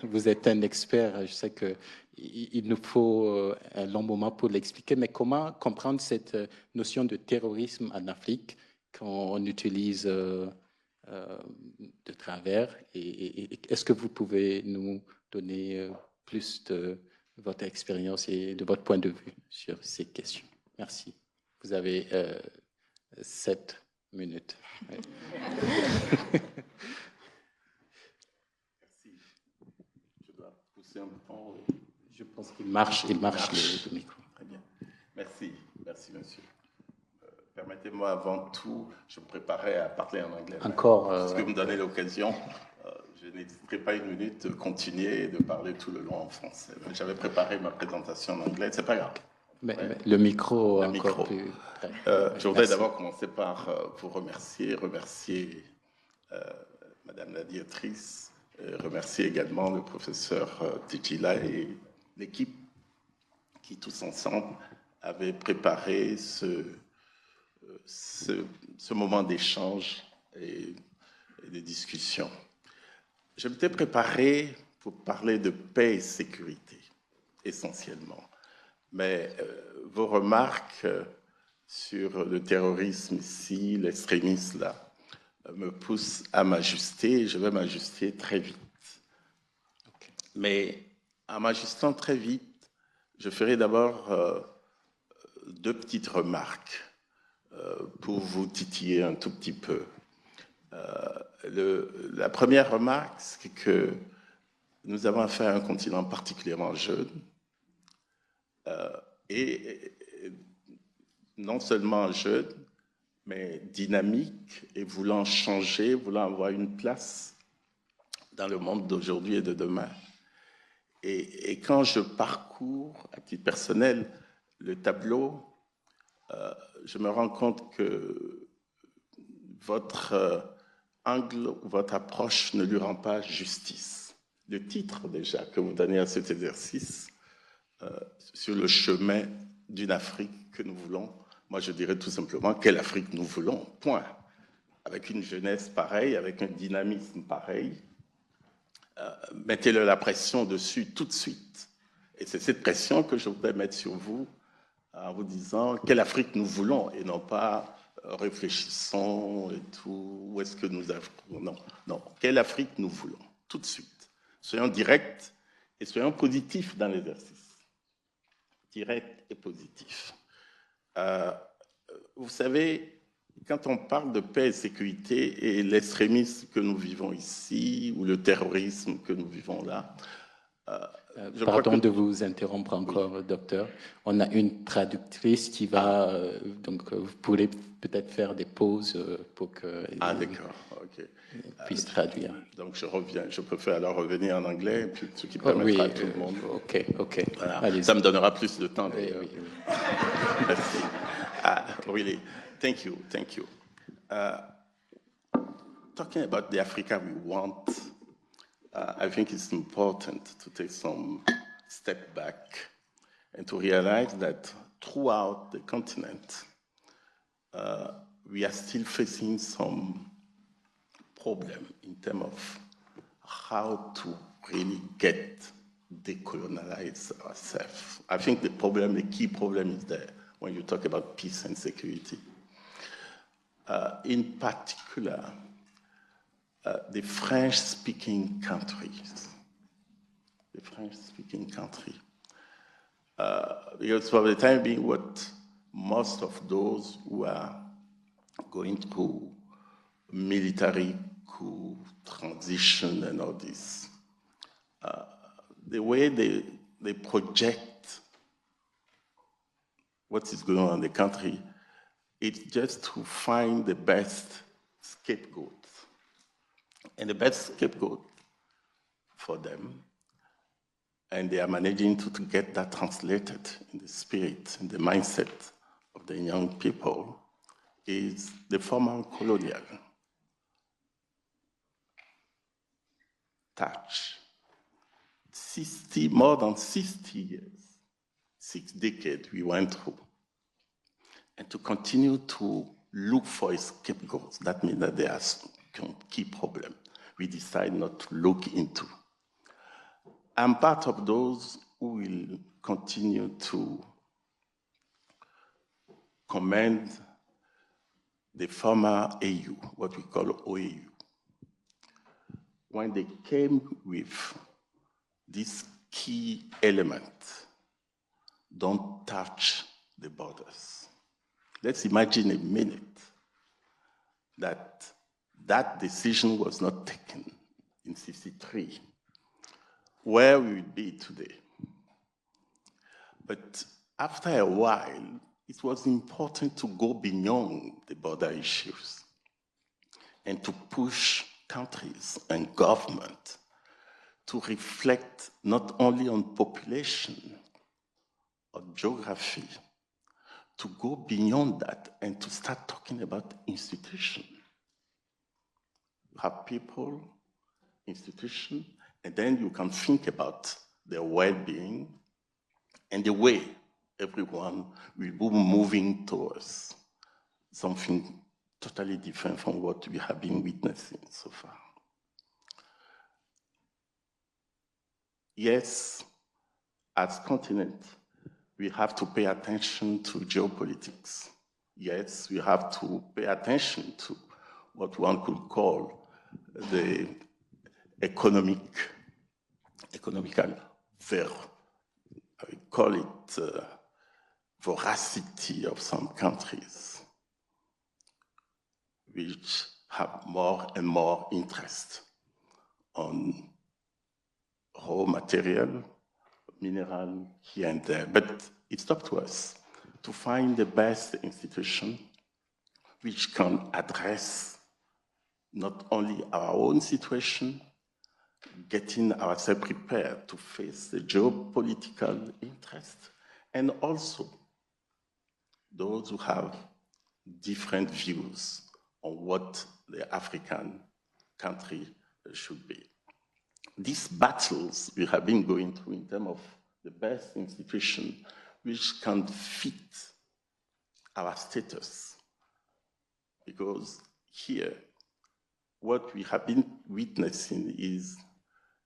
W: Vous êtes un expert, je sais qu'il nous faut un long moment pour l'expliquer, mais comment comprendre cette notion de terrorisme en Afrique quand on utilise de travers? Et est-ce que vous pouvez nous donner plus de votre expérience et de votre point de vue sur ces questions? Merci. Vous avez 7 minutes. Ouais. Je pense qu'il marche, le micro.
I: Très bien. Merci, merci monsieur. Permettez-moi avant tout, je me préparais à parler en anglais.
W: Encore.
I: Parce que vous me donnez l'occasion, je n'hésiterai pas une minute de continuer et de parler tout le long en français. J'avais préparé ma présentation en anglais, c'est pas grave.
W: Mais le micro, encore plus près.
I: Je voudrais d'abord commencer par vous remercier Madame la directrice, remercier également le professeur Tijila et l'équipe qui tous ensemble avaient préparé ce moment d'échange et de discussion. Je m'étais préparé pour parler de paix et sécurité, essentiellement. Mais vos remarques sur le terrorisme ici, l'extrémisme là, me poussent à m'ajuster. Je vais m'ajuster très vite. Okay. Mais en m'ajustant très vite, je ferai d'abord 2 petites remarques pour vous titiller un tout petit peu. La première remarque, c'est que nous avons affaire à un continent particulièrement jeune, et non seulement jeune, mais dynamique et voulant changer, voulant avoir une place dans le monde d'aujourd'hui et de demain. Et quand je parcours, à titre personnel, le tableau, je me rends compte que votre angle, votre approche ne lui rend pas justice. Le titre déjà que vous donnez à cet exercice, sur le chemin d'une Afrique que nous voulons, moi je dirais tout simplement quelle Afrique nous voulons, point. Avec une jeunesse pareille, avec un dynamisme pareil, mettez-le la pression dessus tout de suite. Et c'est cette pression que je voudrais mettre sur vous en vous disant quelle Afrique nous voulons et non pas réfléchissons et tout, où est-ce que nous avons... Non, non, quelle Afrique nous voulons, tout de suite. Soyons directs et soyons positifs dans l'exercice. Direct et positif. Vous savez, quand on parle de paix et sécurité et l'extrémisme que nous vivons ici, ou le terrorisme que nous vivons là...
W: Pardon de vous interrompre encore, oui. Docteur. On a une traductrice qui va... donc, vous pourrez peut-être faire des pauses pour que...
I: Ah, d'accord, ok.
W: Puisse traduire.
I: Donc, je reviens. Je préfère alors revenir en anglais, puis ce qui permettra à tout le monde...
W: Ok, ok.
I: Voilà. Ça me donnera plus de temps, d'ailleurs.
W: Oui, oui.
I: Merci. Really, thank you, thank you. Talking about the Africa we want, I think it's important to take some step back and to realize that throughout the continent, we are still facing some problem in terms of how to really get decolonize ourselves. I think the key problem is there when you talk about peace and security. In particular, the French-speaking countries the French-speaking country. Because for the time being, what most of those who are going through military coup, transition, and all this, the way they project what is going on in the country, it's just to find the best scapegoat. And the best scapegoat for them, and they are managing to get that translated in the spirit, in the mindset of the young people, is the former colonial touch. More than 60 years, 6 decades we went through. And to continue to look for a scapegoat, that means that there are some key problems we decide not to look into. I'm part of those who will continue to commend the former AU, what we call OAU. When they came with this key element, don't touch the borders. Let's imagine a minute that that decision was not taken in '63, where we would be today. But after a while, it was important to go beyond the border issues and to push countries and government to reflect not only on population or geography, to go beyond that and to start talking about institutions. You have people, institutions, and then you can think about their well-being and the way everyone will be moving towards something totally different from what we have been witnessing so far. Yes, as continent, we have to pay attention to geopolitics. Yes, we have to pay attention to what one could call the economical, I call it voracity of some countries, which have more and more interest on raw material, mineral here and there. But it's up to us to find the best institution which can address not only our own situation, getting ourselves prepared to face the geopolitical interest, and also those who have different views on what the African country should be. These battles we have been going through in terms of the best institution which can fit our status, because here what we have been witnessing is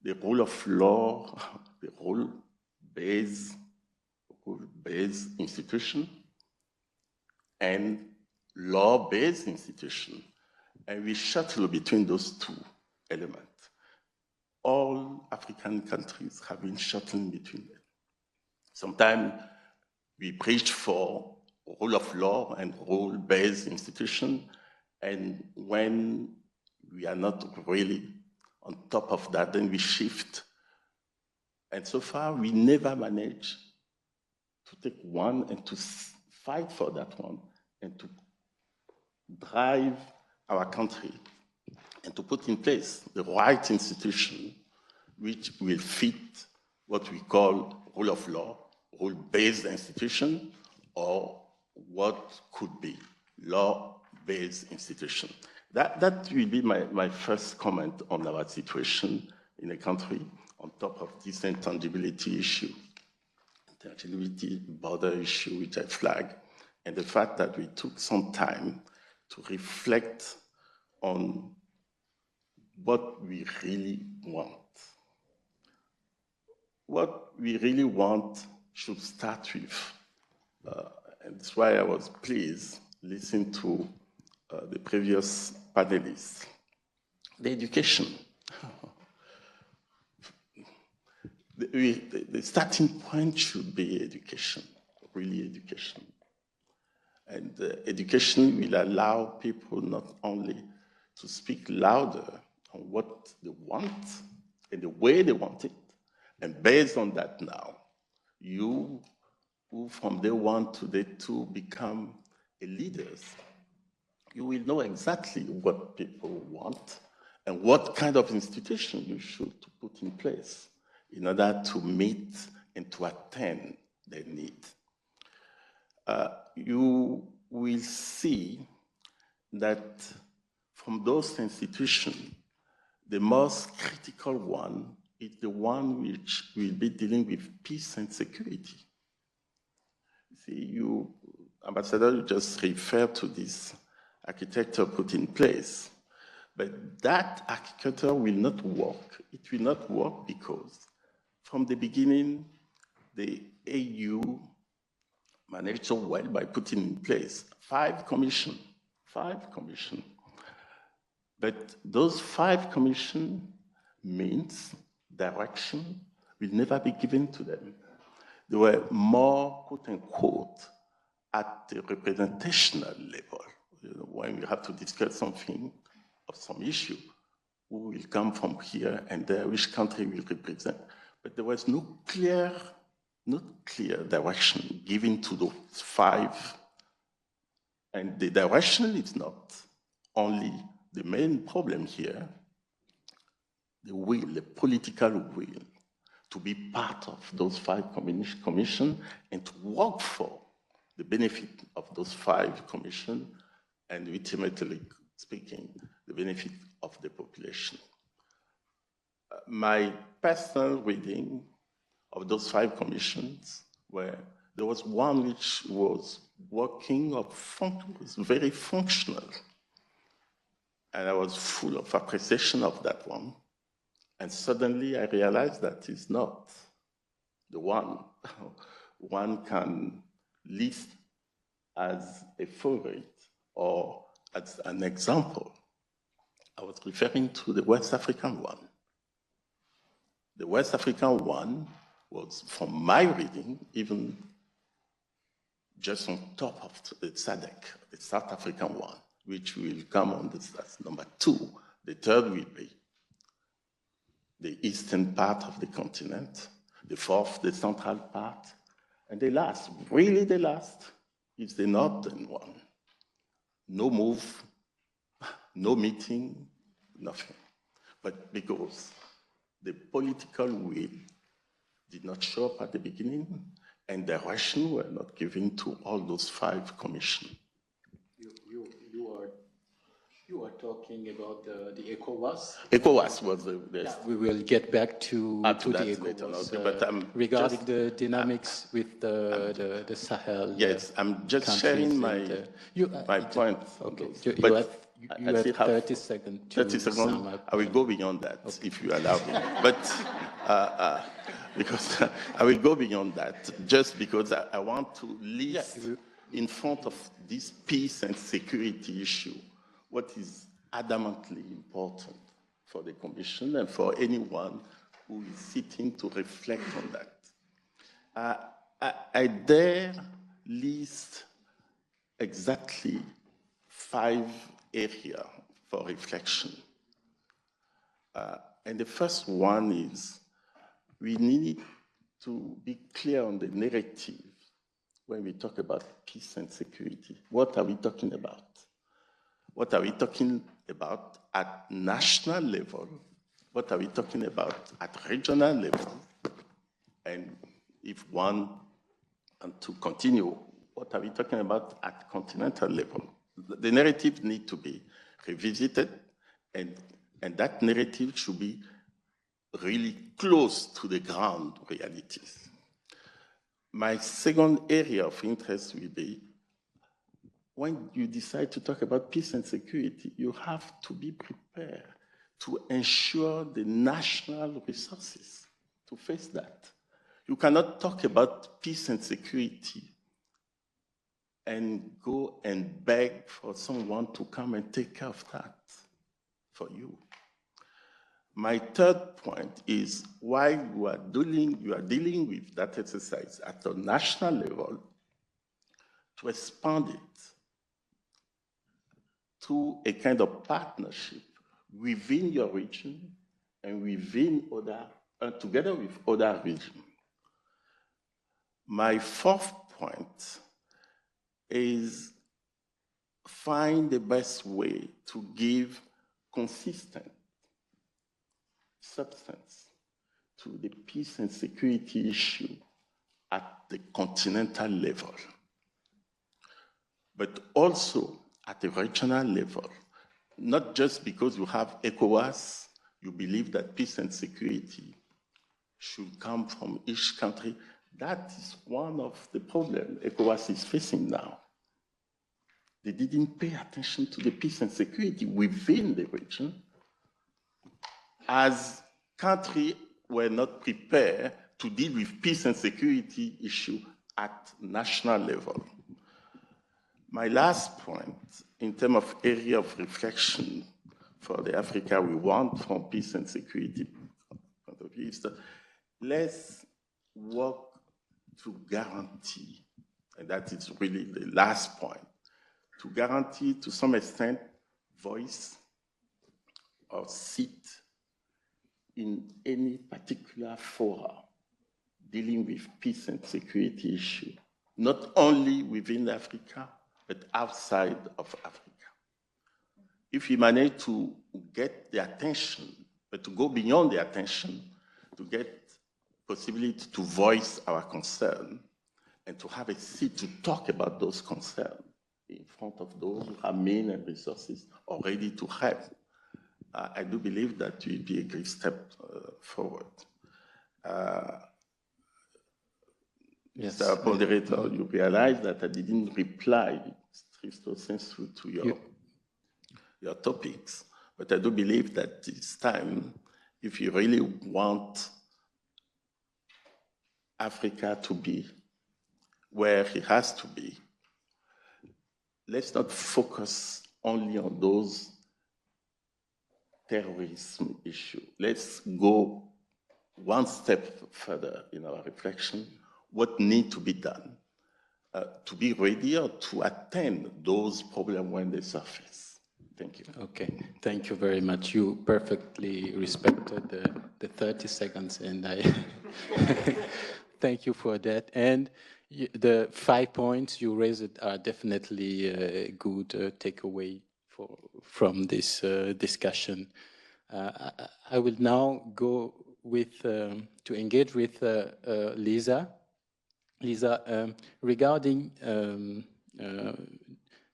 I: the rule of law, the rule-based institution, and law-based institution, and we shuttle between those two elements. All African countries have been shuttling between them. Sometimes we preach for rule of law and rule-based institution, and when we are not really on top of that, then we shift. And so far, we never managed to take one and to fight for that one and to drive our country and to put in place the right institution which will fit what we call rule of law, rule-based institution, or what could be law-based institution. That will be my first comment on our situation in the country, on top of this intangibility issue, intangibility border issue which I flagged, and the fact that we took some time to reflect on what we really want. What we really want should start with, and that's why I was pleased listening to the previous panelists, the education. the starting point should be education, really education. And education will allow people not only to speak louder on what they want and the way they want it, and based on that now, you who from day one to day two become a leaders, you will know exactly what people want and what kind of institution you should put in place in order to meet and to attain their need. You will see that from those institutions, the most critical one is the one which will be dealing with peace and security. See, Ambassador, you just referred to this architecture put in place, but that architecture will not work. It will not work because from the beginning, the AU managed so well by putting in place 5 commissions. But those 5 commissions means direction will never be given to them. They were more, quote unquote, at the representational level. You know, when we have to discuss something of some issue, who will come from here and there, which country will represent. But there was no clear direction given to those 5. And the direction is not only the main problem here, the political will to be part of those 5 commissions and to work for the benefit of those 5 commissions and ultimately speaking, the benefit of the population. My personal reading of those 5 commissions where there was one which was working was very functional. And I was full of appreciation of that one. And suddenly I realized that it's not the one one can list as a favorite or as an example. I was referring to the West African one. The West African one was, from my reading, even just on top of the SADC, the South African one, which will come on this as number 2. The third will be the eastern part of the continent, the 4th, the central part, and the last, really the last, is the northern one. No move, no meeting, nothing. But because the political will did not show up at the beginning, and direction were not given to all those 5 commissions.
W: You are talking about the ECOWAS?
I: ECOWAS was the...
W: Yeah, we will get back to the ECOWAS regarding the dynamics with the Sahel.
I: Yes, I'm just sharing my point.
W: Okay,
I: you have
W: 30 seconds to sum up.
I: I will go beyond that, if you allow me. But because I will go beyond that, just because I want to list in front of this peace and security issue what is adamantly important for the Commission and for anyone who is sitting to reflect on that. I dare list exactly 5 areas for reflection. And the first one is we need to be clear on the narrative when we talk about peace and security. What are we talking about? What are we talking about at national level? What are we talking about at regional level? And if one and to continue, what are we talking about at continental level? The narrative needs to be revisited, and that narrative should be really close to the ground realities. My second area of interest will be when you decide to talk about peace and security, you have to be prepared to ensure the national resources to face that. You cannot talk about peace and security and go and beg for someone to come and take care of that for you. My third point is why you are dealing with that exercise at a national level to expand it to a kind of partnership within your region and within together with other regions. My fourth point is find the best way to give consistent substance to the peace and security issue at the continental level, but also at the regional level. Not just because you have ECOWAS, you believe that peace and security should come from each country. That is one of the problems ECOWAS is facing now. They didn't pay attention to the peace and security within the region, as countries were not prepared to deal with peace and security issue at national level. My last point, in terms of area of reflection for the Africa we want from peace and security point of view, is that let's work to guarantee, and that is really the last point, to guarantee to some extent voice or seat in any particular fora dealing with peace and security issue, not only within Africa, but outside of Africa. If we manage to get the attention, but to go beyond the attention, to get possibility to voice our concern, and to have a seat to talk about those concerns in front of those who have means and resources or ready to help, I do believe that will be a great step forward.
W: Yes.
I: Mr. Moderator, you realize that I didn't reply stricto sensu to your topics, but I do believe that it's time, if you really want Africa to be where it has to be, let's not focus only on those terrorism issues. Let's go one step further in our reflection. What needs to be done to be ready or to attend those problems when they surface? Thank you.
W: Okay, thank you very much. You perfectly respected the 30 seconds, and I thank you for that. And the 5 points you raised are definitely a good takeaway from this discussion. I will now go with to engage with Lisa. Lisa, regarding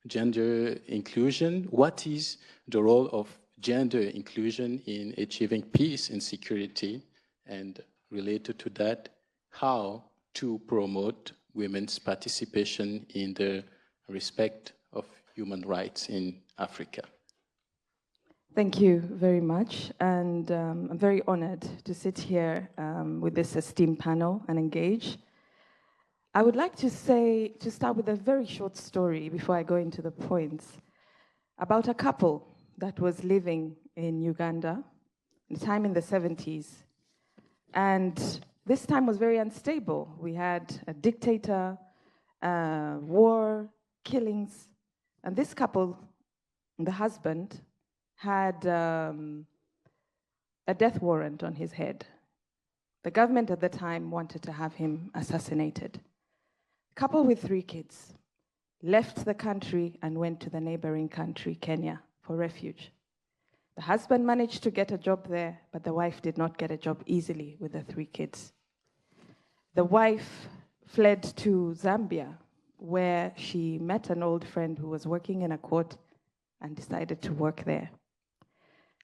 W: gender inclusion, what is the role of gender inclusion in achieving peace and security? And related to that, how to promote women's participation in the respect of human rights in Africa?
J: Thank you very much, and I'm very honored to sit here with this esteemed panel and engage. I would like to start with a very short story before I go into the points about a couple that was living in Uganda, in time in the 70s. And this time was very unstable. We had a dictator, war, killings, and this couple, the husband, had a death warrant on his head. The government at the time wanted to have him assassinated. A couple with 3 kids left the country and went to the neighboring country, Kenya, for refuge. The husband managed to get a job there, but the wife did not get a job easily with the 3 kids. The wife fled to Zambia, where she met an old friend who was working in a court and decided to work there.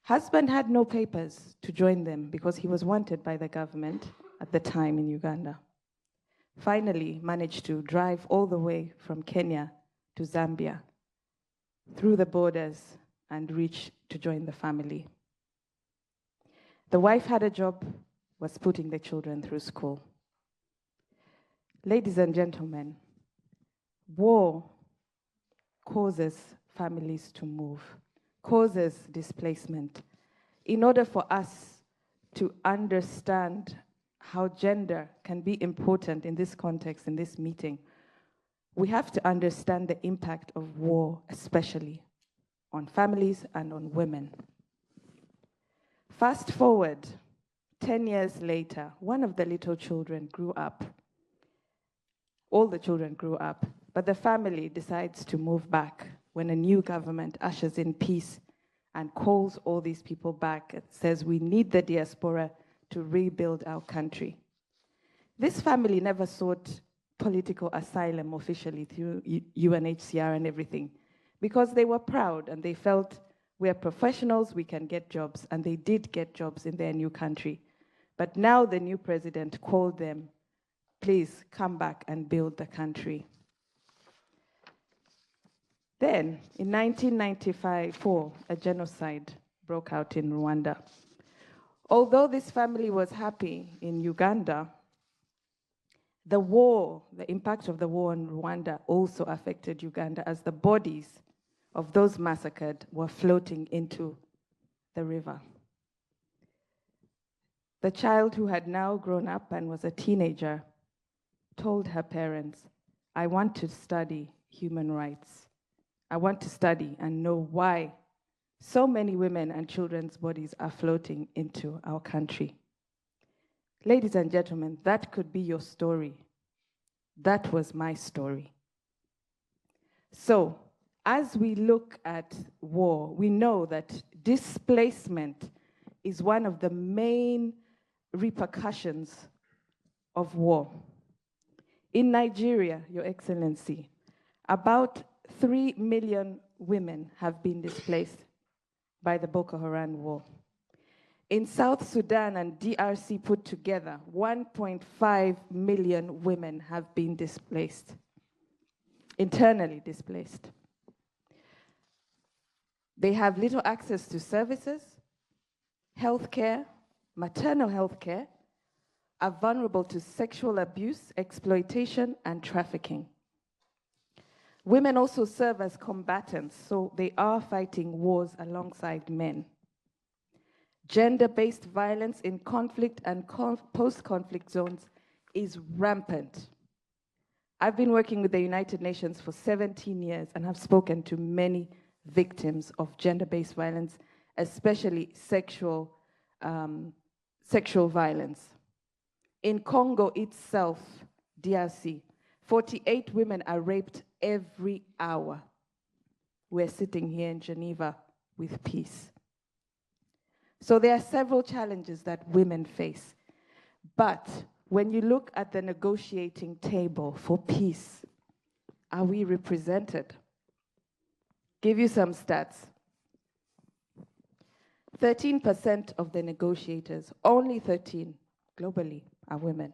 J: Husband had no papers to join them because he was wanted by the government at the time in Uganda. Finally managed to drive all the way from Kenya to Zambia through the borders and reach to join the family. The wife had a job, was putting the children through school. Ladies and gentlemen, war causes families to move, causes displacement. in order for us to understand how gender can be important in this context, in this meeting, we have to understand the impact of war, especially on families and on women. Fast forward 10 years later, one of the little children grew up. All the children grew up, but the family decides to move back when a new government ushers in peace and calls all these people back and says, we need the diaspora to rebuild our country. This family never sought political asylum officially through UNHCR and everything, because they were proud and they felt we're professionals, we can get jobs, and they did get jobs in their new country. But now the new president called them, please come back and build the country. Then, in 1994, a genocide broke out in Rwanda. Although this family was happy in Uganda, the war, the impact of the war in Rwanda also affected Uganda, as the bodies of those massacred were floating into the river. The child, who had now grown up and was a teenager, told her parents, I want to study human rights. I want to study and know why so many women and children's bodies are floating into our country. Ladies and gentlemen, that could be your story. That was my story. So, as we look at war, we know that displacement is one of the main repercussions of war. In Nigeria, Your Excellency, about 3 million women have been displaced by the Boko Haram war. In South Sudan and DRC put together, 1.5 million women have been displaced, internally displaced. They have little access to services, healthcare, maternal healthcare, are vulnerable to sexual abuse, exploitation, and trafficking. Women also serve as combatants, so they are fighting wars alongside men. Gender-based violence in conflict and post-conflict zones is rampant. I've been working with the United Nations for 17 years and have spoken to many victims of gender-based violence, especially sexual violence. In Congo itself, DRC, 48 women are raped every hour. We're sitting here in Geneva with peace. So there are several challenges that women face. But when you look at the negotiating table for peace, are we represented? Give you some stats. 13% of the negotiators, only 13 globally, are women.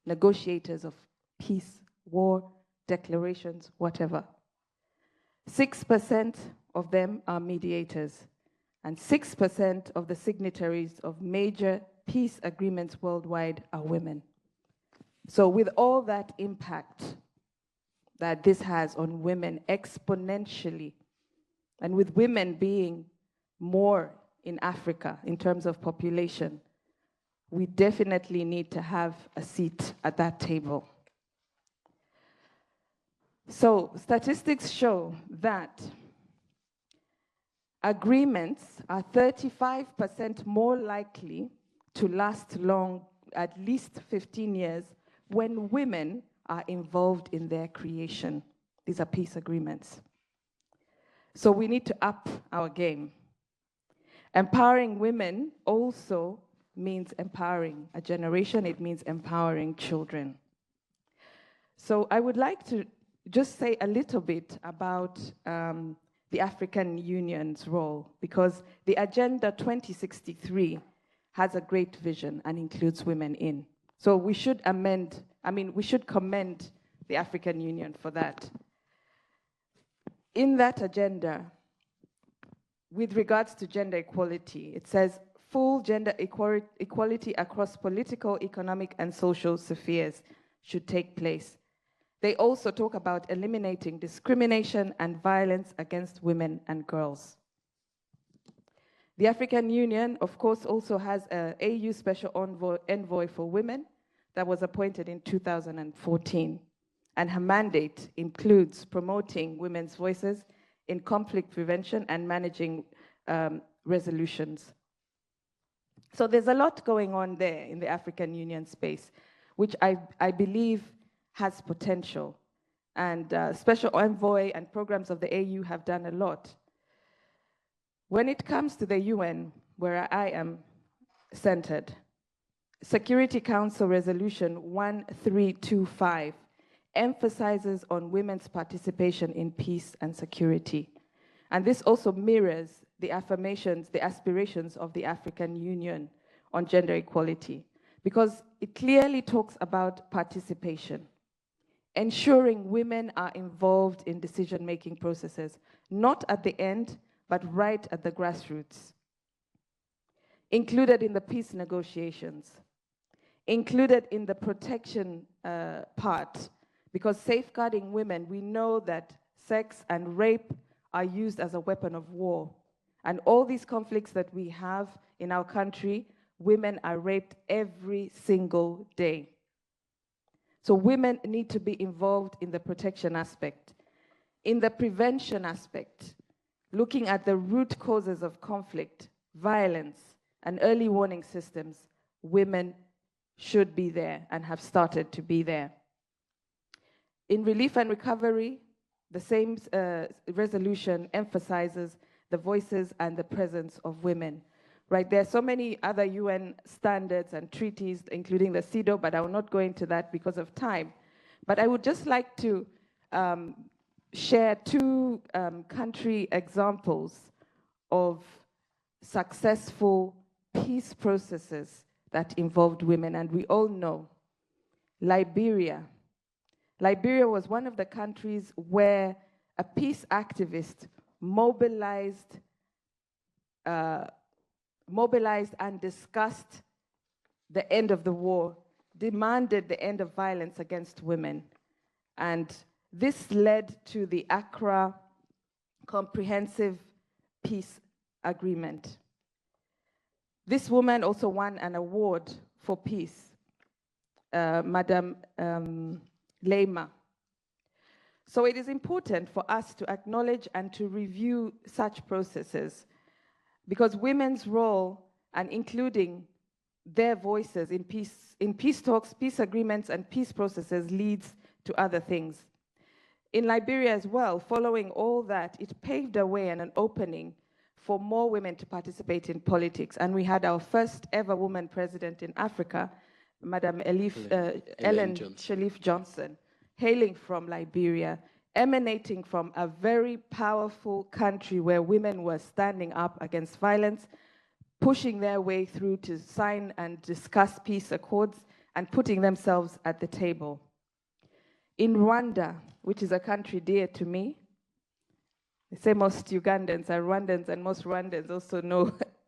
J: Negotiators of peace, war, declarations, whatever. 6% of them are mediators, and 6% of the signatories of major peace agreements worldwide are women. So with all that impact that this has on women exponentially, and with women being more in Africa in terms of population, we definitely need to have a seat at that table. So statistics show that agreements are 35% more likely to last long, at least 15 years, when women are involved in their creation. These are peace agreements. So we need to up our game. Empowering women also means empowering a generation. It means empowering children. So I would like to just say a little bit about the African Union's role, because the Agenda 2063 has a great vision and includes women in. So we should we should commend the African Union for that. In that agenda, with regards to gender equality, it says full gender equality across political, economic, and social spheres should take place. They also talk about eliminating discrimination and violence against women and girls. The African Union, of course, also has an AU Special Envoy for Women that was appointed in 2014. And her mandate includes promoting women's voices in conflict prevention and managing resolutions. So there's a lot going on there in the African Union space, which I believe has potential. And Special Envoy and programs of the AU have done a lot. When it comes to the UN, where I am centered, Security Council Resolution 1325 emphasizes on women's participation in peace and security. And this also mirrors the affirmations, the aspirations of the African Union on gender equality, because it clearly talks about participation, ensuring women are involved in decision-making processes, not at the end, but right at the grassroots, included in the peace negotiations, included in the protection part, because safeguarding women, we know that sex and rape are used as a weapon of war. And all these conflicts that we have in our country, women are raped every single day. So women need to be involved in the protection aspect. In the prevention aspect, looking at the root causes of conflict, violence, and early warning systems, women should be there and have started to be there. In relief and recovery, the same resolution emphasizes the voices and the presence of women. Right, there are so many other UN standards and treaties, including the CEDAW, but I will not go into that because of time. But I would just like to share two country examples of successful peace processes that involved women, and we all know Liberia. Liberia was one of the countries where a peace activist mobilized and discussed the end of the war, demanded the end of violence against women. And this led to the Accra Comprehensive Peace Agreement. This woman also won an award for peace, Madam Lema. So it is important for us to acknowledge and to review such processes, because women's role and including their voices in peace talks, peace agreements, and peace processes leads to other things. In Liberia as well, following all that, it paved a way and an opening for more women to participate in politics. And we had our first ever woman president in Africa, Madam Ellen Sirleaf Johnson, hailing from Liberia, emanating from a very powerful country where women were standing up against violence, pushing their way through to sign and discuss peace accords, and putting themselves at the table. In Rwanda, which is a country dear to me, they say most Ugandans are Rwandans, and most Rwandans also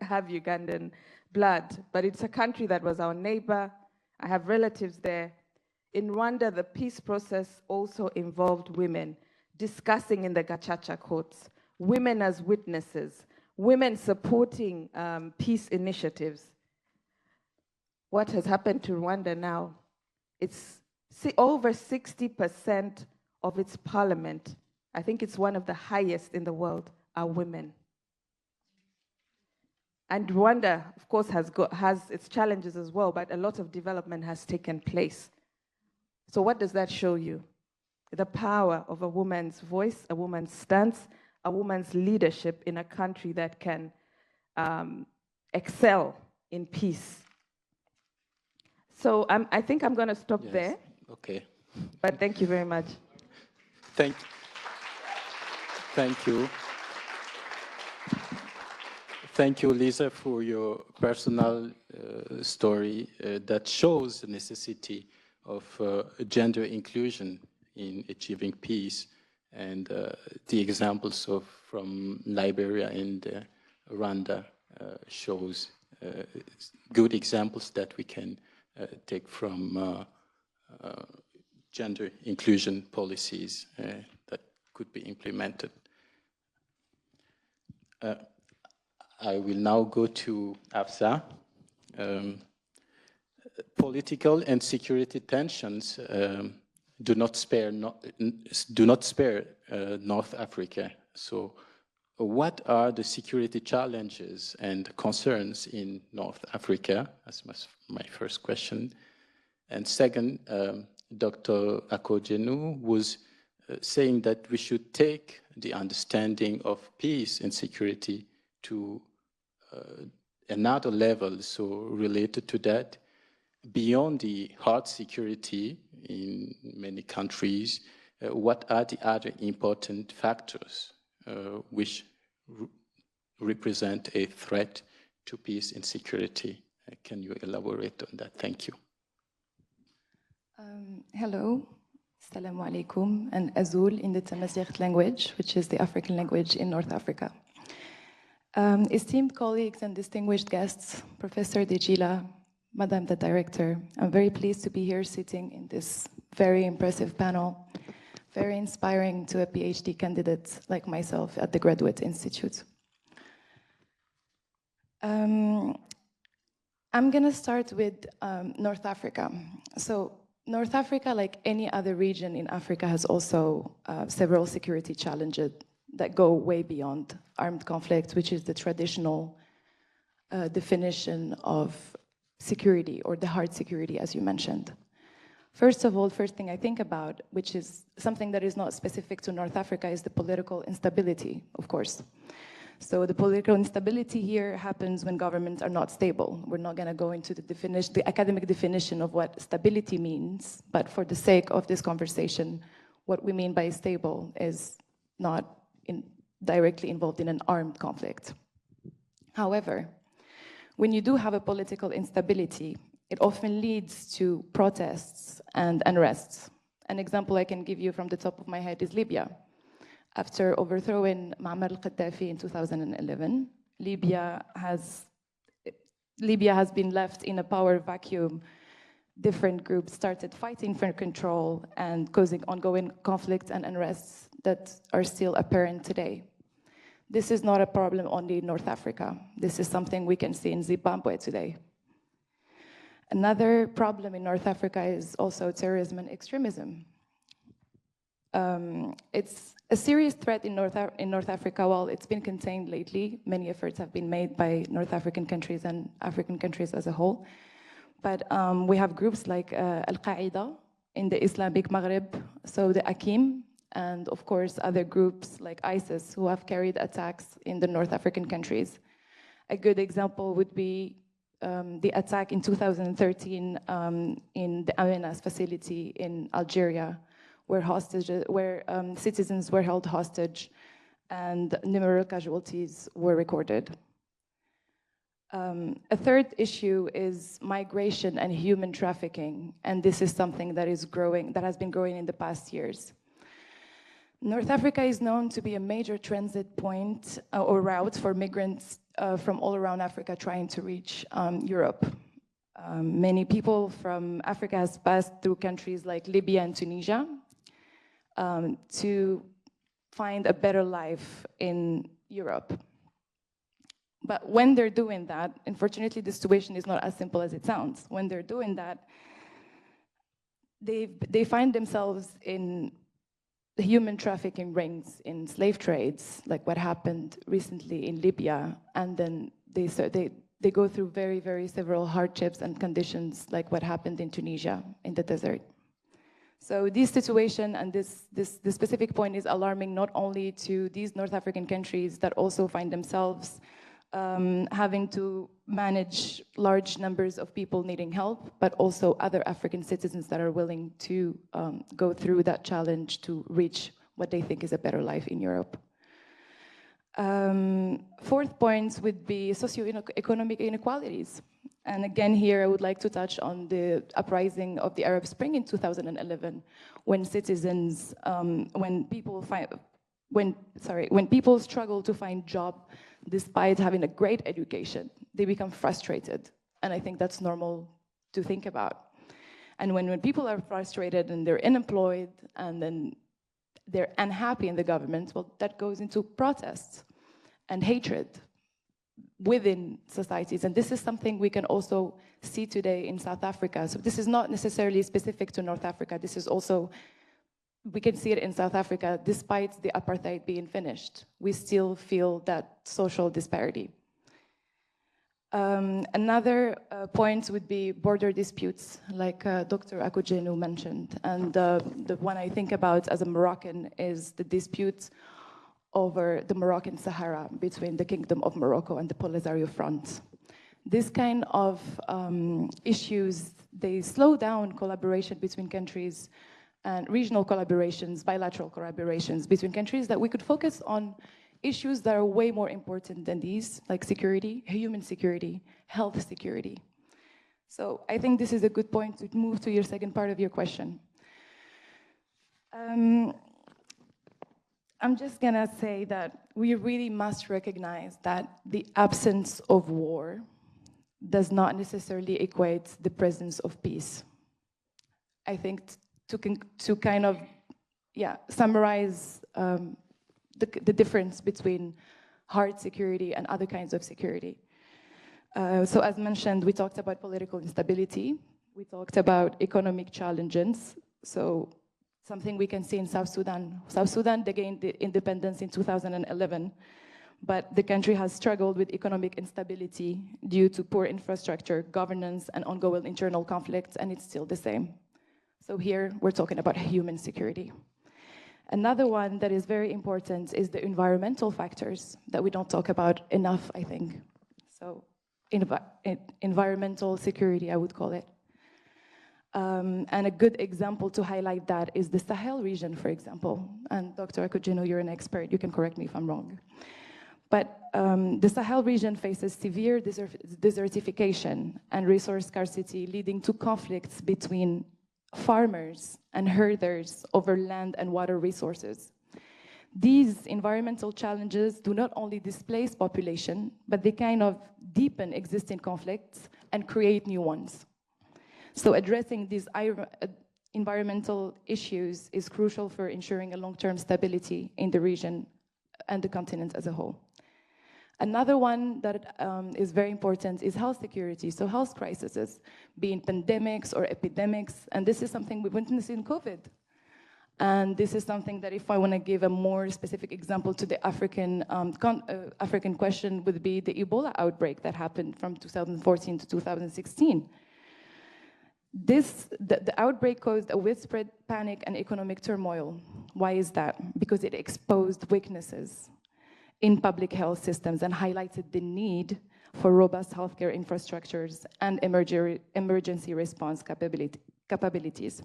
J: have Ugandan blood, but it's a country that was our neighbor. I have relatives there. In Rwanda, the peace process also involved women discussing in the Gacaca courts, women as witnesses, women supporting peace initiatives. What has happened to Rwanda now? It's over 60% of its parliament, I think it's one of the highest in the world, are women. And Rwanda, of course, has its challenges as well, but a lot of development has taken place. So what does that show you? The power of a woman's voice, a woman's stance, a woman's leadership in a country that can excel in peace. So I think I'm going to stop there.
W: Okay.
J: But thank you very much.
W: Thank you. Thank you, Lisa, for your personal story that shows the necessity of gender inclusion in achieving peace, and the examples from Liberia and Rwanda shows good examples that we can take from gender inclusion policies that could be implemented. I will now go to Afsa. Political and security tensions do not spare North Africa. So, what are the security challenges and concerns in North Africa? That's my first question. And second, Dr. Akojenu was saying that we should take the understanding of peace and security to another level. So related to that, beyond the hard security in many countries, what are the other important factors which represent a threat to peace and security? Can you elaborate on that? Thank you.
J: Hello, Assalamu alaikum, and Azul in the thematic language, which is the African language in North Africa. Esteemed colleagues and distinguished guests, Professor Degila, Madam the Director, I'm very pleased to be here sitting in this very impressive panel, very inspiring to a PhD candidate like myself at the Graduate Institute. I'm going to start with North Africa. So North Africa, like any other region in Africa, has also several security challenges that go way beyond armed conflict, which is the traditional definition of security, or the hard security, as you mentioned. First of all, first thing I think about, which is something that is not specific to North Africa, is the political instability, of course. So the political instability here happens when governments are not stable. We're not going to go into the academic definition of what stability means, but for the sake of this conversation, what we mean by stable is not directly involved in an armed conflict. However, when you do have a political instability, it often leads to protests and unrests. An example I can give you from the top of my head is Libya. After overthrowing Muammar al-Gaddafi in 2011, Libya has been left in a power vacuum. Different groups started fighting for control and causing ongoing conflicts and unrests that are still apparent today. This is not a problem only in North Africa. This is something we can see in Zimbabwe today. Another problem in North Africa is also terrorism and extremism. It's a serious threat in North Africa. While it's been contained lately, many efforts have been made by North African countries and African countries as a whole. But we have groups like Al-Qaeda in the Islamic Maghreb, so the Akim, and of course other groups like ISIS who have carried attacks in the North African countries. A good example would be the attack in 2013 in the Amenas facility in Algeria, where citizens were held hostage and numerous casualties were recorded. A third issue is migration and human trafficking, and this is something that is growing, that has been growing in the past years. North Africa is known to be a major transit point or route for migrants from all around Africa trying to reach Europe. Many people from Africa has passed through countries like Libya and Tunisia to find a better life in Europe. But when they're doing that, unfortunately, the situation is not as simple as it sounds. When they're doing that, they find themselves in human trafficking rings, in slave trades, like what happened recently in Libya, and then they go through very, very several hardships and conditions, like what happened in Tunisia, in the desert. So this situation and this specific point is alarming not only to these North African countries that also find themselves having to manage large numbers of people needing help, but also other African citizens that are willing to go through that challenge to reach what they think is a better life in Europe. Fourth point would be socioeconomic inequalities. And again, here I would like to touch on the uprising of the Arab Spring in 2011, when citizens, when people struggle to find jobs despite having a great education, they become frustrated. And I think that's normal to think about. And when people are frustrated and they're unemployed and then they're unhappy in the government, well, that goes into protests and hatred. within societies. And this is something we can also see today in South Africa. So this is not necessarily specific to North Africa. This is also, we can see it in South Africa, despite the apartheid being finished. We still feel that social disparity. Another point would be border disputes, like Dr. Akujenu mentioned. And the one I think about as a Moroccan is the dispute over the Moroccan Sahara between the Kingdom of Morocco and the Polisario Front. This kind of issues, they slow down collaboration between countries and regional collaborations, bilateral collaborations between countries that we could focus on issues that are way more important than these, like security, human security, health security. So I think this is a good point to move to your second part of your question. I'm just gonna say that we really must recognize that the absence of war does not necessarily equate the presence of peace. I think to kind of, summarize the difference between hard security and other kinds of security. So as mentioned, we talked about political instability. We talked about economic challenges. So something we can see in South Sudan. South Sudan, they gained the independence in 2011, but the country has struggled with economic instability due to poor infrastructure, governance, and ongoing internal conflicts, and it's still the same. So here, we're talking about human security. Another one that is very important is the environmental factors that we don't talk about enough, I think. So environmental security, I would call it. And a good example to highlight that is the Sahel region, for example. And Dr. Akujinu, you're an expert, you can correct me if I'm wrong. But the Sahel region faces severe desertification and resource scarcity, leading to conflicts between farmers and herders over land and water resources. These environmental challenges do not only displace population, but they kind of deepen existing conflicts and create new ones. So addressing these environmental issues is crucial for ensuring a long-term stability in the region and the continent as a whole. Another one that is very important is health security. So health crises, being pandemics or epidemics, and this is something we witnessed in COVID. And this is something that if I want to give a more specific example to the African question would be the Ebola outbreak that happened from 2014 to 2016. The outbreak caused a widespread panic and economic turmoil. Why is that? Because it exposed weaknesses in public health systems and highlighted the need for robust healthcare infrastructures and emergency response capabilities.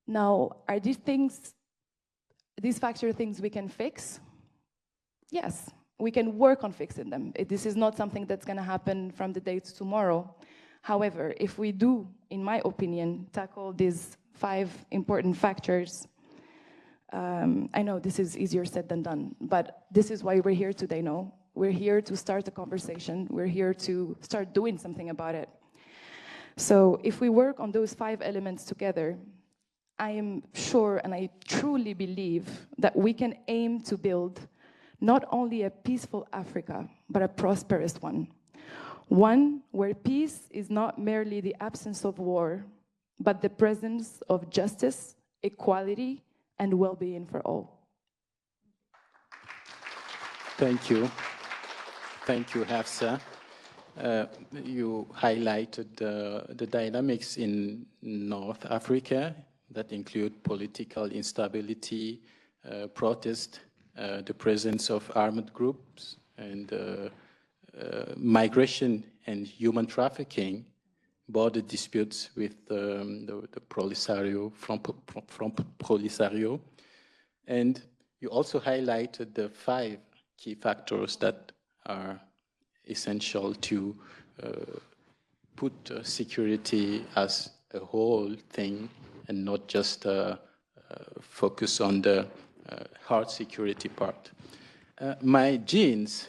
J: Now, are these factor things we can fix? Yes, we can work on fixing them. This is not something that's going to happen from the day to tomorrow. However, if we do, in my opinion, tackle these 5 important factors, I know this is easier said than done, but this is why we're here today, no? We're here to start a conversation. We're here to start doing something about it. So if we work on those 5 elements together, I am sure and I truly believe that we can aim to build not only a peaceful Africa, but a prosperous one. One where peace is not merely the absence of war, but the presence of justice, equality, and well-being for all.
W: Thank you. Thank you, Hafsa. You highlighted the dynamics in North Africa that include political instability, protest, the presence of armed groups, and migration and human trafficking, border disputes with the Polisario, from Polisario. And you also highlighted the 5 key factors that are essential to put security as a whole thing and not just focus on the hard security part. My genes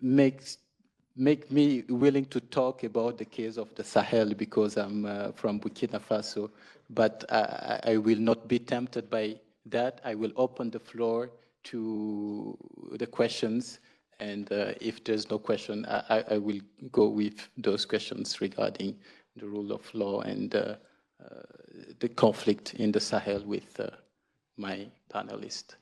W: make me willing to talk about the case of the Sahel because I'm from Burkina Faso, but I will not be tempted by that. I will open the floor to the questions, and if there's no question, I will go with those questions regarding the rule of law and the conflict in the Sahel with my panelists.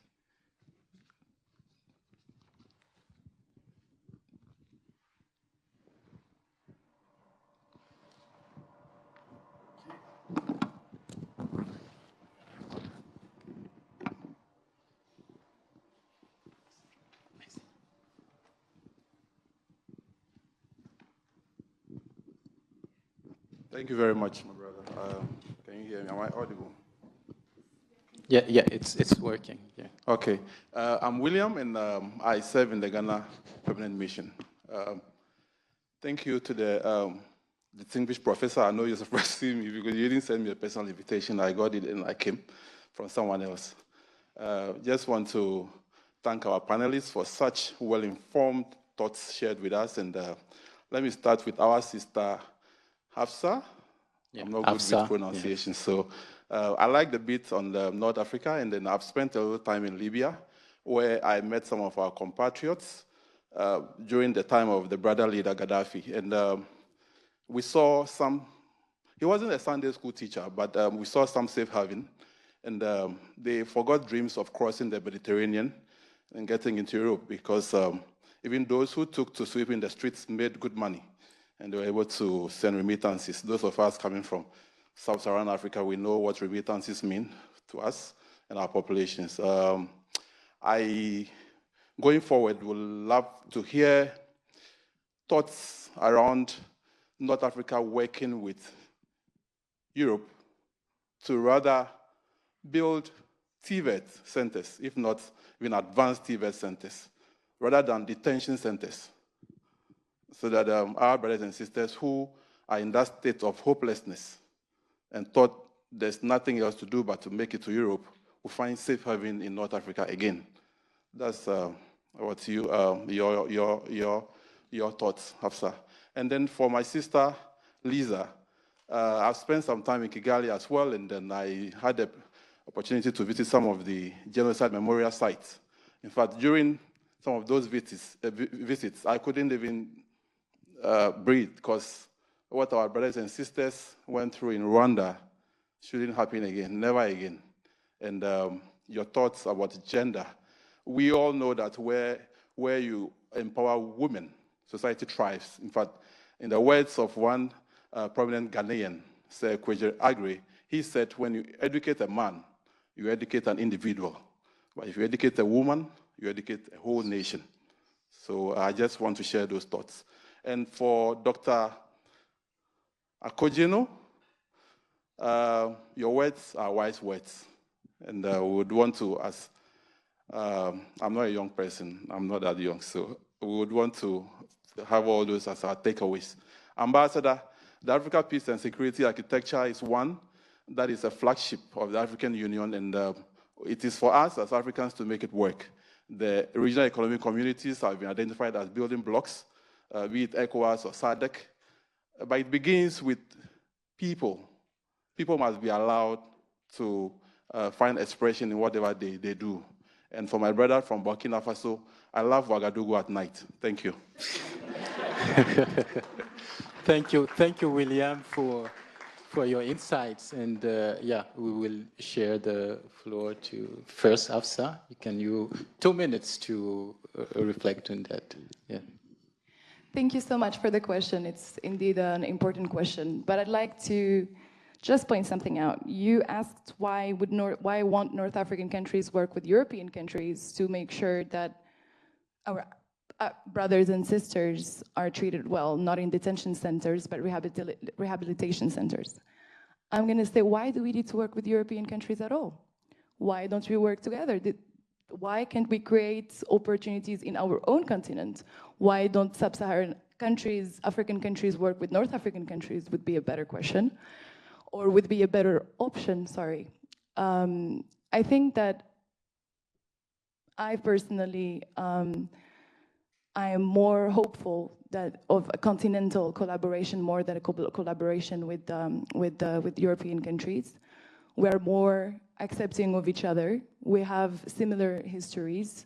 K: Thank you very much, my brother. Can you hear me? Am I audible?
W: Yeah, it's working. Yeah.
K: Okay. I'm William, and I serve in the Ghana Permanent Mission. Thank you to the distinguished professor. I know you're surprised to see me because you didn't send me a personal invitation. I got it and I came from someone else. Just want to thank our panelists for such well-informed thoughts shared with us. And let me start with our sister, Hafsa.
W: Yeah,
K: I'm not
W: Hafsa,
K: good with pronunciation. Yeah. So I like the bit on the North Africa, and then I've spent a little time in Libya, where I met some of our compatriots during the time of the brother leader Gaddafi. And we saw some, he wasn't a Sunday school teacher, but we saw some safe haven. And they forgot dreams of crossing the Mediterranean and getting into Europe, because even those who took to sweeping the streets made good money, and they were able to send remittances. Those of us coming from Sub-Saharan Africa, we know what remittances mean to us and our populations. Going forward, would love to hear thoughts around North Africa working with Europe to rather build TVET centers, if not even advanced TVET centers, rather than detention centers, so that our brothers and sisters who are in that state of hopelessness and thought there's nothing else to do but to make it to Europe will find safe haven in North Africa again. That's what your thoughts, Hafsa. And then for my sister, Lisa, I've spent some time in Kigali as well, and then I had the opportunity to visit some of the genocide memorial sites. In fact, during some of those visits, I couldn't even breathe, because what our brothers and sisters went through in Rwanda shouldn't happen again, never again. And your thoughts about gender. We all know that where you empower women, society thrives. In fact, in the words of one prominent Ghanaian, Sir Kwesi Aggrey, he said, when you educate a man, you educate an individual. But if you educate a woman, you educate a whole nation. So I just want to share those thoughts. And for Dr. Akojino, your words are wise words. And we would want to, as I'm not a young person, I'm not that young, so we would want to have all those as our takeaways. Ambassador, the Africa Peace and Security Architecture is one that is a flagship of the African Union, and it is for us as Africans to make it work. The regional economic communities have been identified as building blocks, be it ECOWAS or SADC, but it begins with people. People must be allowed to find expression in whatever they do. And for my brother from Burkina Faso, I love Ouagadougou at night. Thank you.
W: Thank you, William, for your insights. And yeah, we will share the floor to first Hafsa. Can you 2 minutes to reflect on that? Yeah.
M: Thank you so much for the question. It's indeed an important question, but I'd like to just point something out. You asked why won't North African countries work with European countries to make sure that our brothers and sisters are treated well, not in detention centers, but rehabilitation centers. I'm going to say, why do we need to work with European countries at all? Why don't we work together? Why can't we create opportunities in our own continent? Why don't sub-Saharan countries, African countries, work with North African countries would be a better question, or would be a better option, sorry. I think that I personally, I am more hopeful of a continental collaboration more than a collaboration with European countries. we are more accepting of each other. We have similar histories.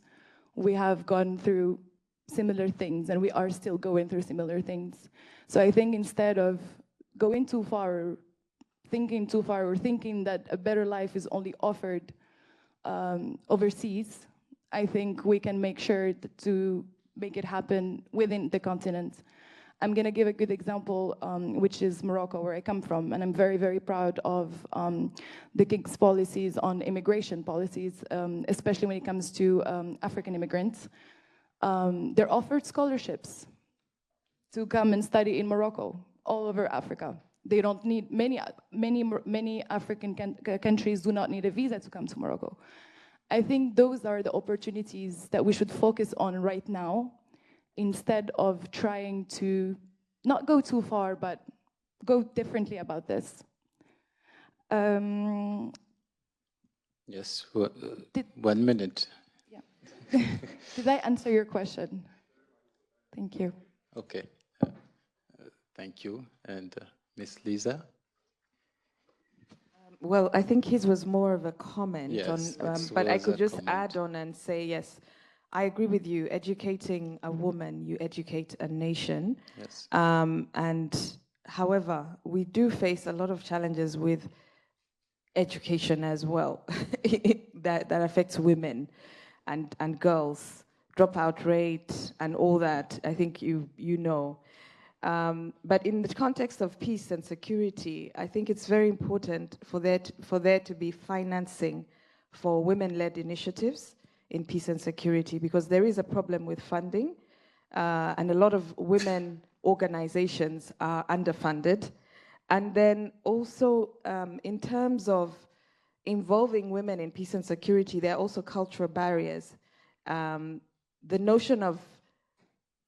M: We have gone through similar things, and we are still going through similar things. So I think instead of going too far, or thinking too far, or thinking that a better life is only offered overseas, I think we can make sure to make it happen within the continent. I'm going to give a good example, which is Morocco, where I come from, and I'm very, very proud of the King's policies on immigration policies, especially when it comes to African immigrants. They're offered scholarships to come and study in Morocco, all over Africa. They don't need, many African countries do not need a visa to come to Morocco. I think those are the opportunities that we should focus on right now, instead of trying to not go too far, but go differently about this.
W: Yes, 1 minute.
M: Yeah. Did I answer your question? Thank you.
W: Okay. Thank you. And Miss Lisa?
J: Well, I think his was more of a comment,
W: Yes,
J: but I could just
W: comment.
J: add on and say, yes, I agree with you. Educating a woman, you educate a nation.
W: Yes.
J: And however, we do face a lot of challenges with education as well that affects women and girls, dropout rate and all that. I think you know. But in the context of peace and security, I think it's very important for there to be financing for women-led initiatives in peace and security, because there is a problem with funding, and a lot of women organizations are underfunded. And then also, in terms of involving women in peace and security, there are also cultural barriers. The notion of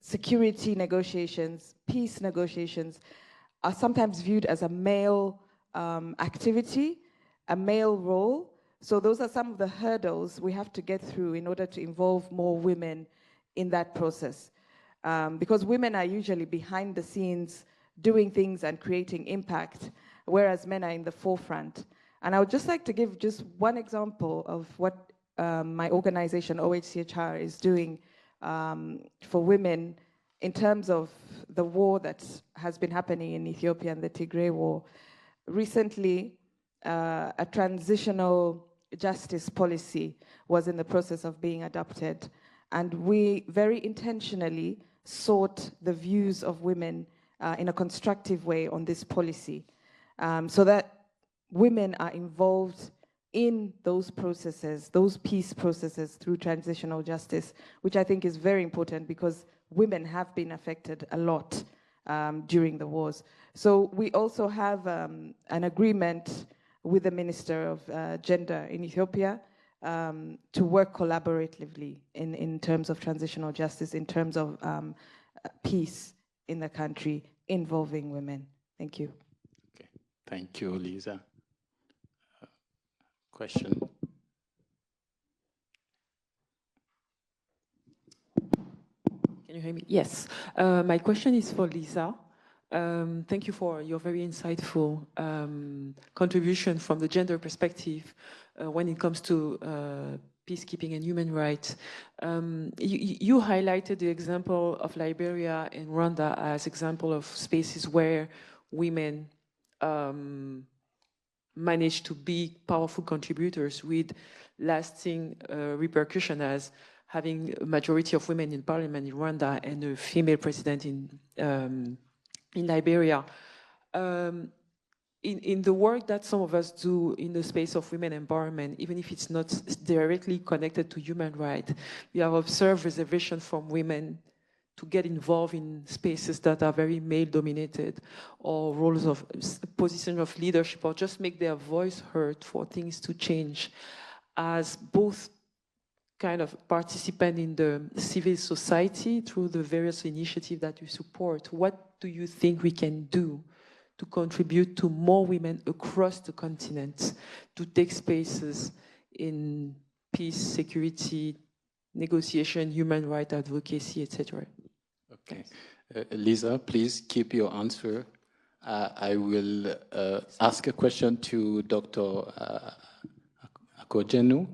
J: security negotiations, peace negotiations, are sometimes viewed as a male activity, a male role. So those are some of the hurdles we have to get through in order to involve more women in that process. Because women are usually behind the scenes doing things and creating impact, whereas men are in the forefront. And I would just like to give just one example of what my organization, OHCHR, is doing for women in terms of the war that has been happening in Ethiopia and the Tigray War. Recently, a transitional justice policy was in the process of being adopted, and we very intentionally sought the views of women in a constructive way on this policy, so that women are involved in those processes, those peace processes through transitional justice, which I think is very important because women have been affected a lot during the wars. So we also have an agreement with the Minister of Gender in Ethiopia to work collaboratively in terms of transitional justice, in terms of peace in the country involving women. Thank you.
W: Okay, thank you, Lisa. Question?
S: Can you hear me? Yes. My question is for Lisa. Thank you for your very insightful contribution from the gender perspective when it comes to peacekeeping and human rights. You highlighted the example of Liberia and Rwanda as example of spaces where women managed to be powerful contributors with lasting repercussion, as having a majority of women in parliament in Rwanda and a female president in Liberia. In the work that some of us do in the space of women empowerment, even if it's not directly connected to human rights, we have observed reservation from women to get involved in spaces that are very male-dominated, or roles of position of leadership, or just make their voice heard for things to change, as both kind of participant in the civil society through the various initiatives that you support. What do you think we can do to contribute to more women across the continent to take spaces in peace, security, negotiation, human rights advocacy, etc.?
W: Okay. Lisa, please keep your answer I will ask a question to Dr. Akojenu.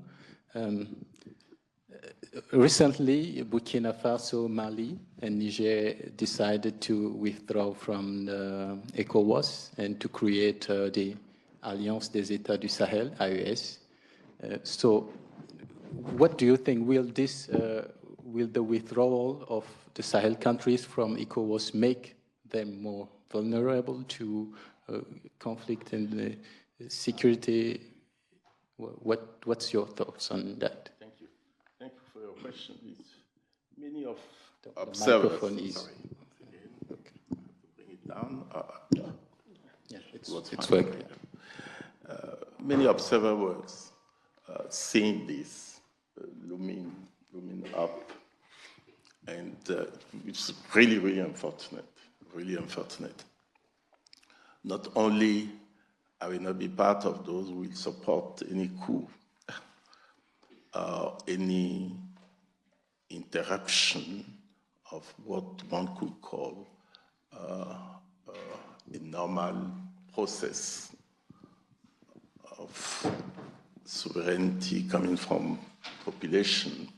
W: Recently, Burkina Faso, Mali, and Niger decided to withdraw from the ECOWAS and to create the Alliance des États du Sahel, AES. So, what do you think? Will the withdrawal of the Sahel countries from ECOWAS make them more vulnerable to conflict and security? What's your thoughts on that?
I: Thank you. Thank you for your question. Many of observers.
W: Microphone is.
I: Sorry. Okay. Bring it down.
W: Yeah, it's
I: working. Many observer works seeing this looming up, and it's really, really unfortunate. Really unfortunate. Not only I will not be part of those who will support any coup, any interruption of what one could call a normal process of sovereignty coming from population,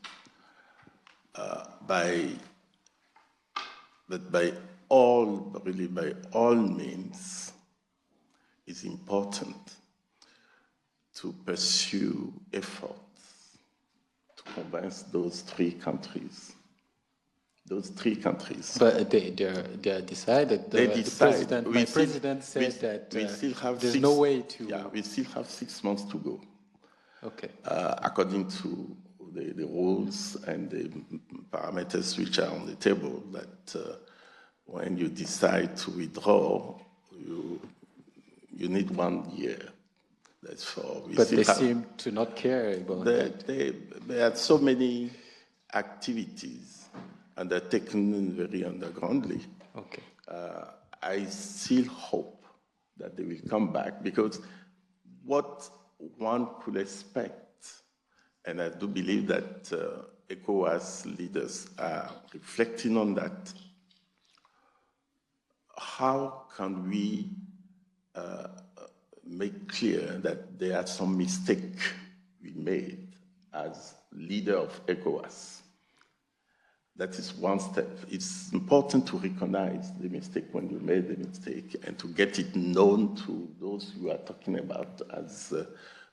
I: but by all means, it's important to pursue efforts to convince those three countries.
W: But they decided.
I: They decide.
W: My president said that
I: we still have
W: there's no way to.
I: Yeah, we still have 6 months to go.
W: Okay.
I: According to the rules and the parameters which are on the table, that when you decide to withdraw, you need 1 year. That's for.
W: But they seem to not care about that.
I: There are so many activities undertaken very undergroundly.
W: Okay.
I: I still hope that they will come back, because what one could expect, and I do believe that ECOWAS leaders are reflecting on that, how can we make clear that there are some mistakes we made as leader of ECOWAS? That is one step. It's important to recognize the mistake when you made the mistake and to get it known to those you are talking about as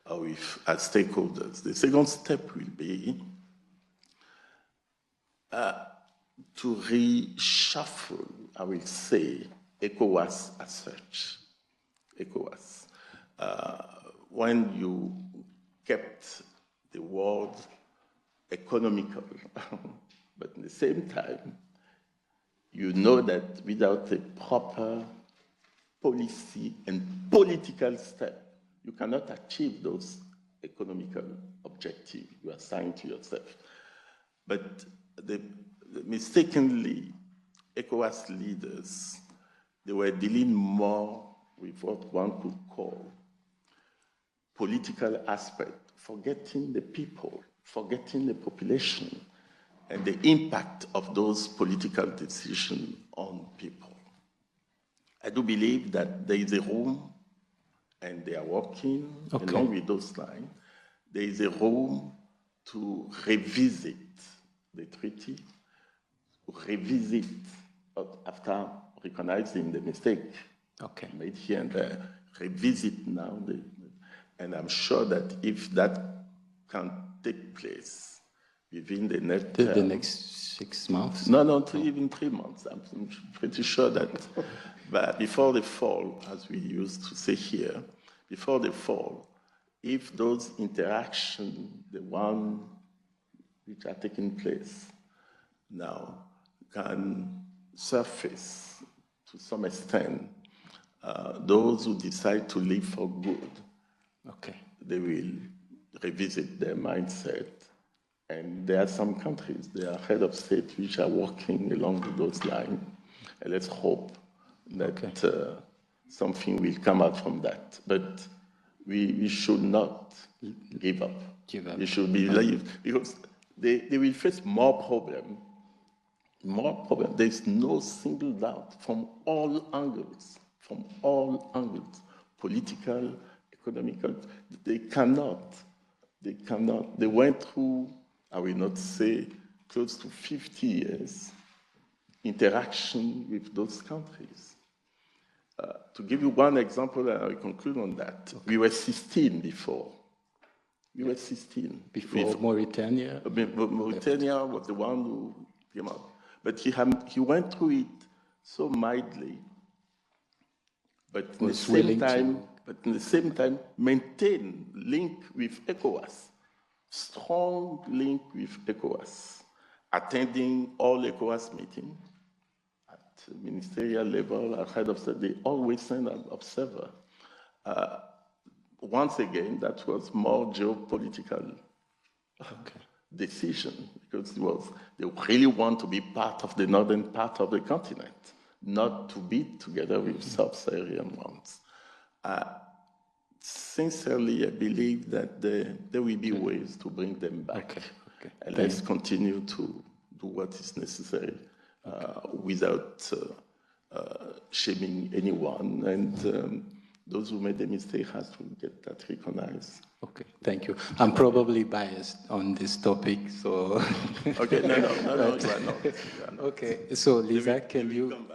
I: stakeholders. The second step will be to reshuffle, I will say, ECOWAS as such. ECOWAS. When you kept the world economical, but at the same time, you know that without a proper policy and political step, you cannot achieve those economical objectives you assign to yourself. But mistakenly, ECOWAS leaders, they were dealing more with what one could call political aspect, forgetting the people, forgetting the population, and the impact of those political decisions on people. I do believe that there is a room, and they are working along with those lines, there is a room to revisit the treaty, to revisit after recognizing the mistake made here and there, revisit now, and I'm sure that if that can take place, within the
W: next 6 months?
I: No, even 3 months. I'm pretty sure that but before the fall, as we used to say here, before the fall, if those interactions, the one which are taking place now, can surface to some extent, those who decide to live for good, they will revisit their mindset. And there are some countries, there are head of state which are working along those lines. And let's hope that something will come out from that. But we should not give up. We should believe, because they will face more problem. More problem. There is no single doubt from all angles, from all angles, political, economical. They cannot. They cannot. They went through, I will not say, close to 50 years interaction with those countries. To give you one example, and I'll conclude on that, we were 16 before. We were 16.
W: Before Mauritania?
I: Mauritania was the one who came out. But he went through it so mildly, but in the same time, maintain link with ECOWAS, strong link with ECOWAS, attending all ECOWAS meetings at ministerial level, at head of state. They always send an observer. Once again, that was more geopolitical decision, because they really want to be part of the northern part of the continent, not to be together with sub-Saharan ones. Sincerely, I believe that there will be ways to bring them back. And let's continue to do what is necessary without shaming anyone. And those who made the mistake has to get that recognized.
W: Okay, thank you. I'm probably biased on this topic, so...
I: Okay, no, you are not.
W: Okay, so Lisa, can you...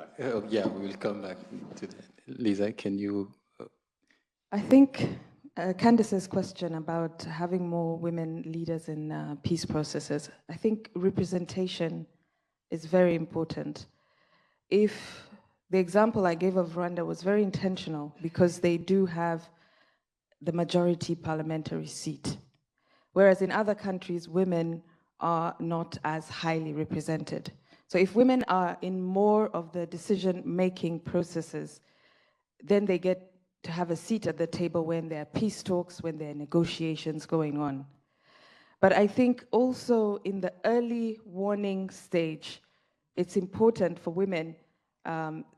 W: yeah, we will come back to that. Lisa, can you...
J: I think Candice's question about having more women leaders in peace processes, I think representation is very important. If the example I gave of Rwanda was very intentional, because they do have the majority parliamentary seat, whereas in other countries, women are not as highly represented. So if women are in more of the decision-making processes, then they get to have a seat at the table when there are peace talks, when there are negotiations going on. But I think also in the early warning stage, it's important for women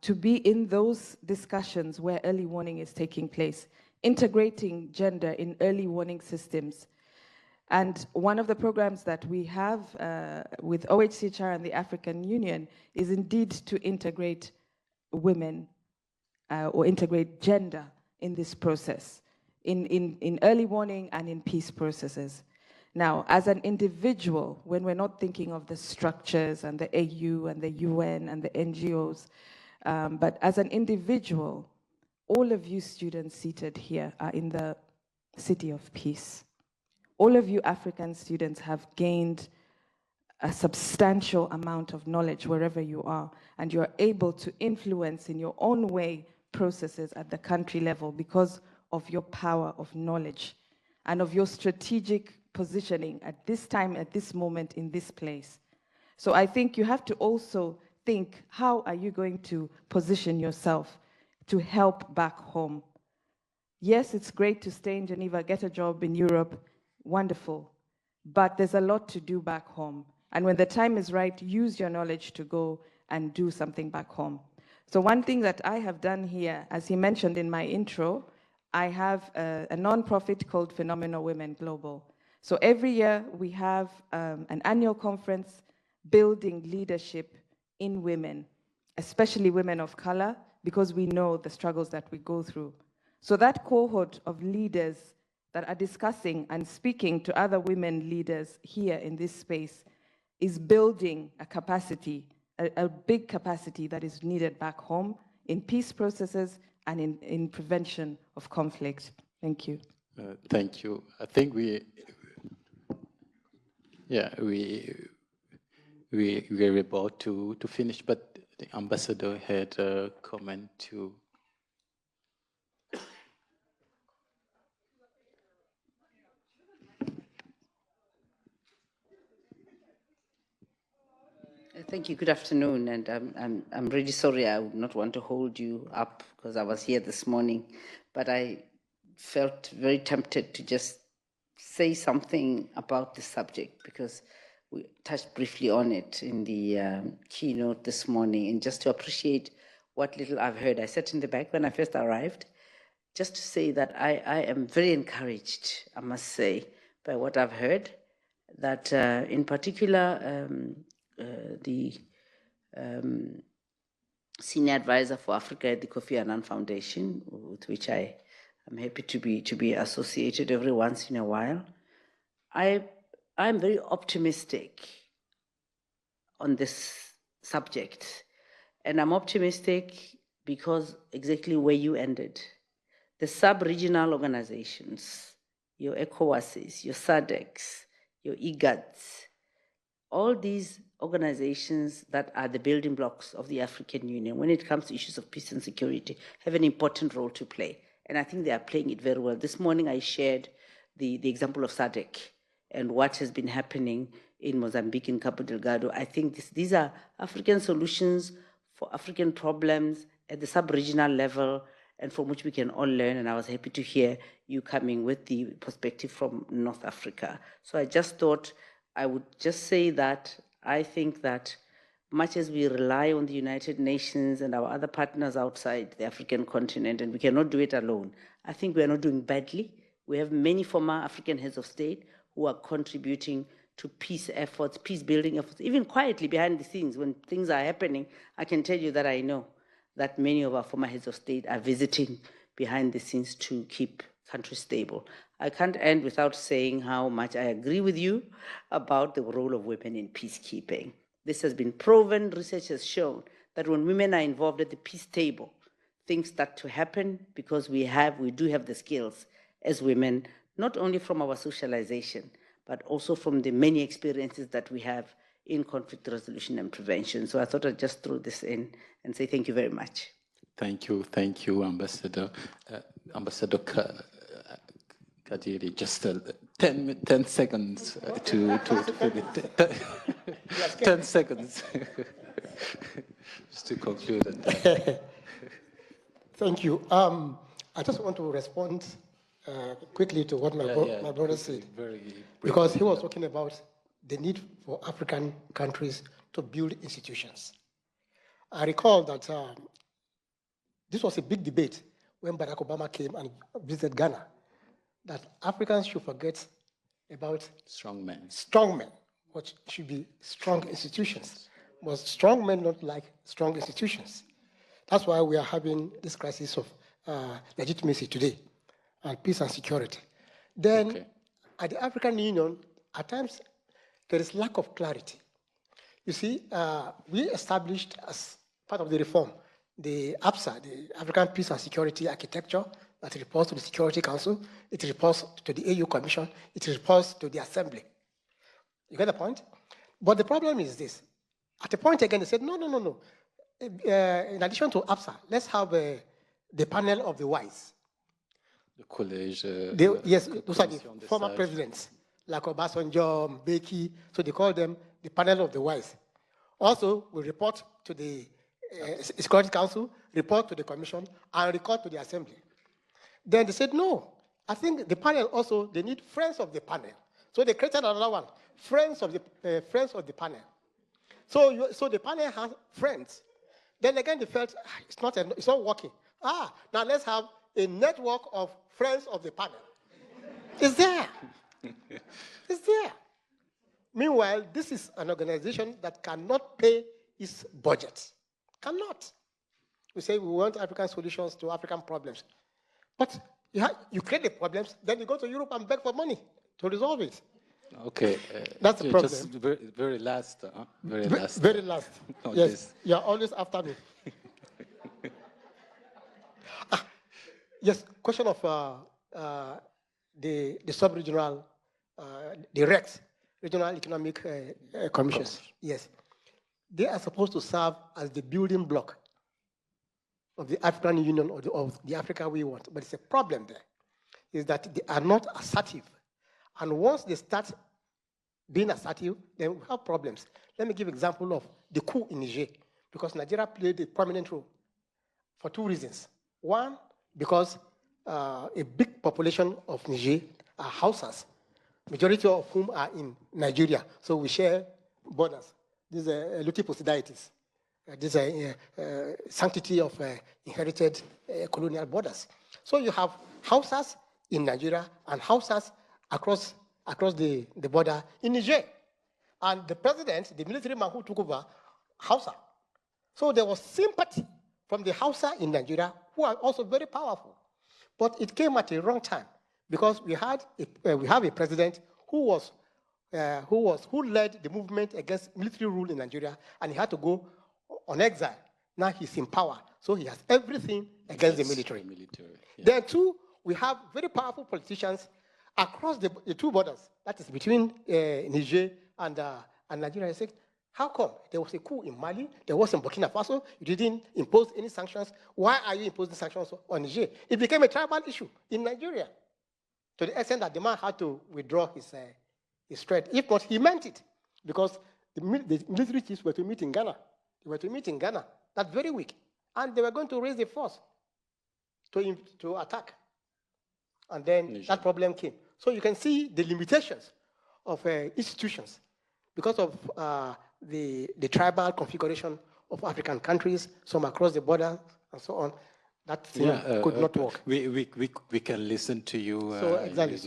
J: to be in those discussions where early warning is taking place, integrating gender in early warning systems. And one of the programs that we have with OHCHR and the African Union is indeed to integrate women or integrate gender in this process, in early warning and in peace processes. Now, as an individual, when we're not thinking of the structures and the AU and the UN and the NGOs, but as an individual, all of you students seated here are in the city of peace. All of you African students have gained a substantial amount of knowledge wherever you are, and you're able to influence in your own way processes at the country level because of your power of knowledge and of your strategic positioning at this time, at this moment, in this place. So I think you have to also think, how are you going to position yourself to help back home? Yes, it's great to stay in Geneva, get a job in Europe, wonderful, but there's a lot to do back home. And when the time is right, use your knowledge to go and do something back home. So one thing that I have done here, as he mentioned in my intro, I have a nonprofit called Phenomenal Women Global. So every year we have an annual conference building leadership in women, especially women of color, because we know the struggles that we go through. So that cohort of leaders that are discussing and speaking to other women leaders here in this space is building a capacity, a big capacity that is needed back home in peace processes and in prevention of conflict. Thank you.
W: Thank you. I think we're about to finish, but the ambassador had a comment too.
C: Thank you. Good afternoon, and I'm really sorry. I would not want to hold you up because I was here this morning, but I felt very tempted to just say something about this subject because we touched briefly on it in the keynote this morning, and just to appreciate what little I've heard. I sat in the back when I first arrived, just to say that I am very encouraged, I must say, by what I've heard, that in particular, the senior advisor for Africa at the Kofi Annan Foundation, with which I am happy to be associated every once in a while. I'm very optimistic on this subject, and I'm optimistic because exactly where you ended. The sub-regional organizations, your ECOWASs, your SADCs, your IGADs, all these organizations that are the building blocks of the African Union when it comes to issues of peace and security have an important role to play. And I think they are playing it very well. This morning I shared the example of SADC and what has been happening in Mozambique, in Cabo Delgado. I think these are African solutions for African problems at the sub-regional level, and from which we can all learn. And I was happy to hear you coming with the perspective from North Africa. So I just thought I would just say that I think that much as we rely on the United Nations and our other partners outside the African continent, and we cannot do it alone, I think we are not doing badly. We have many former African heads of state who are contributing to peace efforts, peace building efforts, even quietly behind the scenes. When things are happening, I can tell you that I know that many of our former heads of state are visiting behind the scenes to keep countries stable. I can't end without saying how much I agree with you about the role of women in peacekeeping. This has been proven. Research has shown that when women are involved at the peace table, things start to happen because we do have the skills as women, not only from our socialization, but also from the many experiences that we have in conflict resolution and prevention. So I thought I'd just throw this in and say thank you very much.
W: Thank you, Ambassador. Ambassador Kadiri, just 10 seconds to 10 seconds just to conclude.
H: Thank you. I just want to respond quickly to what my brother said, because he was talking about the need for African countries to build institutions. I recall that this was a big debate when Barack Obama came and visited Ghana, that Africans should forget about
W: strong men,
H: what should be strong institutions. But strong men don't like strong institutions. That's why we are having this crisis of legitimacy today and peace and security. Then at the African Union, at times, there is lack of clarity. You see, we established as part of the reform, the APSA, the African Peace and Security Architecture, that reports to the Security Council, it reports to the AU Commission, it reports to the Assembly. You get the point? But the problem is this. At a point again, they said, no. In addition to APSA, let's have the panel of the wise.
W: The college.
H: Yes, those are the former presidents, like Obasanjo, Mbeki, so they call them the panel of the wise. Also, we report to the Security Council, report to the Commission, and report to the Assembly. Then they said, no, I think the panel also, they need friends of the panel. So they created another one, friends of the panel. So the panel has friends. Then again, they felt it's not working. Now let's have a network of friends of the panel. It's there. It's there. Meanwhile, this is an organization that cannot pay its budget. Cannot. We say we want African solutions to African problems. But you create the problems, then you go to Europe and beg for money to resolve it.
W: Okay.
H: That's the problem.
W: Just very last. Very last.
H: Very last. Yes, you're always after me. Yes, question of the sub-regional, the RECs, Regional Economic Commissions. Yes. They are supposed to serve as the building block of the African Union or of the Africa we want. But it's a problem there, is that they are not assertive. And once they start being assertive, then we have problems. Let me give an example of the coup in Niger, because Nigeria played a prominent role for two reasons. One, because a big population of Niger are Hausas, majority of whom are in Nigeria. So we share borders. These are Lutiposidaitis. These are sanctity of inherited colonial borders. So you have Hausas in Nigeria and Hausas across the border in Niger. And the president, the military man who took over, Hausa. So there was sympathy from the Hausa in Nigeria, who are also very powerful. But it came at a wrong time, because we have a president who led the movement against military rule in Nigeria, and he had to go on exile. Now he's in power, so he has everything against the military. Yeah. Then too, we have very powerful politicians across the two borders, that is between Niger and Nigeria. How come there was a coup in Mali, there was in Burkina Faso, you didn't impose any sanctions? Why are you imposing sanctions on Niger? It became a tribal issue in Nigeria, to the extent that the man had to withdraw his threat. If not, he meant it, because the military chiefs were to meet in Ghana. They were to meet in Ghana that very week, and they were going to raise the force to attack. And then that problem came. So you can see the limitations of institutions because of the tribal configuration of African countries, some across the border and so on. That thing could not work.
W: We can listen to you.
H: So exactly.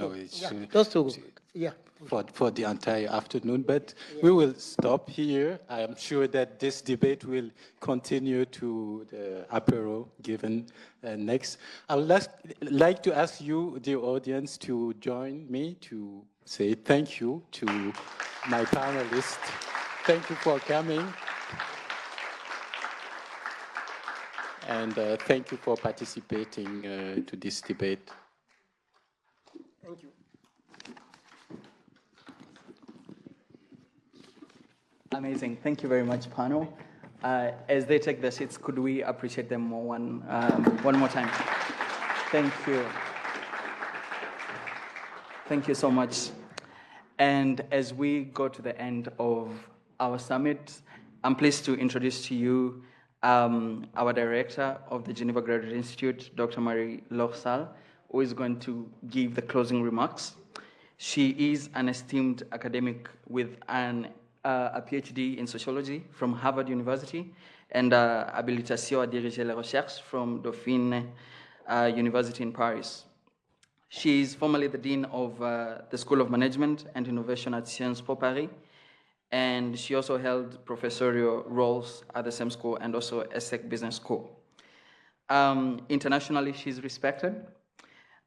W: For the entire afternoon, but we will stop here. I am sure that this debate will continue to the apéro given next. I would like to ask you, dear audience, to join me to say thank you to my panelists. Thank you for coming. And thank you for participating to this debate.
H: Thank you.
A: Amazing. Thank you very much, panel. As they take their seats, could we appreciate them one more time? Thank you. Thank you so much. And as we go to the end of our summit, I'm pleased to introduce to you our director of the Geneva Graduate Institute, Dr. Marie Lorsal, who is going to give the closing remarks. She is an esteemed academic with a PhD in sociology from Harvard University and habilitation à diriger les recherches from Dauphine University in Paris. She is formerly the Dean of the School of Management and Innovation at Sciences Po Paris, and she also held professorial roles at the same school and also ESSEC Business School. Internationally, she's respected,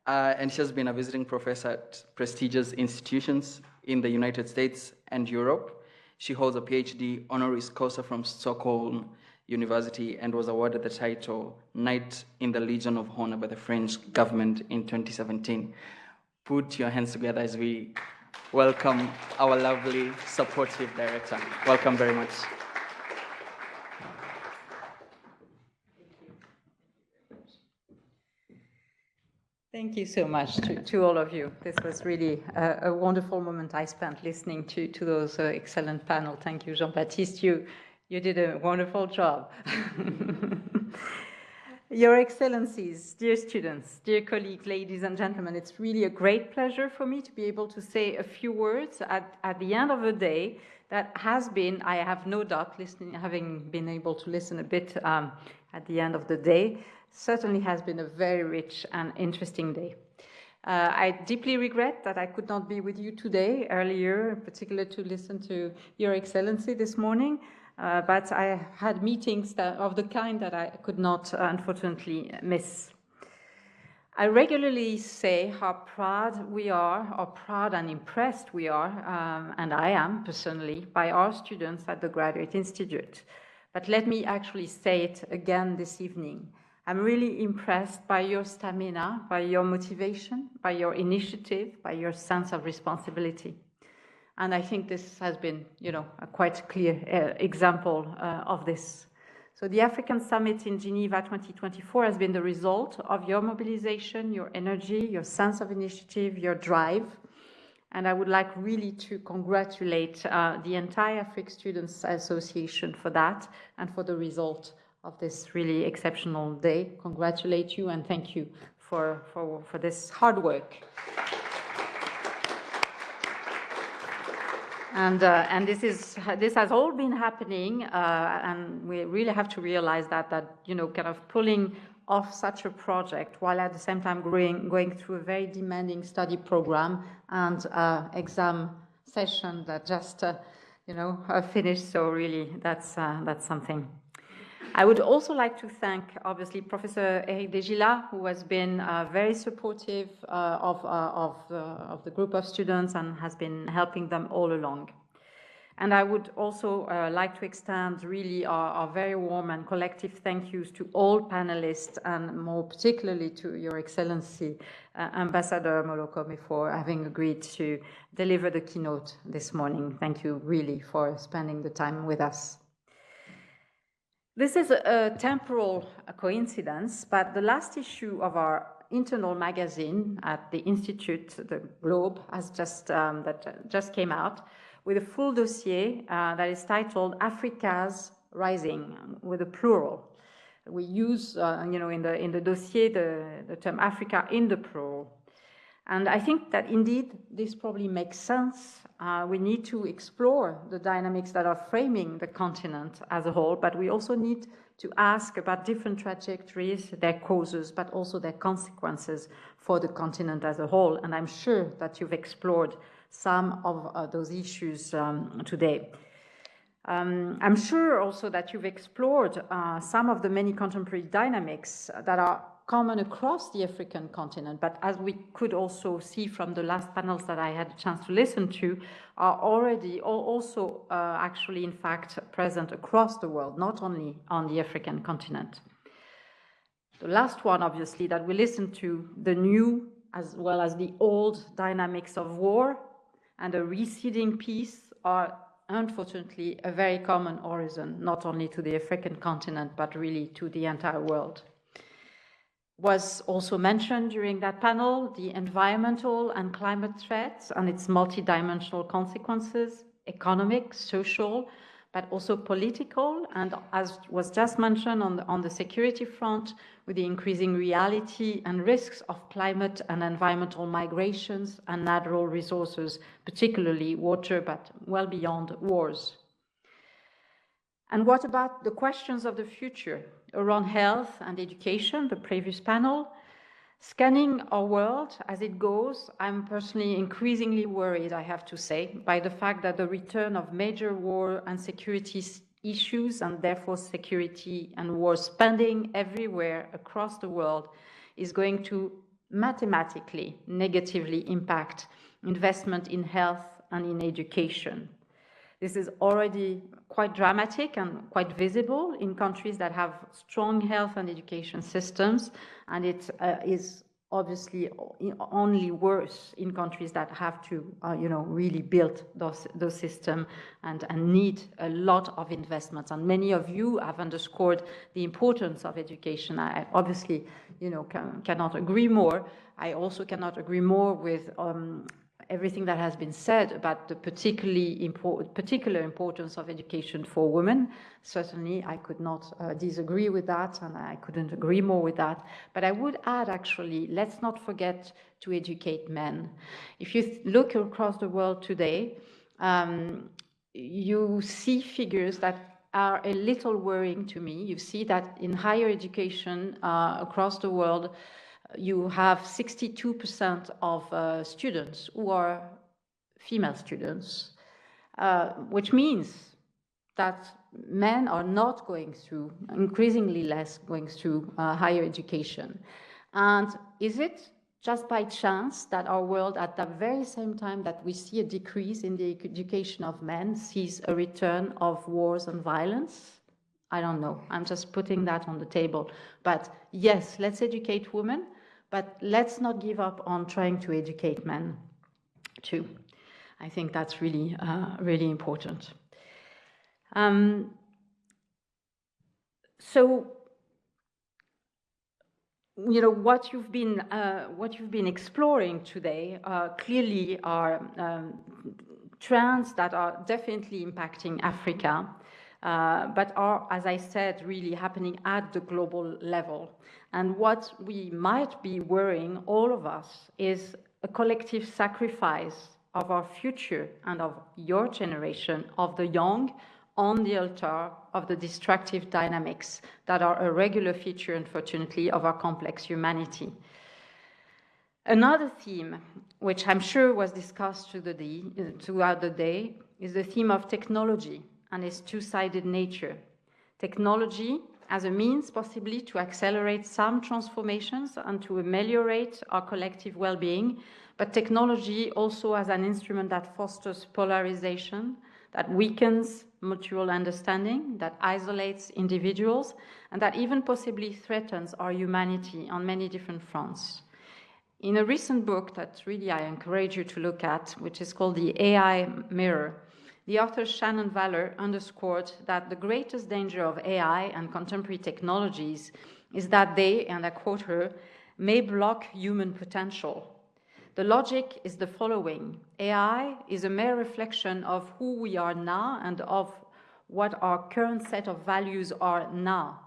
A: and she has been a visiting professor at prestigious institutions in the United States and Europe. She holds a PhD honoris causa from Stockholm University and was awarded the title Knight in the Legion of Honor by the French government in 2017. Put your hands together as we welcome our lovely, supportive director. Welcome very much.
B: Thank you so much to all of you. This was really a wonderful moment I spent listening to those excellent panel. Thank you, Jean-Baptiste. You did a wonderful job. Your Excellencies, dear students, dear colleagues, ladies and gentlemen, it's really a great pleasure for me to be able to say a few words at the end of a day that has been, I have no doubt, having been able to listen a bit at the end of the day, certainly has been a very rich and interesting day. I deeply regret that I could not be with you today, earlier, in particular to listen to Your Excellency this morning, but I had meetings of the kind that I could not, unfortunately, miss. I regularly say how proud we are, how proud and impressed we are, and I am personally, by our students at the Graduate Institute. But let me actually say it again this evening. I'm really impressed by your stamina, by your motivation, by your initiative, by your sense of responsibility. And I think this has been, a quite clear example of this. So the African Summit in Geneva 2024 has been the result of your mobilization, your energy, your sense of initiative, your drive. And I would like really to congratulate the entire Afrique Students Association for that and for the result of this really exceptional day. Congratulate you and thank you for this hard work. And this has all been happening, and we really have to realize that kind of pulling off such a project while at the same time going through a very demanding study program and exam session that just finished. So really, that's something. I would also like to thank, obviously, Professor Eric Desgila, who has been very supportive of the group of students and has been helping them all along. And I would also like to extend really our very warm and collective thank yous to all panelists, and more particularly to Your Excellency, Ambassador Molokome, for having agreed to deliver the keynote this morning. Thank you really for spending the time with us. This is a temporal coincidence, but the last issue of our internal magazine at the Institute, the Globe, has just came out with a full dossier that is titled Africa's Rising, with a plural. We use, in the dossier, the term Africa in the plural. And I think that indeed this probably makes sense. We need to explore the dynamics that are framing the continent as a whole, but we also need to ask about different trajectories, their causes, but also their consequences for the continent as a whole. And I'm sure that you've explored some of those issues today. I'm sure also that you've explored some of the many contemporary dynamics that are common across the African continent, but as we could also see from the last panels that I had a chance to listen to, are already also actually, in fact, present across the world, not only on the African continent. The last one, obviously, that we listened to, the new as well as the old dynamics of war and a receding peace, are unfortunately a very common horizon, not only to the African continent, but really to the entire world. Was also mentioned during that panel, the environmental and climate threats and its multidimensional consequences, economic, social, but also political, and as was just mentioned on the security front, with the increasing reality and risks of climate and environmental migrations and natural resources, particularly water, but well beyond wars. And what about the questions of the future around health and education, the previous panel? Scanning our world as it goes, I'm personally increasingly worried, I have to say, by the fact that the return of major war and security issues, and therefore security and war spending everywhere across the world, is going to mathematically negatively impact investment in health and in education. This is already quite dramatic and quite visible in countries that have strong health and education systems, and it is obviously only worse in countries that have to, really build those systems and need a lot of investments. And many of you have underscored the importance of education. I obviously, cannot agree more. I also cannot agree more with everything that has been said about the particular importance of education for women. Certainly, I could not disagree with that, and I couldn't agree more with that. But I would add, actually, let's not forget to educate men. If you look across the world today, you see figures that are a little worrying to me. You see that in higher education across the world, you have 62% of students who are female students, which means that men are not going through, increasingly less going through higher education. And is it just by chance that our world, at the very same time that we see a decrease in the education of men, sees a return of wars and violence? I don't know. I'm just putting that on the table. But yes, let's educate women, but let's not give up on trying to educate men too. I think that's really, really important. So, what you've been exploring today clearly are trends that are definitely impacting Africa, but are, as I said, really happening at the global level. And what we might be worrying, all of us, is a collective sacrifice of our future and of your generation, of the young, on the altar of the destructive dynamics that are a regular feature, unfortunately, of our complex humanity. Another theme, which I'm sure was discussed throughout the day, is the theme of technology and its two-sided nature. Technology as a means possibly to accelerate some transformations and to ameliorate our collective well-being, but technology also as an instrument that fosters polarization, that weakens mutual understanding, that isolates individuals, and that even possibly threatens our humanity on many different fronts. In a recent book that really I encourage you to look at, which is called The AI Mirror, the author Shannon Valor underscored that the greatest danger of AI and contemporary technologies is that they, and I quote her, may block human potential. The logic is the following: AI is a mere reflection of who we are now and of what our current set of values are now.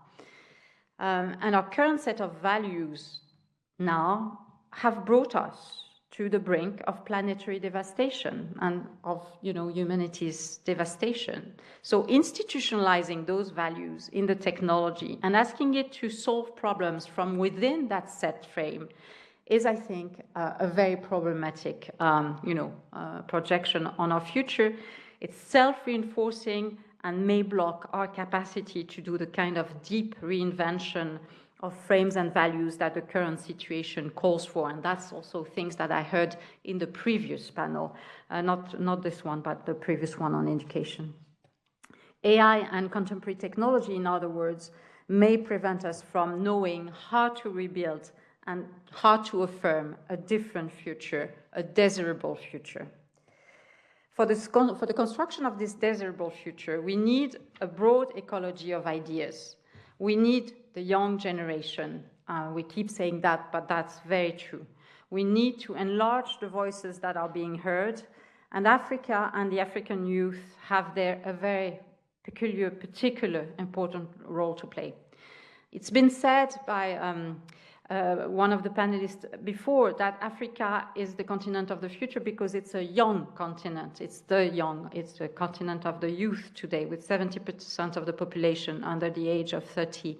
B: And our current set of values now have brought us to the brink of planetary devastation and of, humanity's devastation. So institutionalizing those values in the technology and asking it to solve problems from within that set frame is, I think, a very problematic, projection on our future. It's self-reinforcing and may block our capacity to do the kind of deep reinvention of frames and values that the current situation calls for. And that's also things that I heard in the previous panel, not this one, but the previous one on education. AI and contemporary technology, in other words, may prevent us from knowing how to rebuild and how to affirm a different future, a desirable future. For the construction of this desirable future, we need a broad ecology of ideas. We need the young generation. We keep saying that, but that's very true. We need to enlarge the voices that are being heard, and Africa and the African youth have there a very particular important role to play. It's been said by one of the panelists before that Africa is the continent of the future because it's a young continent. It's the continent of the youth today, with 70% of the population under the age of 30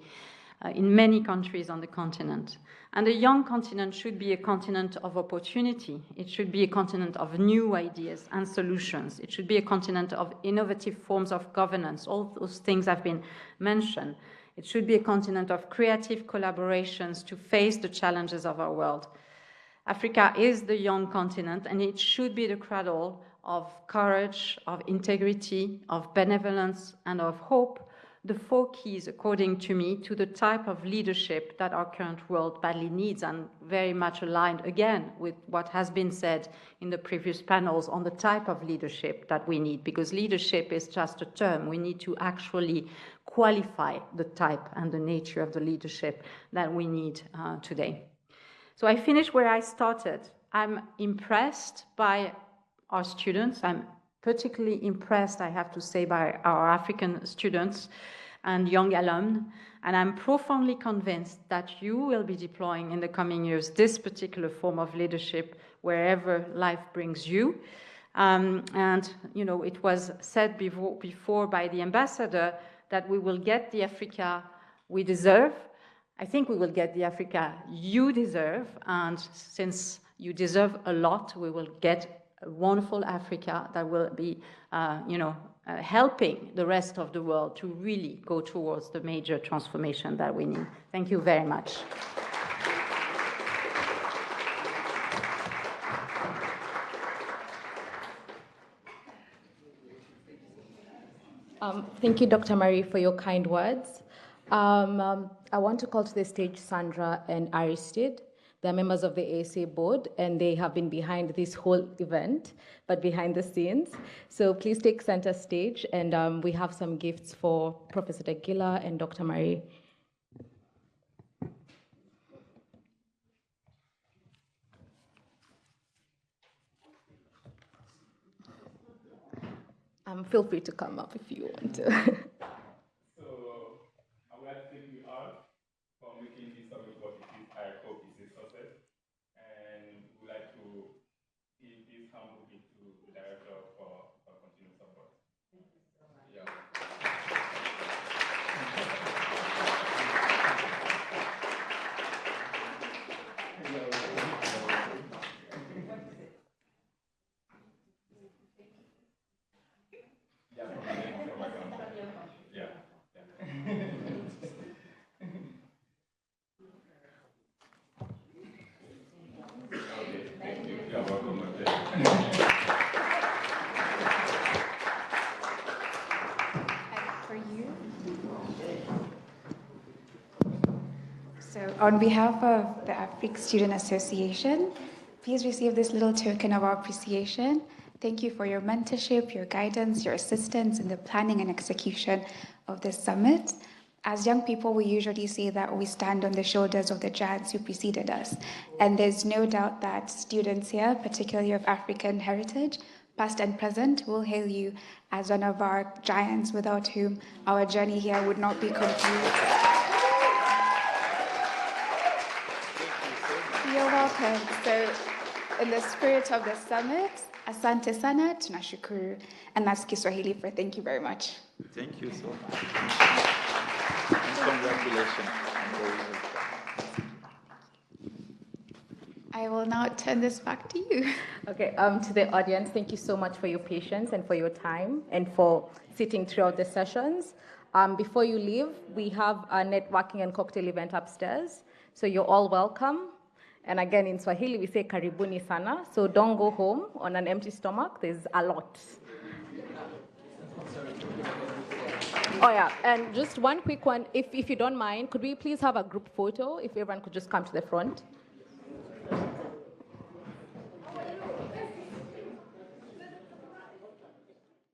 B: in many countries on the continent. And a young continent should be a continent of opportunity. It should be a continent of new ideas and solutions. It should be a continent of innovative forms of governance. All those things have been mentioned. It should be a continent of creative collaborations to face the challenges of our world. Africa is the young continent, and it should be the cradle of courage, of integrity, of benevolence, and of hope, the four keys, according to me, to the type of leadership that our current world badly needs, and very much aligned, again, with what has been said in the previous panels on the type of leadership that we need, because leadership is just a term. We need to actually qualify the type and the nature of the leadership that we need today. So I finish where I started. I'm impressed by our students. I'm particularly impressed, I have to say, by our African students and young alumni, and I'm profoundly convinced that you will be deploying in the coming years this particular form of leadership wherever life brings you. It was said before by the ambassador that we will get the Africa we deserve. I think we will get the Africa you deserve, and since you deserve a lot, we will get a wonderful Africa that will be, helping the rest of the world to really go towards the major transformation that we need. Thank you very much.
O: Thank you, Dr. Marie, for your kind words. I want to call to the stage Sandra and Aristide. They're members of the ASA board, and they have been behind this whole event, but behind the scenes. So please take center stage, and we have some gifts for Professor Dagila and Dr. Marie. Feel free to come up if you want to.
T: So I would like to thank you all for making this summit what it is. I hope it's a success. And we would like to give this humble gift to the director for continued support. Thank you so much. Yeah.
G: On behalf of the Afrique Students Association, please receive this little token of our appreciation. Thank you for your mentorship, your guidance, your assistance in the planning and execution of this summit. As young people, we usually say that we stand on the shoulders of the giants who preceded us. And there's no doubt that students here, particularly of African heritage, past and present, will hail you as one of our giants without whom our journey here would not be complete. You're welcome. So, in the spirit of the summit, asante sana, tunashukuru. And that's Kiswahili for thank you very much.
D: Thank you so much. And congratulations.
G: I will now turn this back to you.
O: Okay, to the audience, thank you so much for your patience and for your time and for sitting throughout the sessions. Before you leave, we have a networking and cocktail event upstairs. So you're all welcome. And again, in Swahili, we say karibuni sana. So don't go home on an empty stomach. There's a lot. Oh yeah, and just one quick one. If you don't mind, could we please have a group photo? If everyone could just come to the front.